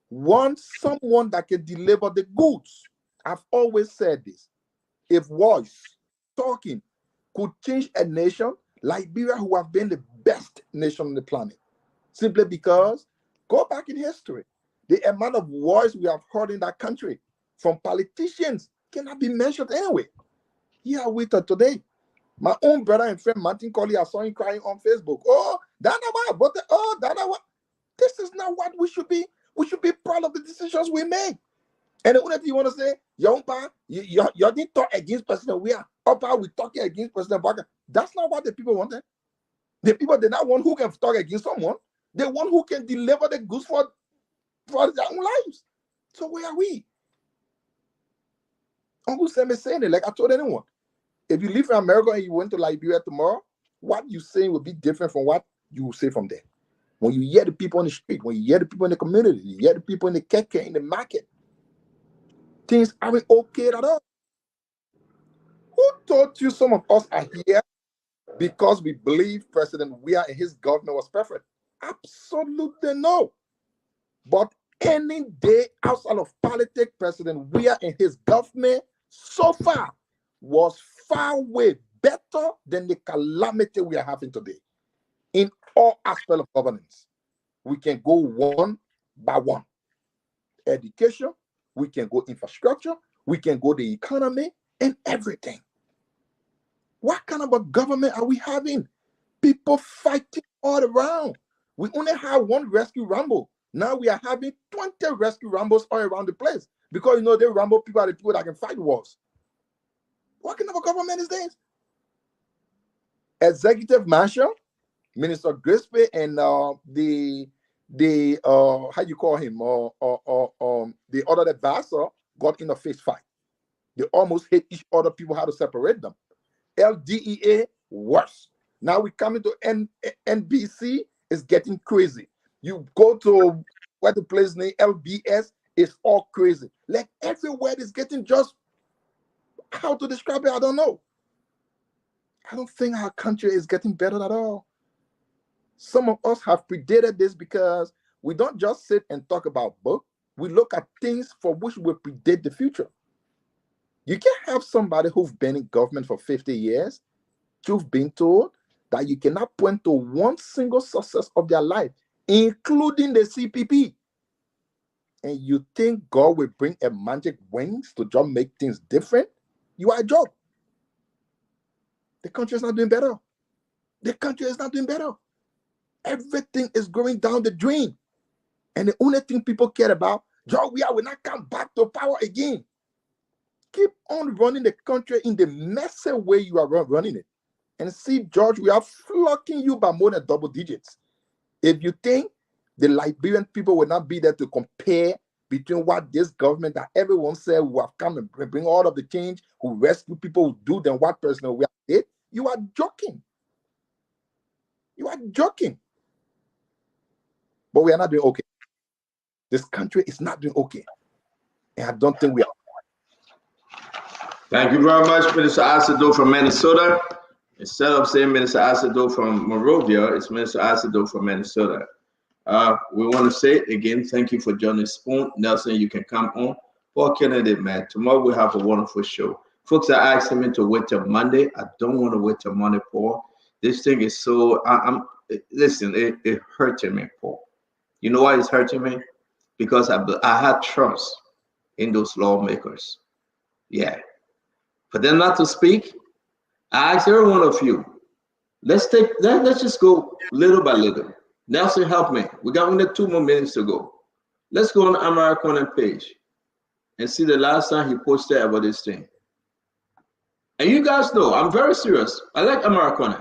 want someone that can deliver the goods. I've always said this. If voice, talking, could change a nation, Liberia would have been the best nation on the planet. Simply because, go back in history, the amount of voice we have heard in that country from politicians cannot be measured anyway. Here we are today. My own brother and friend Martin Colley, I saw him crying on Facebook. Oh, Danawa, but Danawa. This is not what we should be. We should be proud of the decisions we make. And the only thing you want to say, Yompa, you didn't talk against President Weah. Opa, we talking against President Baga. That's not what the people wanted. The people did not want who can talk against someone. They want who can deliver the goods for their own lives. So where are we? Uncle Sam is saying it like I told anyone. If you live in America and you went to Liberia tomorrow, what you saying will be different from what you will say from there. When you hear the people on the street, when you hear the people in the community, you hear the people in the keke, in the market, things aren't okay at all. Who told you some of us are here because we believe President Weah and his government was perfect? Absolutely no. But any day outside of politics, President Weah and his government so far was far way better than the calamity we are having today. In all aspects of governance, we can go one by one. Education, we can go infrastructure, we can go the economy, and everything. What kind of a government are we having? People fighting all around. We only have one rescue rumble. Now we are having 20 rescue rumbles all around the place because you know the rumble people are the people that can fight wars. What kind of a government is this? Executive Marshal, Minister Grisby, and the how you call him the other advisor got in a fist fight. They almost hit each other. People had to separate them. LDEA worse. Now we come into NBC, is getting crazy. You go to where the place name LBS, it's all crazy. Like everywhere is getting just how to describe it, I don't know. I don't think our country is getting better at all. Some of us have predated this because we don't just sit and talk about books. We look at things for which we predict the future. You can't have somebody who's been in government for 50 years, you've been told that you cannot point to one single success of their life, including the CPP. And you think God will bring a magic wings to just make things different? You are a joke. The country is not doing better. The country is not doing better. Everything is going down the drain. And the only thing people care about, George Weah will not come back to power again. Keep on running the country in the messy way you are running it. And see George Weah flocking you by more than double digits. If you think the Liberian people will not be there to compare between what this government that everyone said will have come and bring all of the change, who rescue people, who do than what President Weah did, you are joking. You are joking. But we are not doing okay. This country is not doing okay. And I don't think we are. Thank you very much, Minister Asado from Minnesota. Instead of saying Minister Asado from Monrovia, it's Minister Asado from Minnesota. We want to say again, thank you for joining Spoon. Nelson, you can come on. Paul Kennedy, man. Tomorrow we have a wonderful show. Folks are asking me to wait till Monday. I don't want to wait till Monday, Paul. This thing is so, listen, it hurting me, Paul. You know why it's hurting me? Because I had trust in those lawmakers. Yeah. For them not to speak, I ask every one of you, let's just go little by little. Nelson, help me. We got only 2 more minutes to go. Let's go on the American page and see the last time he posted about this thing. And you guys know, I'm very serious. I like American,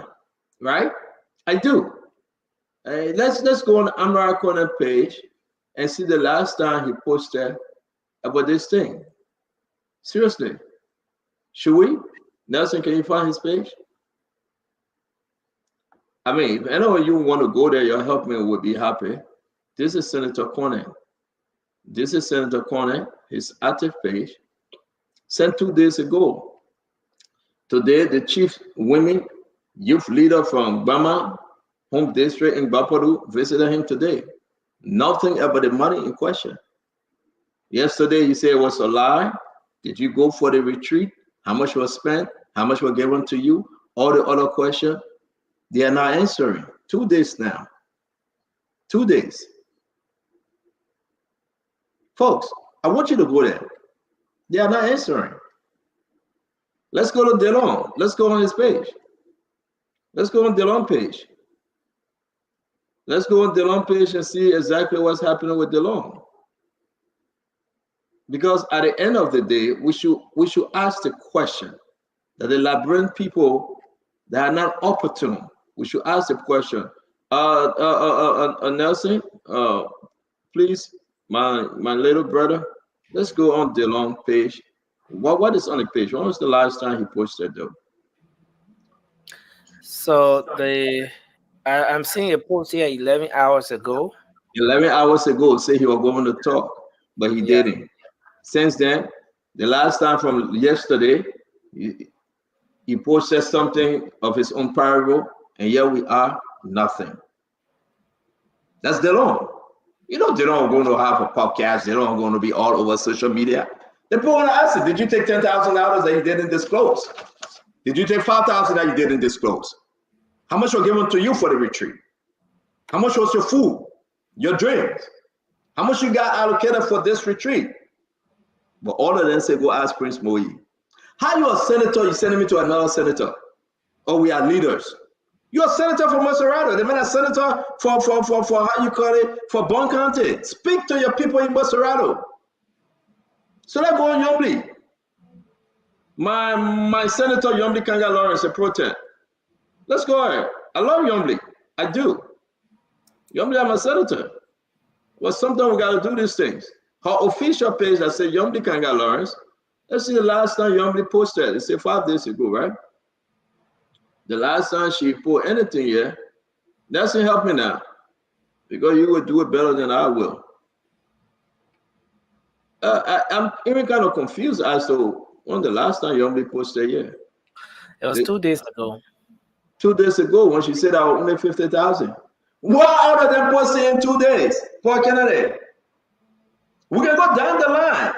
right? I do. Let's go on the American page and see the last time he posted about this thing. Seriously. Should we? Nelson, can you find his page? I mean, if anyone you want to go there, your helpmate would be happy. This is Senator Cornyn. This is Senator Cornyn, his active page, sent 2 days ago. Today, the chief women youth leader from Bama home district in Bapadu visited him today. Nothing about the money in question. Yesterday, you said it was a lie. Did you go for the retreat? How much was spent? How much was given to you? All the other questions, they are not answering. 2 days now. 2 days. Folks, I want you to go there. They are not answering. Let's go to Delon. Let's go on his page. Let's go on Delon page. Let's go on Delon page and see exactly what's happening with Delon. Because at the end of the day, we should ask the question that the Liberian people that are not opportune, we should ask the question. Nelson, please, my little brother, let's go on Delon page. What is on the page? When was the last time he posted though? So I'm seeing a post here 11 hours ago. 11 hours ago, say he was going to talk, but he didn't. Since then, the last time from yesterday, he posted something of his own parable, and here we are, nothing. That's Delon. You know, Delon going to have a podcast. Delon going to be all over social media. The people want to ask him, did you take $10,000 that you didn't disclose? Did you take $5,000 that you didn't disclose? How much was given to you for the retreat? How much was your food, your drinks? How much you got allocated for this retreat? But all of them say, go ask Prince Moyi. How you a senator, you sending me to another senator? Oh, we are leaders. You're a senator for Maserado. The man a senator for how you call it, for Bon County. Speak to your people in Maserado. So let's go on Yombly. My senator, Yombly Kanga Lawrence, a protest. Let's go ahead. I love Yombly. I do. Yombly, I'm a senator. Well, sometimes we got to do these things. Her official page that said Yombly Kanga Lawrence. Let's see the last time Yombly posted. It said 5 days ago, right? The last time she put anything here, that's not help me now. Because you will do it better than I will. I'm even kind of confused as to when the last time Yombly posted here. It was 2 days ago. 2 days ago when she said I would make 50,000. What out of them posting in 2 days? Poor Kennedy. We can go down the line.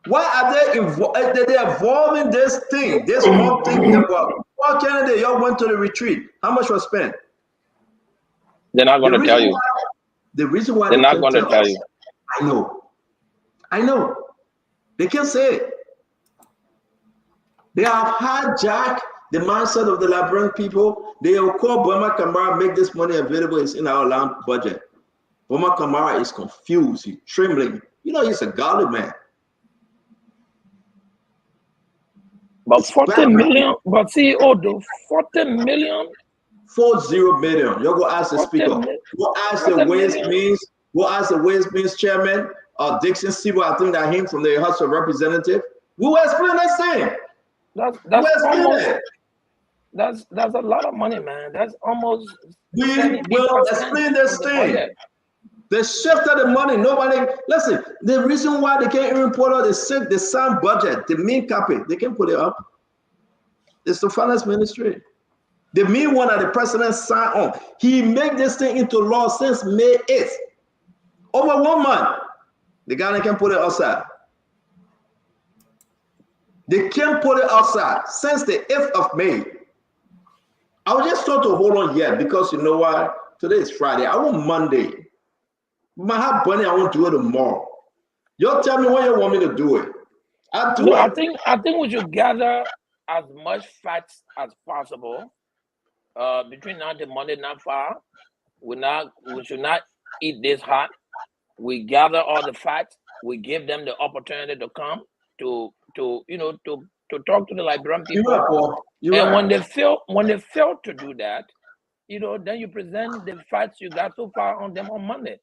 Why are they evolving this thing, this whole thing about Poor Kennedy? Y'all went to the retreat. How much was spent? They're not going to tell you. The reason why they're not going to tell you. I know. They can't say it. They have hijacked the mindset of the Liberian people. They will call Burma Kamara, make this money available. It's in our land budget. Burma Kamara is confused. He's trembling. You know, he's a godly man. But 40 million, but see, 40 million. 40 million. You go ask the speaker. Go ask the Ways Means chairman, Dixon Sibo, I think that him from the House of Representatives. We will explain this thing. That's a lot of money, man. That's almost. We will explain this thing. They shifted the money. Nobody listen. The reason why they can't even put out the same budget, the main copy, they can't put it up. It's the finance ministry. The main one that the president signed on. He made this thing into law since May 8th. Over 1 month. The guy can put it outside. They can't put it outside since the 8th of May. I was just told to hold on yet because you know why? Today is Friday. I want Monday. My heart burning, I won't do it tomorrow. Y'all tell me when you want me to do it. I'll do it. I think we should gather as much facts as possible. Between now and Monday, not far. We should not eat this hot. We gather all the facts. We give them the opportunity to come to talk to the Liberian people. When they fail to do that, then you present the facts you got so far on them on Monday.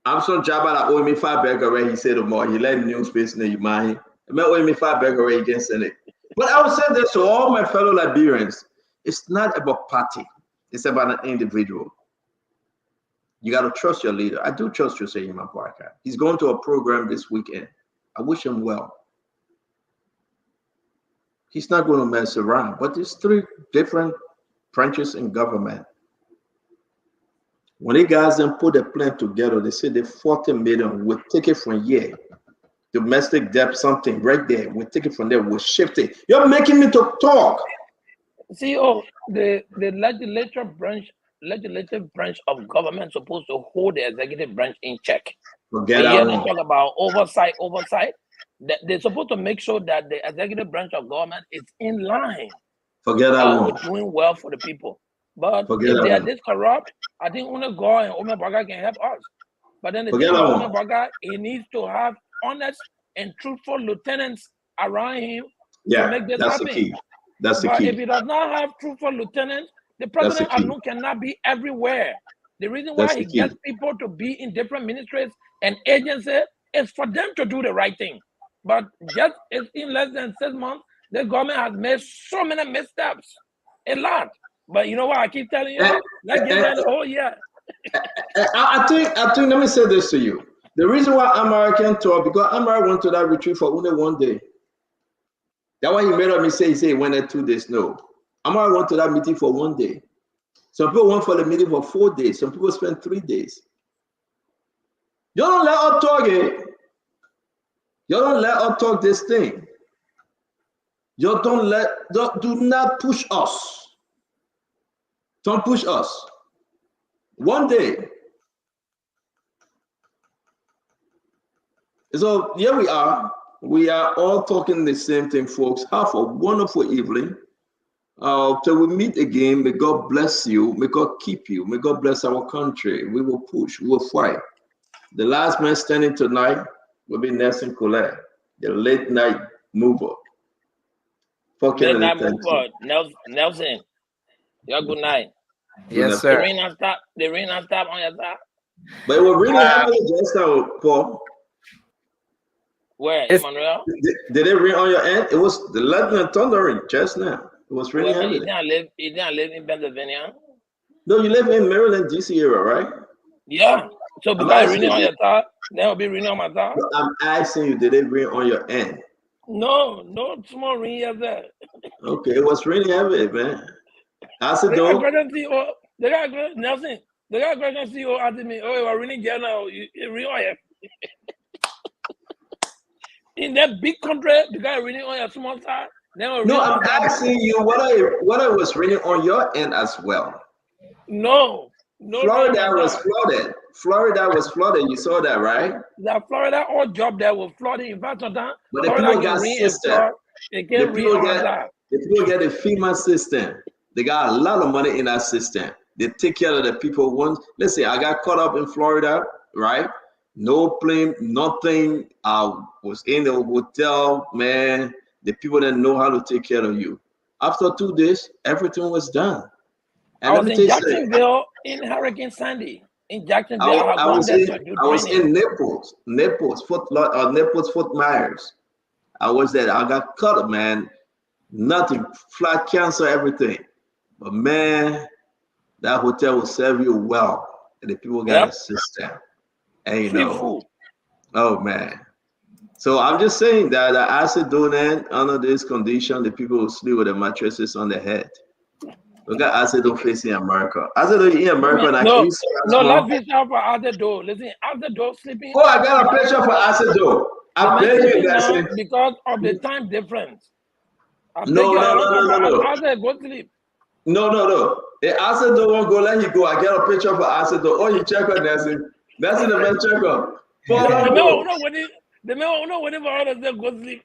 I'm so Jabba that owe me $5 already. He said tomorrow. He let new space in your mind. I mean, owe me $5 already against it. But I would say this to all my fellow Liberians: it's not about party. It's about an individual. You got to trust your leader. I do trust you, saying my Parker. He's going to a program this weekend. I wish him well. He's not going to mess around. But there's 3 different branches in government. When they guys then put a plan together, they say the 40 million will take it from here. Domestic debt, something right there. We'll take it from there. We'll shift it. You're making me to talk. See, the legislative branch of government supposed to hold the executive branch in check. Forget when that you hear them one. talk about oversight, they're supposed to make sure that the executive branch of government is in line Forget that one. with doing well for the people. But Forget if that they are one. this corrupt, I think Una Go and Ome Baga can help us. But then the Forget thing that about one. Ome Baga, he needs to have honest and truthful lieutenants around him to Yeah, make this that's the happen. key. That's the But key. if he does not have truthful lieutenants, the That's the president key. alone cannot be everywhere. The reason That's why the he key. gets people to be in different ministries and agencies is for them to do the right thing. But just in less than 6 months, the government has made so many missteps. A lot. But you know what I keep telling you? Let's give them the whole year. I think. Let me say this to you. The reason why American talk, because Amara went to that retreat for only 1 day. That's why he made up me say he went there 2 days. No, Amara went to that meeting for 1 day. Some people went for the meeting for 4 days. Some people spent 3 days. You don't let us talk it. You don't let us talk this thing. You do not push us. Don't push us. 1 day. So here we are. We are all talking the same thing, folks. Have a wonderful evening. Till we meet again, may God bless you. May God keep you. May God bless our country. We will push. We will fight. The last man standing tonight will be Nelson Colette, the late night mover. Late night mover, Nelson. Your good night. Yes, sir. The rain has stopped. The rain has stopped on your side. But it was really heavy just now, Paul. Where, Emmanuel? Did it rain on your end? It was the lightning and thundering just now. It was really heavy. You didn't live in Pennsylvania? No, you live in Maryland, DC area, right? Yeah. So because it's raining on your side, then it'll be raining on my side? I'm asking you, did it rain on your end? No small rain yet there. Okay, it was really heavy, man. How's it They though? got Nelson. They got question CEO asking me, oh, we're really getting now. You real on in that big country, the guy reading on your small side. No, I'm asking you what I was reading on your end as well. No. Florida was flooded. Florida was flooded. You saw that, right? That Florida all job there was flooded. In fact, sometimes but the Florida people got system. They can't read on that. The people get a FEMA system. They got a lot of money in that system. They take care of the people. Once, let's say I got caught up in Florida, right? No plane, nothing. I was in the hotel, man. The people that know how to take care of you. After 2 days, everything was done. And I was in Jacksonville in Hurricane Sandy. In Jacksonville, I was in Naples, Fort Myers. I was there. I got caught up, man. Nothing, flight cancel, everything. But man, that hotel will serve you well, and the people got a system. And you know, oh man. So I'm just saying that acid donut under this condition, the people will sleep with the mattresses on their head. Look at acid facing America. Acid in America, no, let's be sure for Acid Door. Listen, Acid Door sleeping. Oh, I got a picture for Acid Door. I beg you, now because of the time difference. No. Acid go sleep. No. If Acid Door won't go, let you go. I get a picture for Acid Door. Oh, you check on Nelson. That's in the man check up. The man know whenever others they go sleep.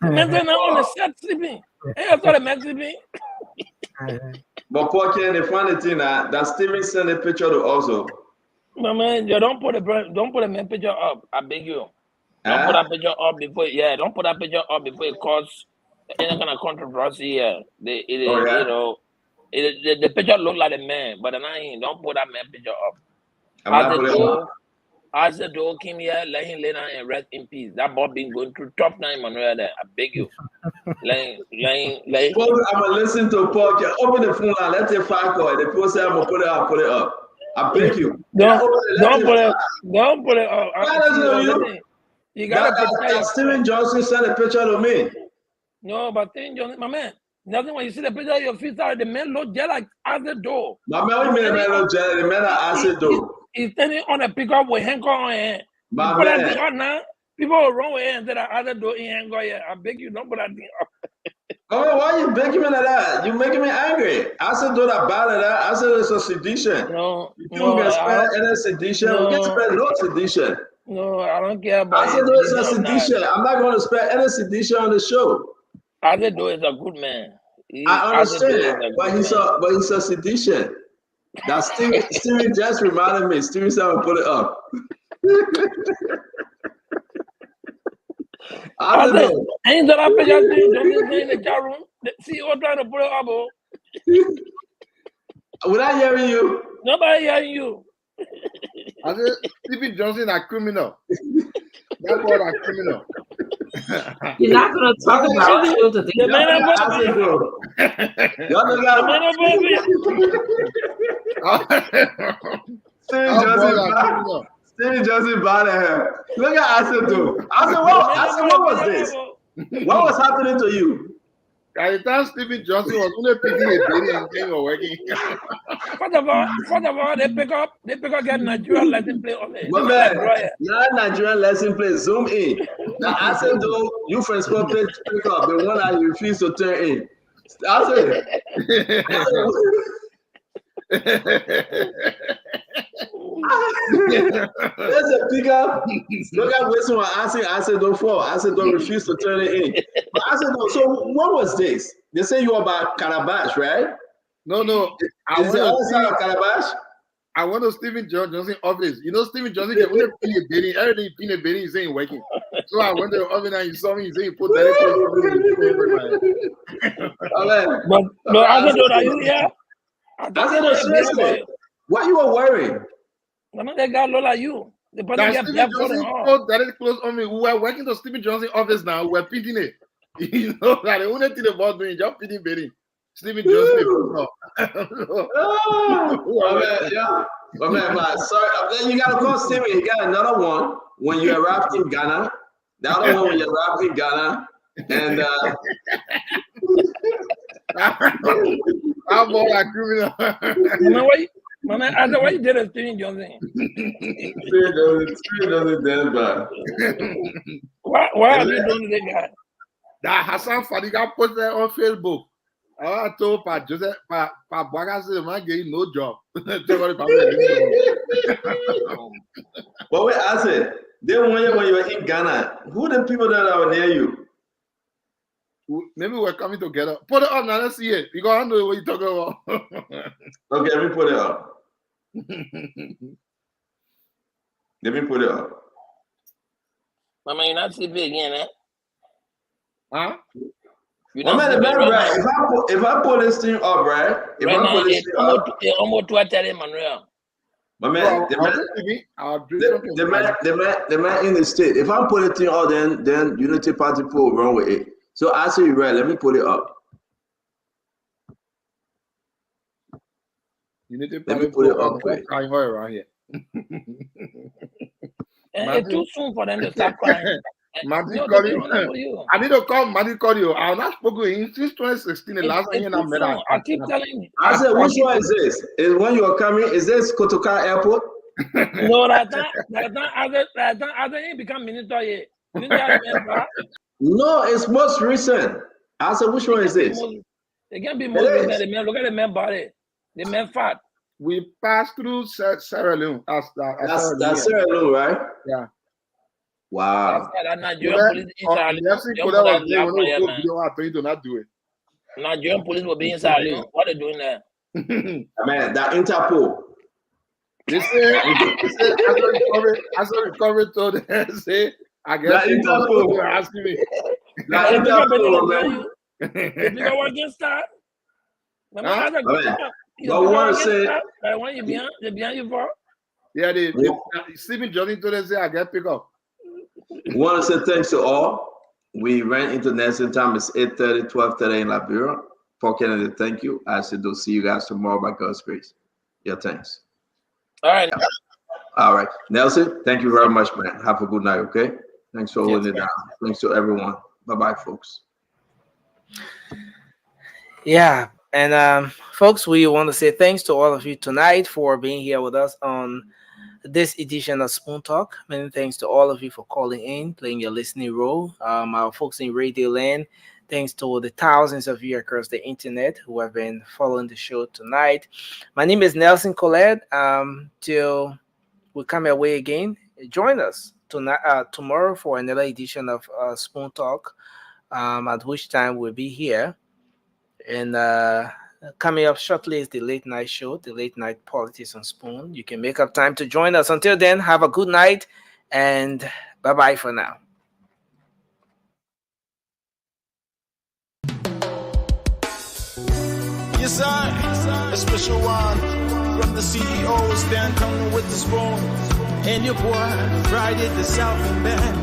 The man now on the set sleeping. Hey, I saw the man sleeping. But Paul, can the funny thing that Steven sent a picture to also. No man, you don't put the man picture up. I beg you. Don't put that picture up before. Yeah, don't put that picture up before it causes any kind of controversy. Yeah, you know, the picture look like a man, but don't put that man picture up. I'm not putting it up. Arthur Doe came here, let him lay down and rest in peace. That boy been going through tough time, Manuel. There, I beg you. Paul, I'm gonna listen to Paul. Open the phone line. Let's take 5 calls. The people say I'm gonna put it up. Put it up. I beg you. Don't put it up. You gotta protect yourself. Steven Johnson sent a picture of me. No, but Steven Johnson, my man. Nothing when you see the picture of your feet, the man look just like Arthur Doe. My man, what you mean the man look jelly? The man are Arthur Doe. He's standing on a pickup with handcuff on hand. My put man. that thing up now. People will run with it and say that Arthur Doe in handcuff here. I beg you, don't put that thing up. Oh, why you begging me like that? You making me angry. I said do that bad that. I said it's a sedition. No, you can spell any sedition. No. We can spell no sedition. No, I don't care about I said no, it's a sedition. I'm not going to spell any sedition on the show. Arthur Doe is a good man. I understand, but he's a sedition. That Steven just reminded me. Steven said I'll put it up. I don't know. Ain't that I picture in the chat room? See you trying to put it up, oh. Without hearing you? Nobody hearing you. I said, Stephen Johnson a criminal. That's what a criminal. You're not going to talk about it today. The man Steven Johnson bad at him. Look at Asedo. What was this? What was happening to you? At the time Stephen Johnson was only picking a baby and came working. First of all, they pick up get Nigerian lesson play on it. But man, not Nigerian lesson play. Zoom in. Now Asedo, you first pick up the one that you refuse to turn in. There's a pickup. Look at this one. I said don't fall. I said don't refuse to turn it in. But I said no. So what was this? They say you were about Calabash, right? No. Is the other side of Calabash? I went to Stephen Johnson office. You know Stephen Johnson can only pin a baby. Everything pin a baby. He's saying working. So I went to the office and he saw me. He said he put that. But I don't know that you here. I said no, seriously. What you were wearing? I mean, they got look like you. The person get Stephen black Johnson that is close on me. We were working to Stephen Johnson office now. We're pinning it. You know, like the only thing about doing just pinning baby. Stephen Johnson. Man, sorry. Then you gotta call Steven. He got another one when you arrived in Ghana. The other one when you arrived in Ghana. And I'm more like criminal. Why you did a Stephen Johnson? Steven doesn't dance bad. Why are you doing this guy? That Hassan Fadiga put that on Facebook. I told Pa Joseph, Pa Baga said, man, getting no job. But wait, I said, they when you were in Ghana, who the people that are near you? Maybe we're coming together. Put it up now, let's see it. Because I know what you're talking about. Okay, let me put it up. Let me put it up. Mama, you're not TV again, eh? Huh? Right? If I pull this thing up, right? If I pull this thing up, it's almost 2:30, Manuel. My man, the man in the state. If I pull the thing up, then Unity Party people will run with it. So I say you right. Let me put it up. Unity Let me put it up quick. Crying around here. It's too soon for them to start crying. Madi called you. I need to call Madi call you. I have not spoken to him since 2016. The last time I met him. I keep telling you. I said, which one is this? Is when you are coming? Is this Kotoka Airport? No, that ain't become minister yet. No, it's most recent. I said, which one is this? It can't be most recent. The man, look at the man body. The man fat. We passed through Sierra Leone. That's Sierra Leone, right? Yeah. Wow. Nigerian police will be inside Leone. What are they doing there? Man, that Interpol. They say as a recovery told them, say, I guess that Interpol. They're asking me. That Interpol, man. If you don't want to start, but we want to say, when you behind you for? Yeah, Stephen Johnny today say I get pick up. Want to say thanks to all. We ran international time. It's 8:30, 12:30 in Liberia. For Canada, thank you. I said to see you guys tomorrow by God's grace. Yeah, thanks. All right. Yeah. All right. Nelson, thank you very much, man. Have a good night, okay? Thanks for holding it down. Thanks to everyone. Bye-bye, folks. Yeah. And folks, we want to say thanks to all of you tonight for being here with us on this edition of Spoon Talk. Many thanks to all of you for calling in, playing your listening role. Our folks in Radio Land, thanks to the thousands of you across the internet who have been following the show tonight. My name is Nelson Collette. Till we come your way again, join us tomorrow for another edition of Spoon Talk, at which time we'll be here. And coming up shortly is the late night show, the late night politics on Spoon. You can make up time to join us. Until then, have a good night and bye-bye for now. Yes, sir. A special one from the CEO, stand coming with the spoon. And your boy, Friday the Southern Band.